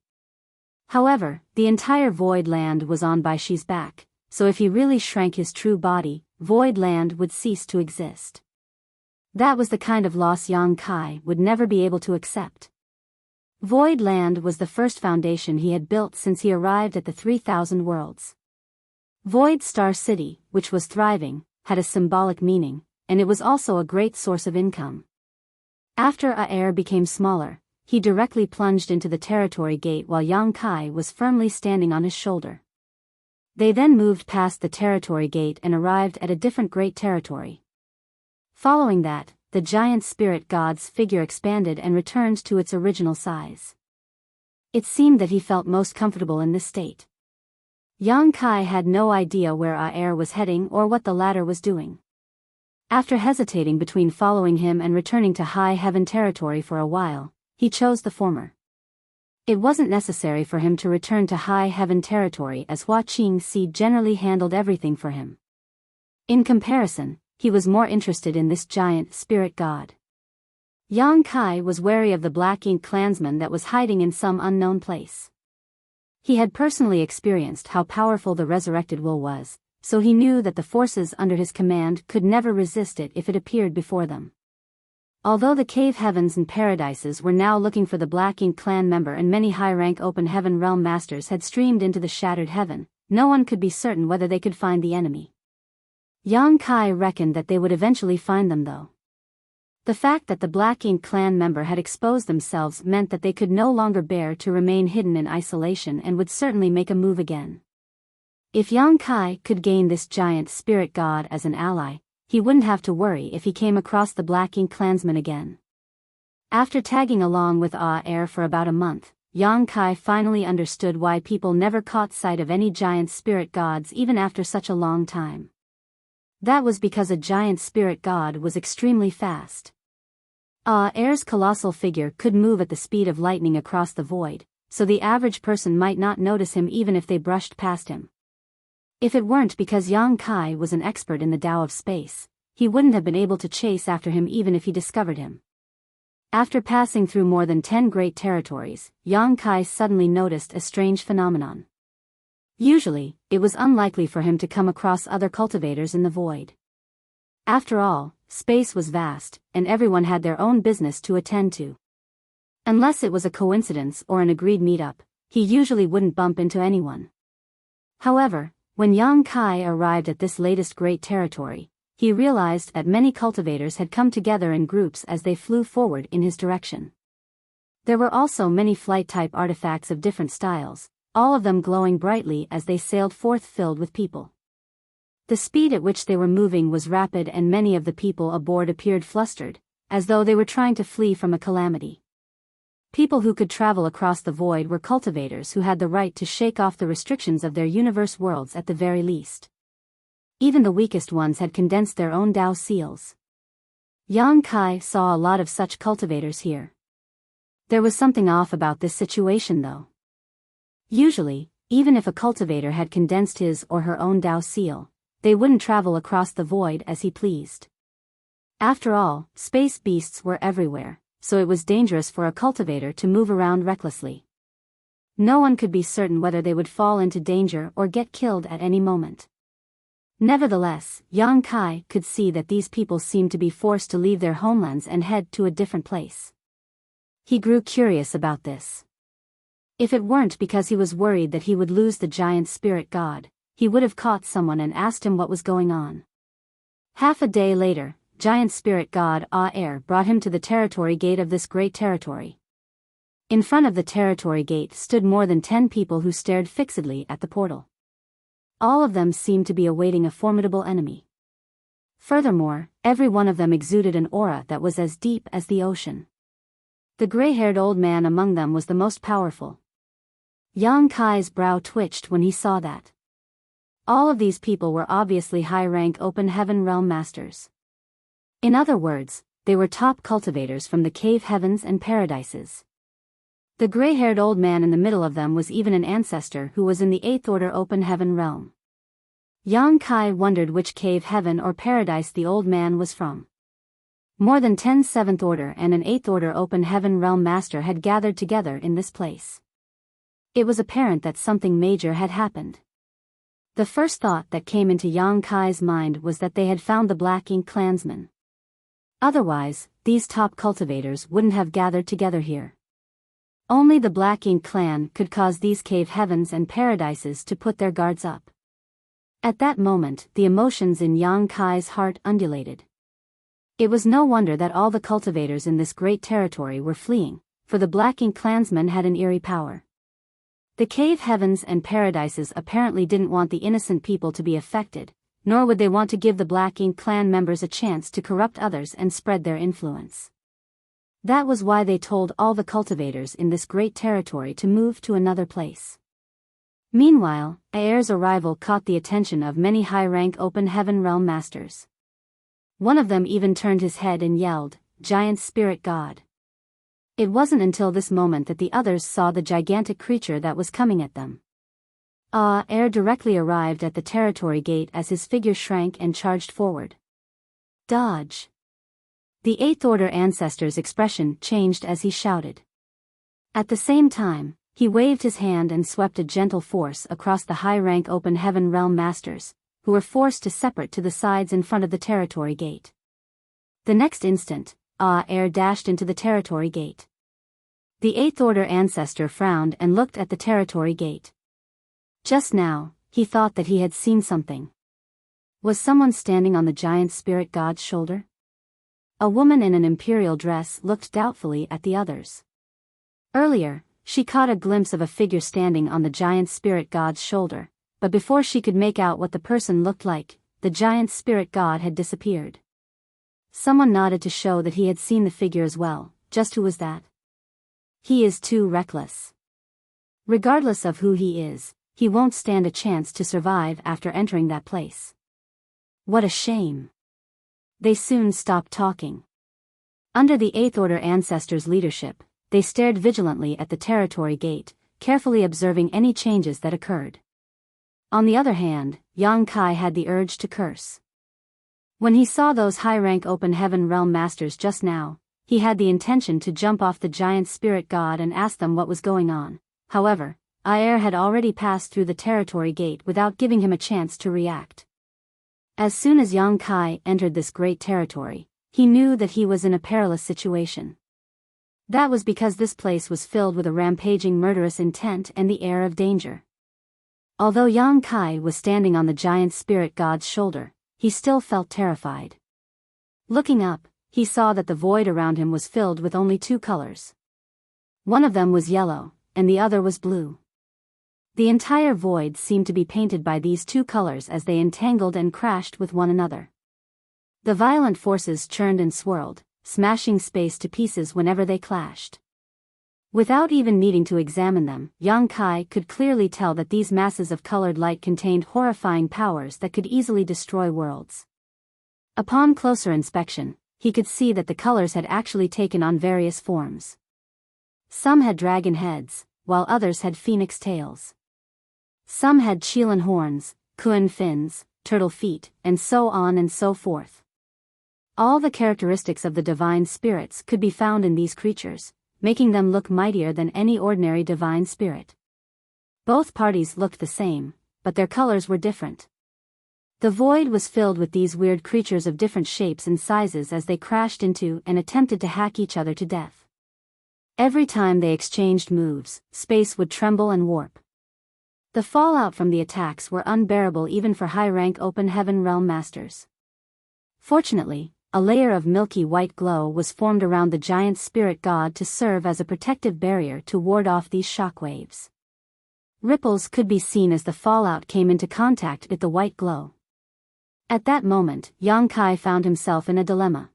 However, the entire void land was on Bai Shi's back, so if he really shrank his true body, void land would cease to exist. That was the kind of loss Yang Kai would never be able to accept. Void land was the first foundation he had built since he arrived at the 3,000 worlds. Void Star City, which was thriving, had a symbolic meaning, and it was also a great source of income. After Ah-Er became smaller, he directly plunged into the territory gate while Yang Kai was firmly standing on his shoulder. They then moved past the territory gate and arrived at a different great territory. Following that, the giant spirit god's figure expanded and returned to its original size. It seemed that he felt most comfortable in this state. Yang Kai had no idea where Aer was heading or what the latter was doing. After hesitating between following him and returning to High Heaven territory for a while, he chose the former. It wasn't necessary for him to return to High Heaven territory as Hua Qingxi generally handled everything for him. In comparison, he was more interested in this giant spirit god. Yang Kai was wary of the Black Ink clansman that was hiding in some unknown place. He had personally experienced how powerful the resurrected will was, so he knew that the forces under his command could never resist it if it appeared before them. Although the cave heavens and paradises were now looking for the Black Ink clan member and many high-rank open heaven realm masters had streamed into the shattered heaven, no one could be certain whether they could find the enemy. Yang Kai reckoned that they would eventually find them though. The fact that the Black Ink clan member had exposed themselves meant that they could no longer bear to remain hidden in isolation and would certainly make a move again. If Yang Kai could gain this giant spirit god as an ally, he wouldn't have to worry if he came across the Black Ink clansman again. After tagging along with Aer for about a month, Yang Kai finally understood why people never caught sight of any giant spirit gods even after such a long time. That was because a giant spirit god was extremely fast. Aer's colossal figure could move at the speed of lightning across the void, so the average person might not notice him even if they brushed past him. If it weren't because Yang Kai was an expert in the Tao of space, he wouldn't have been able to chase after him even if he discovered him. After passing through more than 10 great territories, Yang Kai suddenly noticed a strange phenomenon. Usually, it was unlikely for him to come across other cultivators in the void. After all, space was vast, and everyone had their own business to attend to. Unless it was a coincidence or an agreed meetup, he usually wouldn't bump into anyone. However, when Yang Kai arrived at this latest great territory, he realized that many cultivators had come together in groups as they flew forward in his direction. There were also many flight-type artifacts of different styles, all of them glowing brightly as they sailed forth filled with people. The speed at which they were moving was rapid and many of the people aboard appeared flustered, as though they were trying to flee from a calamity. People who could travel across the void were cultivators who had the right to shake off the restrictions of their universe worlds at the very least. Even the weakest ones had condensed their own Tao seals. Yang Kai saw a lot of such cultivators here. There was something off about this situation though. Usually, even if a cultivator had condensed his or her own Tao seal, they wouldn't travel across the void as he pleased. After all, space beasts were everywhere, so it was dangerous for a cultivator to move around recklessly. No one could be certain whether they would fall into danger or get killed at any moment. Nevertheless, Yang Kai could see that these people seemed to be forced to leave their homelands and head to a different place. He grew curious about this. If it weren't because he was worried that he would lose the giant spirit god, he would have caught someone and asked him what was going on. Half a day later, giant spirit god Aer brought him to the territory gate of this great territory. In front of the territory gate stood more than 10 people who stared fixedly at the portal. All of them seemed to be awaiting a formidable enemy. Furthermore, every one of them exuded an aura that was as deep as the ocean. The gray-haired old man among them was the most powerful. Yang Kai's brow twitched when he saw that. All of these people were obviously high-rank open heaven realm masters. In other words, they were top cultivators from the cave heavens and paradises. The gray-haired old man in the middle of them was even an ancestor who was in the 8th order open heaven realm. Yang Kai wondered which cave heaven or paradise the old man was from. More than 10 7th order and an 8th order open heaven realm master had gathered together in this place. It was apparent that something major had happened. The first thought that came into Yang Kai's mind was that they had found the Black Ink clansmen. Otherwise, these top cultivators wouldn't have gathered together here. Only the Black Ink clan could cause these cave heavens and paradises to put their guards up. At that moment, the emotions in Yang Kai's heart undulated. It was no wonder that all the cultivators in this great territory were fleeing, for the Black Ink clansmen had an eerie power. The cave heavens and paradises apparently didn't want the innocent people to be affected, nor would they want to give the Black Ink clan members a chance to corrupt others and spread their influence. That was why they told all the cultivators in this great territory to move to another place. Meanwhile, Aer's arrival caught the attention of many high-rank Open Heaven Realm Masters. One of them even turned his head and yelled, "Giant Spirit God." It wasn't until this moment that the others saw the gigantic creature that was coming at them. Aer directly arrived at the territory gate as his figure shrank and charged forward. Dodge! The Eighth Order ancestor's expression changed as he shouted. At the same time, he waved his hand and swept a gentle force across the high-rank Open Heaven Realm Masters, who were forced to separate to the sides in front of the territory gate. The next instant, Aer dashed into the territory gate. The Eighth Order ancestor frowned and looked at the territory gate. Just now, he thought that he had seen something. Was someone standing on the giant spirit god's shoulder? A woman in an imperial dress looked doubtfully at the others. Earlier, she caught a glimpse of a figure standing on the giant spirit god's shoulder, but before she could make out what the person looked like, the giant spirit god had disappeared. Someone nodded to show that he had seen the figure as well. Just who was that? He is too reckless. Regardless of who he is, he won't stand a chance to survive after entering that place. What a shame. They soon stopped talking. Under the Eighth Order ancestors' leadership, they stared vigilantly at the territory gate, carefully observing any changes that occurred. On the other hand, Yang Kai had the urge to curse. When he saw those high-rank Open Heaven Realm Masters just now, he had the intention to jump off the giant spirit god and ask them what was going on. However, Aer had already passed through the territory gate without giving him a chance to react. As soon as Yang Kai entered this great territory, he knew that he was in a perilous situation. That was because this place was filled with a rampaging murderous intent and the air of danger. Although Yang Kai was standing on the giant spirit god's shoulder, he still felt terrified. Looking up, he saw that the void around him was filled with only two colors. One of them was yellow, and the other was blue. The entire void seemed to be painted by these two colors as they entangled and crashed with one another. The violent forces churned and swirled, smashing space to pieces whenever they clashed. Without even needing to examine them, Yang Kai could clearly tell that these masses of colored light contained horrifying powers that could easily destroy worlds. Upon closer inspection, he could see that the colors had actually taken on various forms. Some had dragon heads, while others had phoenix tails. Some had Qilin horns, Kuan fins, turtle feet, and so on and so forth. All the characteristics of the divine spirits could be found in these creatures, making them look mightier than any ordinary divine spirit. Both parties looked the same, but their colors were different. The void was filled with these weird creatures of different shapes and sizes as they crashed into and attempted to hack each other to death. Every time they exchanged moves, space would tremble and warp. The fallout from the attacks were unbearable even for high-rank Open Heaven Realm Masters. Fortunately, a layer of milky white glow was formed around the giant spirit god to serve as a protective barrier to ward off these shockwaves. Ripples could be seen as the fallout came into contact with the white glow. At that moment, Yang Kai found himself in a dilemma.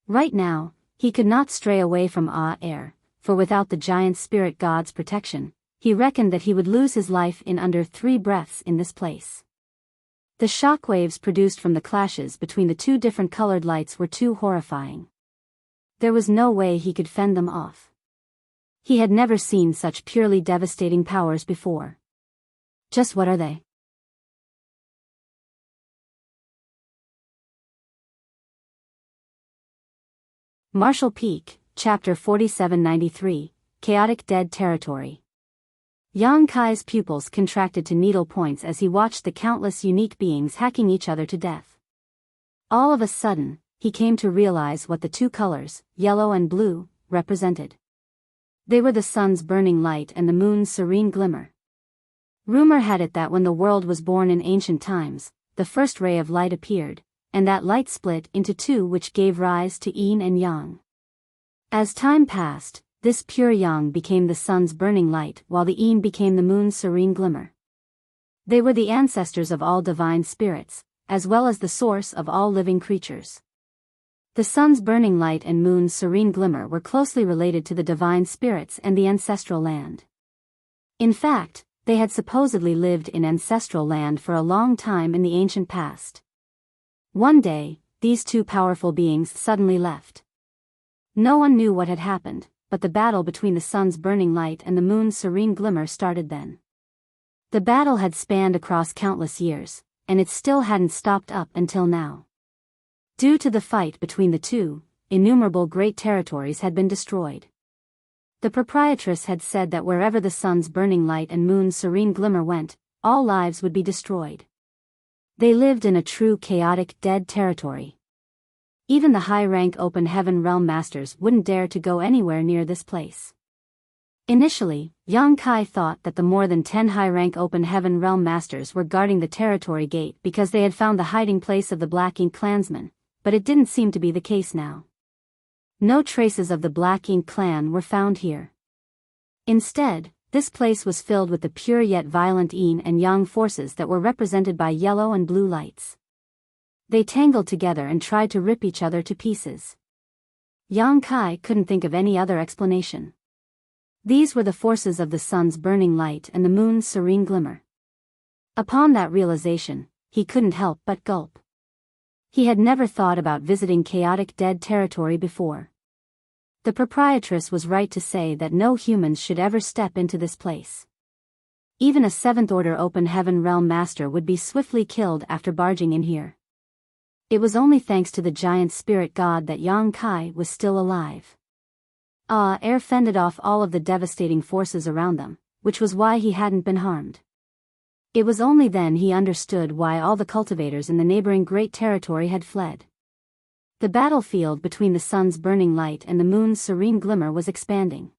Right now, he could not stray away from Aer, for without the giant spirit god's protection, he reckoned that he would lose his life in under 3 breaths in this place. The shockwaves produced from the clashes between the two different colored lights were too horrifying. There was no way he could fend them off. He had never seen such purely devastating powers before. Just what are they? Martial Peak, Chapter 4793, Chaotic Dead Territory. Yang Kai's pupils contracted to needle points as he watched the countless unique beings hacking each other to death. All of a sudden, he came to realize what the two colors, yellow and blue, represented. They were the sun's burning light and the moon's serene glimmer. Rumor had it that when the world was born in ancient times, the first ray of light appeared, and that light split into two, which gave rise to yin and yang. As time passed, this pure yang became the sun's burning light while the yin became the moon's serene glimmer. They were the ancestors of all divine spirits, as well as the source of all living creatures. The sun's burning light and moon's serene glimmer were closely related to the divine spirits and the ancestral land. In fact, They had supposedly lived in ancestral land for a long time in the ancient past. One day, these two powerful beings suddenly left. No one knew what had happened, but the battle between the sun's burning light and the moon's serene glimmer started then. The battle had spanned across countless years, and it still hadn't stopped up until now. Due to the fight between the two, innumerable great territories had been destroyed. The proprietress had said that wherever the sun's burning light and moon's serene glimmer went, all lives would be destroyed. They lived in a true chaotic dead territory. Even the high-rank open heaven realm masters wouldn't dare to go anywhere near this place. Initially, Yang Kai thought that the more than 10 high-rank open heaven realm masters were guarding the territory gate because they had found the hiding place of the Black Ink clansmen, but it didn't seem to be the case now. No traces of the Black Ink clan were found here. Instead, this place was filled with the pure yet violent yin and yang forces that were represented by yellow and blue lights. They tangled together and tried to rip each other to pieces. Yang Kai couldn't think of any other explanation. These were the forces of the sun's burning light and the moon's serene glimmer. Upon that realization, he couldn't help but gulp. He had never thought about visiting chaotic dead territory before. The proprietress was right to say that no humans should ever step into this place. Even a 7th order open heaven realm master would be swiftly killed after barging in here. It was only thanks to the giant spirit god that Yang Kai was still alive. Air fended off all of the devastating forces around them, which was why he hadn't been harmed. It was only then he understood why all the cultivators in the neighboring great territory had fled. The battlefield between the sun's burning light and the moon's serene glimmer was expanding.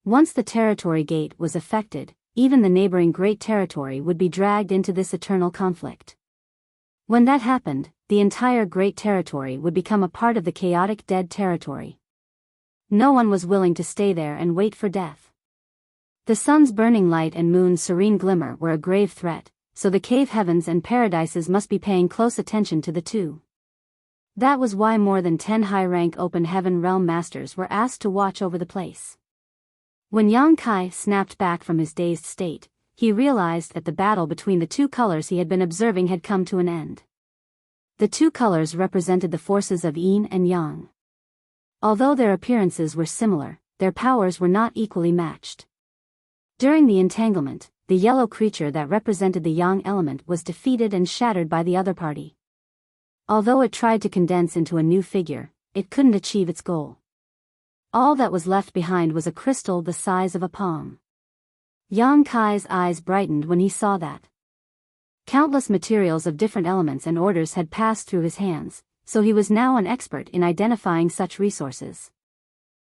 Once the territory gate was affected, even the neighboring great territory would be dragged into this eternal conflict. When that happened, the entire great territory would become a part of the chaotic dead territory. No one was willing to stay there and wait for death. The sun's burning light and moon's serene glimmer were a grave threat, so the cave heavens and paradises must be paying close attention to the two. That was why more than 10 high-rank open heaven realm masters were asked to watch over the place. When Yang Kai snapped back from his dazed state, he realized that the battle between the two colors he had been observing had come to an end. The two colors represented the forces of yin and yang. Although their appearances were similar, their powers were not equally matched. During the entanglement, the yellow creature that represented the yang element was defeated and shattered by the other party. Although it tried to condense into a new figure, it couldn't achieve its goal. All that was left behind was a crystal the size of a palm. Yang Kai's eyes brightened when he saw that. Countless materials of different elements and orders had passed through his hands, so he was now an expert in identifying such resources.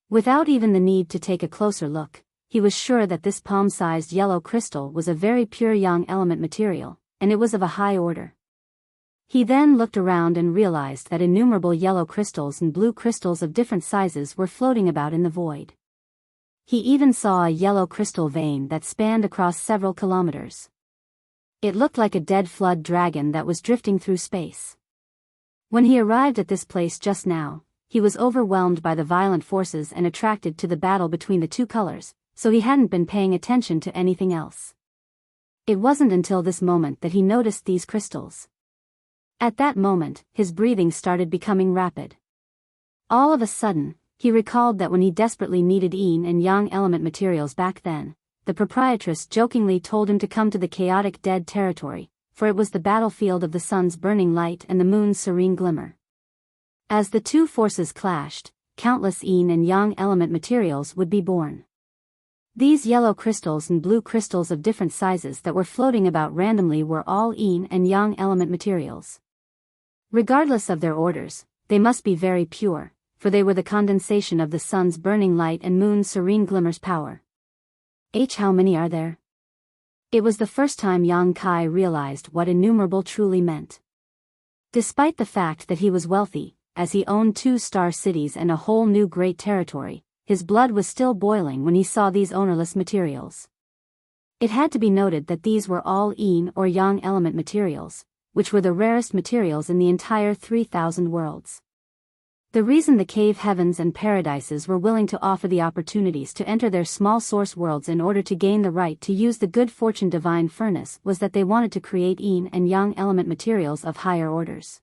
Without even the need to take a closer look, he was sure that this palm-sized yellow crystal was a very pure yang element material, and it was of a high order. He then looked around and realized that innumerable yellow crystals and blue crystals of different sizes were floating about in the void. He even saw a yellow crystal vein that spanned across several kilometers. It looked like a dead flood dragon that was drifting through space. When he arrived at this place just now, he was overwhelmed by the violent forces and attracted to the battle between the two colors, so he hadn't been paying attention to anything else. It wasn't until this moment that he noticed these crystals. At that moment, his breathing started becoming rapid. All of a sudden, he recalled that when he desperately needed yin and yang element materials back then, the proprietress jokingly told him to come to the chaotic dead territory, for it was the battlefield of the sun's burning light and the moon's serene glimmer. As the two forces clashed, countless yin and yang element materials would be born. These yellow crystals and blue crystals of different sizes that were floating about randomly were all yin and yang element materials. Regardless of their orders, they must be very pure, for they were the condensation of the sun's burning light and moon's serene glimmer's power. How many are there? It was the first time Yang Kai realized what innumerable truly meant. Despite the fact that he was wealthy, as he owned 2-star cities and a whole new great territory, his blood was still boiling when he saw these ownerless materials. It had to be noted that these were all yin or yang element materials, which were the rarest materials in the entire 3,000 worlds. The reason the cave heavens and paradises were willing to offer the opportunities to enter their small source worlds in order to gain the right to use the good fortune divine furnace was that they wanted to create yin and yang element materials of higher orders.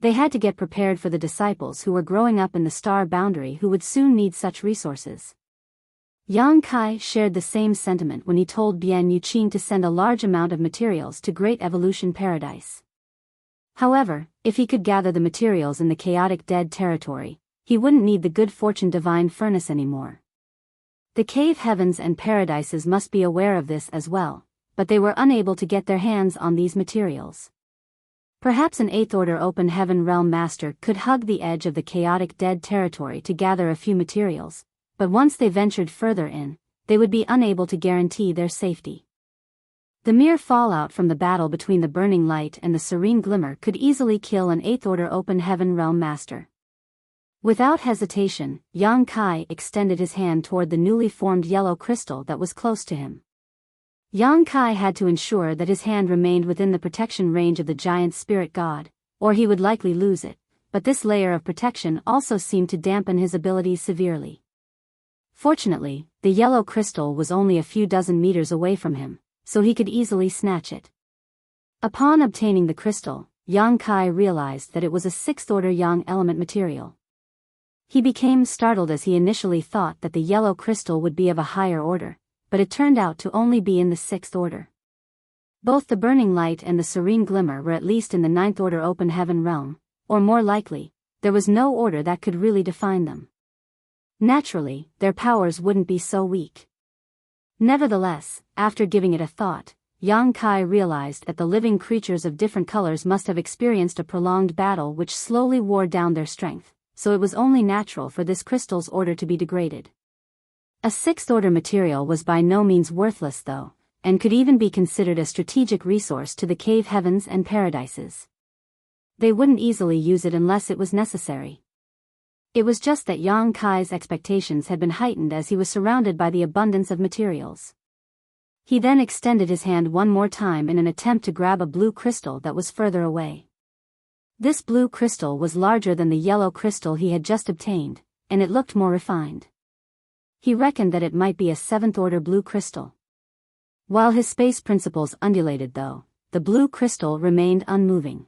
They had to get prepared for the disciples who were growing up in the star boundary who would soon need such resources. Yang Kai shared the same sentiment when he told Bian Yuqing to send a large amount of materials to Great Evolution Paradise. However, if he could gather the materials in the chaotic dead territory, he wouldn't need the good fortune divine furnace anymore. The cave heavens and paradises must be aware of this as well, but they were unable to get their hands on these materials. Perhaps an 8th order open heaven realm master could hug the edge of the chaotic dead territory to gather a few materials, but once they ventured further in, they would be unable to guarantee their safety. The mere fallout from the battle between the burning light and the serene glimmer could easily kill an 8th order open heaven realm master. Without hesitation, Yang Kai extended his hand toward the newly formed yellow crystal that was close to him. Yang Kai had to ensure that his hand remained within the protection range of the giant spirit god, or he would likely lose it, but this layer of protection also seemed to dampen his abilities severely. Fortunately, the yellow crystal was only a few dozen meters away from him, so he could easily snatch it. Upon obtaining the crystal, Yang Kai realized that it was a 6th order yang element material. He became startled as he initially thought that the yellow crystal would be of a higher order, but it turned out to only be in the 6th order. Both the burning light and the serene glimmer were at least in the 9th order open heaven realm, or more likely, there was no order that could really define them. Naturally, their powers wouldn't be so weak. Nevertheless, after giving it a thought, Yang Kai realized that the living creatures of different colors must have experienced a prolonged battle which slowly wore down their strength, so it was only natural for this crystal's order to be degraded. A 6th order material was by no means worthless though, and could even be considered a strategic resource to the cave heavens and paradises. They wouldn't easily use it unless it was necessary. It was just that Yang Kai's expectations had been heightened as he was surrounded by the abundance of materials. He then extended his hand one more time in an attempt to grab a blue crystal that was further away. This blue crystal was larger than the yellow crystal he had just obtained, and it looked more refined. He reckoned that it might be a 7th order blue crystal. While his space principles undulated though, the blue crystal remained unmoving.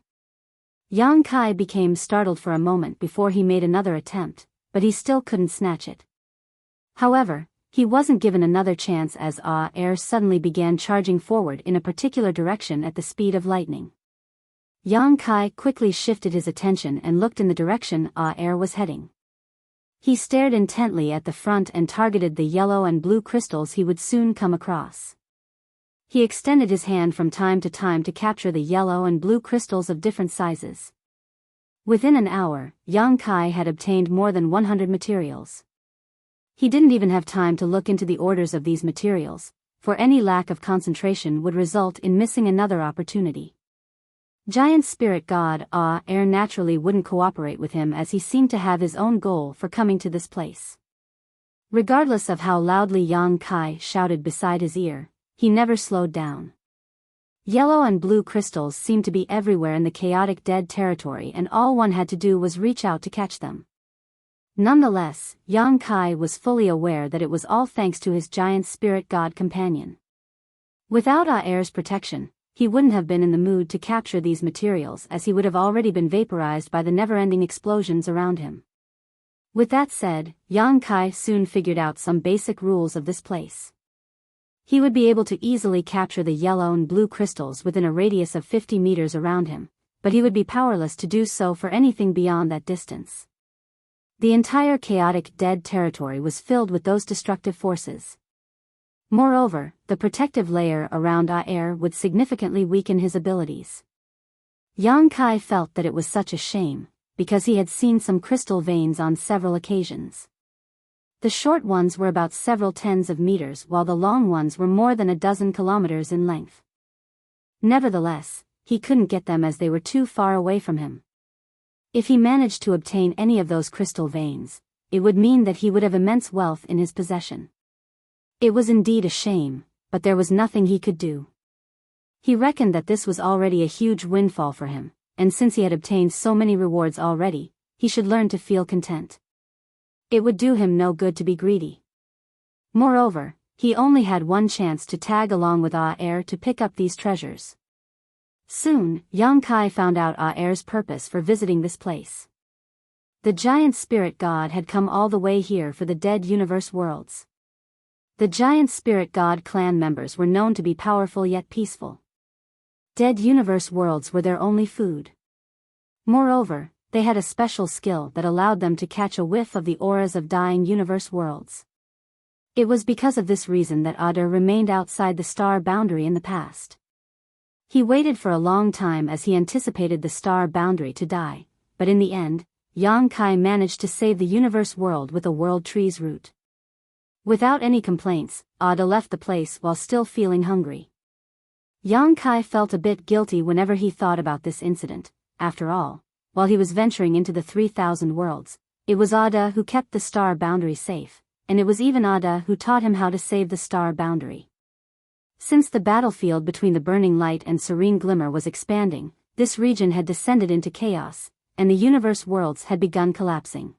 Yang Kai became startled for a moment before he made another attempt, but he still couldn't snatch it. However, he wasn't given another chance as air suddenly began charging forward in a particular direction at the speed of lightning. Yang Kai quickly shifted his attention and looked in the direction air was heading. He stared intently at the front and targeted the yellow and blue crystals he would soon come across. He extended his hand from time to time to capture the yellow and blue crystals of different sizes. Within an hour, Yang Kai had obtained more than 100 materials. He didn't even have time to look into the orders of these materials, for any lack of concentration would result in missing another opportunity. Giant spirit god air naturally wouldn't cooperate with him as he seemed to have his own goal for coming to this place. Regardless of how loudly Yang Kai shouted beside his ear, he never slowed down. Yellow and blue crystals seemed to be everywhere in the chaotic dead territory and all one had to do was reach out to catch them. Nonetheless, Yang Kai was fully aware that it was all thanks to his giant spirit god companion. Without air's protection, he wouldn't have been in the mood to capture these materials as he would have already been vaporized by the never-ending explosions around him. With that said, Yang Kai soon figured out some basic rules of this place. He would be able to easily capture the yellow and blue crystals within a radius of 50 meters around him, but he would be powerless to do so for anything beyond that distance. The entire chaotic dead territory was filled with those destructive forces. Moreover, the protective layer around air would significantly weaken his abilities. Yang Kai felt that it was such a shame, because he had seen some crystal veins on several occasions. The short ones were about several tens of meters while the long ones were more than a dozen kilometers in length. Nevertheless, he couldn't get them as they were too far away from him. If he managed to obtain any of those crystal veins, it would mean that he would have immense wealth in his possession. It was indeed a shame, but there was nothing he could do. He reckoned that this was already a huge windfall for him, and since he had obtained so many rewards already, he should learn to feel content. It would do him no good to be greedy. Moreover, he only had one chance to tag along with Air to pick up these treasures. Soon, Yang Kai found out Air's purpose for visiting this place. The giant spirit god had come all the way here for the dead universe worlds. The giant spirit god clan members were known to be powerful yet peaceful. Dead universe worlds were their only food. Moreover, they had a special skill that allowed them to catch a whiff of the auras of dying universe worlds. It was because of this reason that Ada remained outside the star boundary in the past. He waited for a long time as he anticipated the star boundary to die, but in the end, Yang Kai managed to save the universe world with a world tree's root. Without any complaints, Ada left the place while still feeling hungry. Yang Kai felt a bit guilty whenever he thought about this incident. After all, while he was venturing into the 3,000 worlds, it was Ada who kept the star boundary safe, and it was even Ada who taught him how to save the star boundary. Since the battlefield between the burning light and serene glimmer was expanding, this region had descended into chaos, and the universe worlds had begun collapsing.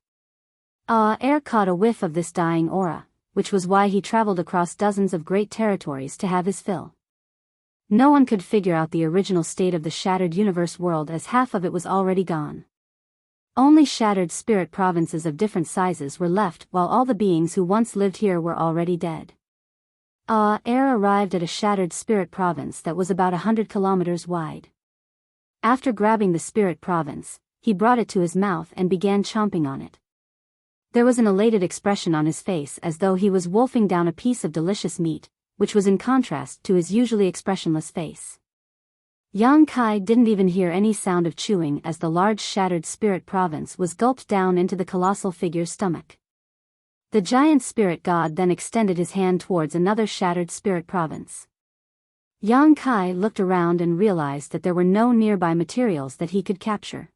Air caught a whiff of this dying aura, which was why he traveled across dozens of great territories to have his fill. No one could figure out the original state of the shattered universe world as half of it was already gone. Only shattered spirit provinces of different sizes were left while all the beings who once lived here were already dead. Air arrived at a shattered spirit province that was about 100 kilometers wide. After grabbing the spirit province, he brought it to his mouth and began chomping on it. There was an elated expression on his face as though he was wolfing down a piece of delicious meat, which was in contrast to his usually expressionless face. Yang Kai didn't even hear any sound of chewing as the large shattered spirit province was gulped down into the colossal figure's stomach. The giant spirit god then extended his hand towards another shattered spirit province. Yang Kai looked around and realized that there were no nearby materials that he could capture.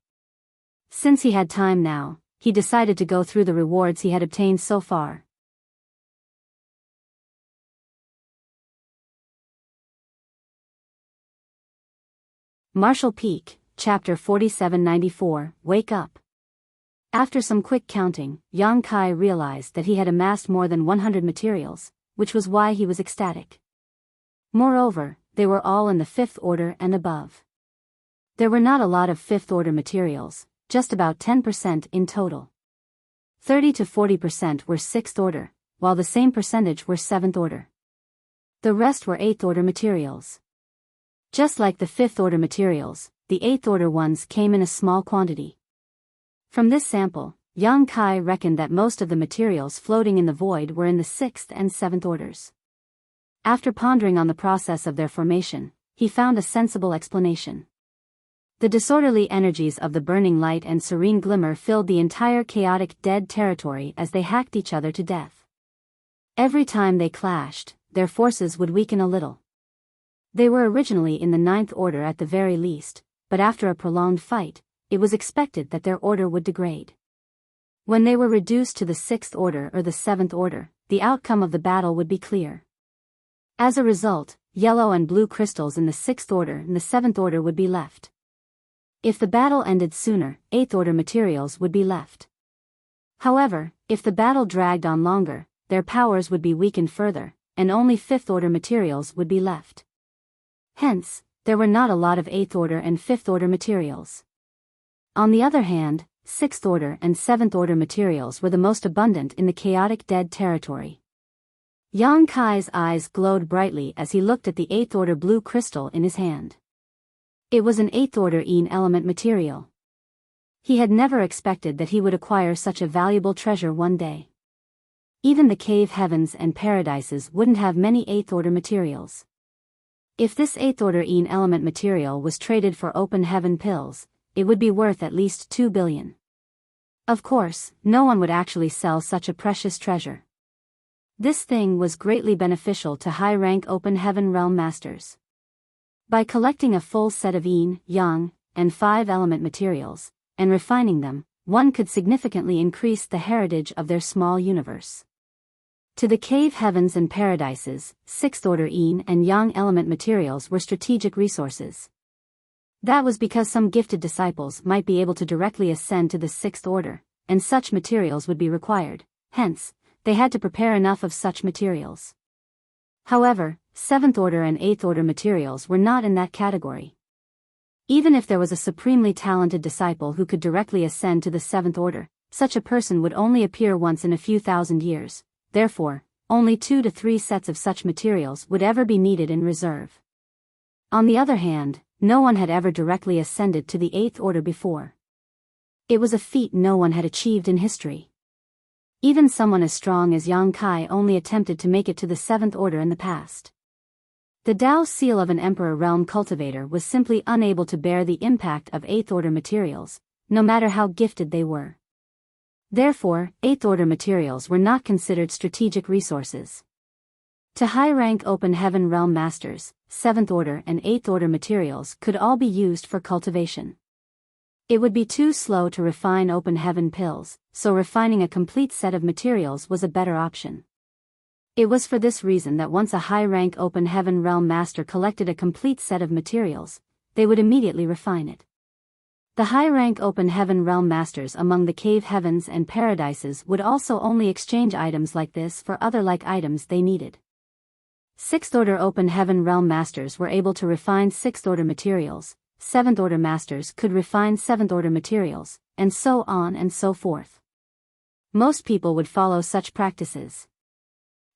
Since he had time now, he decided to go through the rewards he had obtained so far. Marshall Peak, Chapter 4794, Wake Up. After some quick counting, Yang Kai realized that he had amassed more than 100 materials, which was why he was ecstatic. Moreover, they were all in the 5th order and above. There were not a lot of 5th order materials, just about 10% in total. 30 to 40% were 6th order, while the same percentage were 7th order. The rest were 8th order materials. Just like the 5th order materials, the 8th order ones came in a small quantity. From this sample, Yang Kai reckoned that most of the materials floating in the void were in the 6th and 7th orders. After pondering on the process of their formation, he found a sensible explanation. The disorderly energies of the burning light and serene glimmer filled the entire chaotic dead territory as they hacked each other to death. Every time they clashed, their forces would weaken a little. They were originally in the 9th order at the very least, but after a prolonged fight, it was expected that their order would degrade. When they were reduced to the 6th order or the 7th order, the outcome of the battle would be clear. As a result, yellow and blue crystals in the 6th order and the 7th order would be left. If the battle ended sooner, 8th order materials would be left. However, if the battle dragged on longer, their powers would be weakened further, and only 5th order materials would be left. Hence, there were not a lot of 8th order and 5th order materials. On the other hand, 6th order and 7th order materials were the most abundant in the chaotic dead territory. Yang Kai's eyes glowed brightly as he looked at the 8th order blue crystal in his hand. It was an 8th order Yin element material. He had never expected that he would acquire such a valuable treasure one day. Even the cave heavens and paradises wouldn't have many 8th order materials. If this 8th order Yin element material was traded for open heaven pills, it would be worth at least 2 billion. Of course, no one would actually sell such a precious treasure. This thing was greatly beneficial to high-rank open heaven realm masters. By collecting a full set of Yin, Yang, and 5 element materials, and refining them, one could significantly increase the heritage of their small universe. To the cave heavens and paradises, 6th order Yin and Yang element materials were strategic resources. That was because some gifted disciples might be able to directly ascend to the sixth order, and such materials would be required, hence, they had to prepare enough of such materials. However, seventh order and eighth order materials were not in that category. Even if there was a supremely talented disciple who could directly ascend to the seventh order, such a person would only appear once in a few thousand years, therefore, only 2 to 3 sets of such materials would ever be needed in reserve. On the other hand, no one had ever directly ascended to the eighth order before. It was a feat no one had achieved in history. Even someone as strong as Yang Kai only attempted to make it to the seventh order in the past. The Tao seal of an Emperor Realm cultivator was simply unable to bear the impact of eighth order materials, no matter how gifted they were. Therefore, eighth order materials were not considered strategic resources. To high-rank open heaven realm masters, seventh order and eighth order materials could all be used for cultivation. It would be too slow to refine open heaven pills, so refining a complete set of materials was a better option. It was for this reason that once a high-rank open heaven realm master collected a complete set of materials, they would immediately refine it. The high-rank open heaven realm masters among the cave heavens and paradises would also only exchange items like this for other like items they needed. Sixth order open heaven realm masters were able to refine sixth order materials, seventh order masters could refine seventh order materials, and so on and so forth. Most people would follow such practices.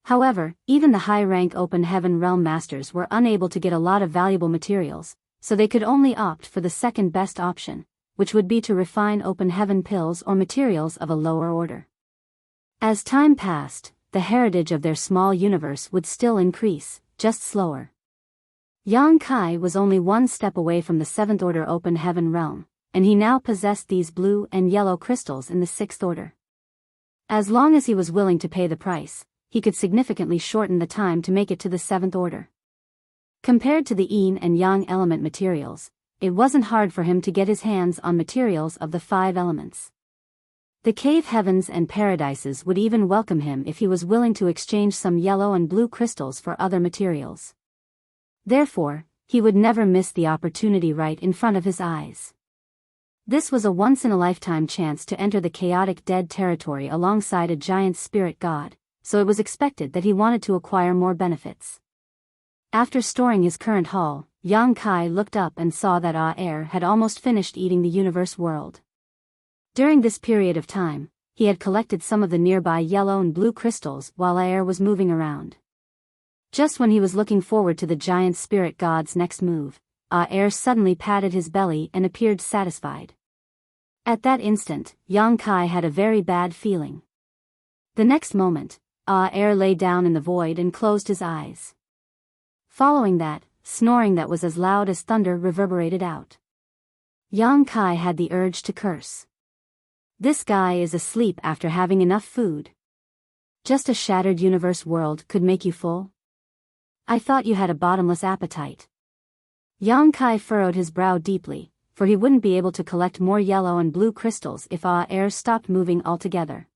However, even the high-rank open heaven realm masters were unable to get a lot of valuable materials, so they could only opt for the second best option, which would be to refine open heaven pills or materials of a lower order. As time passed, the heritage of their small universe would still increase, just slower. Yang Kai was only one step away from the seventh order open heaven realm, and he now possessed these blue and yellow crystals in the sixth order. As long as he was willing to pay the price, he could significantly shorten the time to make it to the seventh order. Compared to the yin and yang element materials, it wasn't hard for him to get his hands on materials of the 5 elements. The cave heavens and paradises would even welcome him if he was willing to exchange some yellow and blue crystals for other materials. Therefore, he would never miss the opportunity right in front of his eyes. This was a once-in-a-lifetime chance to enter the chaotic dead territory alongside a giant spirit god, so it was expected that he wanted to acquire more benefits. After storing his current haul, Yang Kai looked up and saw that Air had almost finished eating the universe world. During this period of time, he had collected some of the nearby yellow and blue crystals while Air was moving around. Just when he was looking forward to the giant spirit god's next move, Air suddenly patted his belly and appeared satisfied. At that instant, Yang Kai had a very bad feeling. The next moment, Air lay down in the void and closed his eyes. Following that, snoring that was as loud as thunder reverberated out. Yang Kai had the urge to curse. This guy is asleep after having enough food. Just a shattered universe world could make you full? I thought you had a bottomless appetite. Yang Kai furrowed his brow deeply, for he wouldn't be able to collect more yellow and blue crystals if Air stopped moving altogether.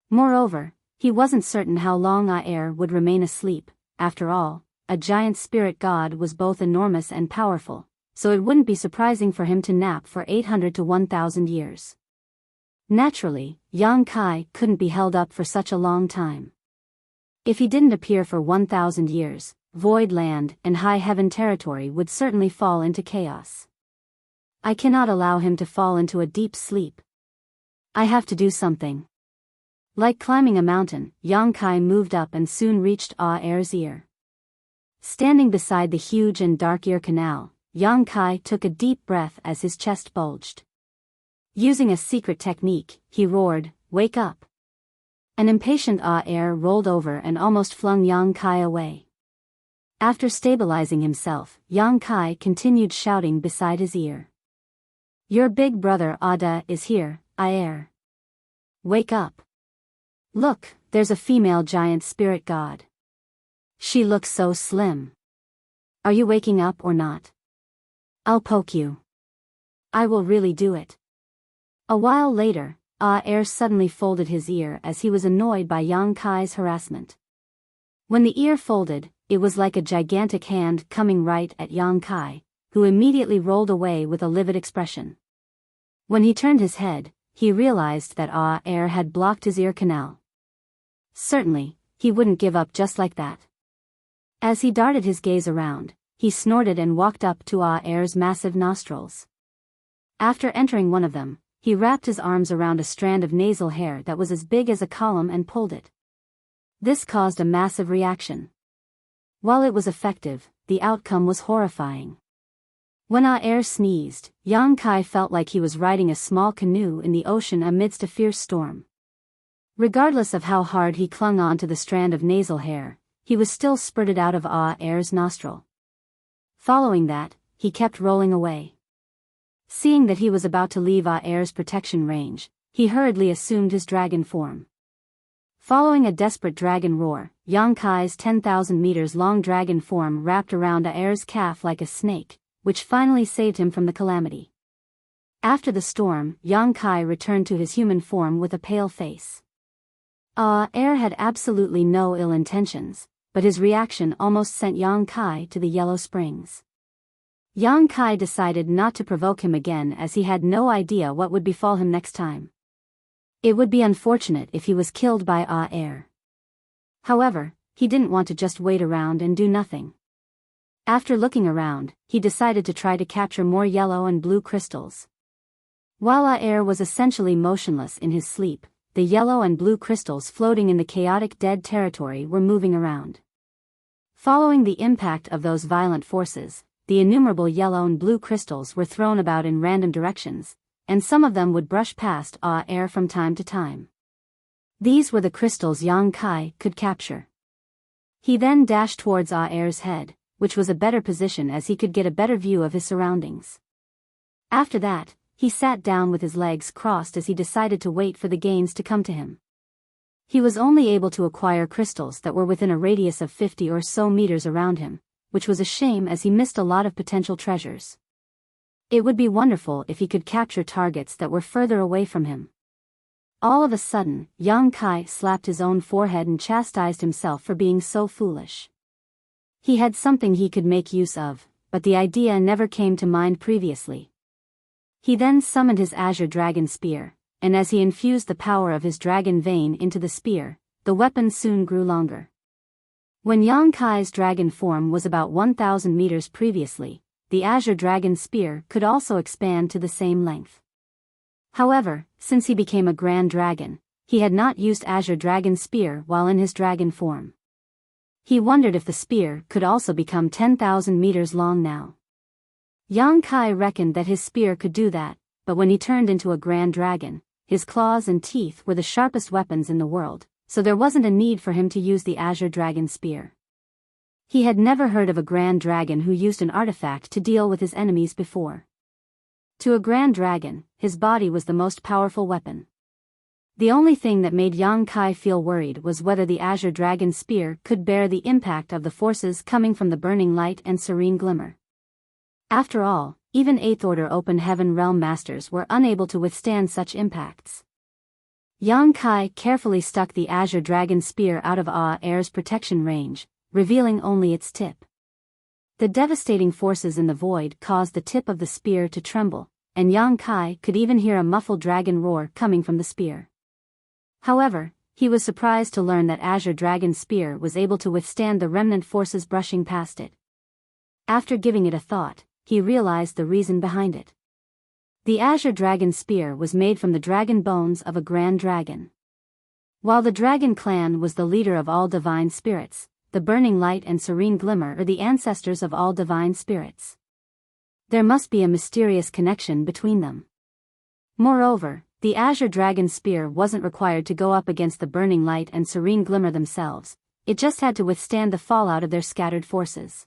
Moreover, he wasn't certain how long Air would remain asleep. After all, a giant spirit god was both enormous and powerful, so it wouldn't be surprising for him to nap for 800 to 1,000 years. Naturally, Yang Kai couldn't be held up for such a long time. If he didn't appear for 1,000 years, void land and high heaven territory would certainly fall into chaos. I cannot allow him to fall into a deep sleep. I have to do something. Like climbing a mountain, Yang Kai moved up and soon reached Air's ear. Standing beside the huge and dark ear canal, Yang Kai took a deep breath as his chest bulged. Using a secret technique, he roared, "Wake up!" An impatient Air rolled over and almost flung Yang Kai away. After stabilizing himself, Yang Kai continued shouting beside his ear. "Your big brother Ada is here, Air. Wake up. Look, there's a female giant spirit god. She looks so slim. Are you waking up or not? I'll poke you. I will really do it." A while later, Air suddenly folded his ear as he was annoyed by Yang Kai's harassment. When the ear folded, it was like a gigantic hand coming right at Yang Kai, who immediately rolled away with a livid expression. When he turned his head, he realized that air had blocked his ear canal. Certainly, he wouldn't give up just like that. As he darted his gaze around, he snorted and walked up to air's massive nostrils. After entering one of them, he wrapped his arms around a strand of nasal hair that was as big as a column and pulled it. This caused a massive reaction. While it was effective, the outcome was horrifying. When air sneezed, Yang Kai felt like he was riding a small canoe in the ocean amidst a fierce storm. Regardless of how hard he clung on to the strand of nasal hair, he was still spurted out of air's nostril. Following that, he kept rolling away. Seeing that he was about to leave air's protection range, he hurriedly assumed his dragon form. Following a desperate dragon roar, Yang Kai's 10,000 meters long dragon form wrapped around air's calf like a snake, which finally saved him from the calamity. After the storm, Yang Kai returned to his human form with a pale face. Air had absolutely no ill intentions, but his reaction almost sent Yang Kai to the Yellow Springs. Yang Kai decided not to provoke him again as he had no idea what would befall him next time. It would be unfortunate if he was killed by air. However, he didn't want to just wait around and do nothing. After looking around, he decided to try to capture more yellow and blue crystals. While air was essentially motionless in his sleep, the yellow and blue crystals floating in the chaotic dead territory were moving around. Following the impact of those violent forces, the innumerable yellow and blue crystals were thrown about in random directions, and some of them would brush past air from time to time. These were the crystals Yang Kai could capture. He then dashed towards air's head, which was a better position as he could get a better view of his surroundings. After that, he sat down with his legs crossed as he decided to wait for the gains to come to him. He was only able to acquire crystals that were within a radius of 50 or so meters around him, which was a shame as he missed a lot of potential treasures. It would be wonderful if he could capture targets that were further away from him. All of a sudden, Yang Kai slapped his own forehead and chastised himself for being so foolish. He had something he could make use of, but the idea never came to mind previously. He then summoned his azure dragon spear, and as he infused the power of his dragon vein into the spear, the weapon soon grew longer. When Yang Kai's dragon form was about 1,000 meters previously, the azure dragon spear could also expand to the same length. However, since he became a grand dragon, he had not used azure dragon spear while in his dragon form. He wondered if the spear could also become 10,000 meters long now. Yang Kai reckoned that his spear could do that, but when he turned into a grand dragon, his claws and teeth were the sharpest weapons in the world, so there wasn't a need for him to use the azure dragon spear. He had never heard of a grand dragon who used an artifact to deal with his enemies before. To a grand dragon, his body was the most powerful weapon. The only thing that made Yang Kai feel worried was whether the azure dragon spear could bear the impact of the forces coming from the burning light and serene glimmer. After all, even 8th Order Open Heaven Realm Masters were unable to withstand such impacts. Yang Kai carefully stuck the azure dragon spear out of air's protection range, revealing only its tip. The devastating forces in the void caused the tip of the spear to tremble, and Yang Kai could even hear a muffled dragon roar coming from the spear. However, he was surprised to learn that azure dragon spear was able to withstand the remnant forces brushing past it. After giving it a thought, he realized the reason behind it. The azure dragon spear was made from the dragon bones of a grand dragon. While the dragon clan was the leader of all divine spirits, the burning light and serene glimmer are the ancestors of all divine spirits. There must be a mysterious connection between them. Moreover, the azure dragon spear wasn't required to go up against the burning light and serene glimmer themselves, it just had to withstand the fallout of their scattered forces.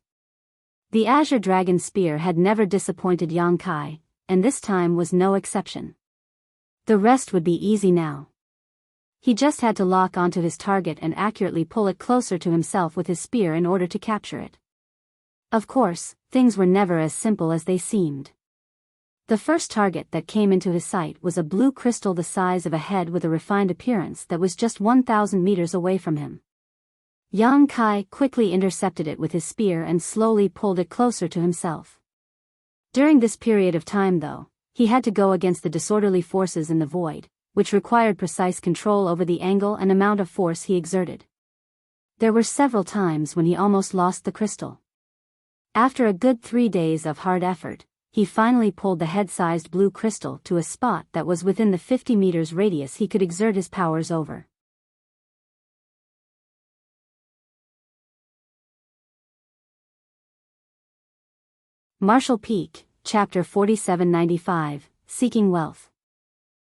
The azure dragon spear had never disappointed Yang Kai, and this time was no exception. The rest would be easy now. He just had to lock onto his target and accurately pull it closer to himself with his spear in order to capture it. Of course, things were never as simple as they seemed. The first target that came into his sight was a blue crystal the size of a head with a refined appearance that was just 1,000 meters away from him. Yang Kai quickly intercepted it with his spear and slowly pulled it closer to himself. During this period of time though, he had to go against the disorderly forces in the void, which required precise control over the angle and amount of force he exerted. There were several times when he almost lost the crystal. After a good 3 days of hard effort, he finally pulled the head-sized blue crystal to a spot that was within the 50 meters radius he could exert his powers over. Marshall Peak, Chapter 4795, Seeking Wealth.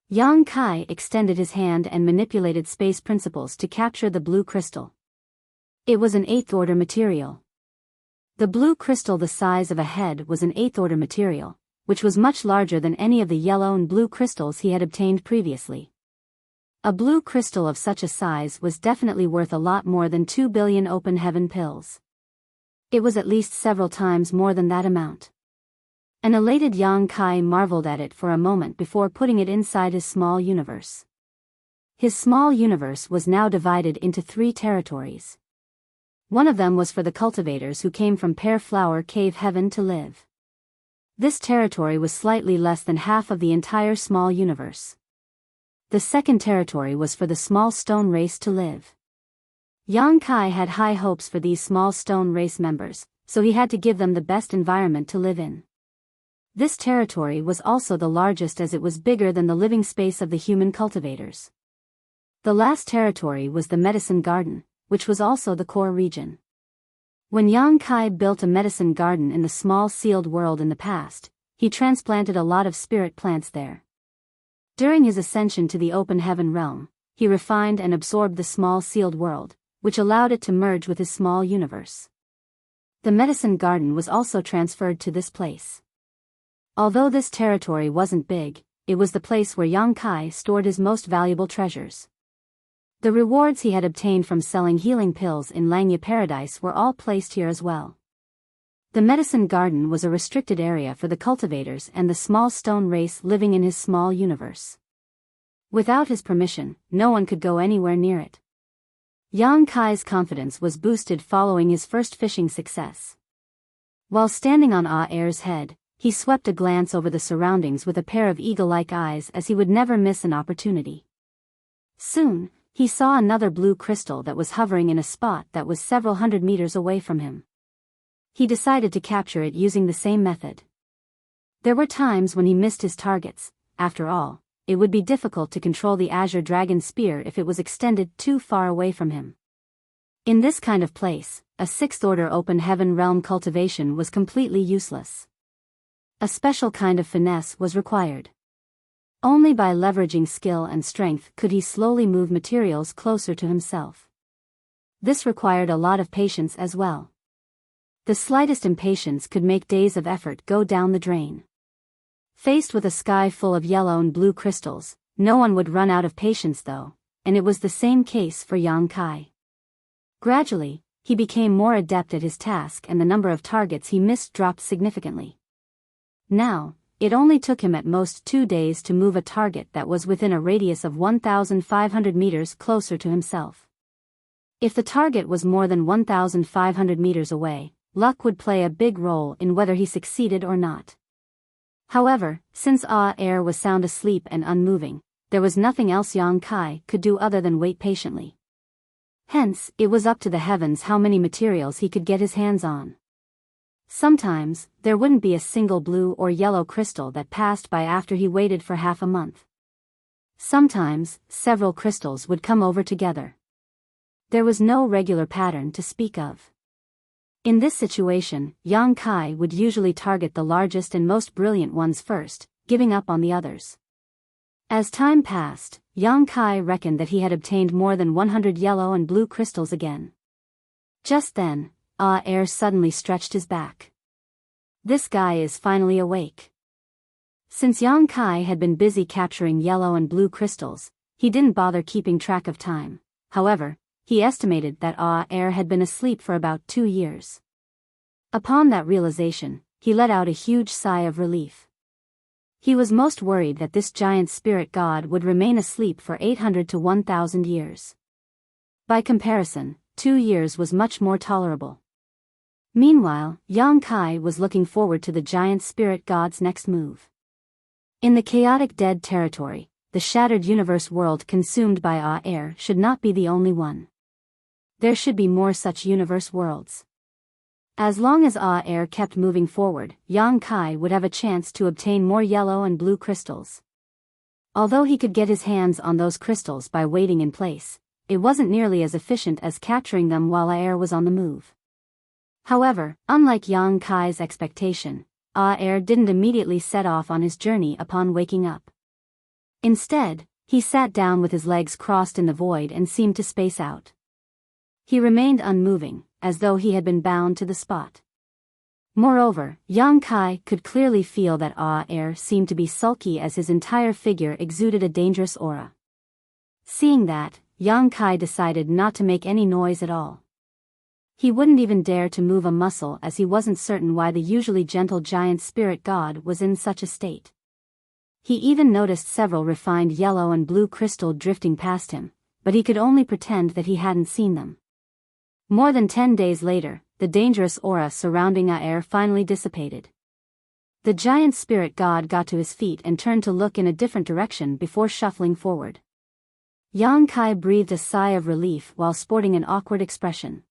Yang Kai extended his hand and manipulated space principles to capture the blue crystal. It was an 8th-order material. The blue crystal the size of a head was an 8th-order material, which was much larger than any of the yellow and blue crystals he had obtained previously. A blue crystal of such a size was definitely worth a lot more than 2 billion open heaven pills. It was at least several times more than that amount. An elated Yang Kai marveled at it for a moment before putting it inside his small universe. His small universe was now divided into 3 territories. One of them was for the cultivators who came from Pear Flower Cave Heaven to live. This territory was slightly less than half of the entire small universe. The second territory was for the small stone race to live. Yang Kai had high hopes for these small stone race members, so he had to give them the best environment to live in. This territory was also the largest as it was bigger than the living space of the human cultivators. The last territory was the medicine garden, which was also the core region. When Yang Kai built a medicine garden in the small sealed world in the past, he transplanted a lot of spirit plants there. During his ascension to the open heaven realm, he refined and absorbed the small sealed world, which allowed it to merge with his small universe. The medicine garden was also transferred to this place. Although this territory wasn't big, it was the place where Yang Kai stored his most valuable treasures. The rewards he had obtained from selling healing pills in Langya Paradise were all placed here as well. The medicine garden was a restricted area for the cultivators and the small stone race living in his small universe. Without his permission, no one could go anywhere near it. Yang Kai's confidence was boosted following his first fishing success. While standing on Air's head, he swept a glance over the surroundings with a pair of eagle-like eyes as he would never miss an opportunity. Soon, he saw another blue crystal that was hovering in a spot that was several hundred meters away from him. He decided to capture it using the same method. There were times when he missed his targets. After all, it would be difficult to control the Azure Dragon Spear if it was extended too far away from him. In this kind of place, a 6th-order open heaven realm cultivation was completely useless. A special kind of finesse was required. Only by leveraging skill and strength could he slowly move materials closer to himself. This required a lot of patience as well. The slightest impatience could make days of effort go down the drain. Faced with a sky full of yellow and blue crystals, no one would run out of patience though, and it was the same case for Yang Kai. Gradually, he became more adept at his task and the number of targets he missed dropped significantly. Now, it only took him at most 2 days to move a target that was within a radius of 1,500 meters closer to himself. If the target was more than 1,500 meters away, luck would play a big role in whether he succeeded or not. However, since Air was sound asleep and unmoving, there was nothing else Yang Kai could do other than wait patiently. Hence, it was up to the heavens how many materials he could get his hands on. Sometimes, there wouldn't be a single blue or yellow crystal that passed by after he waited for half a month. Sometimes, several crystals would come over together. There was no regular pattern to speak of. In this situation, Yang Kai would usually target the largest and most brilliant ones first, giving up on the others. As time passed, Yang Kai reckoned that he had obtained more than 100 yellow and blue crystals again. Just then, Air suddenly stretched his back. This guy is finally awake. Since Yang Kai had been busy capturing yellow and blue crystals, he didn't bother keeping track of time. However, he estimated that Air had been asleep for about 2 years. Upon that realization, he let out a huge sigh of relief. He was most worried that this giant spirit god would remain asleep for 800 to 1,000 years. By comparison, 2 years was much more tolerable. Meanwhile, Yang Kai was looking forward to the giant spirit god's next move. In the chaotic dead territory, the shattered universe world consumed by air should not be the only one. There should be more such universe worlds. As long as air kept moving forward, Yang Kai would have a chance to obtain more yellow and blue crystals. Although he could get his hands on those crystals by waiting in place, it wasn't nearly as efficient as capturing them while air was on the move. However, unlike Yang Kai's expectation, air didn't immediately set off on his journey upon waking up. Instead, he sat down with his legs crossed in the void and seemed to space out. He remained unmoving, as though he had been bound to the spot. Moreover, Yang Kai could clearly feel that air seemed to be sulky as his entire figure exuded a dangerous aura. Seeing that, Yang Kai decided not to make any noise at all. He wouldn't even dare to move a muscle as he wasn't certain why the usually gentle giant spirit god was in such a state. He even noticed several refined yellow and blue crystal drifting past him, but he could only pretend that he hadn't seen them. More than 10 days later, the dangerous aura surrounding air finally dissipated. The giant spirit god got to his feet and turned to look in a different direction before shuffling forward. Yang Kai breathed a sigh of relief while sporting an awkward expression.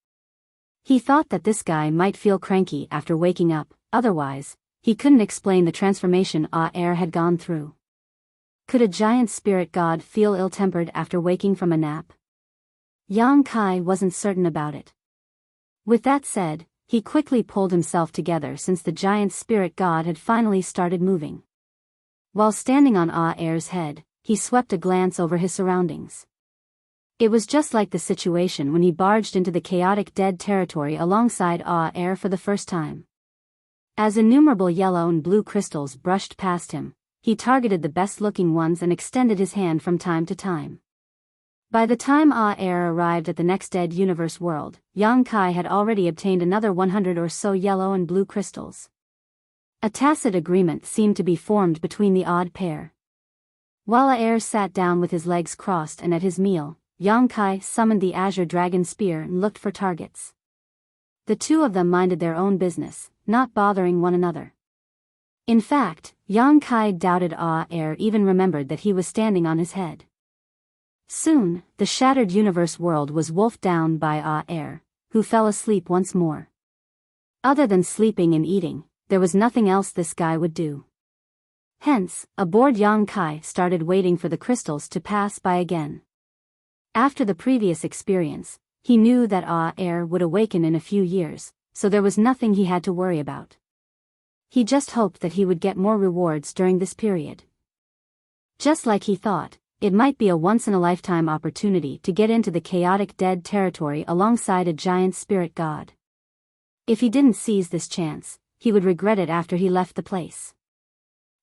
He thought that this guy might feel cranky after waking up, otherwise, he couldn't explain the transformation air had gone through. Could a giant spirit god feel ill-tempered after waking from a nap? Yang Kai wasn't certain about it. With that said, he quickly pulled himself together since the giant spirit god had finally started moving. While standing on air's head, he swept a glance over his surroundings. It was just like the situation when he barged into the chaotic dead territory alongside air for the first time. As innumerable yellow and blue crystals brushed past him, he targeted the best-looking ones and extended his hand from time to time. By the time air arrived at the next dead universe world, Yang Kai had already obtained another 100 or so yellow and blue crystals. A tacit agreement seemed to be formed between the odd pair. While air sat down with his legs crossed and at his meal, Yang Kai summoned the azure dragon spear and looked for targets. The two of them minded their own business, not bothering one another. In fact, Yang Kai doubted air even remembered that he was standing on his head. Soon, the shattered universe world was wolfed down by air, who fell asleep once more. Other than sleeping and eating, there was nothing else this guy would do. Hence, a bored Yang Kai started waiting for the crystals to pass by again. After the previous experience, he knew that air would awaken in a few years, so there was nothing he had to worry about. He just hoped that he would get more rewards during this period. Just like he thought, it might be a once-in-a-lifetime opportunity to get into the chaotic dead territory alongside a giant spirit god. If he didn't seize this chance, he would regret it after he left the place.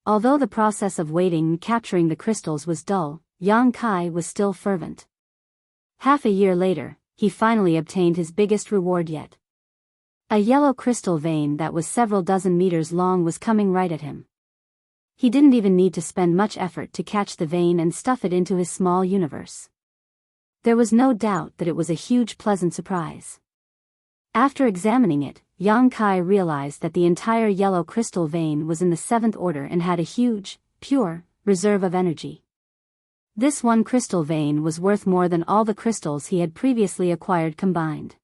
Although the process of waiting and capturing the crystals was dull, Yang Kai was still fervent. Half a year later, he finally obtained his biggest reward yet. A yellow crystal vein that was several dozen meters long was coming right at him. He didn't even need to spend much effort to catch the vein and stuff it into his small universe. There was no doubt that it was a huge pleasant surprise. After examining it, Yang Kai realized that the entire yellow crystal vein was in the 7th order and had a huge, pure, reserve of energy. This one crystal vein was worth more than all the crystals he had previously acquired combined.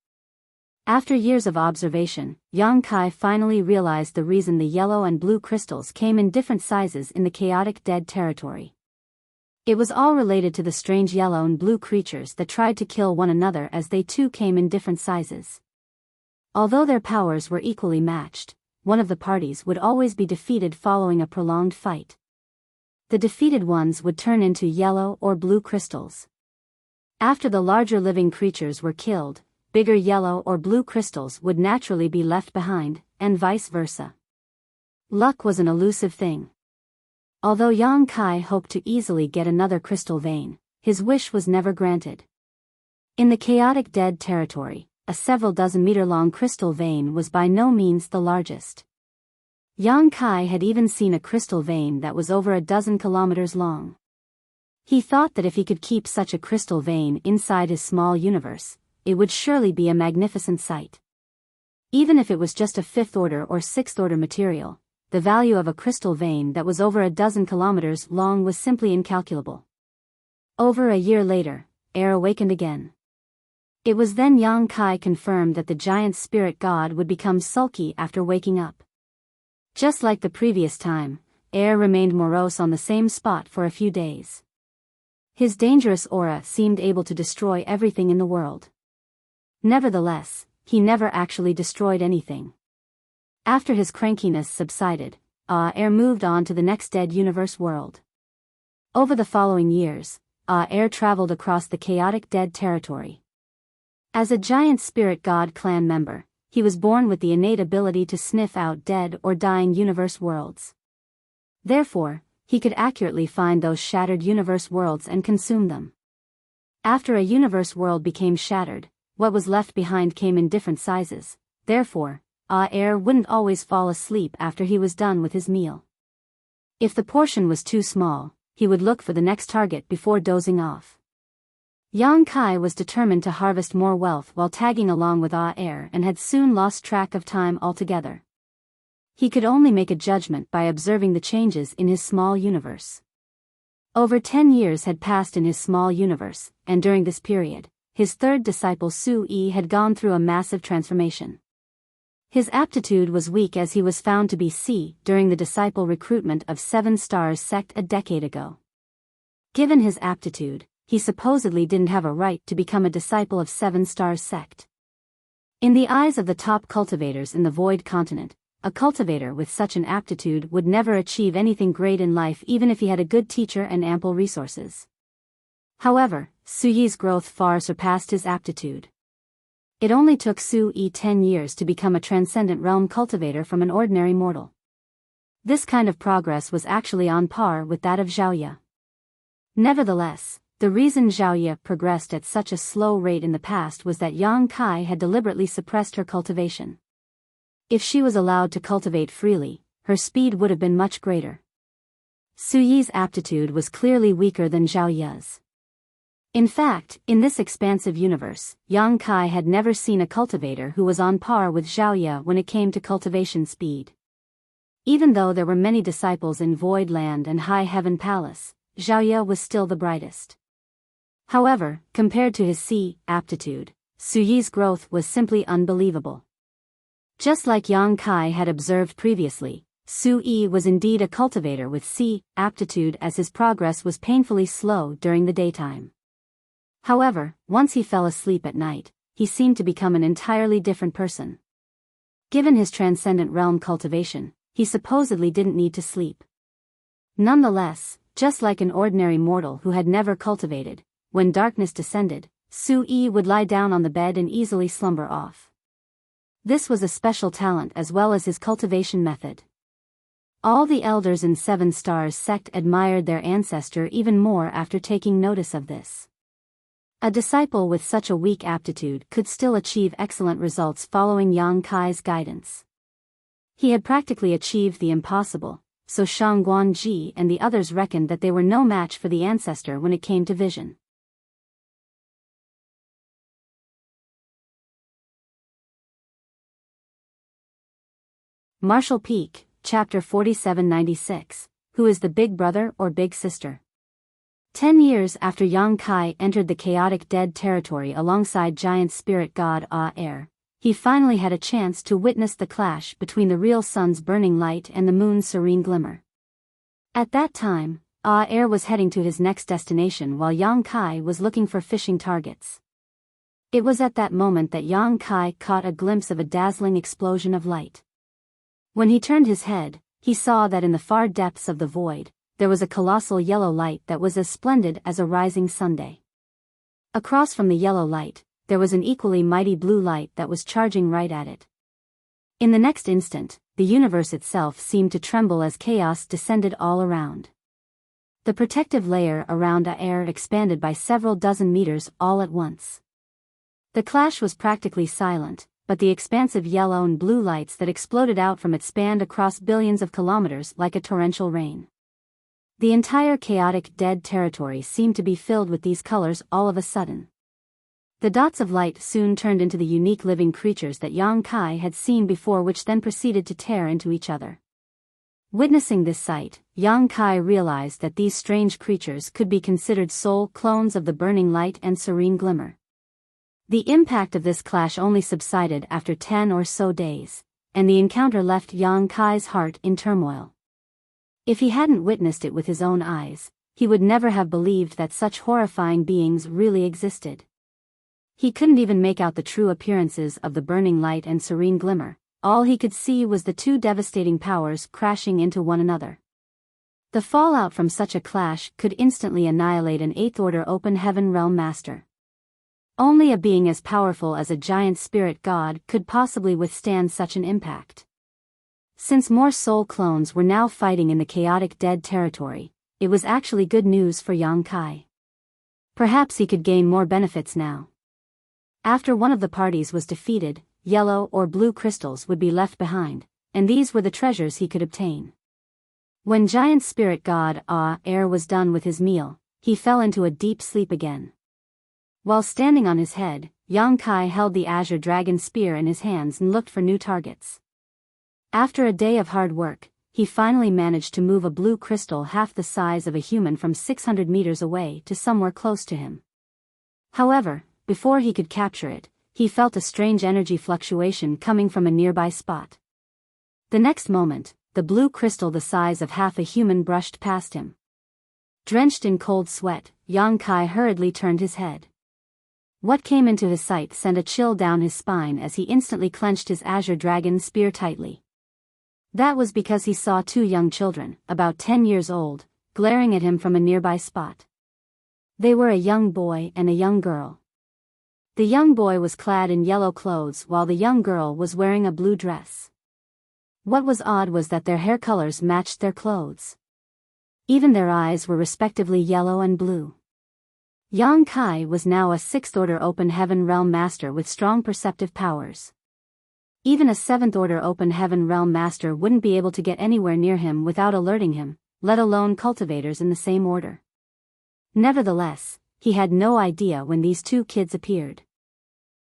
After years of observation, Yang Kai finally realized the reason the yellow and blue crystals came in different sizes in the chaotic dead territory. It was all related to the strange yellow and blue creatures that tried to kill one another as they too came in different sizes. Although their powers were equally matched, one of the parties would always be defeated following a prolonged fight. The defeated ones would turn into yellow or blue crystals. After the larger living creatures were killed, bigger yellow or blue crystals would naturally be left behind, and vice versa. Luck was an elusive thing. Although Yang Kai hoped to easily get another crystal vein, his wish was never granted. In the chaotic dead territory, a several dozen meter-long crystal vein was by no means the largest. Yang Kai had even seen a crystal vein that was over a dozen kilometers long. He thought that if he could keep such a crystal vein inside his small universe, it would surely be a magnificent sight. Even if it was just a fifth-order or sixth-order material, the value of a crystal vein that was over a dozen kilometers long was simply incalculable. Over a year later, Air awakened again. It was then Yang Kai confirmed that the giant spirit god would become sulky after waking up. Just like the previous time, Air remained morose on the same spot for a few days. His dangerous aura seemed able to destroy everything in the world. Nevertheless, he never actually destroyed anything. After his crankiness subsided, Air moved on to the next dead universe world. Over the following years, Air traveled across the chaotic dead territory. As a giant spirit god clan member, he was born with the innate ability to sniff out dead or dying universe worlds. Therefore, he could accurately find those shattered universe worlds and consume them. After a universe world became shattered, what was left behind came in different sizes. Therefore, Air wouldn't always fall asleep after he was done with his meal. If the portion was too small, he would look for the next target before dozing off. Yang Kai was determined to harvest more wealth while tagging along with Air and had soon lost track of time altogether. He could only make a judgment by observing the changes in his small universe. Over 10 years had passed in his small universe, and during this period, his third disciple Su Yi had gone through a massive transformation. His aptitude was weak as he was found to be C during the disciple recruitment of 7 Stars sect a decade ago. Given his aptitude, he supposedly didn't have a right to become a disciple of 7 Stars sect. In the eyes of the top cultivators in the Void Continent, a cultivator with such an aptitude would never achieve anything great in life even if he had a good teacher and ample resources. However, Su Yi's growth far surpassed his aptitude. It only took Su Yi 10 years to become a transcendent realm cultivator from an ordinary mortal. This kind of progress was actually on par with that of Xiaoye. Nevertheless, the reason Xiaoye progressed at such a slow rate in the past was that Yang Kai had deliberately suppressed her cultivation. If she was allowed to cultivate freely, her speed would have been much greater. Su Yi's aptitude was clearly weaker than Xiaoye's. In fact, in this expansive universe, Yang Kai had never seen a cultivator who was on par with Xiaoye when it came to cultivation speed. Even though there were many disciples in Void Land and High Heaven Palace, Xiaoye was still the brightest. However, compared to his C aptitude, Su Yi's growth was simply unbelievable. Just like Yang Kai had observed previously, Su Yi was indeed a cultivator with C aptitude as his progress was painfully slow during the daytime. However, once he fell asleep at night, he seemed to become an entirely different person. Given his transcendent realm cultivation, he supposedly didn't need to sleep. Nonetheless, just like an ordinary mortal who had never cultivated, when darkness descended, Su Yi would lie down on the bed and easily slumber off. This was a special talent as well as his cultivation method. All the elders in 7 Stars sect admired their ancestor even more after taking notice of this. A disciple with such a weak aptitude could still achieve excellent results following Yang Kai's guidance. He had practically achieved the impossible, so Shang Guanji and the others reckoned that they were no match for the ancestor when it came to vision. Marshall Peak, Chapter 4796, Who is the Big Brother or Big Sister? 10 years after Yang Kai entered the chaotic dead territory alongside giant spirit god Air, he finally had a chance to witness the clash between the real sun's burning light and the moon's serene glimmer. At that time, Air was heading to his next destination while Yang Kai was looking for fishing targets. It was at that moment that Yang Kai caught a glimpse of a dazzling explosion of light. When he turned his head, he saw that in the far depths of the void, there was a colossal yellow light that was as splendid as a rising sunday. Across from the yellow light, there was an equally mighty blue light that was charging right at it. In the next instant, the universe itself seemed to tremble as chaos descended all around. The protective layer around Air expanded by several dozen meters all at once. The clash was practically silent, but the expansive yellow and blue lights that exploded out from it spanned across billions of kilometers like a torrential rain. The entire chaotic dead territory seemed to be filled with these colors all of a sudden. The dots of light soon turned into the unique living creatures that Yang Kai had seen before, which then proceeded to tear into each other. Witnessing this sight, Yang Kai realized that these strange creatures could be considered soul clones of the burning light and serene glimmer. The impact of this clash only subsided after 10 or so days, and the encounter left Yang Kai's heart in turmoil. If he hadn't witnessed it with his own eyes, he would never have believed that such horrifying beings really existed. He couldn't even make out the true appearances of the burning light and serene glimmer. All he could see was the two devastating powers crashing into one another. The fallout from such a clash could instantly annihilate an eighth-order open heaven realm master. Only a being as powerful as a giant spirit god could possibly withstand such an impact. Since more soul clones were now fighting in the chaotic dead territory, it was actually good news for Yang Kai. Perhaps he could gain more benefits now. After one of the parties was defeated, yellow or blue crystals would be left behind, and these were the treasures he could obtain. When giant spirit god Air was done with his meal, he fell into a deep sleep again. While standing on his head, Yang Kai held the azure dragon spear in his hands and looked for new targets. After a day of hard work, he finally managed to move a blue crystal half the size of a human from 600 meters away to somewhere close to him. However, before he could capture it, he felt a strange energy fluctuation coming from a nearby spot. The next moment, the blue crystal the size of half a human brushed past him. Drenched in cold sweat, Yang Kai hurriedly turned his head. What came into his sight sent a chill down his spine as he instantly clenched his azure dragon spear tightly. That was because he saw two young children, about 10 years old, glaring at him from a nearby spot. They were a young boy and a young girl. The young boy was clad in yellow clothes while the young girl was wearing a blue dress. What was odd was that their hair colors matched their clothes. Even their eyes were respectively yellow and blue. Yang Kai was now a sixth-order open heaven realm master with strong perceptive powers. Even a seventh-order open heaven realm master wouldn't be able to get anywhere near him without alerting him, let alone cultivators in the same order. Nevertheless, he had no idea when these two kids appeared.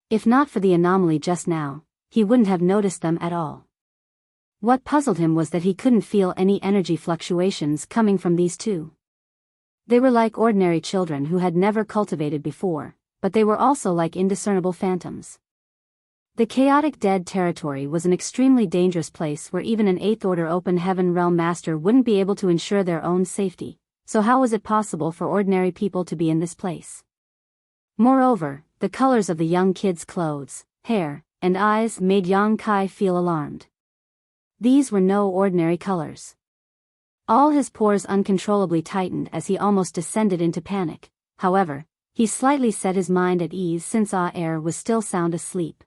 If not for the anomaly just now, he wouldn't have noticed them at all. What puzzled him was that he couldn't feel any energy fluctuations coming from these two. They were like ordinary children who had never cultivated before, but they were also like indiscernible phantoms. The chaotic dead territory was an extremely dangerous place where even an eighth-order open heaven realm master wouldn't be able to ensure their own safety, so how was it possible for ordinary people to be in this place? Moreover, the colors of the young kids' clothes, hair, and eyes made Yang Kai feel alarmed. These were no ordinary colors. All his pores uncontrollably tightened as he almost descended into panic. However, he slightly set his mind at ease since Air was still sound asleep.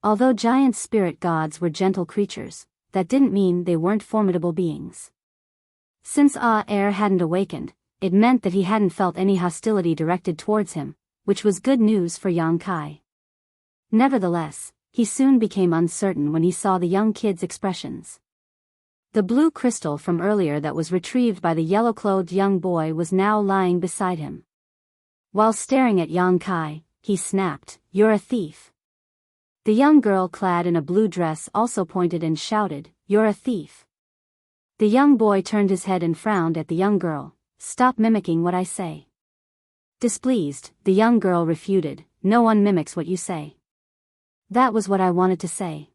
Although giant spirit gods were gentle creatures, that didn't mean they weren't formidable beings. Since Air hadn't awakened, it meant that he hadn't felt any hostility directed towards him, which was good news for Yang Kai. Nevertheless, he soon became uncertain when he saw the young kid's expressions. The blue crystal from earlier that was retrieved by the yellow-clothed young boy was now lying beside him. While staring at Yang Kai, he snapped, "You're a thief." The young girl clad in a blue dress also pointed and shouted, "You're a thief." The young boy turned his head and frowned at the young girl. "Stop mimicking what I say." Displeased, the young girl refuted, "No one mimics what you say." "That was what I wanted to say."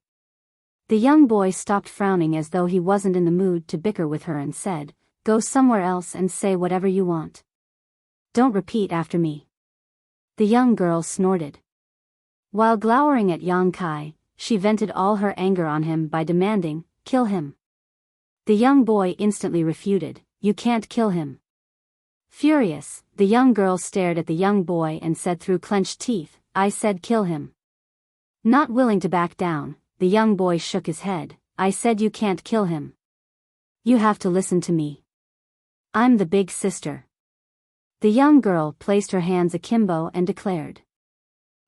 The young boy stopped frowning as though he wasn't in the mood to bicker with her and said, "Go somewhere else and say whatever you want. Don't repeat after me." The young girl snorted. While glowering at Yang Kai, she vented all her anger on him by demanding, "Kill him." The young boy instantly refuted, "You can't kill him." Furious, the young girl stared at the young boy and said through clenched teeth, "I said kill him." Not willing to back down, the young boy shook his head, "I said you can't kill him. You have to listen to me. I'm the big sister." The young girl placed her hands akimbo and declared.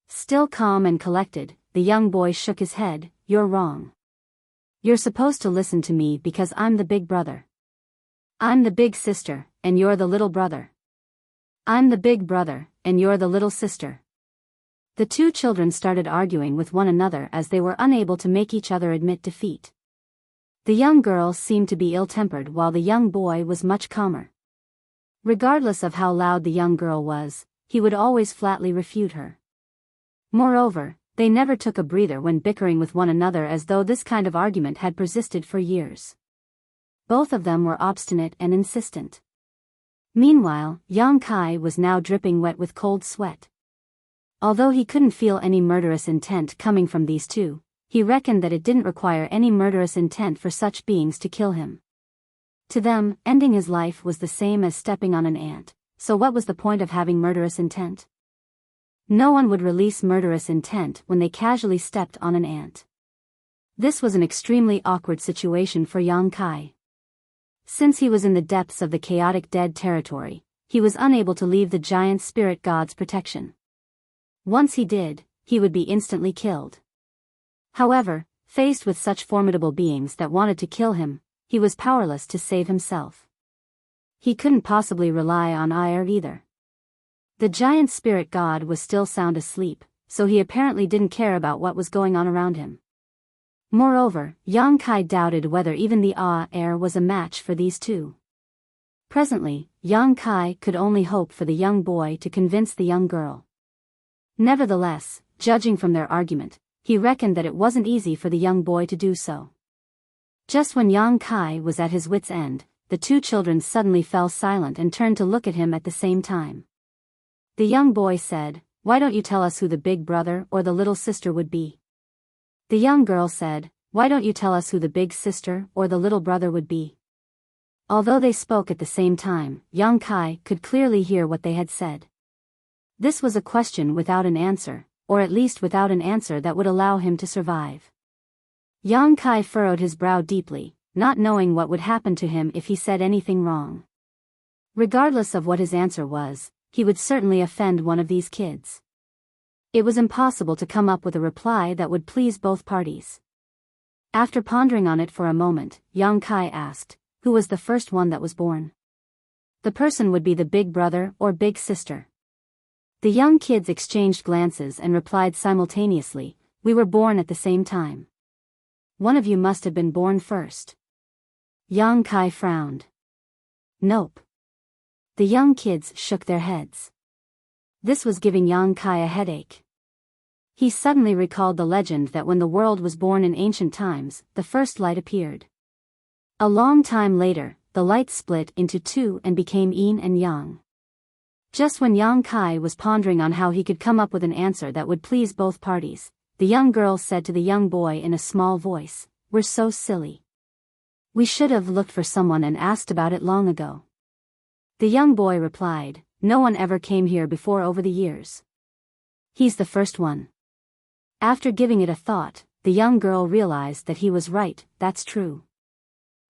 Still calm and collected, the young boy shook his head, "You're wrong. You're supposed to listen to me because I'm the big brother. I'm the big sister, and you're the little brother. I'm the big brother, and you're the little sister." The two children started arguing with one another as they were unable to make each other admit defeat. The young girl seemed to be ill-tempered while the young boy was much calmer. Regardless of how loud the young girl was, he would always flatly refute her. Moreover, they never took a breather when bickering with one another, as though this kind of argument had persisted for years. Both of them were obstinate and insistent. Meanwhile, Yang Kai was now dripping wet with cold sweat. Although he couldn't feel any murderous intent coming from these two, he reckoned that it didn't require any murderous intent for such beings to kill him. To them, ending his life was the same as stepping on an ant, so what was the point of having murderous intent? No one would release murderous intent when they casually stepped on an ant. This was an extremely awkward situation for Yang Kai. Since he was in the depths of the chaotic dead territory, he was unable to leave the giant spirit god's protection. Once he did, he would be instantly killed. However, faced with such formidable beings that wanted to kill him, he was powerless to save himself. He couldn't possibly rely on ire either. The giant spirit god was still sound asleep, so he apparently didn't care about what was going on around him. Moreover, Yang Kai doubted whether even the air was a match for these two. Presently, Yang Kai could only hope for the young boy to convince the young girl. Nevertheless, judging from their argument, he reckoned that it wasn't easy for the young boy to do so. Just when Yang Kai was at his wit's end, the two children suddenly fell silent and turned to look at him at the same time. The young boy said, "Why don't you tell us who the big brother or the little sister would be?" The young girl said, "Why don't you tell us who the big sister or the little brother would be?" Although they spoke at the same time, Yang Kai could clearly hear what they had said. This was a question without an answer, or at least without an answer that would allow him to survive. Yang Kai furrowed his brow deeply, not knowing what would happen to him if he said anything wrong. Regardless of what his answer was, he would certainly offend one of these kids. It was impossible to come up with a reply that would please both parties. After pondering on it for a moment, Yang Kai asked, "Who was the first one that was born?" The person would be the big brother or big sister. The young kids exchanged glances and replied simultaneously, "We were born at the same time." "One of you must have been born first." Yang Kai frowned. "Nope." The young kids shook their heads. This was giving Yang Kai a headache. He suddenly recalled the legend that when the world was born in ancient times, the first light appeared. A long time later, the light split into two and became yin and yang. Just when Yang Kai was pondering on how he could come up with an answer that would please both parties, the young girl said to the young boy in a small voice, "We're so silly. We should have looked for someone and asked about it long ago." The young boy replied, "No one ever came here before over the years. He's the first one." After giving it a thought, the young girl realized that he was right. That's true.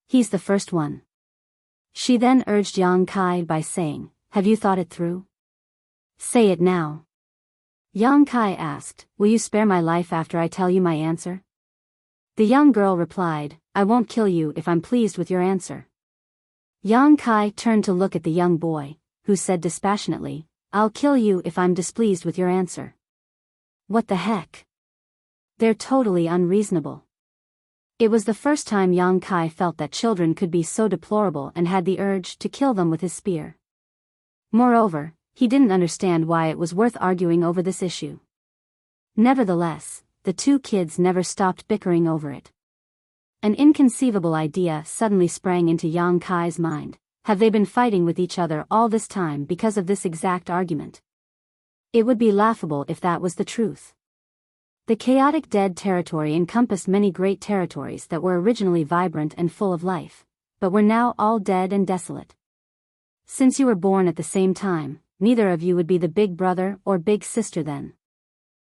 He's the first one. She then urged Yang Kai by saying, "Have you thought it through? Say it now." Yang Kai asked, "Will you spare my life after I tell you my answer?" The young girl replied, "I won't kill you if I'm pleased with your answer." Yang Kai turned to look at the young boy, who said dispassionately, "I'll kill you if I'm displeased with your answer." What the heck? They're totally unreasonable. It was the first time Yang Kai felt that children could be so deplorable and had the urge to kill them with his spear. Moreover, he didn't understand why it was worth arguing over this issue. Nevertheless, the two kids never stopped bickering over it. An inconceivable idea suddenly sprang into Yang Kai's mind. Have they been fighting with each other all this time because of this exact argument? It would be laughable if that was the truth. The chaotic dead territory encompassed many great territories that were originally vibrant and full of life, but were now all dead and desolate. Since you were born at the same time, neither of you would be the big brother or big sister then.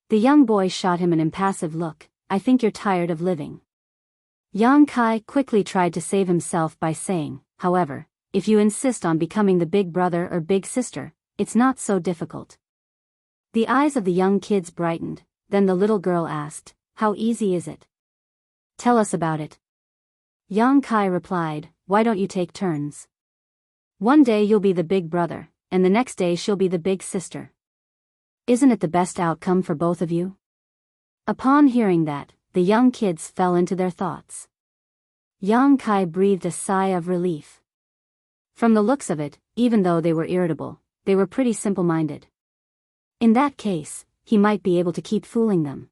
The young boy shot him an impassive look. "I think you're tired of living." Yang Kai quickly tried to save himself by saying, "However, if you insist on becoming the big brother or big sister, it's not so difficult." The eyes of the young kids brightened, then the little girl asked, "How easy is it? Tell us about it." Yang Kai replied, "Why don't you take turns? One day you'll be the big brother, and the next day she'll be the big sister." Isn't it the best outcome for both of you? Upon hearing that, the young kids fell into their thoughts. Yang Kai breathed a sigh of relief. From the looks of it, even though they were irritable, they were pretty simple-minded. In that case, he might be able to keep fooling them.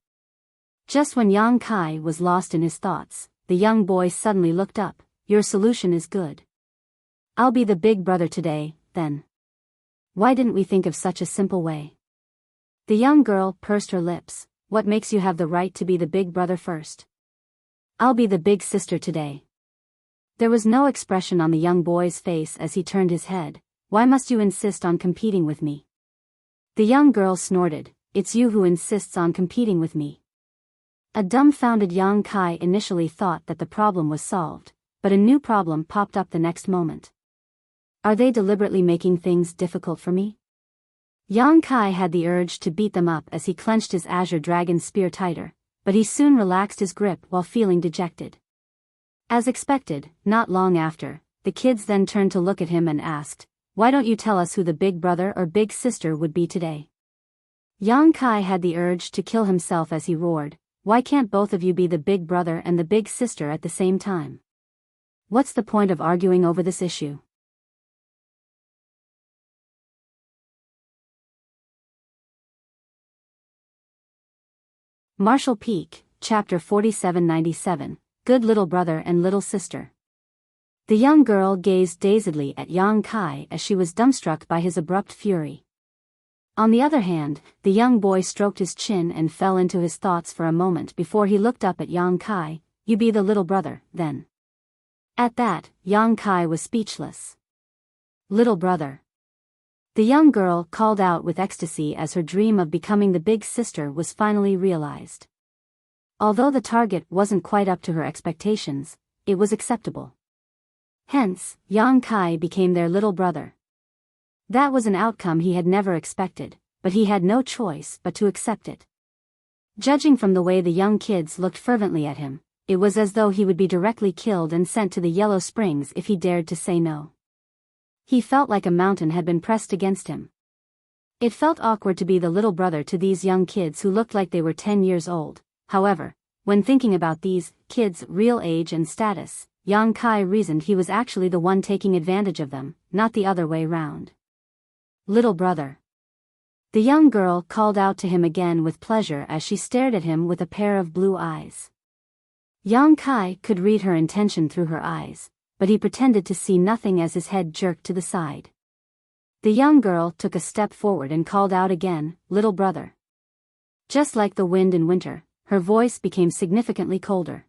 Just when Yang Kai was lost in his thoughts, the young boy suddenly looked up. Your solution is good. I'll be the big brother today, then. Why didn't we think of such a simple way? The young girl pursed her lips. What makes you have the right to be the big brother first? I'll be the big sister today. There was no expression on the young boy's face as he turned his head. Why must you insist on competing with me? The young girl snorted. It's you who insists on competing with me. A dumbfounded Yang Kai initially thought that the problem was solved, but a new problem popped up the next moment. Are they deliberately making things difficult for me? Yang Kai had the urge to beat them up as he clenched his azure dragon spear tighter, but he soon relaxed his grip while feeling dejected. As expected, not long after, the kids then turned to look at him and asked, why don't you tell us who the big brother or big sister would be today? Yang Kai had the urge to kill himself as he roared, why can't both of you be the big brother and the big sister at the same time? What's the point of arguing over this issue? Marshall Peak, Chapter 4797, Good Little Brother and Little Sister. The young girl gazed dazedly at Yang Kai as she was dumbstruck by his abrupt fury. On the other hand, the young boy stroked his chin and fell into his thoughts for a moment before he looked up at Yang Kai. You be the little brother, then. At that, Yang Kai was speechless. Little brother. The young girl called out with ecstasy as her dream of becoming the big sister was finally realized. Although the target wasn't quite up to her expectations, it was acceptable. Hence, Yang Kai became their little brother. That was an outcome he had never expected, but he had no choice but to accept it. Judging from the way the young kids looked fervently at him, it was as though he would be directly killed and sent to the Yellow Springs if he dared to say no. He felt like a mountain had been pressed against him. It felt awkward to be the little brother to these young kids who looked like they were 10 years old. However, when thinking about these kids' real age and status, Yang Kai reasoned he was actually the one taking advantage of them, not the other way round. Little brother. The young girl called out to him again with pleasure as she stared at him with a pair of blue eyes. Yang Kai could read her intention through her eyes, but he pretended to see nothing as his head jerked to the side. The young girl took a step forward and called out again, little brother. Just like the wind in winter, her voice became significantly colder.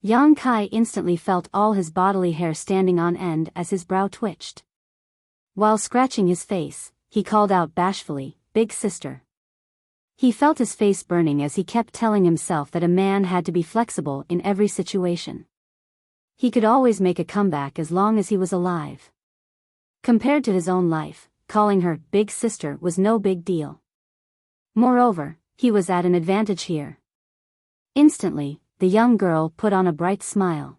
Yang Kai instantly felt all his bodily hair standing on end as his brow twitched. While scratching his face, he called out bashfully, big sister. He felt his face burning as he kept telling himself that a man had to be flexible in every situation. He could always make a comeback as long as he was alive. Compared to his own life, calling her big sister was no big deal. Moreover, he was at an advantage here. Instantly, the young girl put on a bright smile.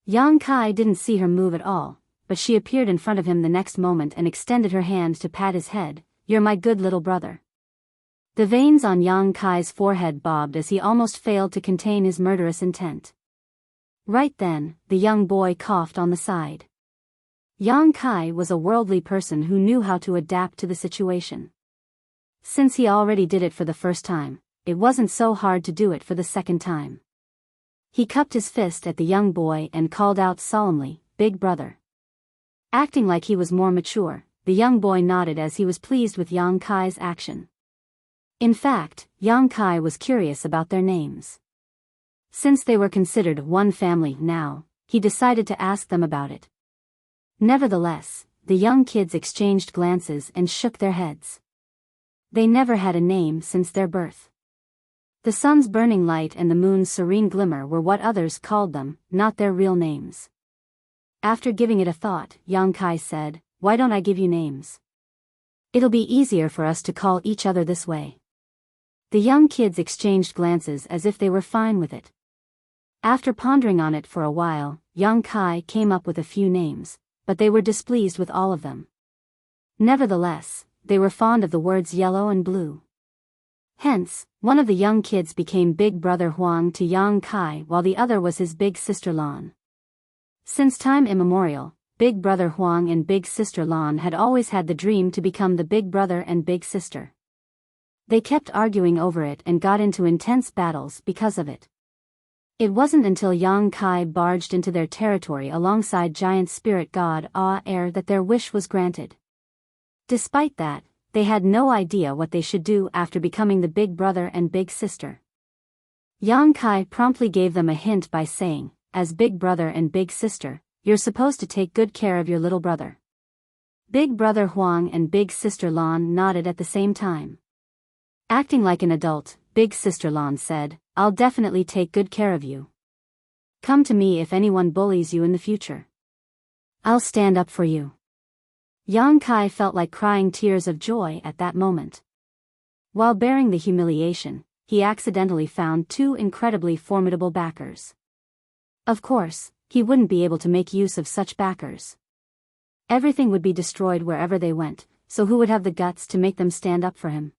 Yang Kai didn't see her move at all, but she appeared in front of him the next moment and extended her hand to pat his head. You're my good little brother. The veins on Yang Kai's forehead bobbed as he almost failed to contain his murderous intent. Right then, the young boy coughed on the side. Yang Kai was a worldly person who knew how to adapt to the situation. Since he already did it for the first time, it wasn't so hard to do it for the second time. He cupped his fist at the young boy and called out solemnly, big brother. Acting like he was more mature, the young boy nodded as he was pleased with Yang Kai's action. In fact, Yang Kai was curious about their names. Since they were considered one family now, he decided to ask them about it. Nevertheless, the young kids exchanged glances and shook their heads. They never had a name since their birth. The sun's burning light and the moon's serene glimmer were what others called them, not their real names. After giving it a thought, Yang Kai said, why don't I give you names? It'll be easier for us to call each other this way. The young kids exchanged glances as if they were fine with it. After pondering on it for a while, Yang Kai came up with a few names, but they were displeased with all of them. Nevertheless, they were fond of the words yellow and blue. Hence, one of the young kids became Big Brother Huang to Yang Kai while the other was his big sister Lan. Since time immemorial, Big Brother Huang and Big Sister Lan had always had the dream to become the big brother and big sister. They kept arguing over it and got into intense battles because of it. It wasn't until Yang Kai barged into their territory alongside giant spirit god Air that their wish was granted. Despite that, they had no idea what they should do after becoming the big brother and big sister. Yang Kai promptly gave them a hint by saying, as big brother and big sister, you're supposed to take good care of your little brother. Big Brother Huang and Big Sister Lan nodded at the same time. Acting like an adult, Big Sister Lan said, I'll definitely take good care of you. Come to me if anyone bullies you in the future. I'll stand up for you. Yang Kai felt like crying tears of joy at that moment. While bearing the humiliation, he accidentally found two incredibly formidable backers. Of course, he wouldn't be able to make use of such backers. Everything would be destroyed wherever they went, so who would have the guts to make them stand up for him?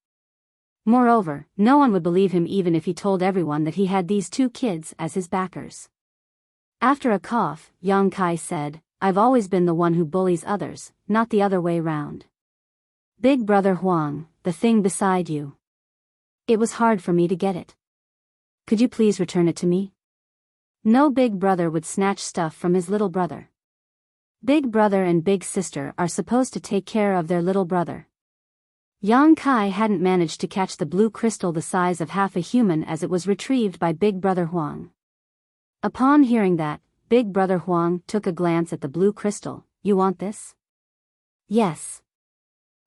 Moreover, no one would believe him even if he told everyone that he had these two kids as his backers. After a cough, Yang Kai said, I've always been the one who bullies others, not the other way round. Big Brother Huang, the thing beside you. It was hard for me to get it. Could you please return it to me? No big brother would snatch stuff from his little brother. Big brother and big sister are supposed to take care of their little brother. Yang Kai hadn't managed to catch the blue crystal the size of half a human as it was retrieved by Big Brother Huang. Upon hearing that, Big Brother Huang took a glance at the blue crystal. You want this? Yes.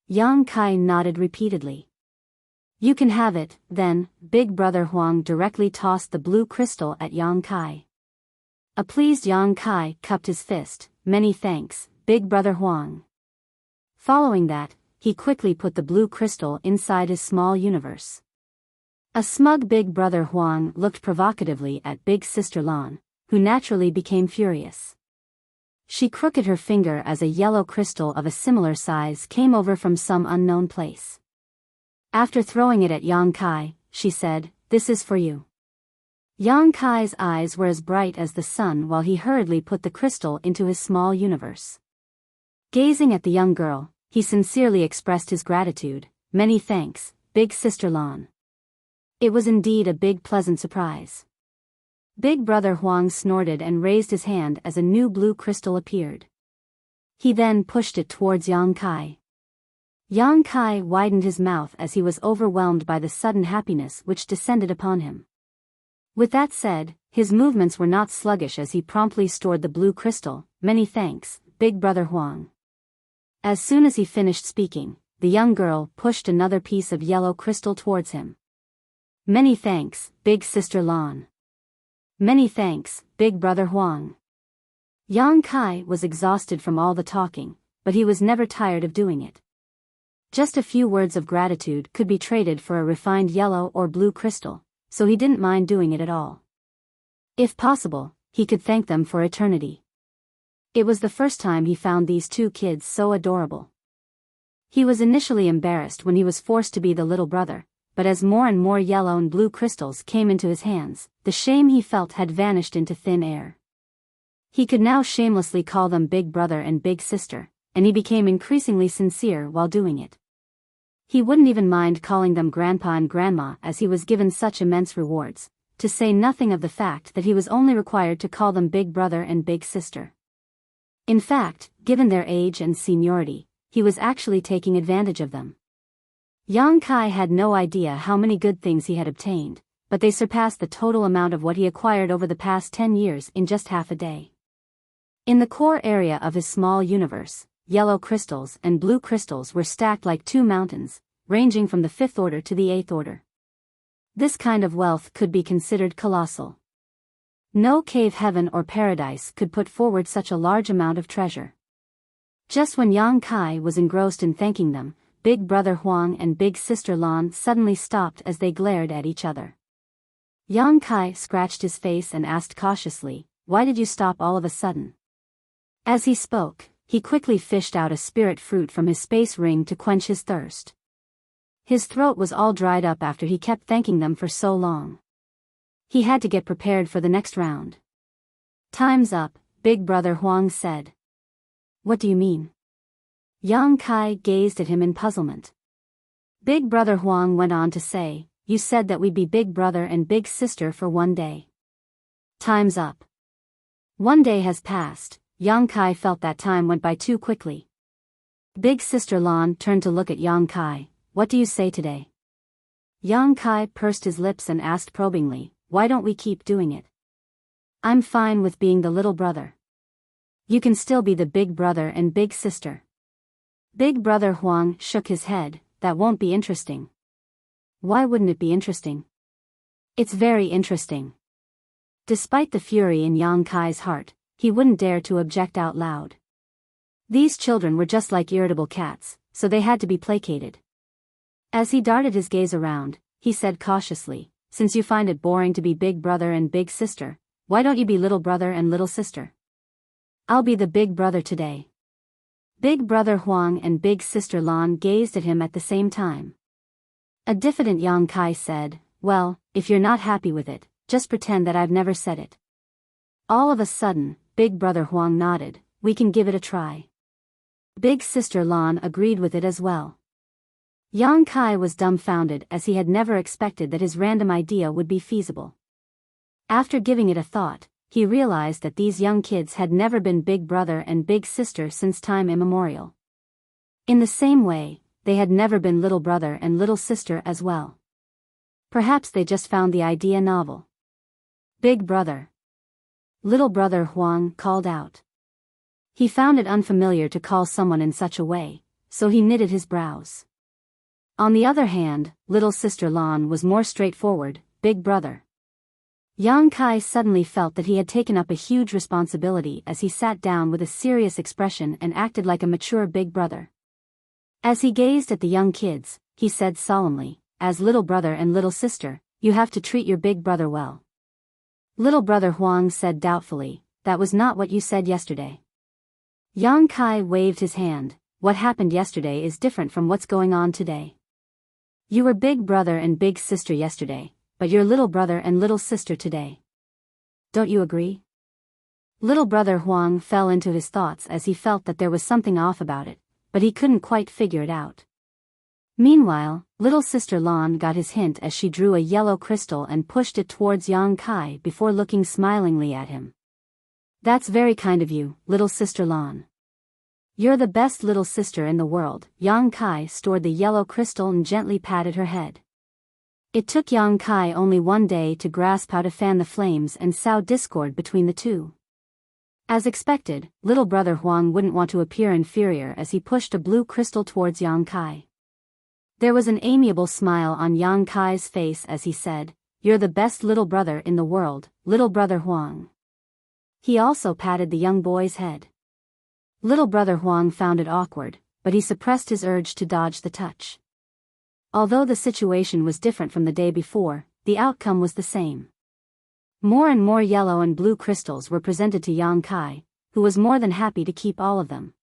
Yang Kai nodded repeatedly. You can have it. Then, Big Brother Huang directly tossed the blue crystal at Yang Kai. A pleased Yang Kai cupped his fist. Many thanks, Big Brother Huang. Following that, he quickly put the blue crystal inside his small universe. A smug Big Brother Huang looked provocatively at Big Sister Lan, who naturally became furious. She crooked her finger as a yellow crystal of a similar size came over from some unknown place. After throwing it at Yang Kai, she said, This is for you. Yang Kai's eyes were as bright as the sun while he hurriedly put the crystal into his small universe. Gazing at the young girl, he sincerely expressed his gratitude. Many thanks, Big Sister Lan. It was indeed a big pleasant surprise. Big Brother Huang snorted and raised his hand as a new blue crystal appeared. He then pushed it towards Yang Kai. Yang Kai widened his mouth as he was overwhelmed by the sudden happiness which descended upon him. With that said, his movements were not sluggish as he promptly stored the blue crystal. Many thanks, Big Brother Huang. As soon as he finished speaking, the young girl pushed another piece of yellow crystal towards him. Many thanks, Big Sister Lan. Many thanks, Big Brother Huang. Yang Kai was exhausted from all the talking, but he was never tired of doing it. Just a few words of gratitude could be traded for a refined yellow or blue crystal, so he didn't mind doing it at all. If possible, he could thank them for eternity. It was the first time he found these two kids so adorable. He was initially embarrassed when he was forced to be the little brother, but as more and more yellow and blue crystals came into his hands, the shame he felt had vanished into thin air. He could now shamelessly call them Big Brother and Big Sister, and he became increasingly sincere while doing it. He wouldn't even mind calling them Grandpa and Grandma as he was given such immense rewards, to say nothing of the fact that he was only required to call them Big Brother and Big Sister. In fact, given their age and seniority, he was actually taking advantage of them. Yang Kai had no idea how many good things he had obtained, but they surpassed the total amount of what he acquired over the past 10 years in just half a day. In the core area of his small universe, yellow crystals and blue crystals were stacked like two mountains, ranging from the 5th order to the 8th order. This kind of wealth could be considered colossal. No cave heaven or paradise could put forward such a large amount of treasure. Just when Yang Kai was engrossed in thanking them, Big Brother Huang and Big Sister Lan suddenly stopped as they glared at each other. Yang Kai scratched his face and asked cautiously, Why did you stop all of a sudden? As he spoke, he quickly fished out a spirit fruit from his space ring to quench his thirst. His throat was all dried up after he kept thanking them for so long. He had to get prepared for the next round. "Time's up," Big Brother Huang said. "What do you mean?" Yang Kai gazed at him in puzzlement. Big Brother Huang went on to say, "You said that we'd be big brother and big sister for one day. Time's up." One day has passed. Yang Kai felt that time went by too quickly. Big Sister Lan turned to look at Yang Kai. "What do you say today?" Yang Kai pursed his lips and asked probingly, "Why don't we keep doing it? I'm fine with being the little brother. You can still be the big brother and big sister." Big Brother Huang shook his head. "That won't be interesting." "Why wouldn't it be interesting?" "It's very interesting." Despite the fury in Yang Kai's heart, he wouldn't dare to object out loud. These children were just like irritable cats, so they had to be placated. As he darted his gaze around, he said cautiously, "Since you find it boring to be big brother and big sister, why don't you be little brother and little sister?" "I'll be the big brother today." Big Brother Huang and Big Sister Lan gazed at him at the same time. A diffident Yang Kai said, "Well, if you're not happy with it, just pretend that I've never said it." All of a sudden, Big Brother Huang nodded, "We can give it a try." Big Sister Lan agreed with it as well. Yang Kai was dumbfounded as he had never expected that his random idea would be feasible. After giving it a thought, he realized that these young kids had never been big brother and big sister since time immemorial. In the same way, they had never been little brother and little sister as well. Perhaps they just found the idea novel. "Big brother." Little Brother Huang called out. He found it unfamiliar to call someone in such a way, so he knitted his brows. On the other hand, Little Sister Lan was more straightforward, "Big brother." Yang Kai suddenly felt that he had taken up a huge responsibility as he sat down with a serious expression and acted like a mature big brother. As he gazed at the young kids, he said solemnly, "As little brother and little sister, you have to treat your big brother well." Little Brother Huang said doubtfully, "That was not what you said yesterday." Yang Kai waved his hand, "What happened yesterday is different from what's going on today. You were big brother and big sister yesterday, but you're little brother and little sister today. Don't you agree?" Little Brother Huang fell into his thoughts as he felt that there was something off about it, but he couldn't quite figure it out. Meanwhile, Little Sister Lan got his hint as she drew a yellow crystal and pushed it towards Yang Kai before looking smilingly at him. "That's very kind of you, Little Sister Lan. You're the best little sister in the world." Yang Kai stored the yellow crystal and gently patted her head. It took Yang Kai only one day to grasp how to fan the flames and sow discord between the two. As expected, Little Brother Huang wouldn't want to appear inferior as he pushed a blue crystal towards Yang Kai. There was an amiable smile on Yang Kai's face as he said, "You're the best little brother in the world, Little Brother Huang." He also patted the young boy's head. Little Brother Huang found it awkward, but he suppressed his urge to dodge the touch. Although the situation was different from the day before, the outcome was the same. More and more yellow and blue crystals were presented to Yang Kai, who was more than happy to keep all of them.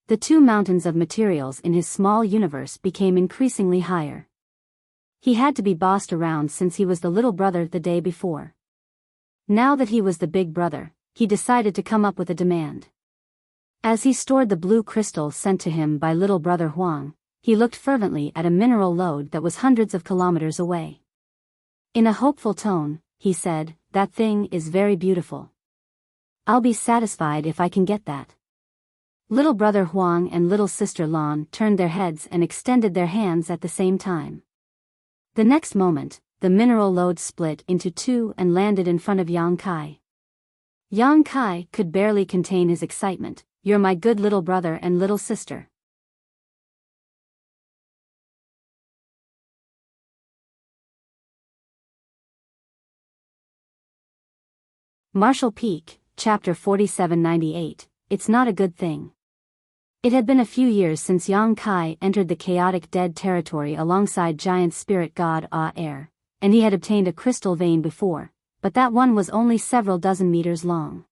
The two mountains of materials in his small universe became increasingly higher. He had to be bossed around since he was the little brother the day before. Now that he was the big brother, he decided to come up with a demand. As he stored the blue crystal sent to him by Little Brother Huang, he looked fervently at a mineral lode that was hundreds of kilometers away. In a hopeful tone, he said, "That thing is very beautiful. I'll be satisfied if I can get that." Little Brother Huang and Little Sister Lan turned their heads and extended their hands at the same time. The next moment, the mineral lode split into two and landed in front of Yang Kai. Yang Kai could barely contain his excitement. "You're my good little brother and little sister." Marshall Peak, Chapter 4798, It's Not a Good Thing. It had been a few years since Yang Kai entered the chaotic dead territory alongside giant spirit god Air, and he had obtained a crystal vein before, but that one was only several dozen meters long.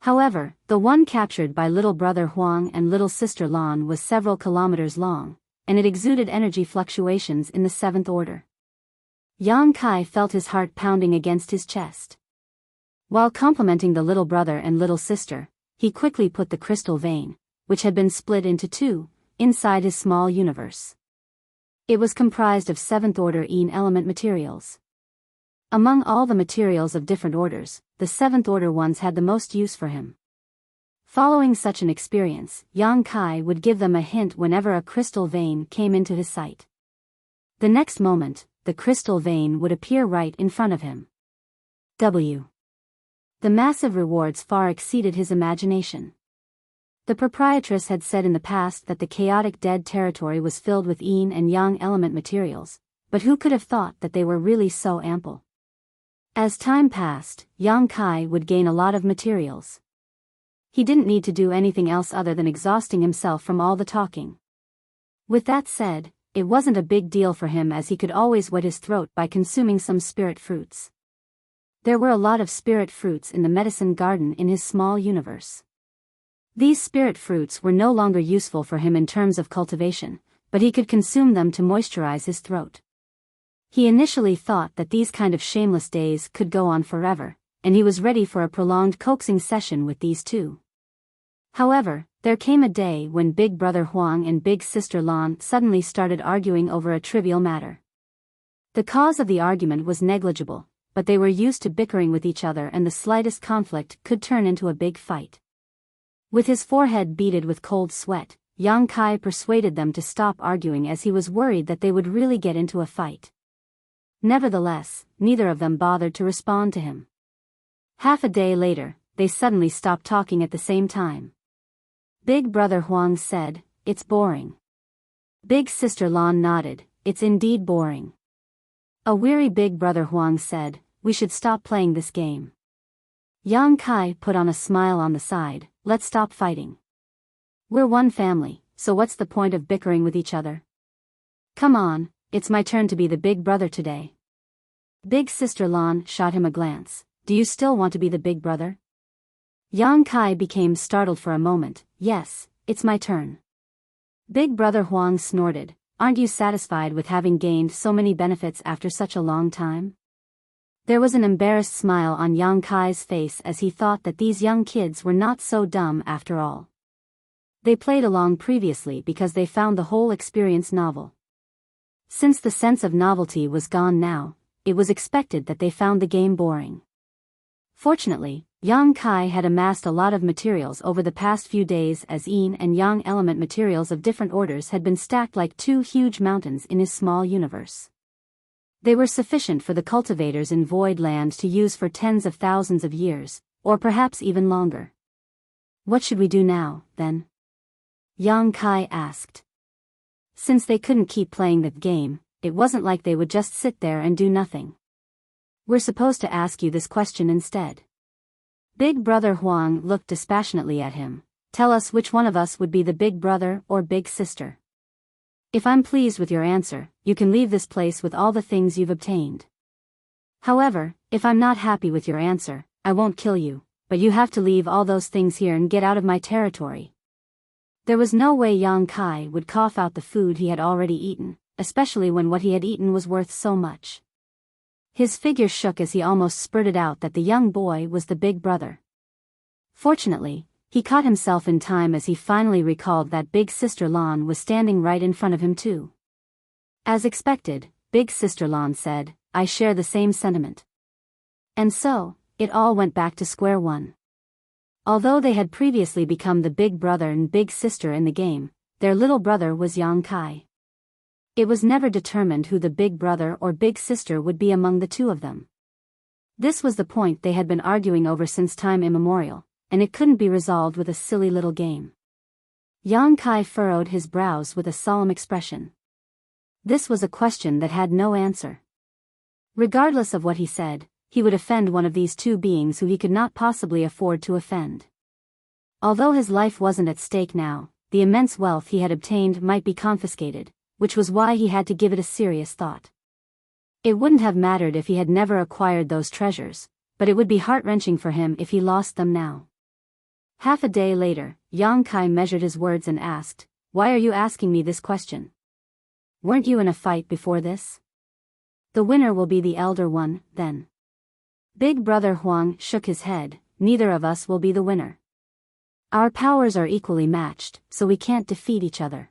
However, the one captured by little brother Huang and little sister Lan was several kilometers long, and it exuded energy fluctuations in the seventh order. Yang Kai felt his heart pounding against his chest. While complimenting the little brother and little sister, he quickly put the crystal vein, which had been split into two, inside his small universe. It was comprised of seventh-order Yin element materials. Among all the materials of different orders, the seventh-order ones had the most use for him. Following such an experience, Yang Kai would give them a hint whenever a crystal vein came into his sight. The next moment, the crystal vein would appear right in front of him. The massive rewards far exceeded his imagination. The proprietress had said in the past that the chaotic dead territory was filled with Yin and Yang element materials, but who could have thought that they were really so ample? As time passed, Yang Kai would gain a lot of materials. He didn't need to do anything else other than exhausting himself from all the talking. With that said, it wasn't a big deal for him as he could always wet his throat by consuming some spirit fruits. There were a lot of spirit fruits in the medicine garden in his small universe. These spirit fruits were no longer useful for him in terms of cultivation, but he could consume them to moisturize his throat. He initially thought that these kind of shameless days could go on forever, and he was ready for a prolonged coaxing session with these two. However, there came a day when Big Brother Huang and Big Sister Lan suddenly started arguing over a trivial matter. The cause of the argument was negligible, but they were used to bickering with each other and the slightest conflict could turn into a big fight. With his forehead beaded with cold sweat, Yang Kai persuaded them to stop arguing as he was worried that they would really get into a fight. Nevertheless, neither of them bothered to respond to him. Half a day later, they suddenly stopped talking at the same time. Big Brother Huang said, "It's boring." Big Sister Lan nodded, "It's indeed boring." A weary Big Brother Huang said, "We should stop playing this game." Yang Kai put on a smile on the side, "Let's stop fighting. We're one family, so what's the point of bickering with each other? Come on, it's my turn to be the big brother today." Big Sister Lan shot him a glance. "Do you still want to be the big brother?" Yang Kai became startled for a moment. "Yes, it's my turn." Big Brother Huang snorted, "Aren't you satisfied with having gained so many benefits after such a long time?" There was an embarrassed smile on Yang Kai's face as he thought that these young kids were not so dumb after all. They played along previously because they found the whole experience novel. Since the sense of novelty was gone now, it was expected that they found the game boring. Fortunately, Yang Kai had amassed a lot of materials over the past few days as Yin and Yang element materials of different orders had been stacked like two huge mountains in his small universe. They were sufficient for the cultivators in Void Land to use for tens of thousands of years, or perhaps even longer. "What should we do now, then?" Yang Kai asked. Since they couldn't keep playing the game, it wasn't like they would just sit there and do nothing. "We're supposed to ask you this question instead." Big Brother Huang looked dispassionately at him. "Tell us which one of us would be the big brother or big sister. If I'm pleased with your answer, you can leave this place with all the things you've obtained. However, if I'm not happy with your answer, I won't kill you, but you have to leave all those things here and get out of my territory." There was no way Yang Kai would cough out the food he had already eaten, especially when what he had eaten was worth so much. His figure shook as he almost spurted out that the young boy was the big brother. Fortunately, he caught himself in time as he finally recalled that Big Sister Lan was standing right in front of him too. As expected, Big Sister Lan said, "I share the same sentiment." And so, it all went back to square one. Although they had previously become the big brother and big sister in the game, their little brother was Yang Kai. It was never determined who the big brother or big sister would be among the two of them. This was the point they had been arguing over since time immemorial, and it couldn't be resolved with a silly little game. Yang Kai furrowed his brows with a solemn expression. This was a question that had no answer. Regardless of what he said, he would offend one of these two beings who he could not possibly afford to offend. Although his life wasn't at stake now, the immense wealth he had obtained might be confiscated, which was why he had to give it a serious thought. It wouldn't have mattered if he had never acquired those treasures, but it would be heart-wrenching for him if he lost them now. Half a day later, Yang Kai measured his words and asked, "Why are you asking me this question? Weren't you in a fight before this? The winner will be the elder one, then." Big Brother Huang shook his head, "Neither of us will be the winner. Our powers are equally matched, so we can't defeat each other."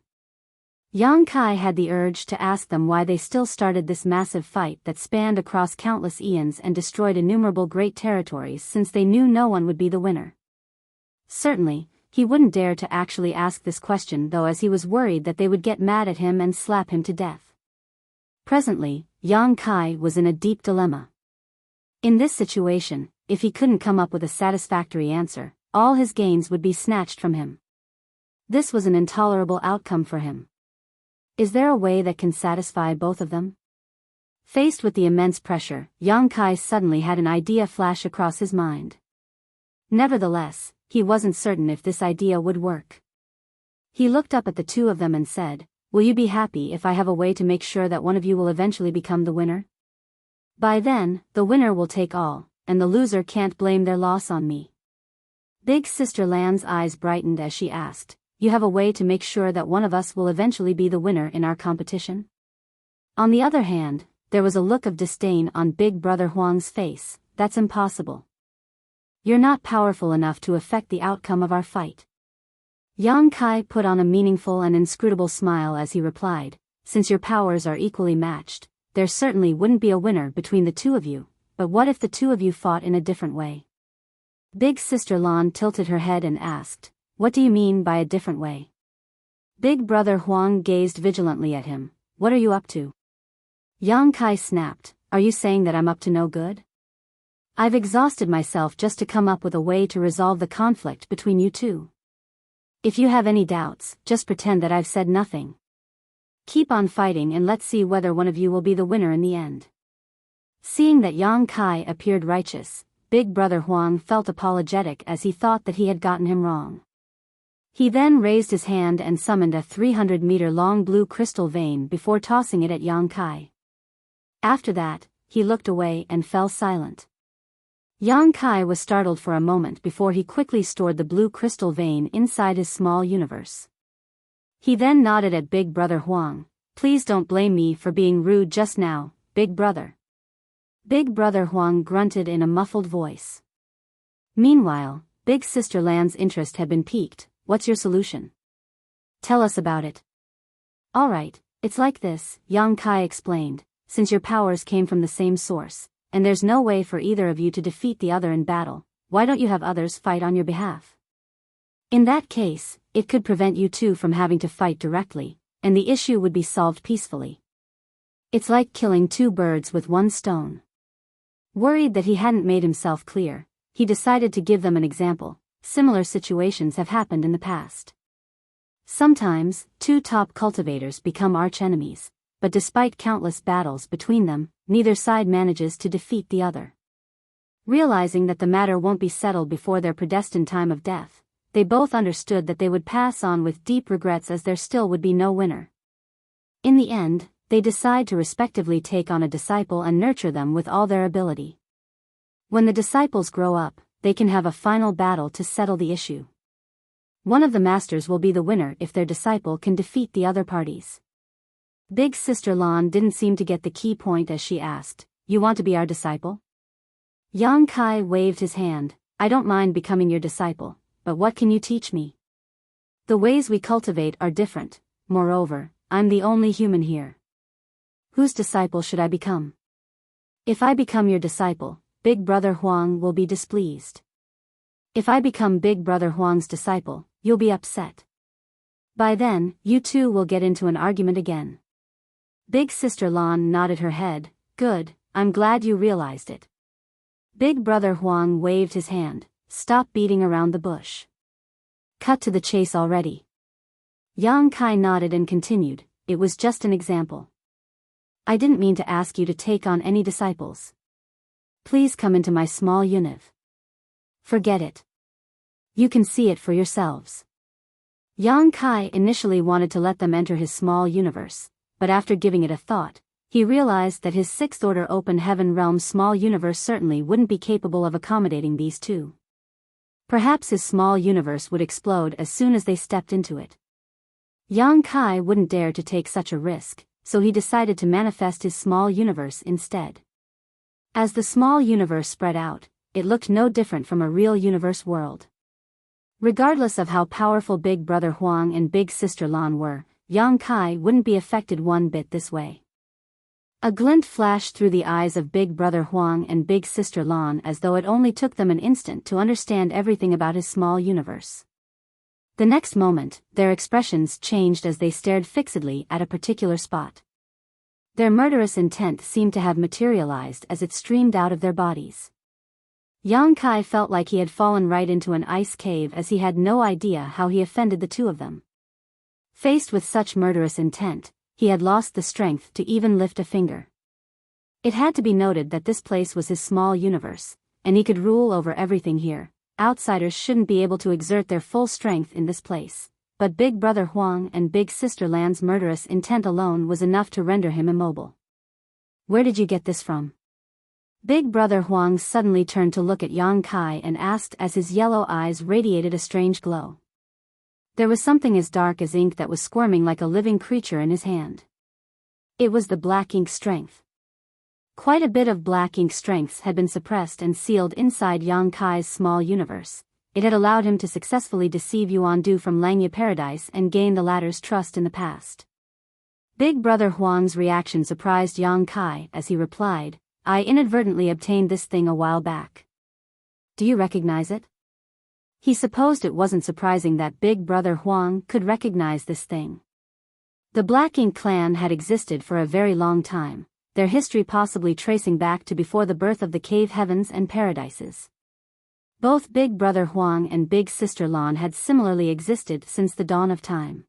Yang Kai had the urge to ask them why they still started this massive fight that spanned across countless eons and destroyed innumerable great territories, since they knew no one would be the winner. Certainly, he wouldn't dare to actually ask this question though, as he was worried that they would get mad at him and slap him to death. Presently, Yang Kai was in a deep dilemma. In this situation, if he couldn't come up with a satisfactory answer, all his gains would be snatched from him. This was an intolerable outcome for him. Is there a way that can satisfy both of them? Faced with the immense pressure, Yang Kai suddenly had an idea flash across his mind. Nevertheless, he wasn't certain if this idea would work. He looked up at the two of them and said, "Will you be happy if I have a way to make sure that one of you will eventually become the winner? By then, the winner will take all, and the loser can't blame their loss on me." Big Sister Lan's eyes brightened as she asked, "You have a way to make sure that one of us will eventually be the winner in our competition?" On the other hand, there was a look of disdain on Big Brother Huang's face. "That's impossible. You're not powerful enough to affect the outcome of our fight." Yang Kai put on a meaningful and inscrutable smile as he replied, "Since your powers are equally matched, there certainly wouldn't be a winner between the two of you, but what if the two of you fought in a different way?" Big Sister Lan tilted her head and asked, "What do you mean by a different way?" Big Brother Huang gazed vigilantly at him. "What are you up to?" Yang Kai snapped, "Are you saying that I'm up to no good? I've exhausted myself just to come up with a way to resolve the conflict between you two. If you have any doubts, just pretend that I've said nothing. Keep on fighting and let's see whether one of you will be the winner in the end." Seeing that Yang Kai appeared righteous, Big Brother Huang felt apologetic as he thought that he had gotten him wrong. He then raised his hand and summoned a 300-meter-long blue crystal vein before tossing it at Yang Kai. After that, he looked away and fell silent. Yang Kai was startled for a moment before he quickly stored the blue crystal vein inside his small universe. He then nodded at Big Brother Huang. "Please don't blame me for being rude just now, Big Brother." Big Brother Huang grunted in a muffled voice. Meanwhile, Big Sister Lan's interest had been piqued. "What's your solution? Tell us about it." "Alright, it's like this," Yang Kai explained, "since your powers came from the same source, and there's no way for either of you to defeat the other in battle, why don't you have others fight on your behalf? In that case, it could prevent you two from having to fight directly, and the issue would be solved peacefully. It's like killing two birds with one stone." Worried that he hadn't made himself clear, he decided to give them an example. Similar situations have happened in the past. Sometimes, two top cultivators become arch-enemies, but despite countless battles between them, neither side manages to defeat the other. Realizing that the matter won't be settled before their predestined time of death, they both understood that they would pass on with deep regrets as there still would be no winner. In the end, they decide to respectively take on a disciple and nurture them with all their ability. When the disciples grow up, they can have a final battle to settle the issue. One of the masters will be the winner if their disciple can defeat the other parties. Big Sister Lan didn't seem to get the key point as she asked, "You want to be our disciple?" Yang Kai waved his hand. "I don't mind becoming your disciple, but what can you teach me? The ways we cultivate are different, moreover, I'm the only human here. Whose disciple should I become? If I become your disciple, Big Brother Huang will be displeased. If I become Big Brother Huang's disciple, you'll be upset. By then, you two will get into an argument again." Big Sister Lan nodded her head. "Good, I'm glad you realized it." Big Brother Huang waved his hand. "Stop beating around the bush. Cut to the chase already." Yang Kai nodded and continued, "It was just an example. I didn't mean to ask you to take on any disciples. Please come into my small univ. Forget it. You can see it for yourselves." Yang Kai initially wanted to let them enter his small universe, but after giving it a thought, he realized that his sixth-order open heaven realm small universe certainly wouldn't be capable of accommodating these two. Perhaps his small universe would explode as soon as they stepped into it. Yang Kai wouldn't dare to take such a risk, so he decided to manifest his small universe instead. As the small universe spread out, it looked no different from a real universe world. Regardless of how powerful Big Brother Huang and Big Sister Lan were, Yang Kai wouldn't be affected one bit this way. A glint flashed through the eyes of Big Brother Huang and Big Sister Lan as though it only took them an instant to understand everything about his small universe. The next moment, their expressions changed as they stared fixedly at a particular spot. Their murderous intent seemed to have materialized as it streamed out of their bodies. Yang Kai felt like he had fallen right into an ice cave as he had no idea how he offended the two of them. Faced with such murderous intent, he had lost the strength to even lift a finger. It had to be noted that this place was his small universe, and he could rule over everything here. Outsiders shouldn't be able to exert their full strength in this place, but Big Brother Huang and Big Sister Lan's murderous intent alone was enough to render him immobile. Where did you get this from? Big Brother Huang suddenly turned to look at Yang Kai and asked as his yellow eyes radiated a strange glow. There was something as dark as ink that was squirming like a living creature in his hand. It was the black ink strength. Quite a bit of black ink strengths had been suppressed and sealed inside Yang Kai's small universe. It had allowed him to successfully deceive Yuan Du from Langya Paradise and gain the latter's trust in the past. Big Brother Huang's reaction surprised Yang Kai as he replied, "I inadvertently obtained this thing a while back." "Do you recognize it?" He supposed it wasn't surprising that Big Brother Huang could recognize this thing. The Black Ink clan had existed for a very long time, their history possibly tracing back to before the birth of the cave heavens and paradises. Both Big Brother Huang and Big Sister Lan had similarly existed since the dawn of time.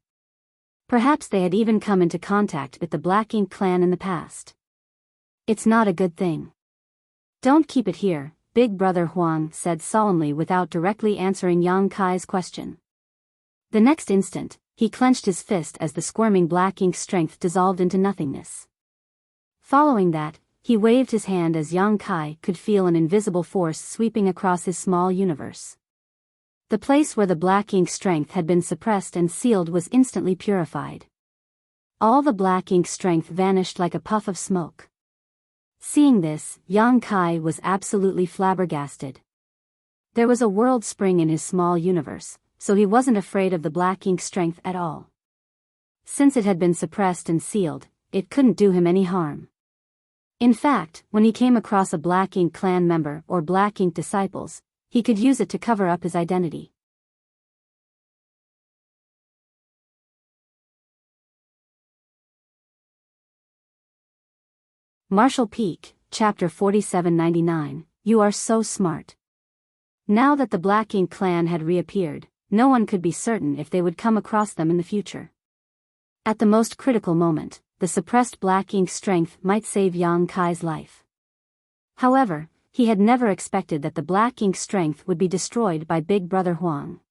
Perhaps they had even come into contact with the Black Ink clan in the past. "It's not a good thing. Don't keep it here," Big Brother Huang said solemnly without directly answering Yang Kai's question. The next instant, he clenched his fist as the squirming black ink strength dissolved into nothingness. Following that, he waved his hand as Yang Kai could feel an invisible force sweeping across his small universe. The place where the black ink strength had been suppressed and sealed was instantly purified. All the black ink strength vanished like a puff of smoke. Seeing this, Yang Kai was absolutely flabbergasted. There was a world spring in his small universe, so he wasn't afraid of the black ink strength at all. Since it had been suppressed and sealed, it couldn't do him any harm. In fact, when he came across a Black Ink clan member or Black Ink disciples, he could use it to cover up his identity. Marshall Peak, Chapter 4799, You Are So Smart. Now that the Black Ink clan had reappeared, no one could be certain if they would come across them in the future. At the most critical moment, the suppressed black ink strength might save Yang Kai's life. However, he had never expected that the black ink strength would be destroyed by Big Brother Huang.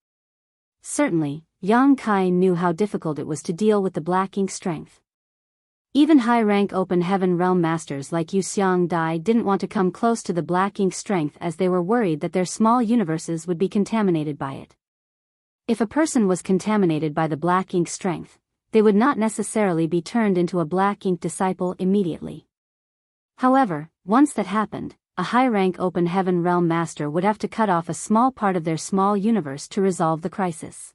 Certainly, Yang Kai knew how difficult it was to deal with the black ink strength. Even high-rank open heaven realm masters like Yu Xiang Dai didn't want to come close to the black ink strength as they were worried that their small universes would be contaminated by it. If a person was contaminated by the black ink strength, they would not necessarily be turned into a black ink disciple immediately. However, once that happened, a high-rank open heaven realm master would have to cut off a small part of their small universe to resolve the crisis.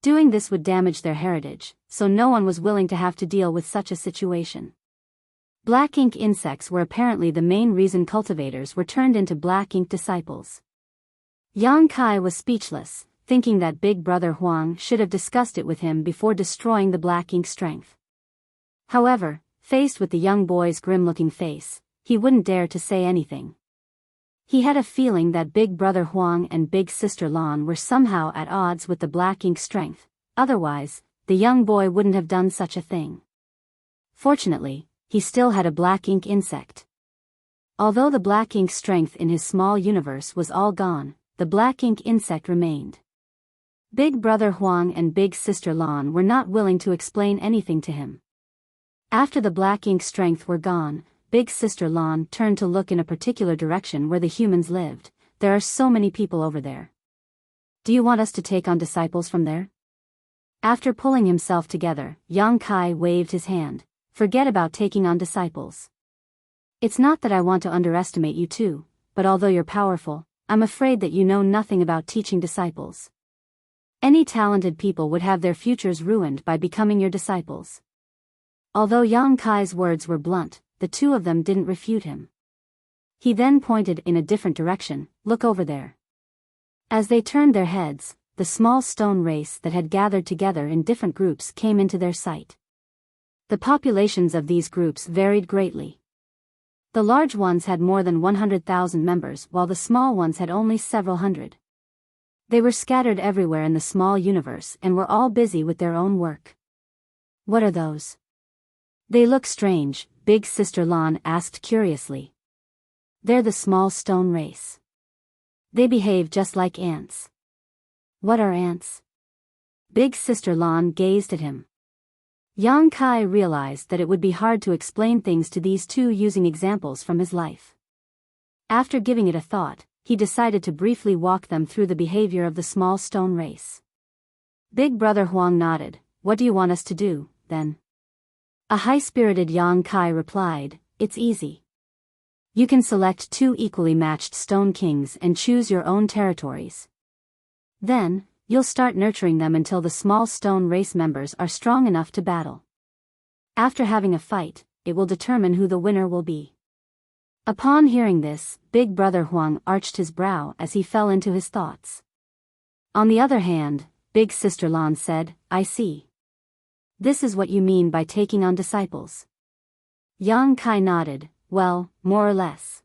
Doing this would damage their heritage, so no one was willing to have to deal with such a situation. Black ink insects were apparently the main reason cultivators were turned into black ink disciples. Yang Kai was speechless, thinking that Big Brother Huang should have discussed it with him before destroying the black ink strength. However, faced with the young boy's grim-looking face, he wouldn't dare to say anything. He had a feeling that Big Brother Huang and Big Sister Lan were somehow at odds with the black ink strength, otherwise, the young boy wouldn't have done such a thing. Fortunately, he still had a black ink insect. Although the black ink strength in his small universe was all gone, the black ink insect remained. Big Brother Huang and Big Sister Lan were not willing to explain anything to him. After the black ink strength were gone, Big Sister Lan turned to look in a particular direction where the humans lived. "There are so many people over there. Do you want us to take on disciples from there? After pulling himself together, Yang Kai waved his hand. Forget about taking on disciples. It's not that I want to underestimate you too, but although you're powerful, I'm afraid that you know nothing about teaching disciples. Any talented people would have their futures ruined by becoming your disciples. Although Yang Kai's words were blunt, the two of them didn't refute him. He then pointed in a different direction. Look over there. As they turned their heads, the small stone race that had gathered together in different groups came into their sight. The populations of these groups varied greatly. The large ones had more than 100,000 members, while the small ones had only several hundred. They were scattered everywhere in the small universe and were all busy with their own work. What are those? They look strange, Big Sister Lan asked curiously. They're the small stone race. They behave just like ants. What are ants? Big Sister Lan gazed at him. Yang Kai realized that it would be hard to explain things to these two using examples from his life. After giving it a thought, he decided to briefly walk them through the behavior of the small stone race. Big Brother Huang nodded. What do you want us to do, then? A high-spirited Yang Kai replied, it's easy. You can select 2 equally matched stone kings and choose your own territories. Then, you'll start nurturing them until the small stone race members are strong enough to battle. After having a fight, it will determine who the winner will be. Upon hearing this, Big Brother Huang arched his brow as he fell into his thoughts. On the other hand, Big Sister Lan said, I see. This is what you mean by taking on disciples. Yang Kai nodded, well, more or less.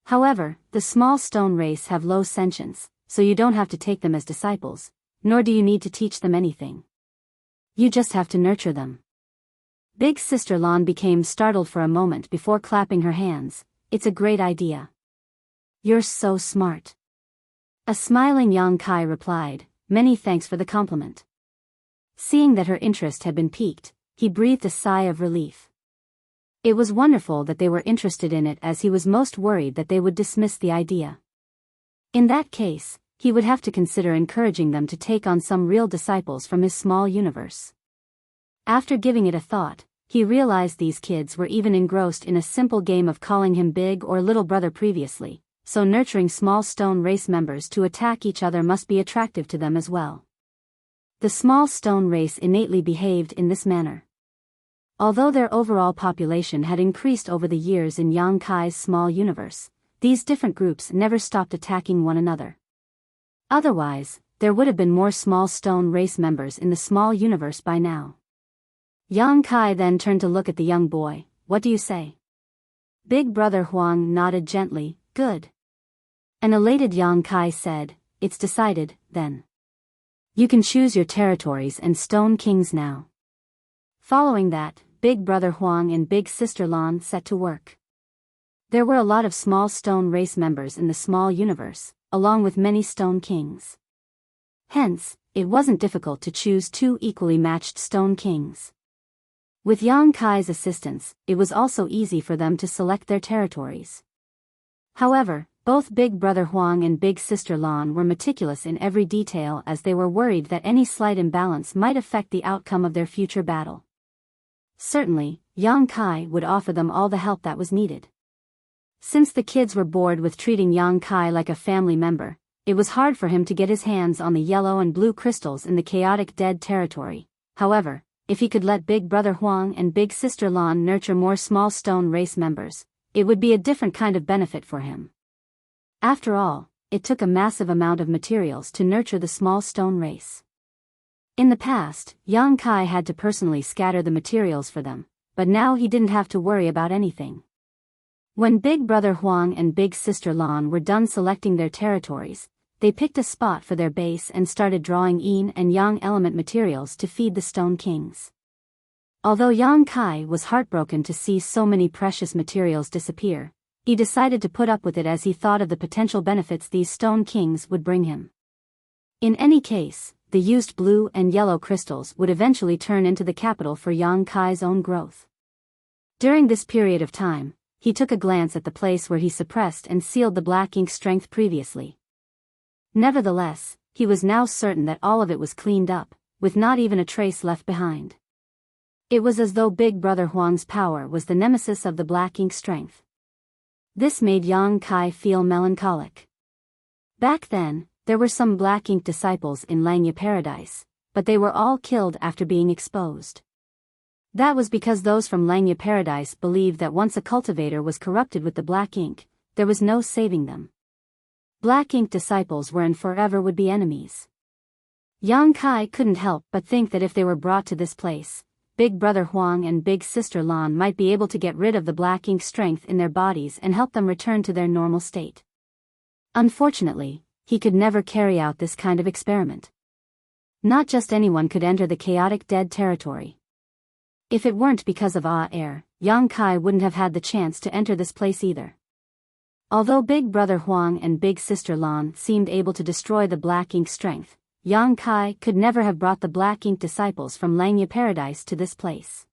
However, the small stone race have low sentience, so you don't have to take them as disciples, nor do you need to teach them anything. You just have to nurture them. Big Sister Lan became startled for a moment before clapping her hands. It's a great idea. You're so smart. A smiling Yang Kai replied, many thanks for the compliment. Seeing that her interest had been piqued, he breathed a sigh of relief. It was wonderful that they were interested in it, as he was most worried that they would dismiss the idea. In that case, he would have to consider encouraging them to take on some real disciples from his small universe. After giving it a thought, he realized these kids were even engrossed in a simple game of calling him big or little brother previously, so nurturing small stone race members to attack each other must be attractive to them as well. The small stone race innately behaved in this manner. Although their overall population had increased over the years in Yang Kai's small universe, these different groups never stopped attacking one another. Otherwise, there would have been more small stone race members in the small universe by now. Yang Kai then turned to look at the young boy. What do you say? Big Brother Huang nodded gently. Good. An elated Yang Kai said, it's decided, then. You can choose your territories and stone kings now. Following that, Big Brother Huang and Big Sister Lan set to work. There were a lot of small stone race members in the small universe, along with many stone kings. Hence, it wasn't difficult to choose 2 equally matched stone kings. With Yang Kai's assistance, it was also easy for them to select their territories. However, both Big Brother Huang and Big Sister Lan were meticulous in every detail, as they were worried that any slight imbalance might affect the outcome of their future battle. Certainly, Yang Kai would offer them all the help that was needed. Since the kids were bored with treating Yang Kai like a family member, it was hard for him to get his hands on the yellow and blue crystals in the chaotic dead territory. However, if he could let Big Brother Huang and Big Sister Lan nurture more small stone race members, it would be a different kind of benefit for him. After all, it took a massive amount of materials to nurture the small stone race. In the past, Yang Kai had to personally scatter the materials for them, but now he didn't have to worry about anything. When Big Brother Huang and Big Sister Lan were done selecting their territories, they picked a spot for their base and started drawing yin and yang element materials to feed the stone kings. Although Yang Kai was heartbroken to see so many precious materials disappear, he decided to put up with it as he thought of the potential benefits these stone kings would bring him. In any case, the used blue and yellow crystals would eventually turn into the capital for Yang Kai's own growth. During this period of time, he took a glance at the place where he suppressed and sealed the black ink strength previously. Nevertheless, he was now certain that all of it was cleaned up, with not even a trace left behind. It was as though Big Brother Huang's power was the nemesis of the black ink strength. This made Yang Kai feel melancholic. Back then, there were some black ink disciples in Langya Paradise, but they were all killed after being exposed. That was because those from Langya Paradise believed that once a cultivator was corrupted with the black ink, there was no saving them. Black ink disciples were and forever would be enemies. Yang Kai couldn't help but think that if they were brought to this place, Big Brother Huang and Big Sister Lan might be able to get rid of the black ink strength in their bodies and help them return to their normal state. Unfortunately, he could never carry out this kind of experiment. Not just anyone could enter the chaotic dead territory. If it weren't because of air, Yang Kai wouldn't have had the chance to enter this place either. Although Big Brother Huang and Big Sister Lan seemed able to destroy the black ink strength, Yang Kai could never have brought the black ink disciples from Langya Paradise to this place.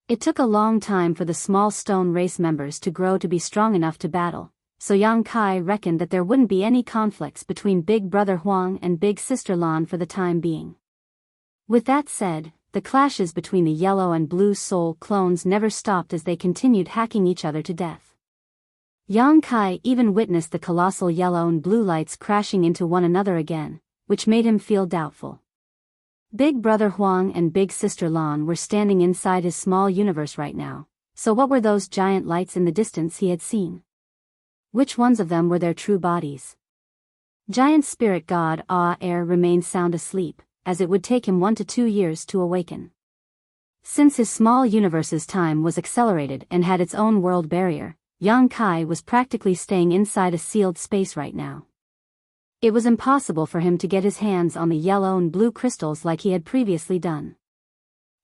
It took a long time for the small stone race members to grow to be strong enough to battle, so Yang Kai reckoned that there wouldn't be any conflicts between Big Brother Huang and Big Sister Lan for the time being. With that said, the clashes between the yellow and blue soul clones never stopped as they continued hacking each other to death. Yang Kai even witnessed the colossal yellow and blue lights crashing into one another again, which made him feel doubtful. Big Brother Huang and Big Sister Lan were standing inside his small universe right now, so what were those giant lights in the distance he had seen? Which ones of them were their true bodies? Giant spirit god air remained sound asleep, as it would take him 1 to 2 years to awaken. Since his small universe's time was accelerated and had its own world barrier, Yang Kai was practically staying inside a sealed space right now. It was impossible for him to get his hands on the yellow and blue crystals like he had previously done.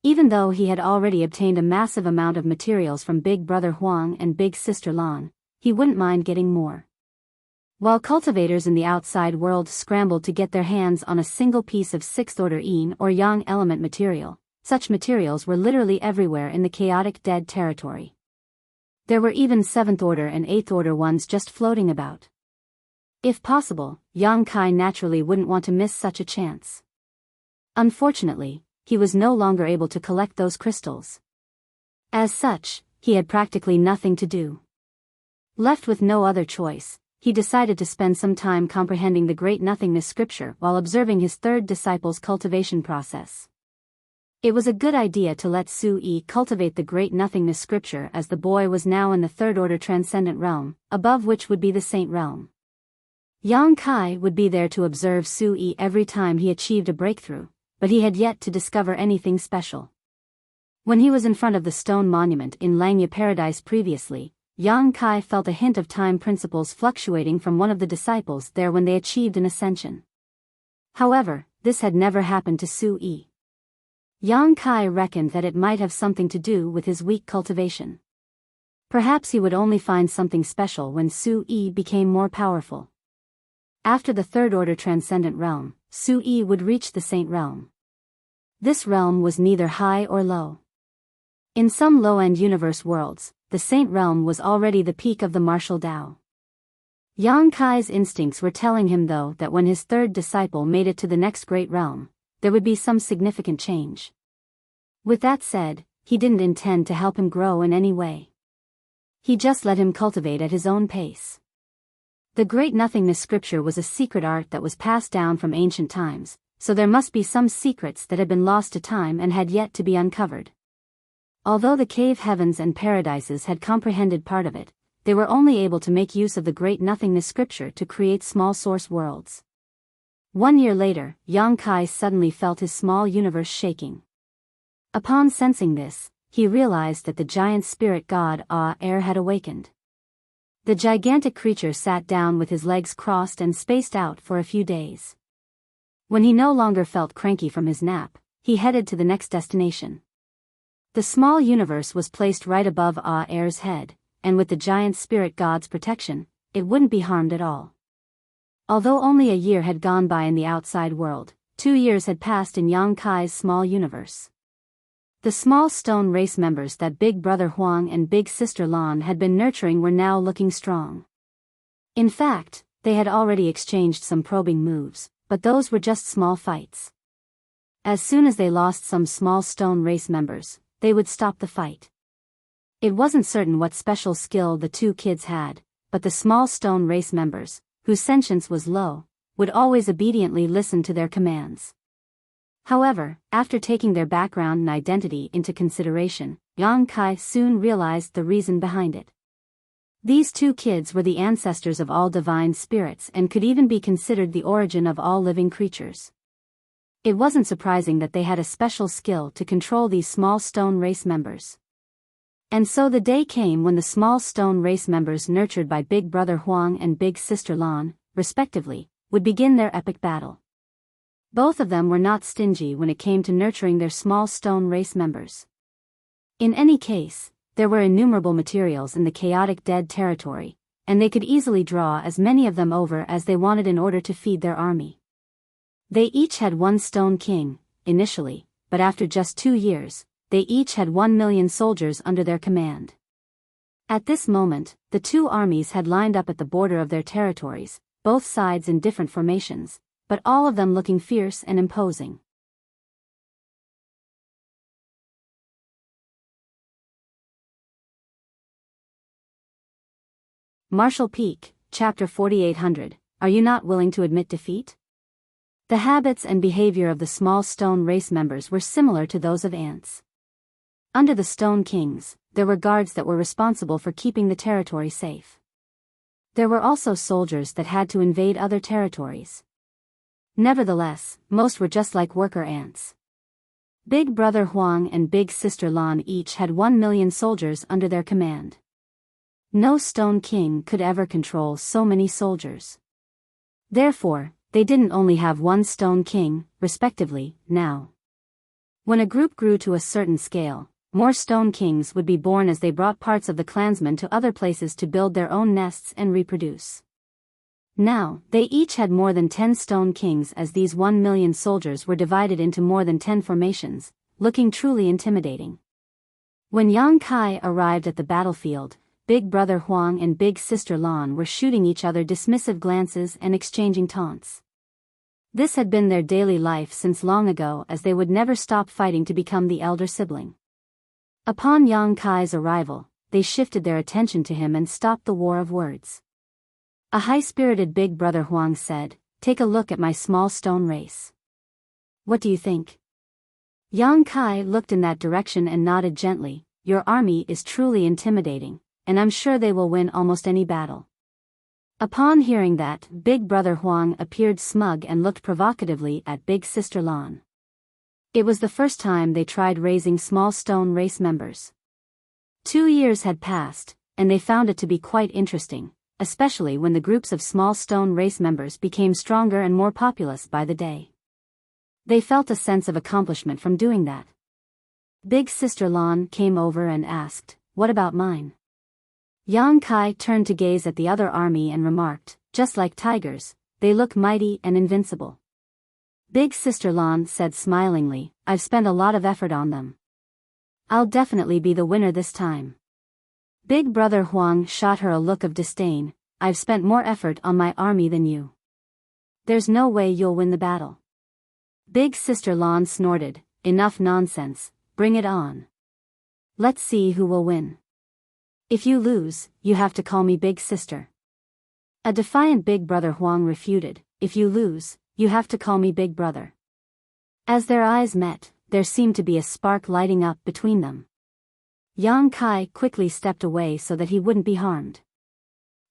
Even though he had already obtained a massive amount of materials from Big Brother Huang and Big Sister Lan, he wouldn't mind getting more. While cultivators in the outside world scrambled to get their hands on a single piece of 6th order yin or yang element material, such materials were literally everywhere in the chaotic dead territory. There were even 7th order and 8th order ones just floating about. If possible, Yang Kai naturally wouldn't want to miss such a chance. Unfortunately, he was no longer able to collect those crystals. As such, he had practically nothing to do. Left with no other choice, he decided to spend some time comprehending the Great Nothingness scripture while observing his third disciple's cultivation process. It was a good idea to let Su-Yi cultivate the Great Nothingness scripture as the boy was now in the 3rd order transcendent realm, above which would be the Saint realm. Yang Kai would be there to observe Su-Yi every time he achieved a breakthrough, but he had yet to discover anything special. When he was in front of the stone monument in Langya Paradise previously, Yang Kai felt a hint of time principles fluctuating from one of the disciples there when they achieved an ascension. However, this had never happened to Su-Yi. Yang Kai reckoned that it might have something to do with his weak cultivation. Perhaps he would only find something special when Su-Yi became more powerful. After the 3rd order transcendent realm, Su-Yi would reach the Saint realm. This realm was neither high or low. In some low-end universe worlds, the Saint realm was already the peak of the martial Tao. Yang Kai's instincts were telling him though that when his third disciple made it to the next great realm, there would be some significant change. With that said, he didn't intend to help him grow in any way. He just let him cultivate at his own pace. The Great Nothingness scripture was a secret art that was passed down from ancient times, so there must be some secrets that had been lost to time and had yet to be uncovered. Although the cave heavens and paradises had comprehended part of it, they were only able to make use of the Great Nothingness scripture to create small source worlds. 1 year later, Yang Kai suddenly felt his small universe shaking. Upon sensing this, he realized that the giant spirit god air had awakened. The gigantic creature sat down with his legs crossed and spaced out for a few days. When he no longer felt cranky from his nap, he headed to the next destination. The small universe was placed right above air's head, and with the giant spirit god's protection, it wouldn't be harmed at all. Although only a year had gone by in the outside world, 2 years had passed in Yang Kai's small universe. The small stone race members that Big Brother Huang and Big Sister Lan had been nurturing were now looking strong. In fact, they had already exchanged some probing moves, but those were just small fights. As soon as they lost some small stone race members, they would stop the fight. It wasn't certain what special skill the two kids had, but the small stone race members, whose sentience was low, would always obediently listen to their commands. However, after taking their background and identity into consideration, Yang Kai soon realized the reason behind it. These two kids were the ancestors of all divine spirits and could even be considered the origin of all living creatures. It wasn't surprising that they had a special skill to control these small stone race members. And so the day came when the small stone race members, nurtured by Big Brother Huang and Big Sister Lan, respectively, would begin their epic battle. Both of them were not stingy when it came to nurturing their small stone race members. In any case, there were innumerable materials in the chaotic dead territory, and they could easily draw as many of them over as they wanted in order to feed their army. They each had one stone king, initially, but after just 2 years, they each had 1 million soldiers under their command. At this moment, the two armies had lined up at the border of their territories, both sides in different formations, but all of them looking fierce and imposing. Martial Peak, Chapter 4800, Are You Not Willing to Admit Defeat? The habits and behavior of the small stone race members were similar to those of ants. Under the Stone Kings, there were guards that were responsible for keeping the territory safe. There were also soldiers that had to invade other territories. Nevertheless, most were just like worker ants. Big Brother Huang and Big Sister Lan each had 1 million soldiers under their command. No Stone King could ever control so many soldiers. Therefore, they didn't only have one Stone King, respectively, now. When a group grew to a certain scale, more Stone Kings would be born as they brought parts of the clansmen to other places to build their own nests and reproduce. Now, they each had more than 10 Stone Kings, as these 1 million soldiers were divided into more than 10 formations, looking truly intimidating. When Yang Kai arrived at the battlefield, Big Brother Huang and Big Sister Lan were shooting each other dismissive glances and exchanging taunts. This had been their daily life since long ago, as they would never stop fighting to become the elder sibling. Upon Yang Kai's arrival, they shifted their attention to him and stopped the war of words. A high-spirited Big Brother Huang said, "Take a look at my small stone race. What do you think?" Yang Kai looked in that direction and nodded gently. "Your army is truly intimidating, and I'm sure they will win almost any battle." Upon hearing that, Big Brother Huang appeared smug and looked provocatively at Big Sister Lan. It was the first time they tried raising small stone race members. 2 years had passed, and they found it to be quite interesting, especially when the groups of small stone race members became stronger and more populous by the day. They felt a sense of accomplishment from doing that. Big Sister Lan came over and asked, "What about mine?" Yang Kai turned to gaze at the other army and remarked, "Just like tigers, they look mighty and invincible." Big Sister Lan said smilingly, "I've spent a lot of effort on them. I'll definitely be the winner this time." Big Brother Huang shot her a look of disdain. "I've spent more effort on my army than you. There's no way you'll win the battle." Big Sister Lan snorted, "Enough nonsense, bring it on. Let's see who will win. If you lose, you have to call me Big Sister." A defiant Big Brother Huang refuted, "If you lose, you have to call me Big Brother." As their eyes met, there seemed to be a spark lighting up between them. Yang Kai quickly stepped away so that he wouldn't be harmed.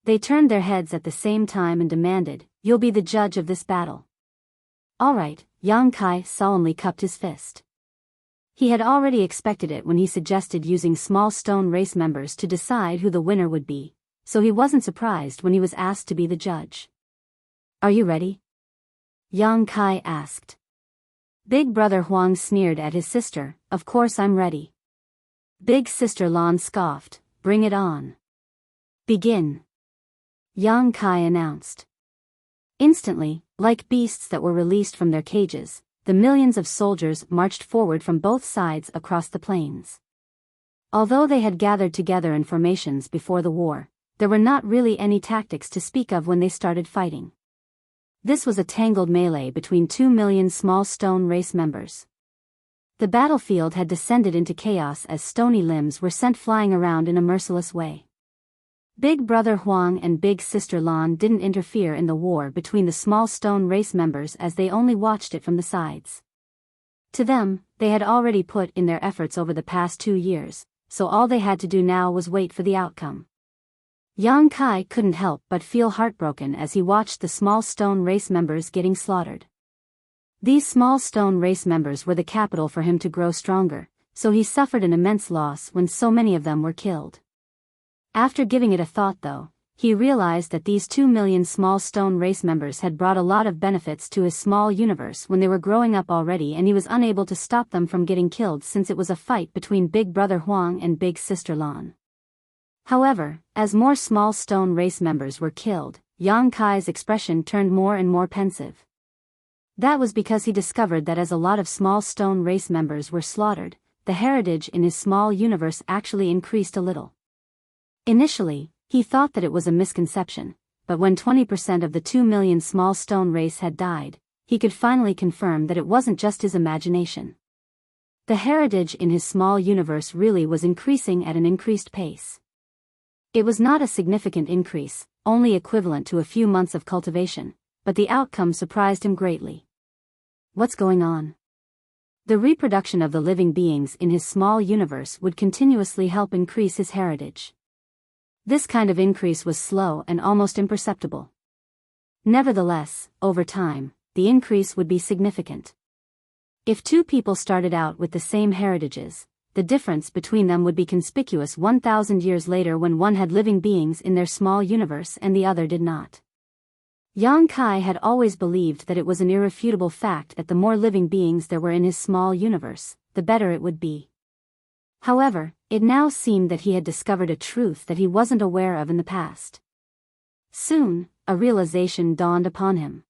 They turned their heads at the same time and demanded, "You'll be the judge of this battle." "All right," Yang Kai solemnly cupped his fist. He had already expected it when he suggested using small stone race members to decide who the winner would be, so he wasn't surprised when he was asked to be the judge. "Are you ready?" Yang Kai asked. Big Brother Huang sneered at his sister, "Of course I'm ready." Big Sister Lan scoffed, "Bring it on. Begin," Yang Kai announced. Instantly, like beasts that were released from their cages, the millions of soldiers marched forward from both sides across the plains. Although they had gathered together in formations before the war, there were not really any tactics to speak of when they started fighting. This was a tangled melee between 2 million small stone race members. The battlefield had descended into chaos as stony limbs were sent flying around in a merciless way. Big Brother Huang and Big Sister Lan didn't interfere in the war between the small stone race members as they only watched it from the sides. To them, they had already put in their efforts over the past 2 years, so all they had to do now was wait for the outcome. Yang Kai couldn't help but feel heartbroken as he watched the small stone race members getting slaughtered. These small stone race members were the capital for him to grow stronger, so he suffered an immense loss when so many of them were killed. After giving it a thought though, he realized that these 2 million small stone race members had brought a lot of benefits to his small universe when they were growing up already, and he was unable to stop them from getting killed since it was a fight between Big Brother Huang and Big Sister Lan. However, as more small stone race members were killed, Yang Kai's expression turned more and more pensive. That was because he discovered that as a lot of small stone race members were slaughtered, the heritage in his small universe actually increased a little. Initially, he thought that it was a misconception, but when 20% of the 2 million small stone race had died, he could finally confirm that it wasn't just his imagination. The heritage in his small universe really was increasing at an increased pace. It was not a significant increase, only equivalent to a few months of cultivation, but the outcome surprised him greatly. What's going on? The reproduction of the living beings in his small universe would continuously help increase his heritage. This kind of increase was slow and almost imperceptible. Nevertheless, over time, the increase would be significant. If 2 people started out with the same heritages, the difference between them would be conspicuous 1,000 years later when one had living beings in their small universe and the other did not. Yang Kai had always believed that it was an irrefutable fact that the more living beings there were in his small universe, the better it would be. However, it now seemed that he had discovered a truth that he wasn't aware of in the past. Soon, a realization dawned upon him.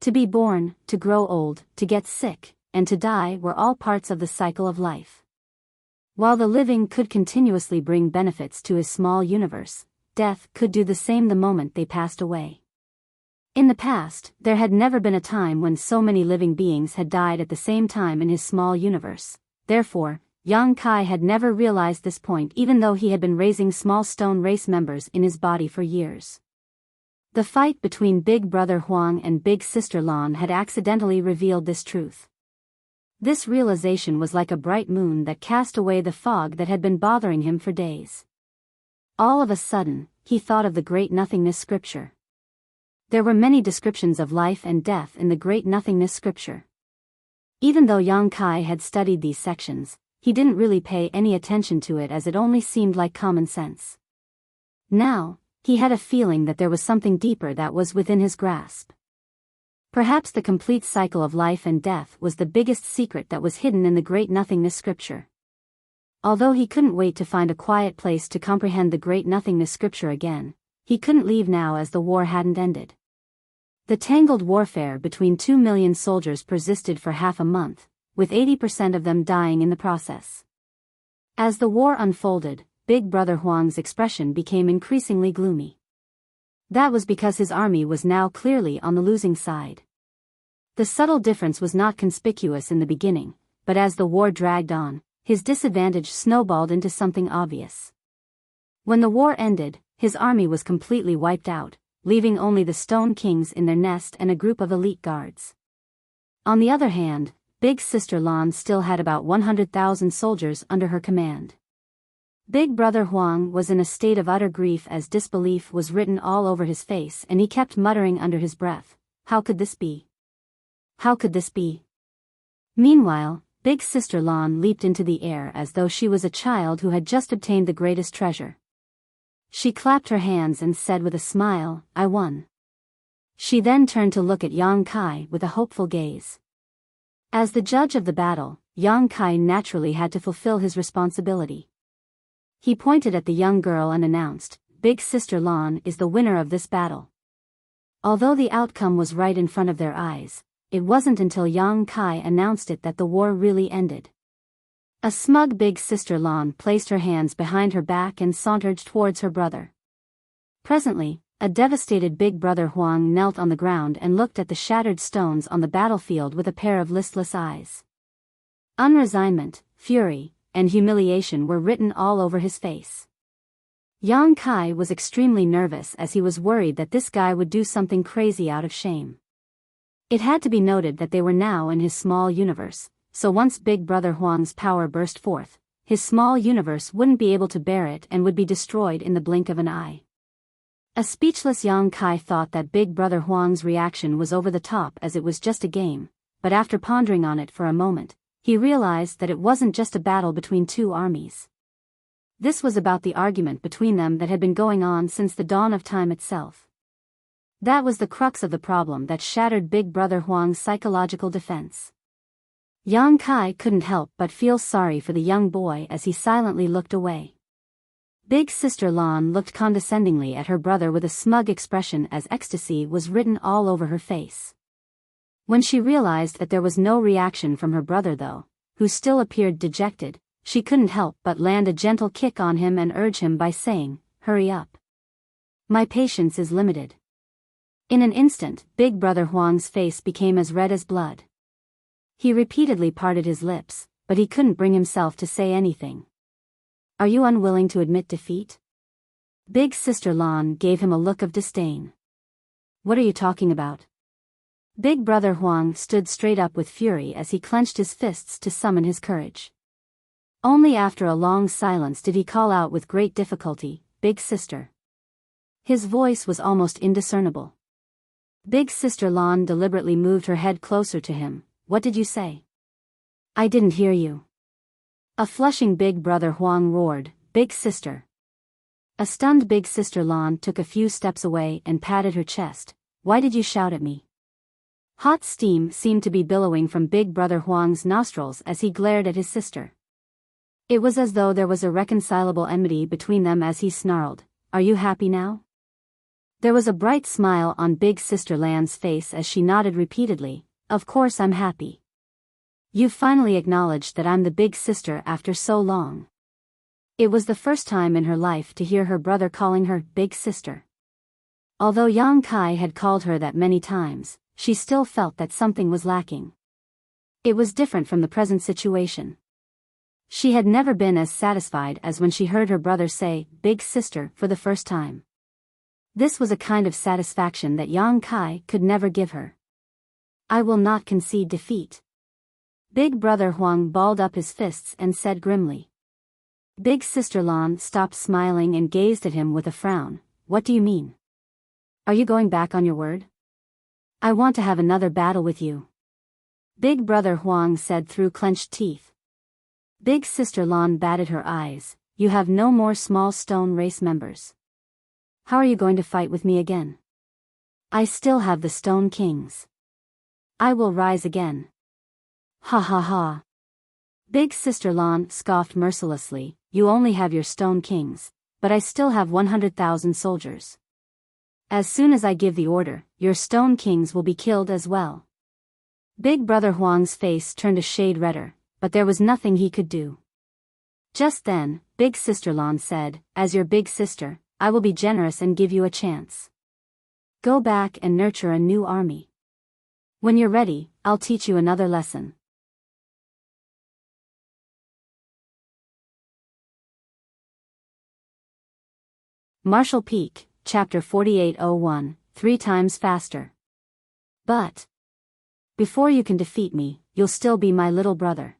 To be born, to grow old, to get sick, and to die were all parts of the cycle of life. While the living could continuously bring benefits to his small universe, death could do the same the moment they passed away. In the past, there had never been a time when so many living beings had died at the same time in his small universe. Therefore, Yang Kai had never realized this point even though he had been raising small stone race members in his body for years. The fight between Big Brother Huang and Big Sister Lan had accidentally revealed this truth. This realization was like a bright moon that cast away the fog that had been bothering him for days. All of a sudden, he thought of the Great Nothingness scripture. There were many descriptions of life and death in the Great Nothingness scripture. Even though Yang Kai had studied these sections, he didn't really pay any attention to it as it only seemed like common sense. Now, he had a feeling that there was something deeper that was within his grasp. Perhaps the complete cycle of life and death was the biggest secret that was hidden in the Great Nothingness scripture. Although he couldn't wait to find a quiet place to comprehend the Great Nothingness scripture again, he couldn't leave now as the war hadn't ended. The tangled warfare between 2 million soldiers persisted for half a month, with 80% of them dying in the process. As the war unfolded, Big Brother Huang's expression became increasingly gloomy. That was because his army was now clearly on the losing side. The subtle difference was not conspicuous in the beginning, but as the war dragged on, his disadvantage snowballed into something obvious. When the war ended, his army was completely wiped out, leaving only the Stone Kings in their nest and a group of elite guards. On the other hand, Big Sister Lan still had about 100,000 soldiers under her command. Big Brother Huang was in a state of utter grief as disbelief was written all over his face, and he kept muttering under his breath, "How could this be? How could this be?" Meanwhile, Big Sister Lan leaped into the air as though she was a child who had just obtained the greatest treasure. She clapped her hands and said with a smile, "I won." She then turned to look at Yang Kai with a hopeful gaze. As the judge of the battle, Yang Kai naturally had to fulfill his responsibility. He pointed at the young girl and announced, "Big Sister Lan is the winner of this battle." Although the outcome was right in front of their eyes, it wasn't until Yang Kai announced it that the war really ended. A smug Big Sister Lan placed her hands behind her back and sauntered towards her brother. Presently, A devastated Big Brother Huang knelt on the ground and looked at the shattered stones on the battlefield with a pair of listless eyes. Unresignment, fury, and humiliation were written all over his face. Yang Kai was extremely nervous as he was worried that this guy would do something crazy out of shame. It had to be noted that they were now in his small universe, so once Big Brother Huang's power burst forth, his small universe wouldn't be able to bear it and would be destroyed in the blink of an eye. A speechless Yang Kai thought that Big Brother Huang's reaction was over the top as it was just a game, but after pondering on it for a moment, he realized that it wasn't just a battle between two armies. This was about the argument between them that had been going on since the dawn of time itself. That was the crux of the problem that shattered Big Brother Huang's psychological defense. Yang Kai couldn't help but feel sorry for the young boy as he silently looked away. Big Sister Lan looked condescendingly at her brother with a smug expression as ecstasy was written all over her face. When she realized that there was no reaction from her brother though, who still appeared dejected, she couldn't help but land a gentle kick on him and urge him by saying, "Hurry up. My patience is limited." In an instant, Big Brother Huang's face became as red as blood. He repeatedly parted his lips, but he couldn't bring himself to say anything. "Are you unwilling to admit defeat?" Big Sister Lan gave him a look of disdain. "What are you talking about?" Big Brother Huang stood straight up with fury as he clenched his fists to summon his courage. Only after a long silence did he call out with great difficulty, "Big Sister." His voice was almost indiscernible. Big Sister Lan deliberately moved her head closer to him. "What did you say?" "I didn't hear you." A flushing Big Brother Huang roared, "Big Sister." A stunned Big Sister Lan took a few steps away and patted her chest. "Why did you shout at me?" Hot steam seemed to be billowing from Big Brother Huang's nostrils as he glared at his sister. It was as though there was irreconcilable enmity between them as he snarled, "Are you happy now?" There was a bright smile on Big Sister Lan's face as she nodded repeatedly, "Of course I'm happy. You've finally acknowledged that I'm the big sister after so long." It was the first time in her life to hear her brother calling her big sister. Although Yang Kai had called her that many times, she still felt that something was lacking. It was different from the present situation. She had never been as satisfied as when she heard her brother say, "Big sister," for the first time. This was a kind of satisfaction that Yang Kai could never give her. "I will not concede defeat." Big Brother Huang balled up his fists and said grimly. Big Sister Lan stopped smiling and gazed at him with a frown. "What do you mean? Are you going back on your word?" "I want to have another battle with you," Big Brother Huang said through clenched teeth. Big Sister Lan batted her eyes. "You have no more small stone race members. How are you going to fight with me again?" "I still have the Stone Kings. I will rise again." "Ha ha ha." Big Sister Lan scoffed mercilessly, "You only have your Stone Kings, but I still have 100,000 soldiers. As soon as I give the order, your Stone Kings will be killed as well." Big Brother Huang's face turned a shade redder, but there was nothing he could do. Just then, Big Sister Lan said, "As your big sister, I will be generous and give you a chance. Go back and nurture a new army. When you're ready, I'll teach you another lesson." Marshall Peak, Chapter 4801, 3 times faster. "But before you can defeat me, you'll still be my little brother.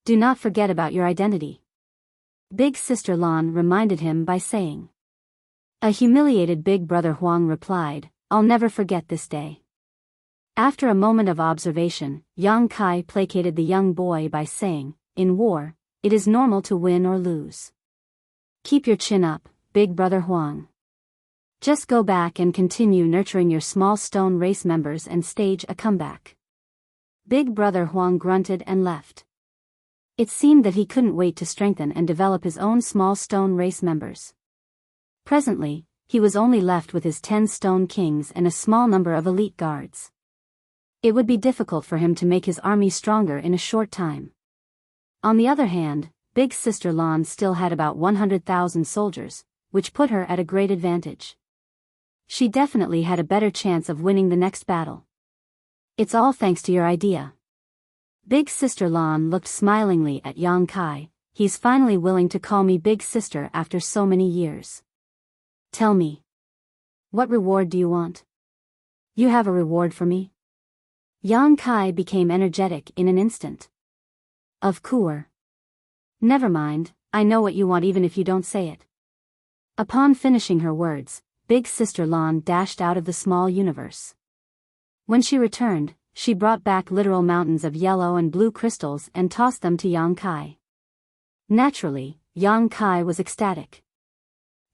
Do not forget about your identity," Big Sister Lan reminded him by saying. A humiliated Big Brother Huang replied, "I'll never forget this day." After a moment of observation, Yang Kai placated the young boy by saying, "In war, it is normal to win or lose. Keep your chin up, Big Brother Huang. Just go back and continue nurturing your small stone race members and stage a comeback." Big Brother Huang grunted and left. It seemed that he couldn't wait to strengthen and develop his own small stone race members. Presently, he was only left with his 10 Stone Kings and a small number of elite guards. It would be difficult for him to make his army stronger in a short time. On the other hand, Big Sister Lan still had about 100,000 soldiers, which put her at a great advantage. She definitely had a better chance of winning the next battle. It's all thanks to your idea. Big Sister Lan looked smilingly at Yang Kai. He's finally willing to call me Big Sister after so many years. Tell me. What reward do you want? You have a reward for me? Yang Kai became energetic in an instant. Of course. Never mind, I know what you want even if you don't say it. Upon finishing her words, Big Sister Lan dashed out of the small universe. When she returned, she brought back literal mountains of yellow and blue crystals and tossed them to Yang Kai. Naturally, Yang Kai was ecstatic.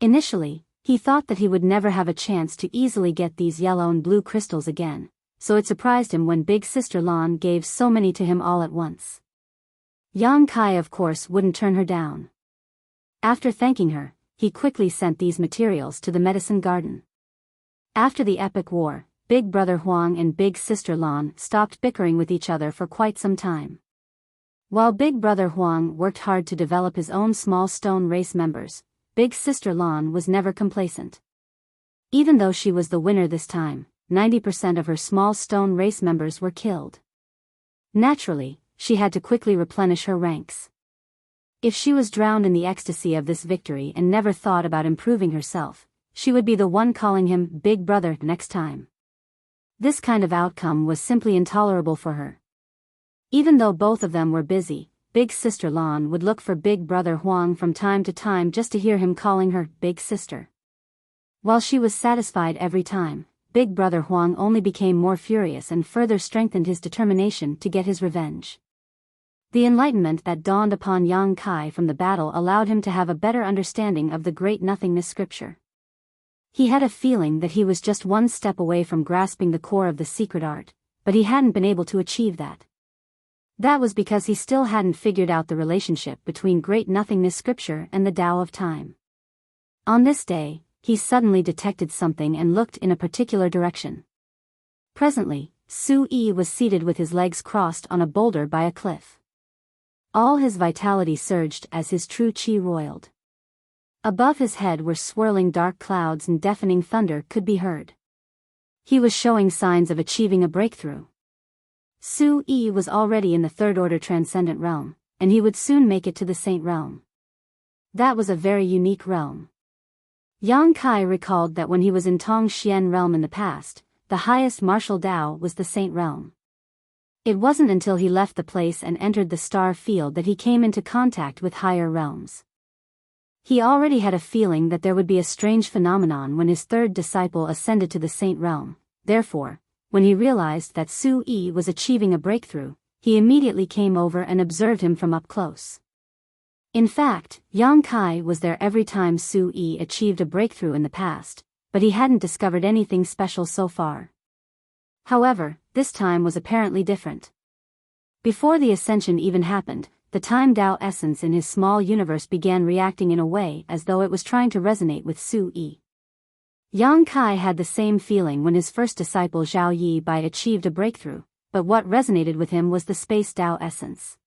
Initially, he thought that he would never have a chance to easily get these yellow and blue crystals again, so it surprised him when Big Sister Lan gave so many to him all at once. Yang Kai of course wouldn't turn her down. After thanking her, he quickly sent these materials to the medicine garden. After the epic war, Big Brother Huang and Big Sister Lan stopped bickering with each other for quite some time. While Big Brother Huang worked hard to develop his own small stone race members, Big Sister Lan was never complacent. Even though she was the winner this time, 90% of her small stone race members were killed. Naturally, she had to quickly replenish her ranks. If she was drowned in the ecstasy of this victory and never thought about improving herself, she would be the one calling him Big Brother next time. This kind of outcome was simply intolerable for her. Even though both of them were busy, Big Sister Lan would look for Big Brother Huang from time to time just to hear him calling her Big Sister. While she was satisfied every time, Big Brother Huang only became more furious and further strengthened his determination to get his revenge. The enlightenment that dawned upon Yang Kai from the battle allowed him to have a better understanding of the great nothingness scripture. He had a feeling that he was just one step away from grasping the core of the secret art, but he hadn't been able to achieve that. That was because he still hadn't figured out the relationship between great nothingness scripture and the Tao of time. On this day, he suddenly detected something and looked in a particular direction. Presently, Su Yi was seated with his legs crossed on a boulder by a cliff. All his vitality surged as his true chi roiled. Above his head were swirling dark clouds and deafening thunder could be heard. He was showing signs of achieving a breakthrough. Su Yi was already in the third-order transcendent realm, and he would soon make it to the saint realm. That was a very unique realm. Yang Kai recalled that when he was in Tong Xian realm in the past, the highest martial Tao was the saint realm. It wasn't until he left the place and entered the star field that he came into contact with higher realms. He already had a feeling that there would be a strange phenomenon when his third disciple ascended to the saint realm. Therefore, when he realized that Su Yi was achieving a breakthrough, he immediately came over and observed him from up close. In fact, Yang Kai was there every time Su Yi achieved a breakthrough in the past, but he hadn't discovered anything special so far. However, this time was apparently different. Before the ascension even happened, the time Tao essence in his small universe began reacting in a way as though it was trying to resonate with Su Yi. Yang Kai had the same feeling when his first disciple Zhao Yi Bai achieved a breakthrough, but what resonated with him was the space Tao essence.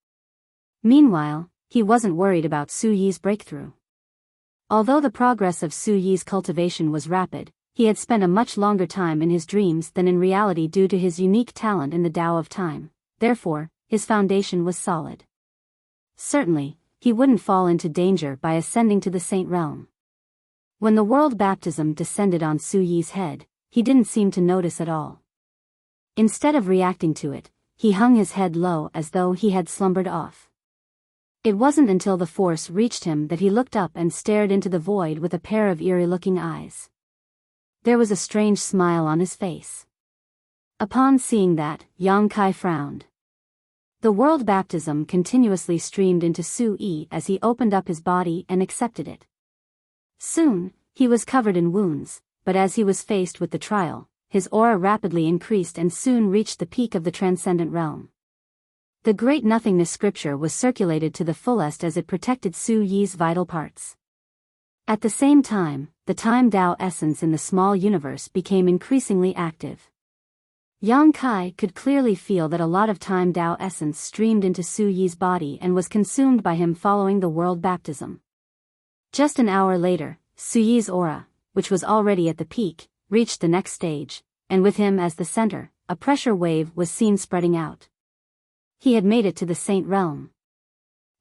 Meanwhile, he wasn't worried about Su Yi's breakthrough. Although the progress of Su Yi's cultivation was rapid, he had spent a much longer time in his dreams than in reality due to his unique talent in the Tao of time. Therefore, his foundation was solid. Certainly, he wouldn't fall into danger by ascending to the saint realm. When the world baptism descended on Su Yi's head, he didn't seem to notice at all. Instead of reacting to it, he hung his head low as though he had slumbered off. It wasn't until the force reached him that he looked up and stared into the void with a pair of eerie-looking eyes. There was a strange smile on his face. Upon seeing that, Yang Kai frowned. The world baptism continuously streamed into Su Yi as he opened up his body and accepted it. Soon, he was covered in wounds, but as he was faced with the trial, his aura rapidly increased and soon reached the peak of the transcendent realm. The great nothingness scripture was circulated to the fullest as it protected Su Yi's vital parts. At the same time, the time Tao essence in the small universe became increasingly active. Yang Kai could clearly feel that a lot of time Tao essence streamed into Su Yi's body and was consumed by him following the world baptism. Just an hour later, Su Yi's aura, which was already at the peak, reached the next stage, and with him as the center, a pressure wave was seen spreading out. He had made it to the Saint Realm.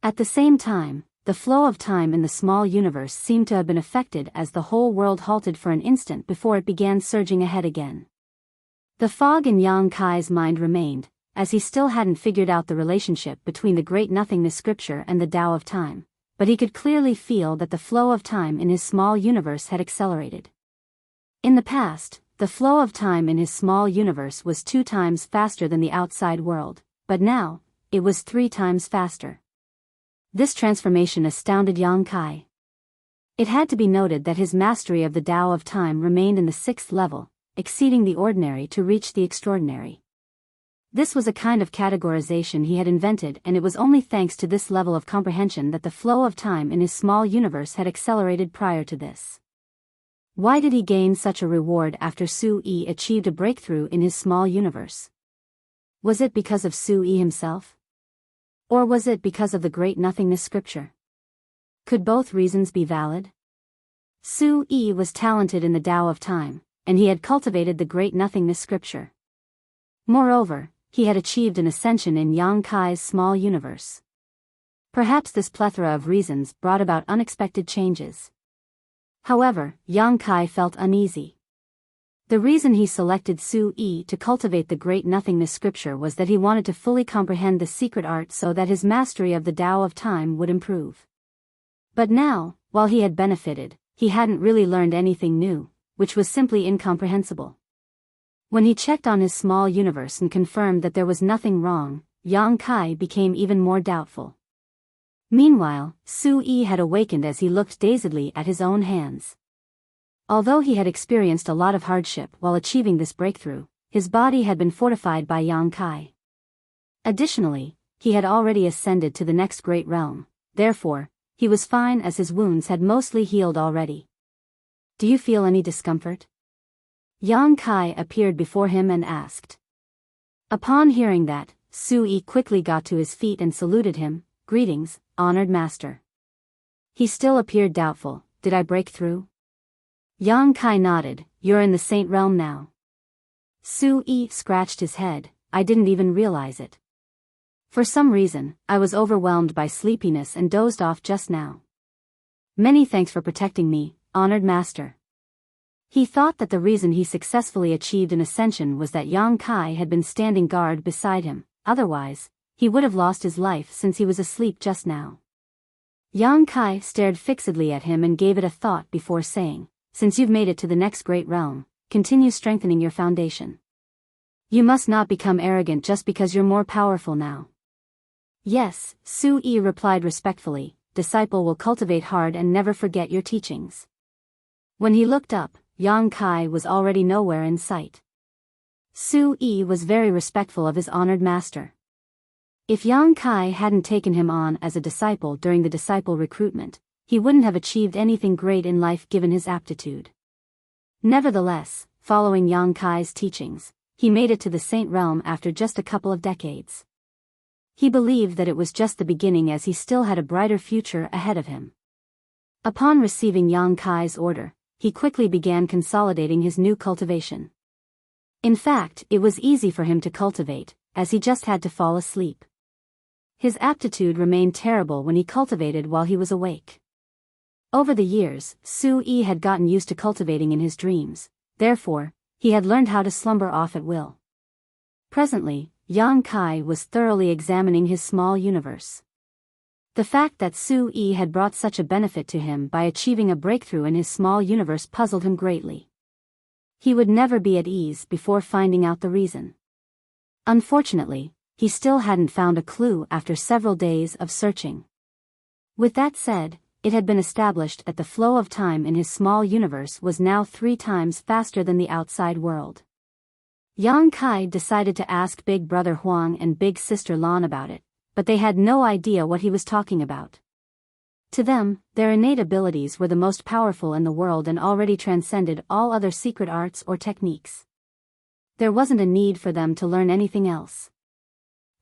At the same time, the flow of time in the small universe seemed to have been affected as the whole world halted for an instant before it began surging ahead again. The fog in Yang Kai's mind remained, as he still hadn't figured out the relationship between the Great Nothingness scripture and the Tao of Time, but he could clearly feel that the flow of time in his small universe had accelerated. In the past, the flow of time in his small universe was 2 times faster than the outside world, but now, it was 3 times faster. This transformation astounded Yang Kai. It had to be noted that his mastery of the Tao of Time remained in the 6th level, exceeding the ordinary to reach the extraordinary. This was a kind of categorization he had invented, and it was only thanks to this level of comprehension that the flow of time in his small universe had accelerated prior to this. Why did he gain such a reward after Su-Yi achieved a breakthrough in his small universe? Was it because of Su-Yi himself? Or was it because of the Great Nothingness scripture? Could both reasons be valid? Su-Yi was talented in the Tao of Time, and he had cultivated the Great Nothingness scripture. Moreover, he had achieved an ascension in Yang Kai's small universe. Perhaps this plethora of reasons brought about unexpected changes. However, Yang Kai felt uneasy. The reason he selected Su-Yi to cultivate the Great Nothingness scripture was that he wanted to fully comprehend the secret art so that his mastery of the Tao of Time would improve. But now, while he had benefited, he hadn't really learned anything new, which was simply incomprehensible. When he checked on his small universe and confirmed that there was nothing wrong, Yang Kai became even more doubtful. Meanwhile, Su-Yi had awakened as he looked dazedly at his own hands. Although he had experienced a lot of hardship while achieving this breakthrough, his body had been fortified by Yang Kai. Additionally, he had already ascended to the next great realm, therefore, he was fine as his wounds had mostly healed already. Do you feel any discomfort? Yang Kai appeared before him and asked. Upon hearing that, Su-Yi quickly got to his feet and saluted him. Greetings, honored master. He still appeared doubtful. Did I break through? Yang Kai nodded. You're in the Saint Realm now. Su-Yi scratched his head. I didn't even realize it. For some reason, I was overwhelmed by sleepiness and dozed off just now. Many thanks for protecting me, honored master. He thought that the reason he successfully achieved an ascension was that Yang Kai had been standing guard beside him, otherwise, he would have lost his life since he was asleep just now. Yang Kai stared fixedly at him and gave it a thought before saying, since you've made it to the next great realm, continue strengthening your foundation. You must not become arrogant just because you're more powerful now. Yes, Su-Yi replied respectfully, disciple will cultivate hard and never forget your teachings. When he looked up, Yang Kai was already nowhere in sight. Su-Yi was very respectful of his honored master. If Yang Kai hadn't taken him on as a disciple during the disciple recruitment, he wouldn't have achieved anything great in life given his aptitude. Nevertheless, following Yang Kai's teachings, he made it to the Saint Realm after just a couple of decades. He believed that it was just the beginning as he still had a brighter future ahead of him. Upon receiving Yang Kai's order, he quickly began consolidating his new cultivation. In fact, it was easy for him to cultivate, as he just had to fall asleep. His aptitude remained terrible when he cultivated while he was awake. Over the years, Su-Yi had gotten used to cultivating in his dreams, therefore, he had learned how to slumber off at will. Presently, Yang Kai was thoroughly examining his small universe. The fact that Su-Yi had brought such a benefit to him by achieving a breakthrough in his small universe puzzled him greatly. He would never be at ease before finding out the reason. Unfortunately, he still hadn't found a clue after several days of searching. With that said, it had been established that the flow of time in his small universe was now 3 times faster than the outside world. Yang Kai decided to ask Big Brother Huang and Big Sister Lan about it, but they had no idea what he was talking about. To them, their innate abilities were the most powerful in the world and already transcended all other secret arts or techniques. There wasn't a need for them to learn anything else.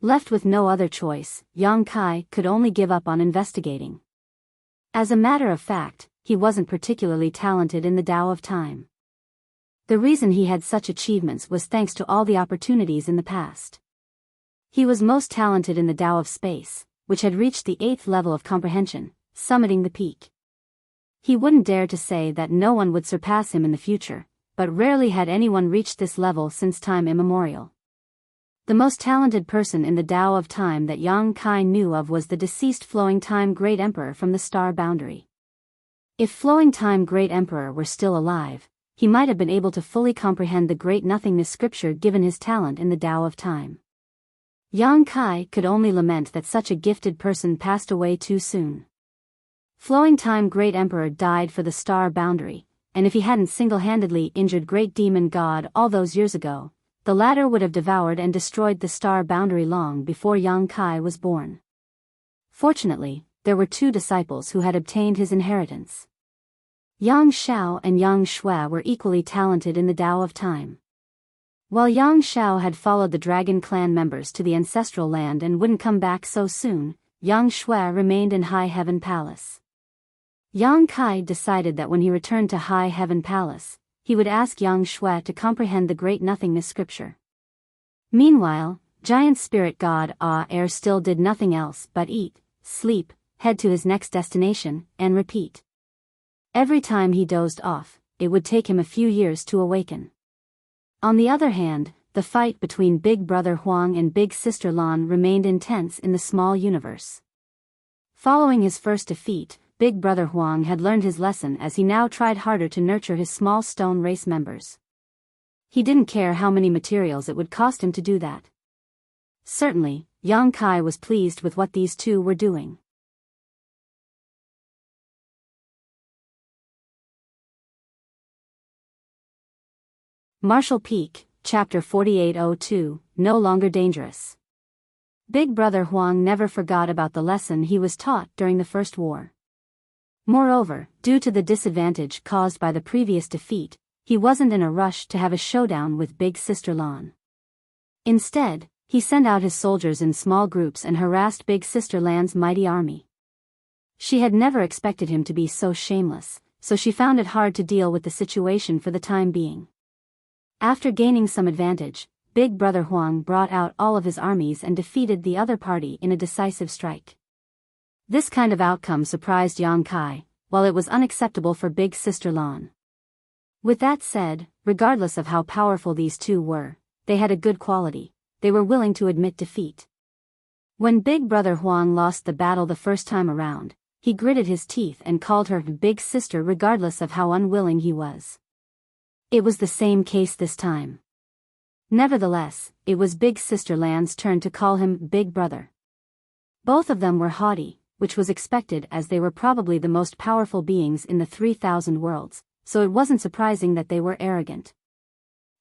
Left with no other choice, Yang Kai could only give up on investigating. As a matter of fact, he wasn't particularly talented in the Tao of Time. The reason he had such achievements was thanks to all the opportunities in the past. He was most talented in the Tao of space, which had reached the 8th level of comprehension, summiting the peak. He wouldn't dare to say that no one would surpass him in the future, but rarely had anyone reached this level since time immemorial. The most talented person in the Tao of time that Yang Kai knew of was the deceased Flowing Time Great Emperor from the Star Boundary. If Flowing Time Great Emperor were still alive, he might have been able to fully comprehend the great nothingness scripture given his talent in the Tao of time. Yang Kai could only lament that such a gifted person passed away too soon. Flowing Time Great Emperor died for the Star Boundary, and if he hadn't single-handedly injured Great Demon God all those years ago, the latter would have devoured and destroyed the Star Boundary long before Yang Kai was born. Fortunately, there were 2 disciples who had obtained his inheritance. Yang Shao and Yang Shui were equally talented in the Tao of time. While Yang Shao had followed the Dragon Clan members to the ancestral land and wouldn't come back so soon, Yang Shui remained in High Heaven Palace. Yang Kai decided that when he returned to High Heaven Palace, he would ask Yang Shui to comprehend the great nothingness scripture. Meanwhile, giant spirit god Air still did nothing else but eat, sleep, head to his next destination, and repeat. Every time he dozed off, it would take him a few years to awaken. On the other hand, the fight between Big Brother Huang and Big Sister Lan remained intense in the small universe. Following his first defeat, Big Brother Huang had learned his lesson as he now tried harder to nurture his small stone race members. He didn't care how many materials it would cost him to do that. Certainly, Yang Kai was pleased with what these 2 were doing. Marshall Peak, Chapter 4802, No Longer Dangerous. Big Brother Huang never forgot about the lesson he was taught during the First War. Moreover, due to the disadvantage caused by the previous defeat, he wasn't in a rush to have a showdown with Big Sister Lan. Instead, he sent out his soldiers in small groups and harassed Big Sister Lan's mighty army. She had never expected him to be so shameless, so she found it hard to deal with the situation for the time being. After gaining some advantage, Big Brother Huang brought out all of his armies and defeated the other party in a decisive strike. This kind of outcome surprised Yang Kai, while it was unacceptable for Big Sister Lan. With that said, regardless of how powerful these 2 were, they had a good quality: they were willing to admit defeat. When Big Brother Huang lost the battle the first time around, he gritted his teeth and called her Big Sister regardless of how unwilling he was. It was the same case this time. Nevertheless, it was Big Sister Lan's turn to call him Big Brother. Both of them were haughty, which was expected as they were probably the most powerful beings in the 3,000 worlds, so it wasn't surprising that they were arrogant.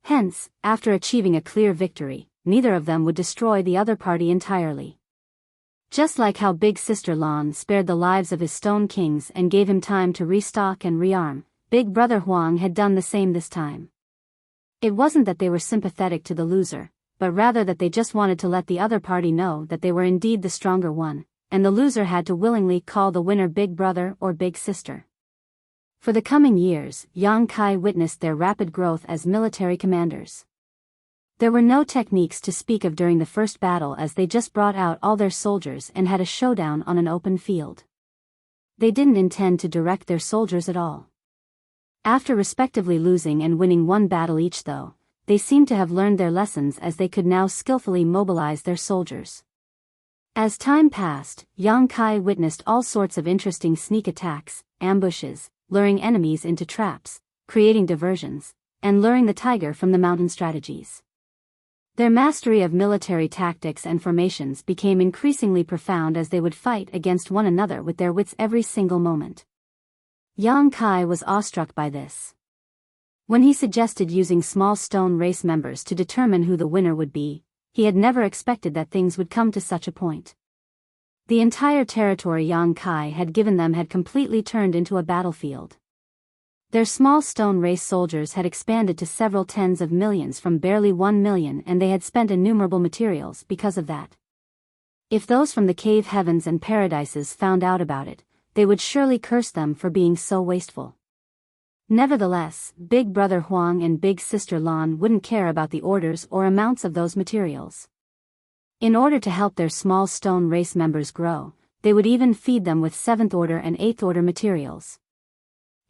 Hence, after achieving a clear victory, neither of them would destroy the other party entirely. Just like how Big Sister Lan spared the lives of his Stone Kings and gave him time to restock and rearm, Big Brother Huang had done the same this time. It wasn't that they were sympathetic to the loser, but rather that they just wanted to let the other party know that they were indeed the stronger one, and the loser had to willingly call the winner Big Brother or Big Sister. For the coming years, Yang Kai witnessed their rapid growth as military commanders. There were no techniques to speak of during the first battle as they just brought out all their soldiers and had a showdown on an open field. They didn't intend to direct their soldiers at all. After respectively losing and winning 1 battle each though, they seemed to have learned their lessons as they could now skillfully mobilize their soldiers. As time passed, Yang Kai witnessed all sorts of interesting sneak attacks, ambushes, luring enemies into traps, creating diversions, and luring the tiger from the mountain strategies. Their mastery of military tactics and formations became increasingly profound as they would fight against one another with their wits every single moment. Yang Kai was awestruck by this. When he suggested using small stone race members to determine who the winner would be, he had never expected that things would come to such a point. The entire territory Yang Kai had given them had completely turned into a battlefield. Their small stone race soldiers had expanded to several tens of millions from barely 1 million, and they had spent innumerable materials because of that. If those from the cave heavens and paradises found out about it, they would surely curse them for being so wasteful. Nevertheless, Big Brother Huang and Big Sister Lan wouldn't care about the orders or amounts of those materials. In order to help their small stone race members grow, they would even feed them with 7th order and 8th order materials.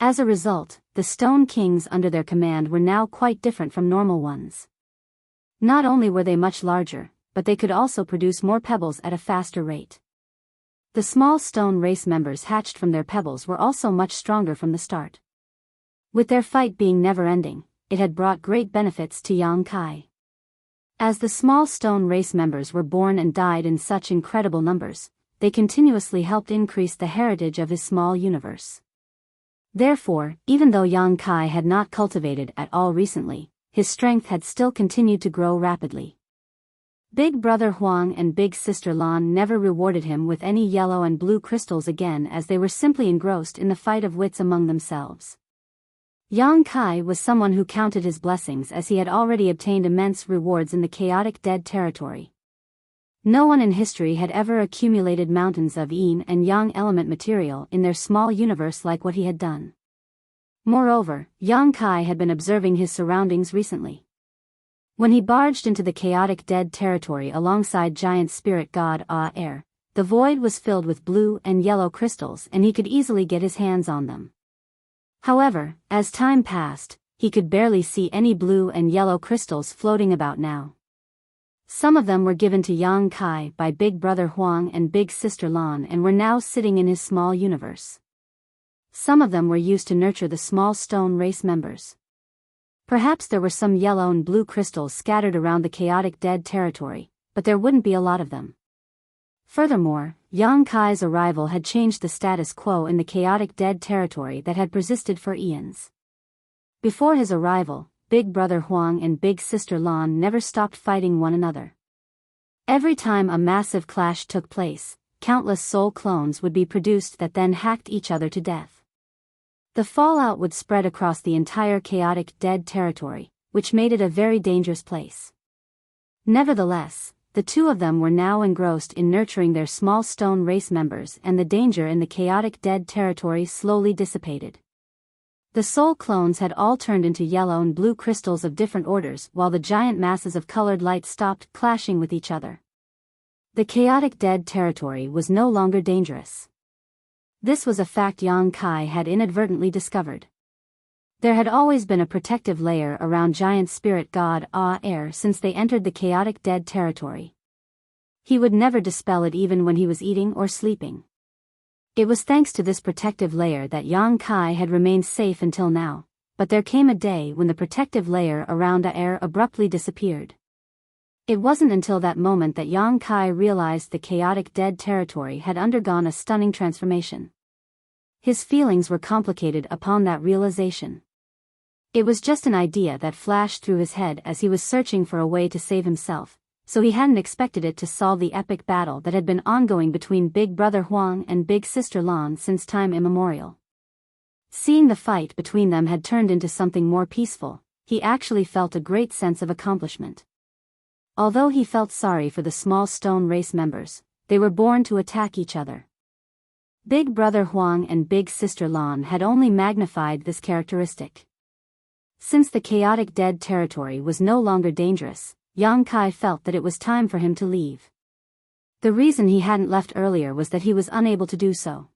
As a result, the Stone Kings under their command were now quite different from normal ones. Not only were they much larger, but they could also produce more pebbles at a faster rate. The small stone race members hatched from their pebbles were also much stronger from the start. With their fight being never-ending, it had brought great benefits to Yang Kai. As the small stone race members were born and died in such incredible numbers, they continuously helped increase the heritage of his small universe. Therefore, even though Yang Kai had not cultivated at all recently, his strength had still continued to grow rapidly. Big Brother Huang and Big Sister Lan never rewarded him with any yellow and blue crystals again, as they were simply engrossed in the fight of wits among themselves. Yang Kai was someone who counted his blessings, as he had already obtained immense rewards in the chaotic dead territory. No one in history had ever accumulated mountains of yin and yang element material in their small universe like what he had done. Moreover, Yang Kai had been observing his surroundings recently. When he barged into the chaotic dead territory alongside giant spirit god Air, the void was filled with blue and yellow crystals, and he could easily get his hands on them. However, as time passed, he could barely see any blue and yellow crystals floating about now. Some of them were given to Yang Kai by Big Brother Huang and Big Sister Lan and were now sitting in his small universe. Some of them were used to nurture the small stone race members. Perhaps there were some yellow and blue crystals scattered around the chaotic dead territory, but there wouldn't be a lot of them. Furthermore, Yang Kai's arrival had changed the status quo in the chaotic dead territory that had persisted for eons. Before his arrival, Big Brother Huang and Big Sister Lan never stopped fighting one another. Every time a massive clash took place, countless soul clones would be produced that then hacked each other to death. The fallout would spread across the entire chaotic dead territory, which made it a very dangerous place. Nevertheless, the two of them were now engrossed in nurturing their small stone race members, and the danger in the chaotic dead territory slowly dissipated. The soul clones had all turned into yellow and blue crystals of different orders, while the giant masses of colored light stopped clashing with each other. The chaotic dead territory was no longer dangerous. This was a fact Yang Kai had inadvertently discovered. There had always been a protective layer around giant spirit god Air since they entered the chaotic dead territory. He would never dispel it even when he was eating or sleeping. It was thanks to this protective layer that Yang Kai had remained safe until now, but there came a day when the protective layer around Air abruptly disappeared. It wasn't until that moment that Yang Kai realized the chaotic dead territory had undergone a stunning transformation. His feelings were complicated upon that realization. It was just an idea that flashed through his head as he was searching for a way to save himself, so he hadn't expected it to solve the epic battle that had been ongoing between Big Brother Huang and Big Sister Lan since time immemorial. Seeing the fight between them had turned into something more peaceful, he actually felt a great sense of accomplishment. Although he felt sorry for the small stone race members, they were born to attack each other. Big Brother Huang and Big Sister Lan had only magnified this characteristic. Since the chaotic dead territory was no longer dangerous, Yang Kai felt that it was time for him to leave. The reason he hadn't left earlier was that he was unable to do so.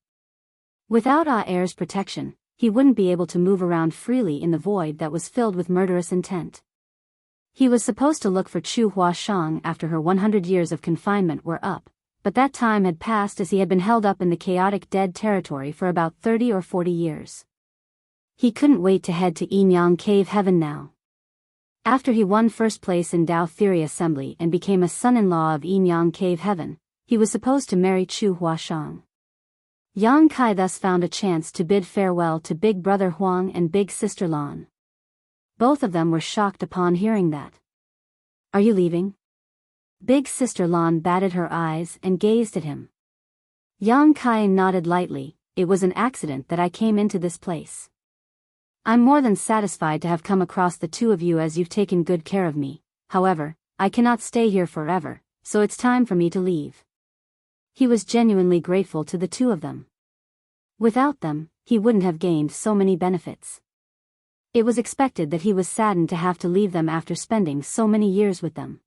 Without Air's protection, he wouldn't be able to move around freely in the void that was filled with murderous intent. He was supposed to look for Chu Huashang after her 100 years of confinement were up, but that time had passed as he had been held up in the chaotic dead territory for about 30 or 40 years. He couldn't wait to head to Yin Yang Cave Heaven now. After he won first place in Dao Theory Assembly and became a son-in-law of Yin Yang Cave Heaven, he was supposed to marry Chu Huashang. Yang Kai thus found a chance to bid farewell to Big Brother Huang and Big Sister Lan. Both of them were shocked upon hearing that. "Are you leaving?" Big Sister Lan batted her eyes and gazed at him. Yang Kai nodded lightly. "It was an accident that I came into this place. I'm more than satisfied to have come across the two of you, as you've taken good care of me. However, I cannot stay here forever, so it's time for me to leave." He was genuinely grateful to the two of them. Without them, he wouldn't have gained so many benefits. It was expected that he was saddened to have to leave them after spending so many years with them.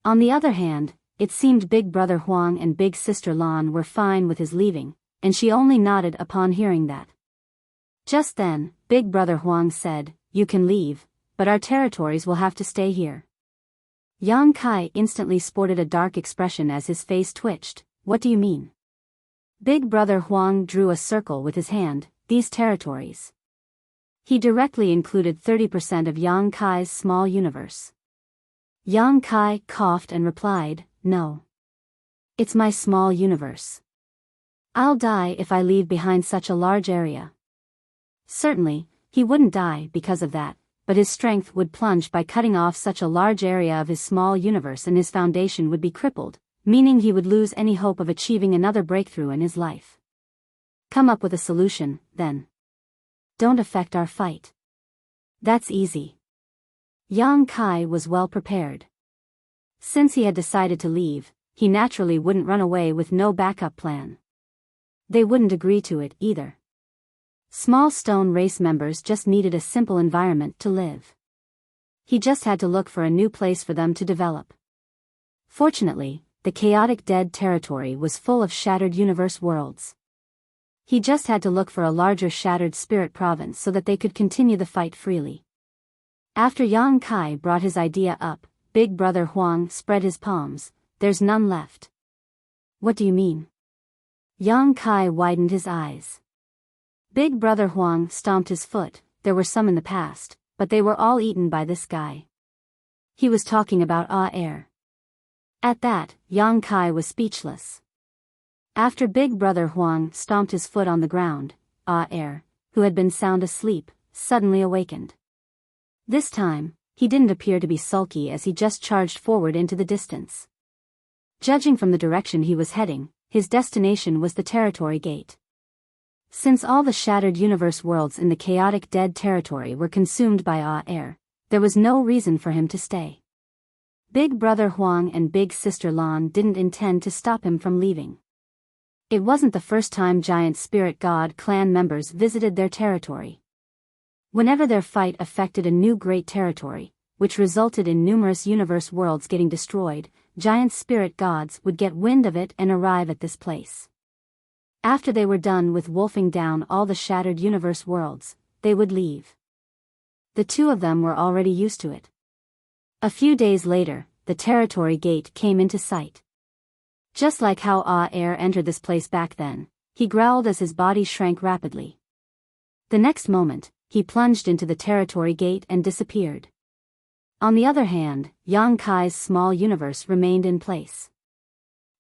On the other hand, it seemed Big Brother Huang and Big Sister Lan were fine with his leaving, and she only nodded upon hearing that. Just then, Big Brother Huang said, "You can leave, but our territories will have to stay here." Yang Kai instantly sported a dark expression as his face twitched. "What do you mean?" Big Brother Huang drew a circle with his hand. "These territories." He directly included 30% of Yang Kai's small universe. Yang Kai coughed and replied, "No. It's my small universe. I'll die if I leave behind such a large area." Certainly, he wouldn't die because of that, but his strength would plunge by cutting off such a large area of his small universe, and his foundation would be crippled, meaning he would lose any hope of achieving another breakthrough in his life. "Come up with a solution, then. Don't affect our fight." "That's easy." Yang Kai was well prepared. Since he had decided to leave, he naturally wouldn't run away with no backup plan. They wouldn't agree to it either. Small stone race members just needed a simple environment to live. He just had to look for a new place for them to develop. Fortunately, the chaotic dead territory was full of shattered universe worlds. He just had to look for a larger shattered spirit province so that they could continue the fight freely. After Yang Kai brought his idea up, Big Brother Huang spread his palms. "There's none left." "What do you mean?" Yang Kai widened his eyes. Big Brother Huang stomped his foot. "There were some in the past, but they were all eaten by this guy." He was talking about Air. At that, Yang Kai was speechless. After Big Brother Huang stomped his foot on the ground, Air, who had been sound asleep, suddenly awakened. This time, he didn't appear to be sulky as he just charged forward into the distance. Judging from the direction he was heading, his destination was the territory gate. Since all the shattered universe worlds in the chaotic dead territory were consumed by Air, there was no reason for him to stay. Big Brother Huang and Big Sister Lan didn't intend to stop him from leaving. It wasn't the first time giant spirit god clan members visited their territory. Whenever their fight affected a new great territory, which resulted in numerous universe worlds getting destroyed, giant spirit gods would get wind of it and arrive at this place. After they were done with wolfing down all the shattered universe worlds, they would leave. The two of them were already used to it. A few days later, the territory gate came into sight. Just like how Air entered this place back then, he growled as his body shrank rapidly. The next moment, he plunged into the territory gate and disappeared. On the other hand, Yang Kai's small universe remained in place.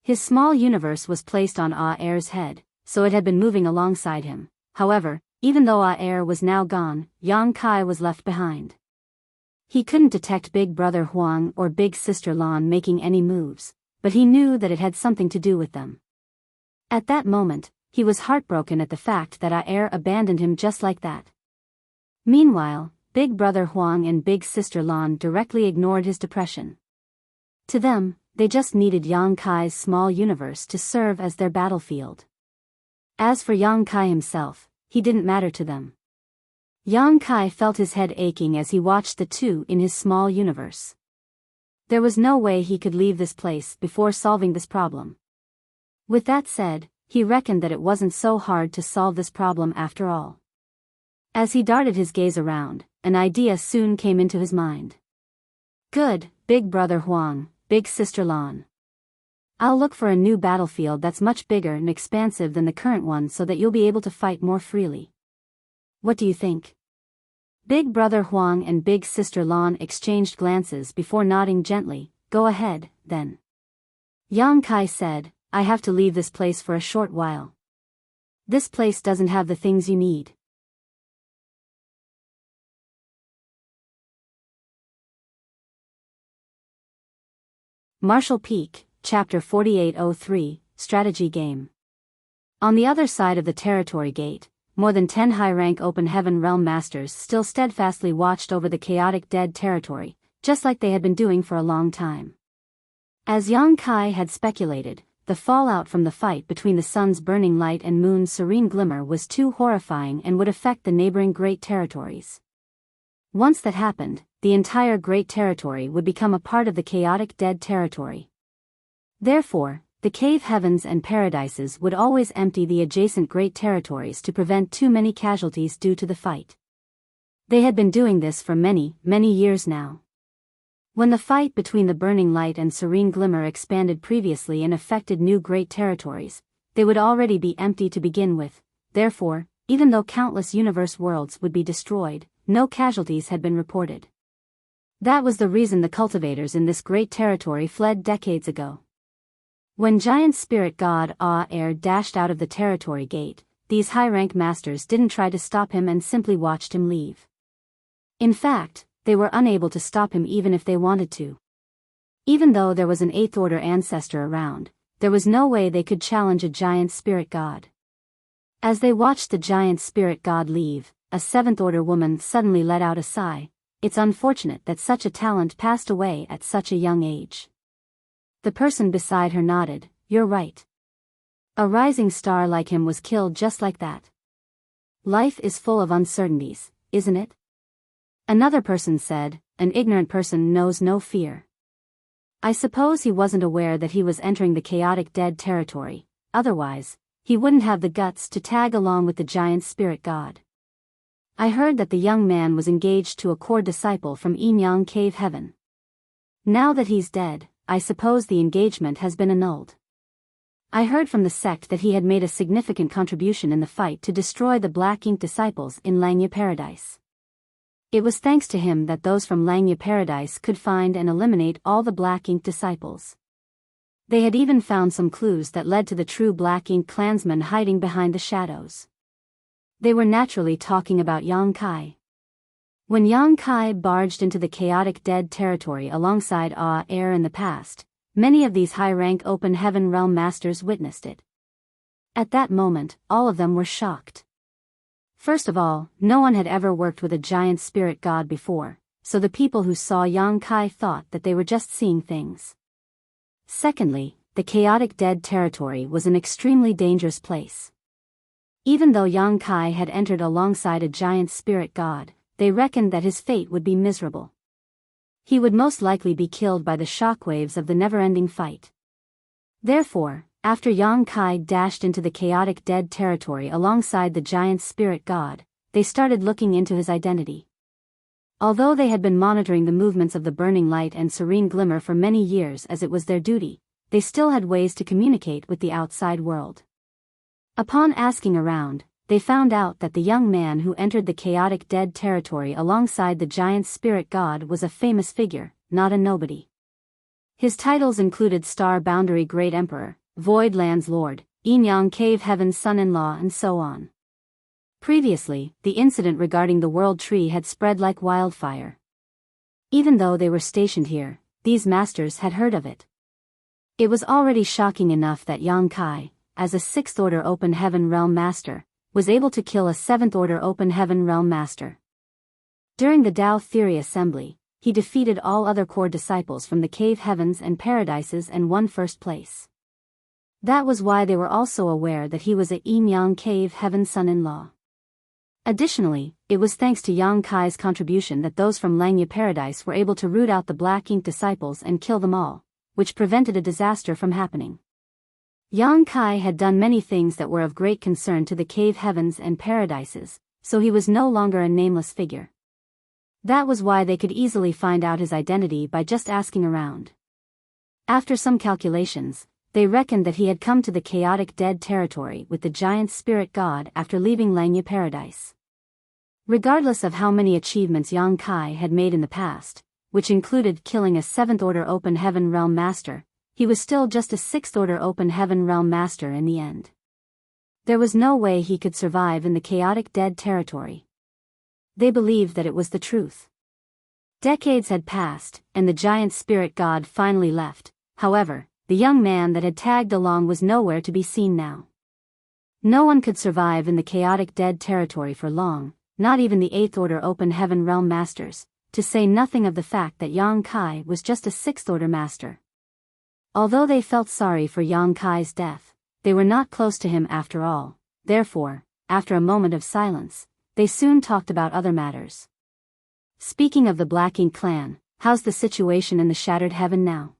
His small universe was placed on Air's head, so it had been moving alongside him. However, even though Air was now gone, Yang Kai was left behind. He couldn't detect Big Brother Huang or Big Sister Lan making any moves, but he knew that it had something to do with them. At that moment, he was heartbroken at the fact that Air abandoned him just like that. Meanwhile, Big Brother Huang and Big Sister Lan directly ignored his depression. To them, they just needed Yang Kai's small universe to serve as their battlefield. As for Yang Kai himself, he didn't matter to them. Yang Kai felt his head aching as he watched the two in his small universe. There was no way he could leave this place before solving this problem. With that said, he reckoned that it wasn't so hard to solve this problem after all. As he darted his gaze around, an idea soon came into his mind. "Good, Big Brother Huang, Big Sister Lan. I'll look for a new battlefield that's much bigger and expansive than the current one so that you'll be able to fight more freely. What do you think?" Big Brother Huang and Big Sister Lan exchanged glances before nodding gently. "Go ahead, then." Yang Kai said, "I have to leave this place for a short while. This place doesn't have the things you need." Marshall Peak, Chapter 4803, Strategy Game. On the other side of the territory gate, more than 10 high-rank Open Heaven Realm Masters still steadfastly watched over the chaotic dead territory, just like they had been doing for a long time. As Yang Kai had speculated, the fallout from the fight between the sun's burning light and moon's serene glimmer was too horrifying and would affect the neighboring great territories. Once that happened, the entire Great Territory would become a part of the chaotic dead territory. Therefore, the cave heavens and paradises would always empty the adjacent Great Territories to prevent too many casualties due to the fight. They had been doing this for many, many years now. When the fight between the burning light and serene glimmer expanded previously and affected new Great Territories, they would already be empty to begin with. Therefore, even though countless universe worlds would be destroyed, no casualties had been reported. That was the reason the cultivators in this great territory fled decades ago. When giant spirit god Air dashed out of the territory gate, these high-rank masters didn't try to stop him and simply watched him leave. In fact, they were unable to stop him even if they wanted to. Even though there was an 8th order ancestor around, there was no way they could challenge a giant spirit god. As they watched the giant spirit god leave, a 7th order woman suddenly let out a sigh. It's unfortunate that such a talent passed away at such a young age. The person beside her nodded. You're right. A rising star like him was killed just like that. Life is full of uncertainties, isn't it? Another person said, an ignorant person knows no fear. I suppose he wasn't aware that he was entering the chaotic dead territory, otherwise, he wouldn't have the guts to tag along with the giant spirit god. I heard that the young man was engaged to a core disciple from Enyang Cave Heaven. Now that he's dead, I suppose the engagement has been annulled. I heard from the sect that he had made a significant contribution in the fight to destroy the Black Ink disciples in Langya Paradise. It was thanks to him that those from Langya Paradise could find and eliminate all the Black Ink disciples. They had even found some clues that led to the true Black Ink clansmen hiding behind the shadows. They were naturally talking about Yang Kai. When Yang Kai barged into the chaotic dead territory alongside Air in the past, many of these high-rank open heaven realm masters witnessed it. At that moment, all of them were shocked. First of all, no one had ever worked with a giant spirit god before, so the people who saw Yang Kai thought that they were just seeing things. Secondly, the chaotic dead territory was an extremely dangerous place. Even though Yang Kai had entered alongside a giant spirit god, they reckoned that his fate would be miserable. He would most likely be killed by the shockwaves of the never-ending fight. Therefore, after Yang Kai dashed into the chaotic dead territory alongside the giant spirit god, they started looking into his identity. Although they had been monitoring the movements of the burning light and serene glimmer for many years as it was their duty, they still had ways to communicate with the outside world. Upon asking around, they found out that the young man who entered the chaotic dead territory alongside the giant spirit god was a famous figure, not a nobody. His titles included Star Boundary Great Emperor, Void Lands Lord, Enyang Cave Heaven's son-in-law and so on. Previously, the incident regarding the World Tree had spread like wildfire. Even though they were stationed here, these masters had heard of it. It was already shocking enough that Yang Kai, as a 6th order open heaven realm master, was able to kill a 7th order open heaven realm master. During the Tao Theory Assembly, he defeated all other core disciples from the cave heavens and paradises and won first place. That was why they were also aware that he was a Enyang Cave Heaven son-in-law. Additionally, it was thanks to Yang Kai's contribution that those from Langya Paradise were able to root out the Black Ink disciples and kill them all, which prevented a disaster from happening. Yang Kai had done many things that were of great concern to the cave heavens and paradises, so he was no longer a nameless figure. That was why they could easily find out his identity by just asking around. After some calculations, they reckoned that he had come to the chaotic dead territory with the giant spirit god after leaving Langya Paradise. Regardless of how many achievements Yang Kai had made in the past, which included killing a 7th order open heaven realm master, he was still just a 6th order open heaven realm master in the end. There was no way he could survive in the chaotic dead territory. They believed that it was the truth. Decades had passed, and the giant spirit god finally left. However, the young man that had tagged along was nowhere to be seen now. No one could survive in the chaotic dead territory for long, not even the 8th order open heaven realm masters, to say nothing of the fact that Yang Kai was just a 6th order master. Although they felt sorry for Yang Kai's death, they were not close to him after all. Therefore, after a moment of silence, they soon talked about other matters. Speaking of the Black Ink clan, how's the situation in the Shattered Heaven now?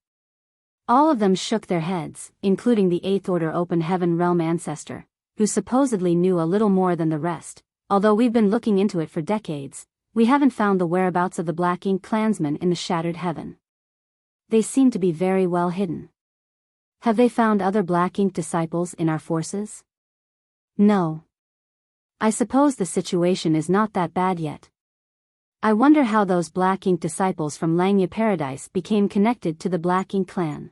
All of them shook their heads, including the Eighth Order Open Heaven Realm ancestor, who supposedly knew a little more than the rest. Although we've been looking into it for decades, we haven't found the whereabouts of the Black Ink clansmen in the Shattered Heaven. They seem to be very well hidden. Have they found other Black Ink disciples in our forces? No. I suppose the situation is not that bad yet. I wonder how those Black Ink disciples from Langya Paradise became connected to the Black Ink clan.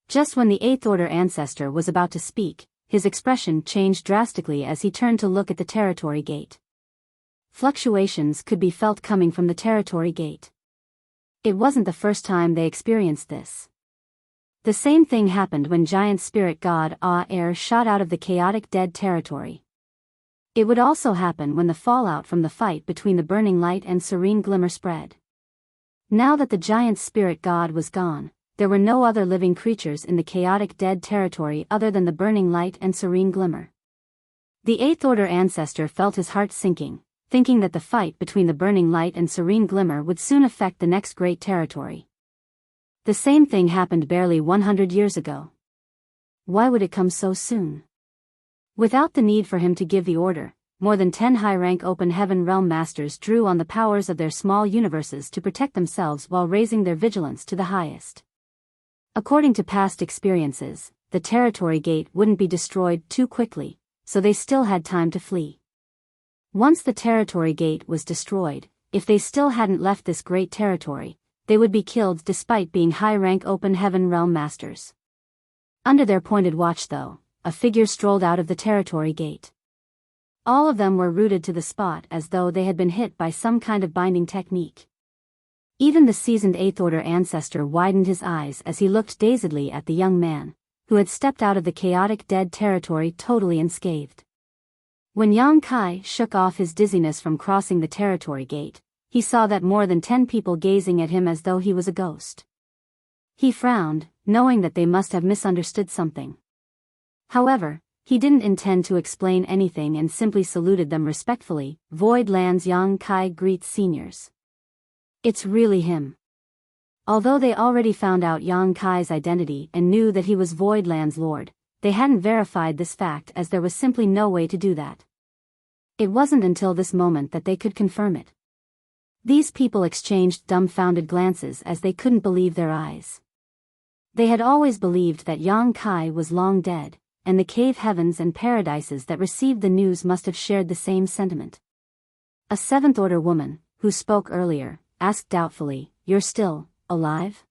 Just when the Eighth Order ancestor was about to speak, his expression changed drastically as he turned to look at the territory gate. Fluctuations could be felt coming from the territory gate. It wasn't the first time they experienced this. The same thing happened when giant spirit god Air shot out of the chaotic dead territory. It would also happen when the fallout from the fight between the burning light and serene glimmer spread. Now that the giant spirit god was gone, there were no other living creatures in the chaotic dead territory other than the burning light and serene glimmer. The Eighth Order ancestor felt his heart sinking, thinking that the fight between the burning light and serene glimmer would soon affect the next great territory. The same thing happened barely 100 years ago. Why would it come so soon? Without the need for him to give the order, more than 10 high-rank Open Heaven Realm Masters drew on the powers of their small universes to protect themselves while raising their vigilance to the highest. According to past experiences, the territory gate wouldn't be destroyed too quickly, so they still had time to flee. Once the territory gate was destroyed, if they still hadn't left this great territory, they would be killed despite being high-rank Open Heaven Realm Masters. Under their pointed watch though, a figure strolled out of the territory gate. All of them were rooted to the spot as though they had been hit by some kind of binding technique. Even the seasoned Eighth Order ancestor widened his eyes as he looked dazedly at the young man, who had stepped out of the chaotic dead territory totally unscathed. When Yang Kai shook off his dizziness from crossing the territory gate, he saw that more than 10 people gazing at him as though he was a ghost. He frowned, knowing that they must have misunderstood something. However, he didn't intend to explain anything and simply saluted them respectfully. Void Land's Yang Kai greets seniors. It's really him. Although they already found out Yang Kai's identity and knew that he was Void Land's lord, they hadn't verified this fact as there was simply no way to do that. It wasn't until this moment that they could confirm it. These people exchanged dumbfounded glances as they couldn't believe their eyes. They had always believed that Yang Kai was long dead, and the cave heavens and paradises that received the news must have shared the same sentiment. A Seventh Order woman, who spoke earlier, asked doubtfully, "You're still alive?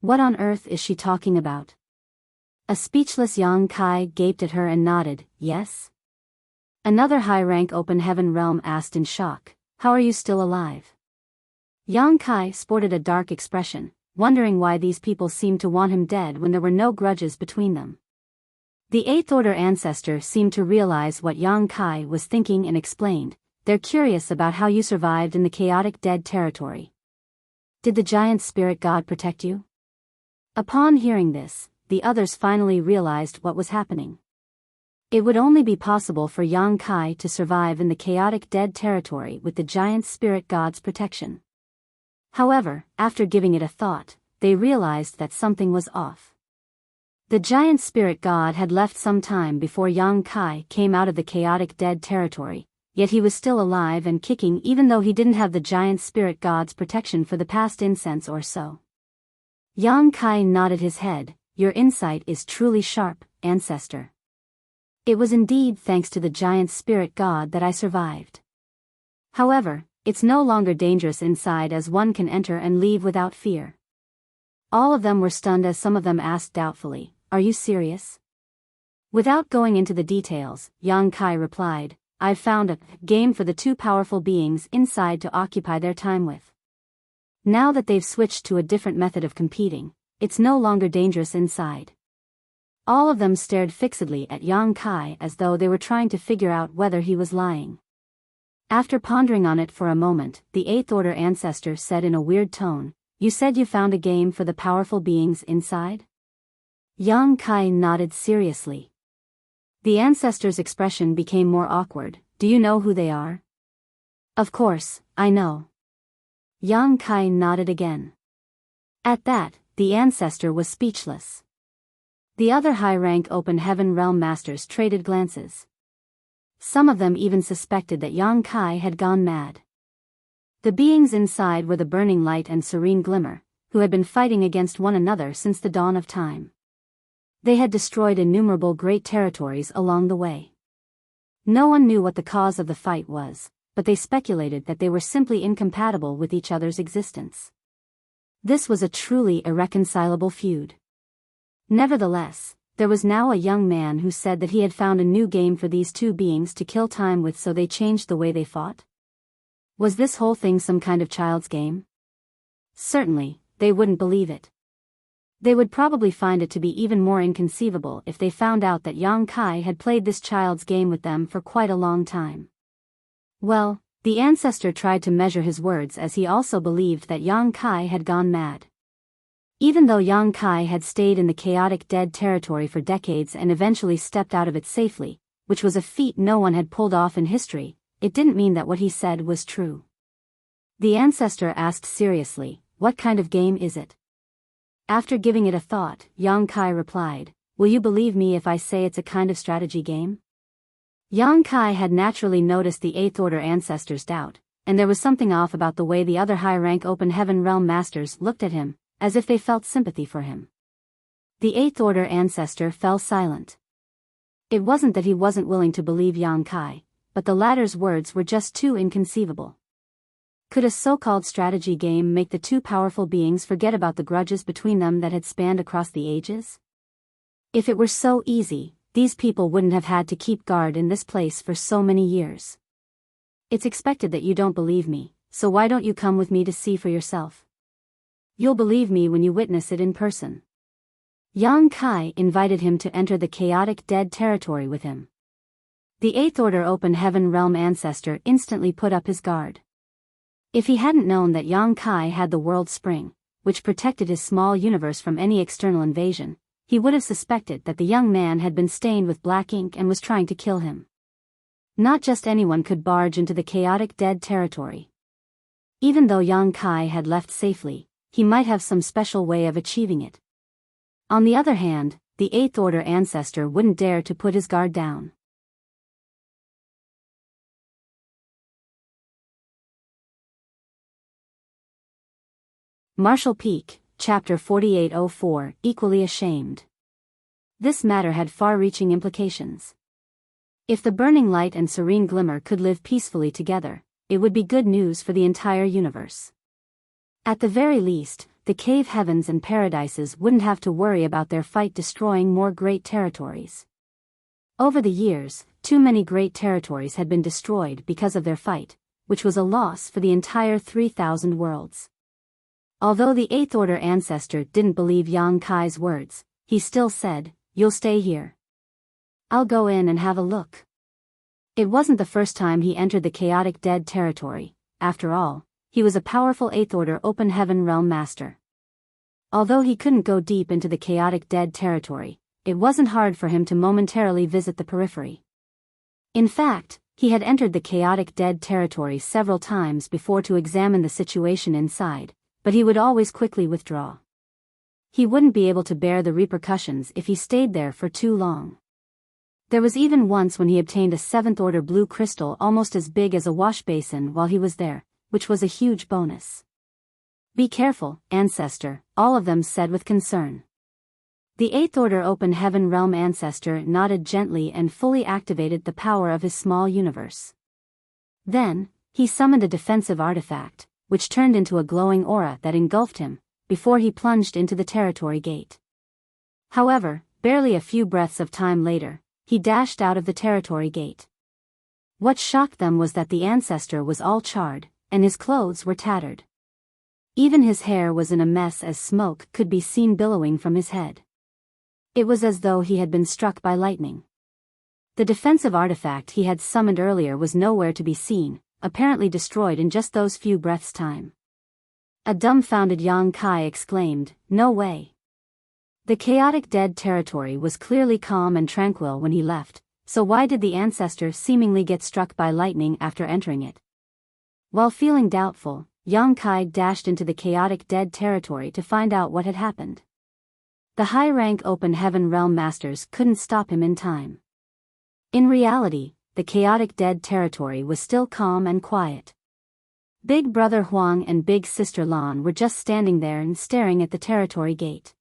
What on earth is she talking about?" A speechless Yang Kai gaped at her and nodded, "Yes?" Another high-rank Open Heaven Realm asked in shock, "How are you still alive?" Yang Kai sported a dark expression, wondering why these people seemed to want him dead when there were no grudges between them. The Eighth Order ancestor seemed to realize what Yang Kai was thinking and explained, "They're curious about how you survived in the chaotic dead territory. Did the giant spirit god protect you?" Upon hearing this, the others finally realized what was happening. It would only be possible for Yang Kai to survive in the chaotic dead territory with the giant spirit god's protection. However, after giving it a thought, they realized that something was off. The giant spirit god had left some time before Yang Kai came out of the chaotic dead territory, yet he was still alive and kicking even though he didn't have the giant spirit god's protection for the past incense or so. Yang Kai nodded his head, "Your insight is truly sharp, ancestor. It was indeed thanks to the giant spirit god that I survived. However, it's no longer dangerous inside as one can enter and leave without fear." All of them were stunned as some of them asked doubtfully, "Are you serious?" Without going into the details, Yang Kai replied, "I've found a game for the two powerful beings inside to occupy their time with. Now that they've switched to a different method of competing, it's no longer dangerous inside." All of them stared fixedly at Yang Kai as though they were trying to figure out whether he was lying. After pondering on it for a moment, the Eighth Order ancestor said in a weird tone, "You said you found a game for the powerful beings inside?" Yang Kai nodded seriously. The ancestor's expression became more awkward. "Do you know who they are?" "Of course, I know. Yang Kai nodded again. At that, the ancestor was speechless. The other high-rank Open Heaven Realm Masters traded glances. Some of them even suspected that Yang Kai had gone mad. The beings inside were the Burning Light and Serene Glimmer, who had been fighting against one another since the dawn of time. They had destroyed innumerable great territories along the way. No one knew what the cause of the fight was, but they speculated that they were simply incompatible with each other's existence. This was a truly irreconcilable feud. Nevertheless, there was now a young man who said that he had found a new game for these two beings to kill time with, so they changed the way they fought. Was this whole thing some kind of child's game? Certainly, they wouldn't believe it. They would probably find it to be even more inconceivable if they found out that Yang Kai had played this child's game with them for quite a long time. Well, the ancestor tried to measure his words, as he also believed that Yang Kai had gone mad. Even though Yang Kai had stayed in the chaotic dead territory for decades and eventually stepped out of it safely, which was a feat no one had pulled off in history, it didn't mean that what he said was true. The ancestor asked seriously, "What kind of game is it?" After giving it a thought, Yang Kai replied, "Will you believe me if I say it's a kind of strategy game?" Yang Kai had naturally noticed the 8th Order ancestor's doubt, and there was something off about the way the other high-rank Open Heaven Realm Masters looked at him, as if they felt sympathy for him. The 8th Order ancestor fell silent. It wasn't that he wasn't willing to believe Yang Kai, but the latter's words were just too inconceivable. Could a so-called strategy game make the two powerful beings forget about the grudges between them that had spanned across the ages? If it were so easy, these people wouldn't have had to keep guard in this place for so many years. It's expected that you don't believe me, so why don't you come with me to see for yourself? You'll believe me when you witness it in person. Yang Kai invited him to enter the chaotic dead territory with him. The 8th Order Open Heaven Realm ancestor instantly put up his guard. If he hadn't known that Yang Kai had the World Spring, which protected his small universe from any external invasion, he would have suspected that the young man had been stained with black ink and was trying to kill him. Not just anyone could barge into the chaotic dead territory. Even though Yang Kai had left safely, he might have some special way of achieving it. On the other hand, the 8th Order ancestor wouldn't dare to put his guard down. Marshall Peak, Chapter 4804, Equally Ashamed. This matter had far-reaching implications. If the Burning Light and Serene Glimmer could live peacefully together, it would be good news for the entire universe. At the very least, the cave heavens and paradises wouldn't have to worry about their fight destroying more great territories. Over the years, too many great territories had been destroyed because of their fight, which was a loss for the entire 3,000 worlds. Although the 8th Order ancestor didn't believe Yang Kai's words, he still said, "You'll stay here. I'll go in and have a look." It wasn't the first time he entered the chaotic dead territory. After all, he was a powerful 8th Order Open Heaven Realm Master. Although he couldn't go deep into the chaotic dead territory, it wasn't hard for him to momentarily visit the periphery. In fact, he had entered the chaotic dead territory several times before to examine the situation inside, but he would always quickly withdraw. He wouldn't be able to bear the repercussions if he stayed there for too long. There was even once when he obtained a 7th Order blue crystal almost as big as a wash basin while he was there, which was a huge bonus. "Be careful, ancestor," all of them said with concern. The 8th Order Open Heaven Realm ancestor nodded gently and fully activated the power of his small universe. Then, he summoned a defensive artifact, which turned into a glowing aura that engulfed him, before he plunged into the territory gate. However, barely a few breaths of time later, he dashed out of the territory gate. What shocked them was that the ancestor was all charred, and his clothes were tattered. Even his hair was in a mess as smoke could be seen billowing from his head. It was as though he had been struck by lightning. The defensive artifact he had summoned earlier was nowhere to be seen, apparently destroyed in just those few breaths' time. A dumbfounded Yang Kai exclaimed, "No way." The chaotic dead territory was clearly calm and tranquil when he left, so why did the ancestor seemingly get struck by lightning after entering it? While feeling doubtful, Yang Kai dashed into the chaotic dead territory to find out what had happened. The high-rank open heaven realm masters couldn't stop him in time. In reality, the chaotic dead territory was still calm and quiet. Big Brother Huang and Big Sister Lan were just standing there and staring at the territory gate.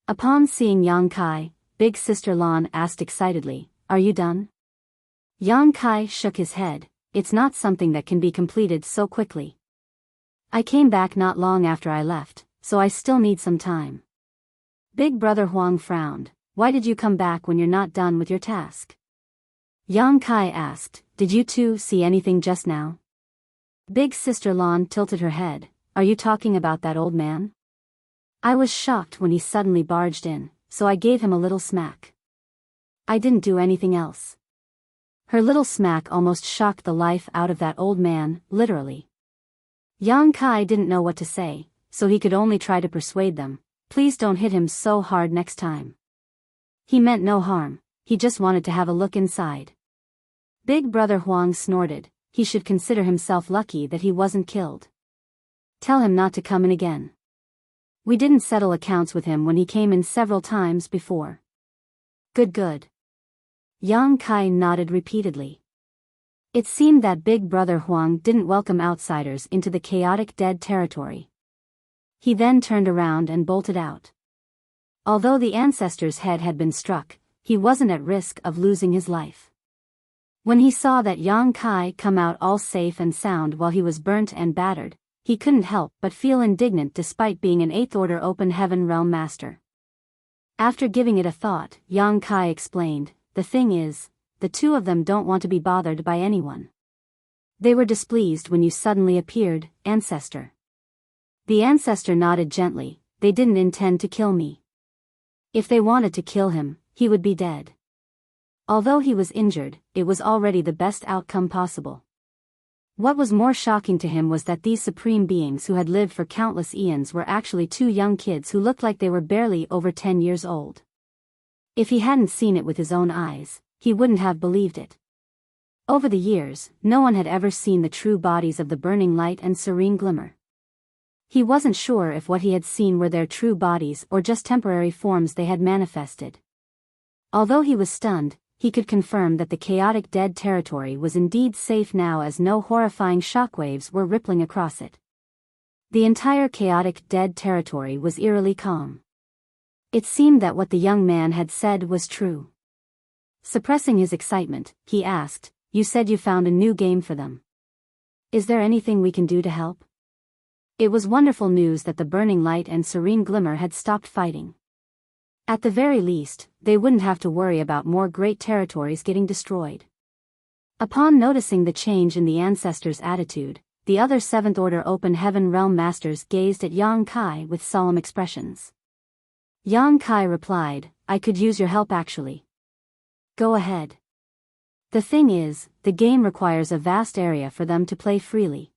Upon seeing Yang Kai, Big Sister Lan asked excitedly, "Are you done?" Yang Kai shook his head. "It's not something that can be completed so quickly. I came back not long after I left, so I still need some time." Big Brother Huang frowned. "Why did you come back when you're not done with your task?" Yang Kai asked, "Did you two see anything just now?" Big Sister Lan tilted her head. "Are you talking about that old man? I was shocked when he suddenly barged in, so I gave him a little smack. I didn't do anything else." Her little smack almost shocked the life out of that old man, literally. Yang Kai didn't know what to say, so he could only try to persuade them, "Please don't hit him so hard next time. He meant no harm, he just wanted to have a look inside." Big Brother Huang snorted. He should consider himself lucky that he wasn't killed. "Tell him not to come in again. We didn't settle accounts with him when he came in several times before." Good. Yang Kai nodded repeatedly. It seemed that Big Brother Huang didn't welcome outsiders into the chaotic dead territory. He then turned around and bolted out. Although the ancestor's head had been struck, he wasn't at risk of losing his life. When he saw that Yang Kai come out all safe and sound while he was burnt and battered, he couldn't help but feel indignant despite being an 8th Order Open Heaven Realm Master. After giving it a thought, Yang Kai explained, "The thing is, the two of them don't want to be bothered by anyone. They were displeased when you suddenly appeared, Ancestor." The Ancestor nodded gently. "They didn't intend to kill me. If they wanted to kill him, he would be dead. Although he was injured, it was already the best outcome possible." What was more shocking to him was that these supreme beings who had lived for countless eons were actually two young kids who looked like they were barely over 10 years old. If he hadn't seen it with his own eyes, he wouldn't have believed it. Over the years, no one had ever seen the true bodies of the burning light and serene glimmer. He wasn't sure if what he had seen were their true bodies or just temporary forms they had manifested. Although he was stunned, he could confirm that the chaotic dead territory was indeed safe now as no horrifying shockwaves were rippling across it. The entire chaotic dead territory was eerily calm. It seemed that what the young man had said was true. Suppressing his excitement, he asked, "You said you found a new game for them. Is there anything we can do to help?" It was wonderful news that the burning light and serene glimmer had stopped fighting. At the very least, they wouldn't have to worry about more great territories getting destroyed. Upon noticing the change in the ancestors' attitude, the other 7th Order Open Heaven Realm Masters gazed at Yang Kai with solemn expressions. Yang Kai replied, "I could use your help actually." "Go ahead. The thing is, the game requires a vast area for them to play freely.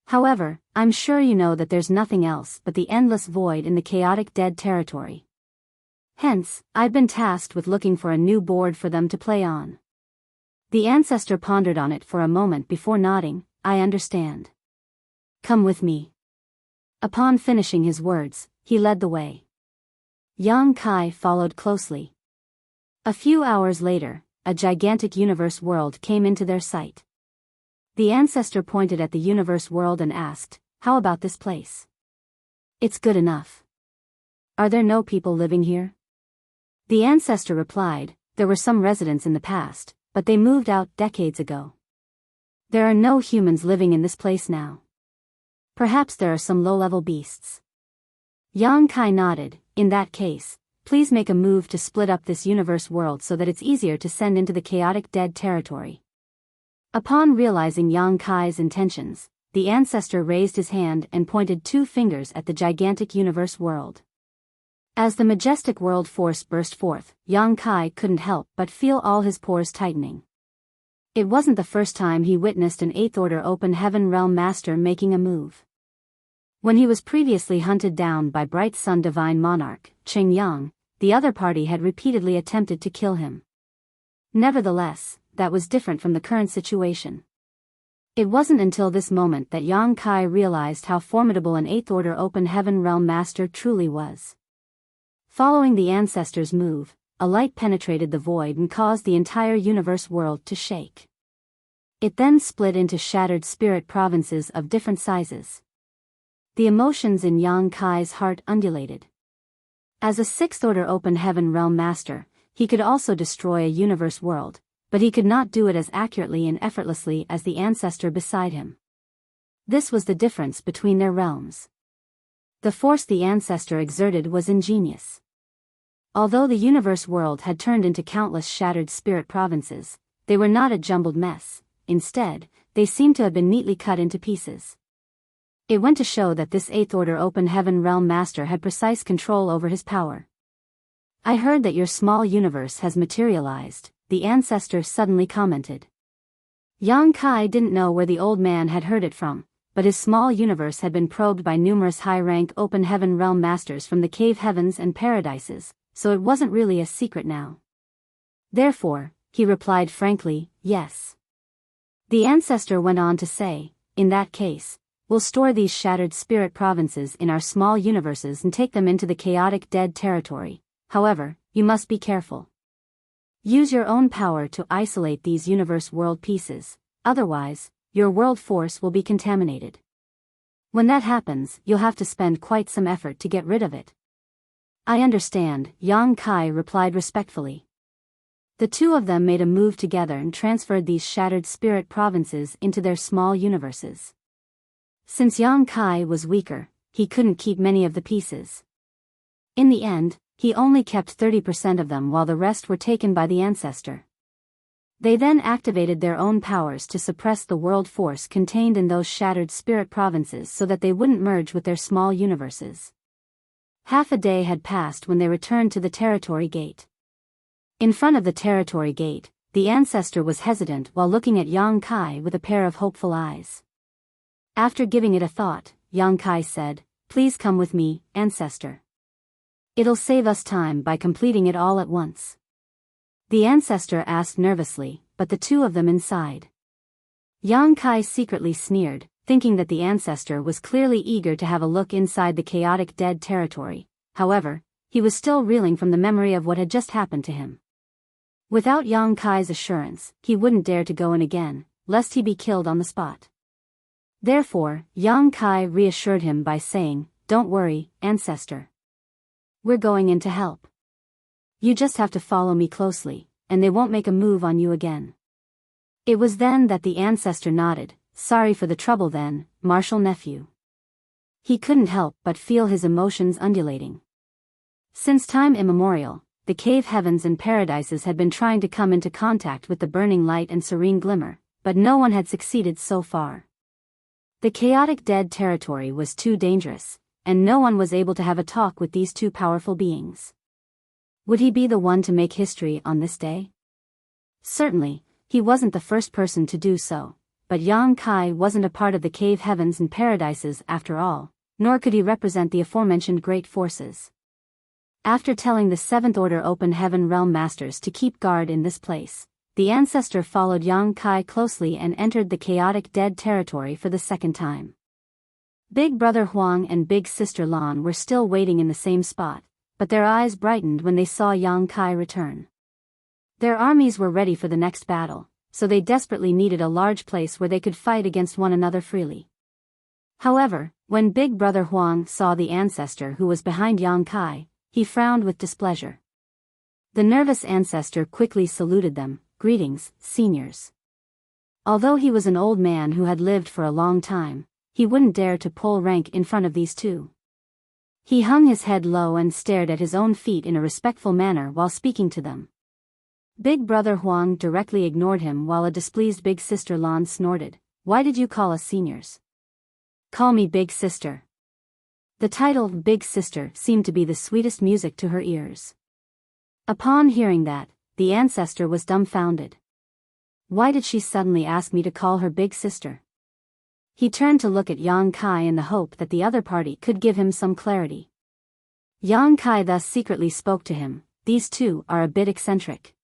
However, I'm sure you know that there's nothing else but the endless void in the chaotic dead territory. Hence, I've been tasked with looking for a new board for them to play on." The ancestor pondered on it for a moment before nodding. "I understand. Come with me." Upon finishing his words, he led the way. Yang Kai followed closely. A few hours later, a gigantic universe world came into their sight. The ancestor pointed at the universe world and asked, "How about this place?" "It's good enough. Are there no people living here?" The ancestor replied, "There were some residents in the past, but they moved out decades ago. There are no humans living in this place now. Perhaps there are some low-level beasts." Yang Kai nodded. "In that case, please make a move to split up this universe world so that it's easier to send into the chaotic dead territory." Upon realizing Yang Kai's intentions, the ancestor raised his hand and pointed 2 fingers at the gigantic universe world. As the majestic world force burst forth, Yang Kai couldn't help but feel all his pores tightening. It wasn't the first time he witnessed an 8th Order Open Heaven Realm Master making a move. When he was previously hunted down by Bright Sun Divine Monarch, Qing Yang, the other party had repeatedly attempted to kill him. Nevertheless, that was different from the current situation. It wasn't until this moment that Yang Kai realized how formidable an 8th Order Open Heaven Realm Master truly was. Following the ancestor's move, a light penetrated the void and caused the entire universe world to shake. It then split into shattered spirit provinces of different sizes. The emotions in Yang Kai's heart undulated. As a 6th Order Open Heaven Realm Master, he could also destroy a universe world, but he could not do it as accurately and effortlessly as the ancestor beside him. This was the difference between their realms. The force the ancestor exerted was ingenious. Although the universe world had turned into countless shattered spirit provinces, they were not a jumbled mess. Instead, they seemed to have been neatly cut into pieces. It went to show that this 8th Order Open Heaven Realm Master had precise control over his power. "I heard that your small universe has materialized," the ancestor suddenly commented. Yang Kai didn't know where the old man had heard it from, but his small universe had been probed by numerous high-rank Open Heaven Realm Masters from the cave heavens and paradises, so it wasn't really a secret now. Therefore, he replied frankly, "Yes." The ancestor went on to say, "In that case, we'll store these shattered spirit provinces in our small universes and take them into the chaotic dead territory. However, you must be careful. Use your own power to isolate these universe world pieces, otherwise, your world force will be contaminated. When that happens, you'll have to spend quite some effort to get rid of it." "I understand," Yang Kai replied respectfully. The two of them made a move together and transferred these shattered spirit provinces into their small universes. Since Yang Kai was weaker, he couldn't keep many of the pieces. In the end, he only kept 30% of them while the rest were taken by the ancestor. They then activated their own powers to suppress the world force contained in those shattered spirit provinces so that they wouldn't merge with their small universes. Half a day had passed when they returned to the territory gate. In front of the territory gate, the ancestor was hesitant while looking at Yang Kai with a pair of hopeful eyes. After giving it a thought, Yang Kai said, "Please come with me, ancestor. It'll save us time by completing it all at once." The ancestor asked nervously, but the two of them inside. Yang Kai secretly sneered, thinking that the ancestor was clearly eager to have a look inside the chaotic dead territory. However, he was still reeling from the memory of what had just happened to him. Without Yang Kai's assurance, he wouldn't dare to go in again, lest he be killed on the spot. Therefore, Yang Kai reassured him by saying, "Don't worry, ancestor. We're going in to help. You just have to follow me closely, and they won't make a move on you again." It was then that the ancestor nodded, "Sorry for the trouble then, martial nephew." He couldn't help but feel his emotions undulating. Since time immemorial, the cave heavens and paradises had been trying to come into contact with the burning light and serene glimmer, but no one had succeeded so far. The chaotic dead territory was too dangerous, and no one was able to have a talk with these two powerful beings. Would he be the one to make history on this day? Certainly, he wasn't the first person to do so, but Yang Kai wasn't a part of the cave heavens and paradises after all, nor could he represent the aforementioned great forces. After telling the 7th Order Open Heaven Realm Masters to keep guard in this place, the ancestor followed Yang Kai closely and entered the chaotic dead territory for the second time. Big Brother Huang and Big Sister Lan were still waiting in the same spot, but their eyes brightened when they saw Yang Kai return. Their armies were ready for the next battle, so they desperately needed a large place where they could fight against one another freely. However, when Big Brother Huang saw the ancestor who was behind Yang Kai, he frowned with displeasure. The nervous ancestor quickly saluted them, "Greetings, seniors." Although he was an old man who had lived for a long time, he wouldn't dare to pull rank in front of these two. He hung his head low and stared at his own feet in a respectful manner while speaking to them. Big Brother Huang directly ignored him while a displeased Big Sister Lan snorted, "Why did you call us seniors? Call me Big Sister." The title Big Sister seemed to be the sweetest music to her ears. Upon hearing that, the ancestor was dumbfounded. Why did she suddenly ask me to call her Big Sister? He turned to look at Yang Kai in the hope that the other party could give him some clarity. Yang Kai thus secretly spoke to him, "These two are a bit eccentric.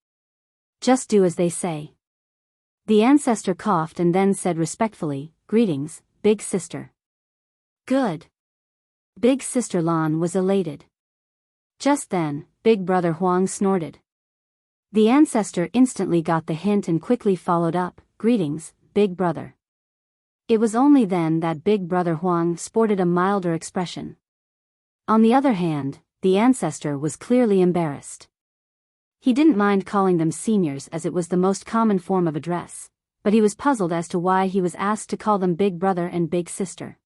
Just do as they say." The ancestor coughed and then said respectfully, "Greetings, big sister." "Good." Big sister Lan was elated. Just then, big brother Huang snorted. The ancestor instantly got the hint and quickly followed up, "Greetings, big brother." It was only then that big brother Huang sported a milder expression. On the other hand, the ancestor was clearly embarrassed. He didn't mind calling them seniors as it was the most common form of address, but he was puzzled as to why he was asked to call them big brother and big sister.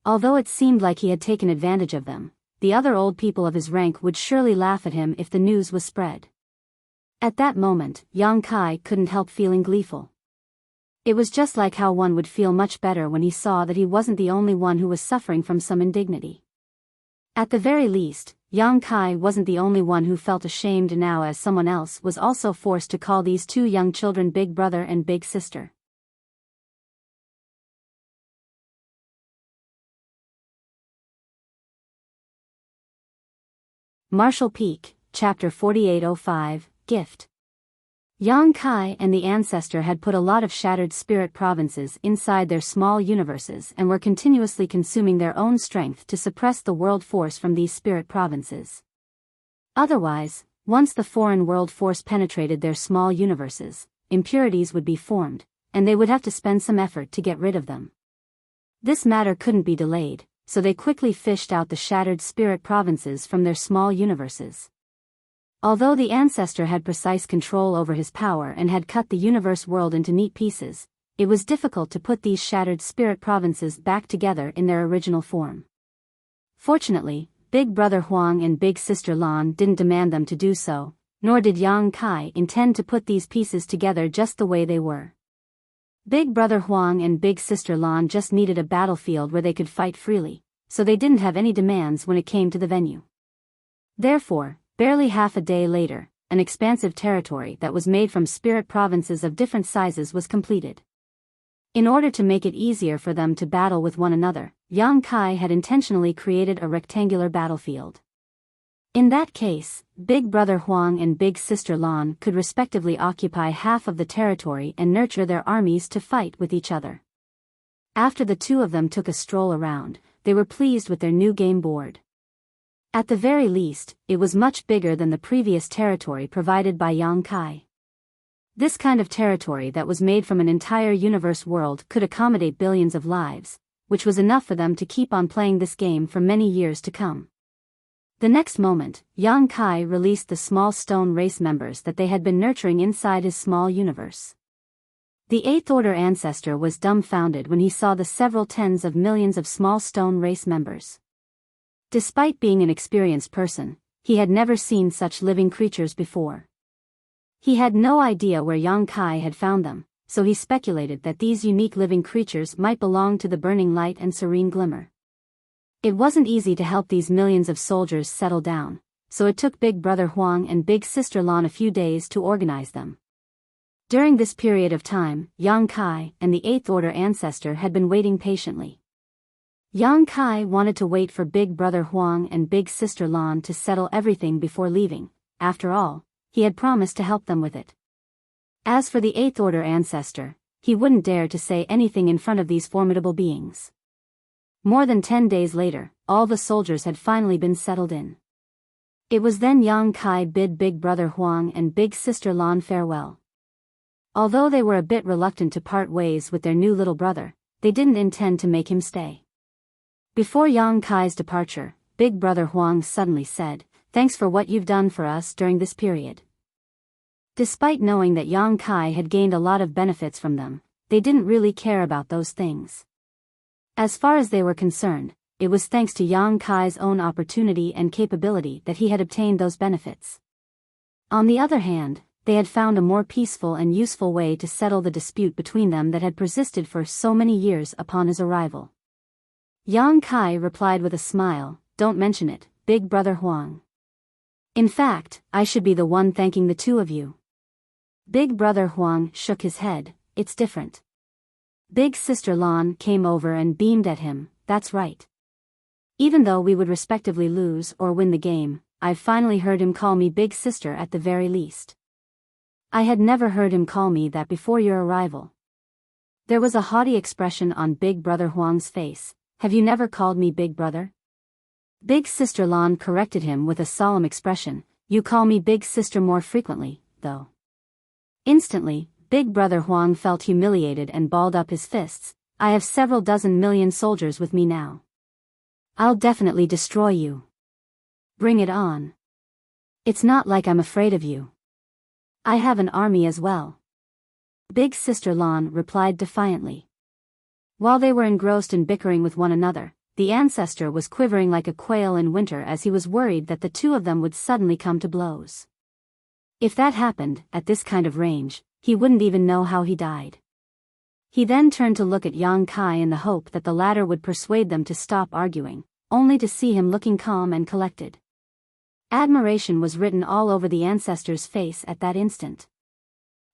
Although it seemed like he had taken advantage of them, the other old people of his rank would surely laugh at him if the news was spread. At that moment, Yang Kai couldn't help feeling gleeful. It was just like how one would feel much better when he saw that he wasn't the only one who was suffering from some indignity. At the very least, Yang Kai wasn't the only one who felt ashamed now, as someone else was also forced to call these two young children big brother and big sister. Marshall Peak, Chapter 4805, Gift. Yang Kai and the ancestor had put a lot of shattered spirit provinces inside their small universes and were continuously consuming their own strength to suppress the world force from these spirit provinces. Otherwise, once the foreign world force penetrated their small universes, impurities would be formed, and they would have to spend some effort to get rid of them. This matter couldn't be delayed, so they quickly fished out the shattered spirit provinces from their small universes. Although the ancestor had precise control over his power and had cut the universe world into neat pieces, it was difficult to put these shattered spirit provinces back together in their original form. Fortunately, big brother Huang and big sister Lan didn't demand them to do so, nor did Yang Kai intend to put these pieces together just the way they were. Big brother Huang and big sister Lan just needed a battlefield where they could fight freely, so they didn't have any demands when it came to the venue. Therefore, barely half a day later, an expansive territory that was made from spirit provinces of different sizes was completed. In order to make it easier for them to battle with one another, Yang Kai had intentionally created a rectangular battlefield. In that case, big brother Huang and big sister Lan could respectively occupy half of the territory and nurture their armies to fight with each other. After the two of them took a stroll around, they were pleased with their new game board. At the very least, it was much bigger than the previous territory provided by Yang Kai. This kind of territory that was made from an entire universe world could accommodate billions of lives, which was enough for them to keep on playing this game for many years to come. The next moment, Yang Kai released the small stone race members that they had been nurturing inside his small universe. The Eighth Order ancestor was dumbfounded when he saw the several tens of millions of small stone race members. Despite being an experienced person, he had never seen such living creatures before. He had no idea where Yang Kai had found them, so he speculated that these unique living creatures might belong to the burning light and serene glimmer. It wasn't easy to help these millions of soldiers settle down, so it took big brother Huang and big sister Lan a few days to organize them. During this period of time, Yang Kai and the Eighth Order ancestor had been waiting patiently. Yang Kai wanted to wait for big brother Huang and big sister Lan to settle everything before leaving. After all, he had promised to help them with it. As for the Eighth Order ancestor, he wouldn't dare to say anything in front of these formidable beings. More than 10 days later, all the soldiers had finally been settled in. It was then Yang Kai bid big brother Huang and big sister Lan farewell. Although they were a bit reluctant to part ways with their new little brother, they didn't intend to make him stay. Before Yang Kai's departure, big brother Huang suddenly said, "Thanks for what you've done for us during this period." Despite knowing that Yang Kai had gained a lot of benefits from them, they didn't really care about those things. As far as they were concerned, it was thanks to Yang Kai's own opportunity and capability that he had obtained those benefits. On the other hand, they had found a more peaceful and useful way to settle the dispute between them that had persisted for so many years upon his arrival. Yang Kai replied with a smile, "Don't mention it, big brother Huang. In fact, I should be the one thanking the two of you." Big brother Huang shook his head, "It's different." Big sister Lan came over and beamed at him, "That's right. Even though we would respectively lose or win the game, I've finally heard him call me big sister at the very least." I had never heard him call me that before your arrival. There was a haughty expression on Big Brother Huang's face. Have you never called me Big Brother? Big Sister Lan corrected him with a solemn expression. You call me Big Sister more frequently, though. Instantly, Big Brother Huang felt humiliated and balled up his fists. I have several dozen million soldiers with me now. I'll definitely destroy you. Bring it on. It's not like I'm afraid of you. I have an army as well. Big Sister Lan replied defiantly. While they were engrossed in bickering with one another, the ancestor was quivering like a quail in winter as he was worried that the two of them would suddenly come to blows. If that happened, at this kind of range, he wouldn't even know how he died. He then turned to look at Yang Kai in the hope that the latter would persuade them to stop arguing, only to see him looking calm and collected. Admiration was written all over the ancestor's face at that instant.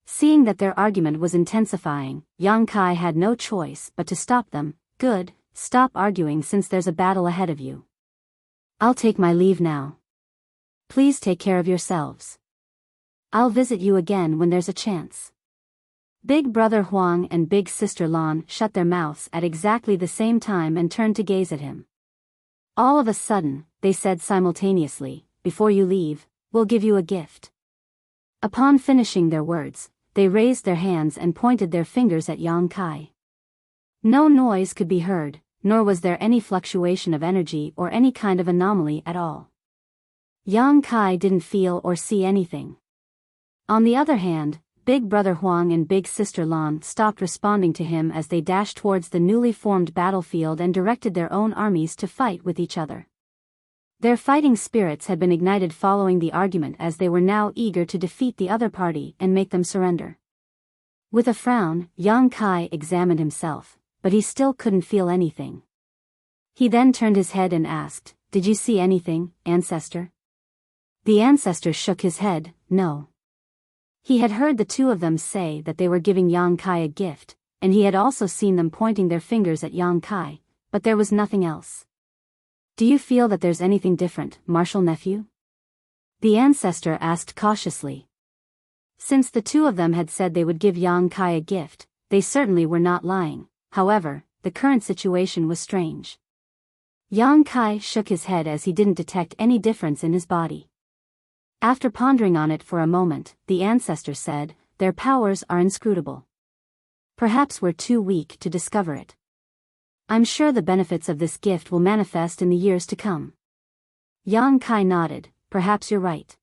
Seeing that their argument was intensifying, Yang Kai had no choice but to stop them. Good, stop arguing since there's a battle ahead of you. I'll take my leave now. Please take care of yourselves. I'll visit you again when there's a chance. Big Brother Huang and Big Sister Lan shut their mouths at exactly the same time and turned to gaze at him. All of a sudden, they said simultaneously, before you leave, we'll give you a gift. Upon finishing their words, they raised their hands and pointed their fingers at Yang Kai. No noise could be heard, nor was there any fluctuation of energy or any kind of anomaly at all. Yang Kai didn't feel or see anything. On the other hand, Big Brother Huang and Big Sister Lan stopped responding to him as they dashed towards the newly formed battlefield and directed their own armies to fight with each other. Their fighting spirits had been ignited following the argument as they were now eager to defeat the other party and make them surrender. With a frown, Yang Kai examined himself, but he still couldn't feel anything. He then turned his head and asked, Did you see anything, ancestor? The ancestor shook his head, no. He had heard the two of them say that they were giving Yang Kai a gift, and he had also seen them pointing their fingers at Yang Kai, but there was nothing else. Do you feel that there's anything different, martial nephew? The ancestor asked cautiously. Since the two of them had said they would give Yang Kai a gift, they certainly were not lying. However, the current situation was strange. Yang Kai shook his head as he didn't detect any difference in his body. After pondering on it for a moment, the ancestor said, Their powers are inscrutable. Perhaps we're too weak to discover it. I'm sure the benefits of this gift will manifest in the years to come. Yang Kai nodded, Perhaps you're right.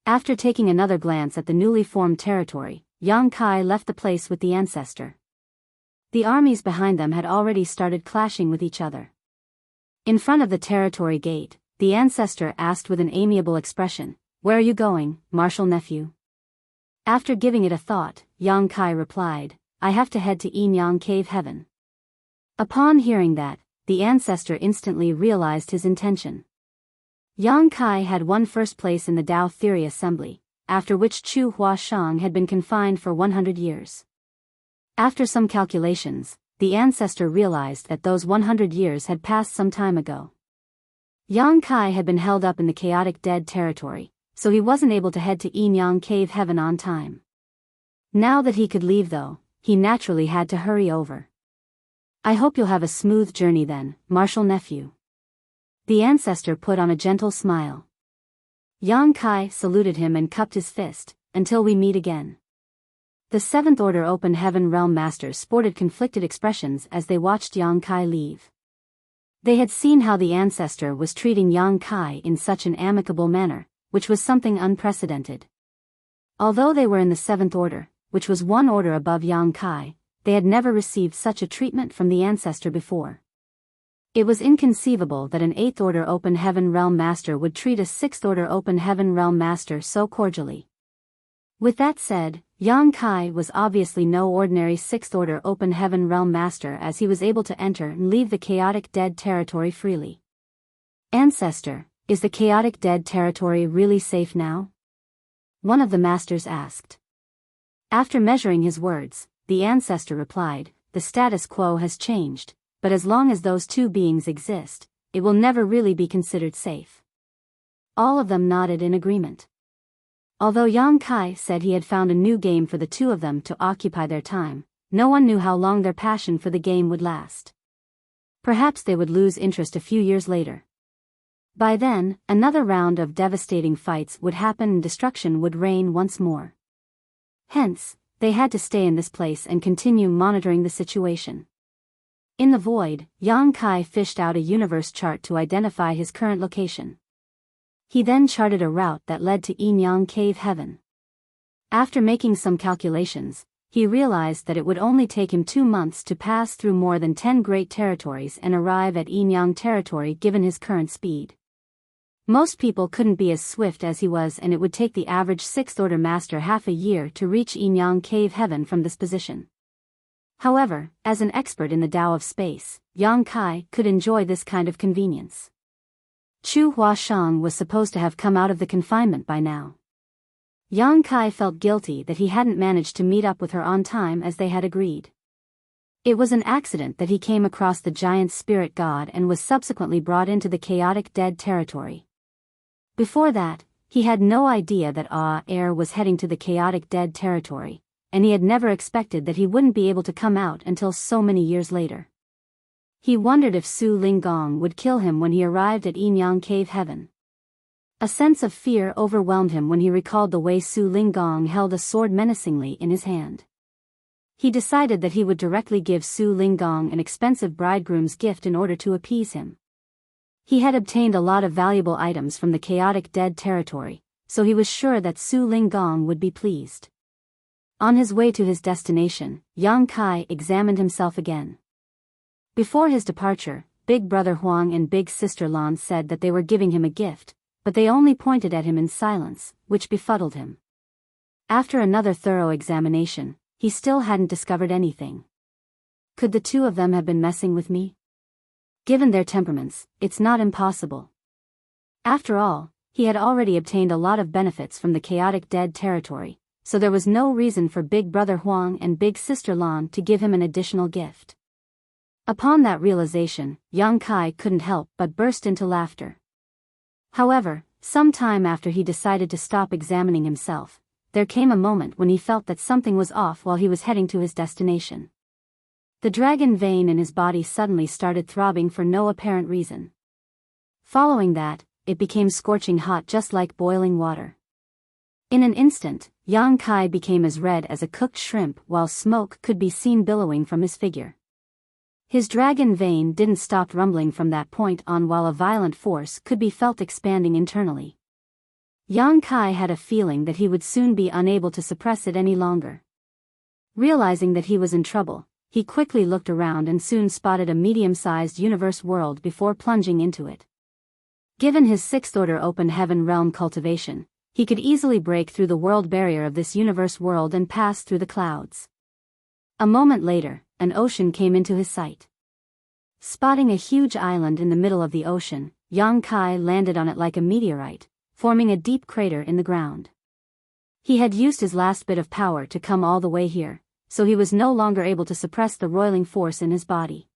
After taking another glance at the newly formed territory, Yang Kai left the place with the ancestor. The armies behind them had already started clashing with each other. In front of the territory gate, the ancestor asked with an amiable expression, Where are you going, martial nephew? After giving it a thought, Yang Kai replied, I have to head to Yin Yang Cave Heaven. Upon hearing that, the ancestor instantly realized his intention. Yang Kai had won first place in the Tao Theory Assembly, after which Chu Huashang had been confined for 100 years. After some calculations, the ancestor realized that those 100 years had passed some time ago. Yang Kai had been held up in the chaotic dead territory, so he wasn't able to head to Yin Yang Cave Heaven on time. Now that he could leave though, he naturally had to hurry over. I hope you'll have a smooth journey then, martial nephew. The ancestor put on a gentle smile. Yang Kai saluted him and cupped his fist, until we meet again. The Seventh Order Open Heaven Realm Masters sported conflicted expressions as they watched Yang Kai leave. They had seen how the ancestor was treating Yang Kai in such an amicable manner, which was something unprecedented. Although they were in the Seventh Order, which was one order above Yang Kai, they had never received such a treatment from the ancestor before. It was inconceivable that an Eighth Order Open Heaven Realm Master would treat a Sixth Order Open Heaven Realm Master so cordially. With that said, Yang Kai was obviously no ordinary Sixth Order Open Heaven Realm Master as he was able to enter and leave the chaotic dead territory freely. Ancestor, is the chaotic dead territory really safe now? One of the masters asked. After measuring his words, the ancestor replied, The status quo has changed, but as long as those two beings exist, it will never really be considered safe. All of them nodded in agreement. Although Yang Kai said he had found a new game for the two of them to occupy their time, no one knew how long their passion for the game would last. Perhaps they would lose interest a few years later. By then, another round of devastating fights would happen and destruction would reign once more. Hence, they had to stay in this place and continue monitoring the situation. In the void, Yang Kai fished out a universe chart to identify his current location. He then charted a route that led to Yin-Yang Cave Heaven. After making some calculations, he realized that it would only take him 2 months to pass through more than 10 great territories and arrive at Yin-Yang territory given his current speed. Most people couldn't be as swift as he was, and it would take the average 6th order master half a year to reach Yin-Yang Cave Heaven from this position. However, as an expert in the Tao of space, Yang Kai could enjoy this kind of convenience. Chu Huashang was supposed to have come out of the confinement by now. Yang Kai felt guilty that he hadn't managed to meet up with her on time as they had agreed. It was an accident that he came across the giant spirit god and was subsequently brought into the chaotic dead territory. Before that, he had no idea that Air was heading to the chaotic dead territory, and he had never expected that he wouldn't be able to come out until so many years later. He wondered if Su Linggong would kill him when he arrived at Yin-Yang Cave Heaven. A sense of fear overwhelmed him when he recalled the way Su Linggong held a sword menacingly in his hand. He decided that he would directly give Su Linggong an expensive bridegroom's gift in order to appease him. He had obtained a lot of valuable items from the chaotic dead territory, so he was sure that Su Linggong would be pleased. On his way to his destination, Yang Kai examined himself again. Before his departure, Big Brother Huang and Big Sister Lan said that they were giving him a gift, but they only pointed at him in silence, which befuddled him. After another thorough examination, he still hadn't discovered anything. Could the two of them have been messing with me? Given their temperaments, it's not impossible. After all, he had already obtained a lot of benefits from the chaotic dead territory, so there was no reason for Big Brother Huang and Big Sister Lan to give him an additional gift. Upon that realization, Yang Kai couldn't help but burst into laughter. However, some time after he decided to stop examining himself, there came a moment when he felt that something was off while he was heading to his destination. The dragon vein in his body suddenly started throbbing for no apparent reason. Following that, it became scorching hot just like boiling water. In an instant, Yang Kai became as red as a cooked shrimp while smoke could be seen billowing from his figure. His dragon vein didn't stop rumbling from that point on while a violent force could be felt expanding internally. Yang Kai had a feeling that he would soon be unable to suppress it any longer. Realizing that he was in trouble, he quickly looked around and soon spotted a medium-sized universe world before plunging into it. Given his 6th order open heaven realm cultivation, he could easily break through the world barrier of this universe world and pass through the clouds. A moment later, an ocean came into his sight. Spotting a huge island in the middle of the ocean, Yang Kai landed on it like a meteorite, forming a deep crater in the ground. He had used his last bit of power to come all the way here, so he was no longer able to suppress the roiling force in his body.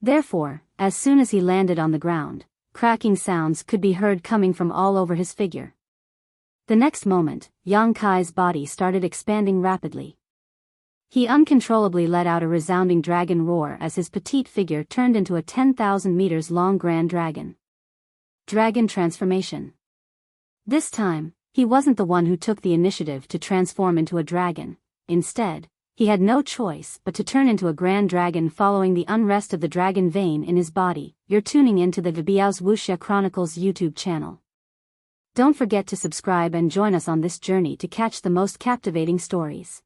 Therefore, as soon as he landed on the ground, cracking sounds could be heard coming from all over his figure. The next moment, Yang Kai's body started expanding rapidly. He uncontrollably let out a resounding dragon roar as his petite figure turned into a 10,000 meters long grand dragon. Dragon transformation. This time, he wasn't the one who took the initiative to transform into a dragon. Instead, he had no choice but to turn into a grand dragon following the unrest of the dragon vein in his body. You're tuning into the Biyao's Wuxia Chronicles YouTube channel. Don't forget to subscribe and join us on this journey to catch the most captivating stories.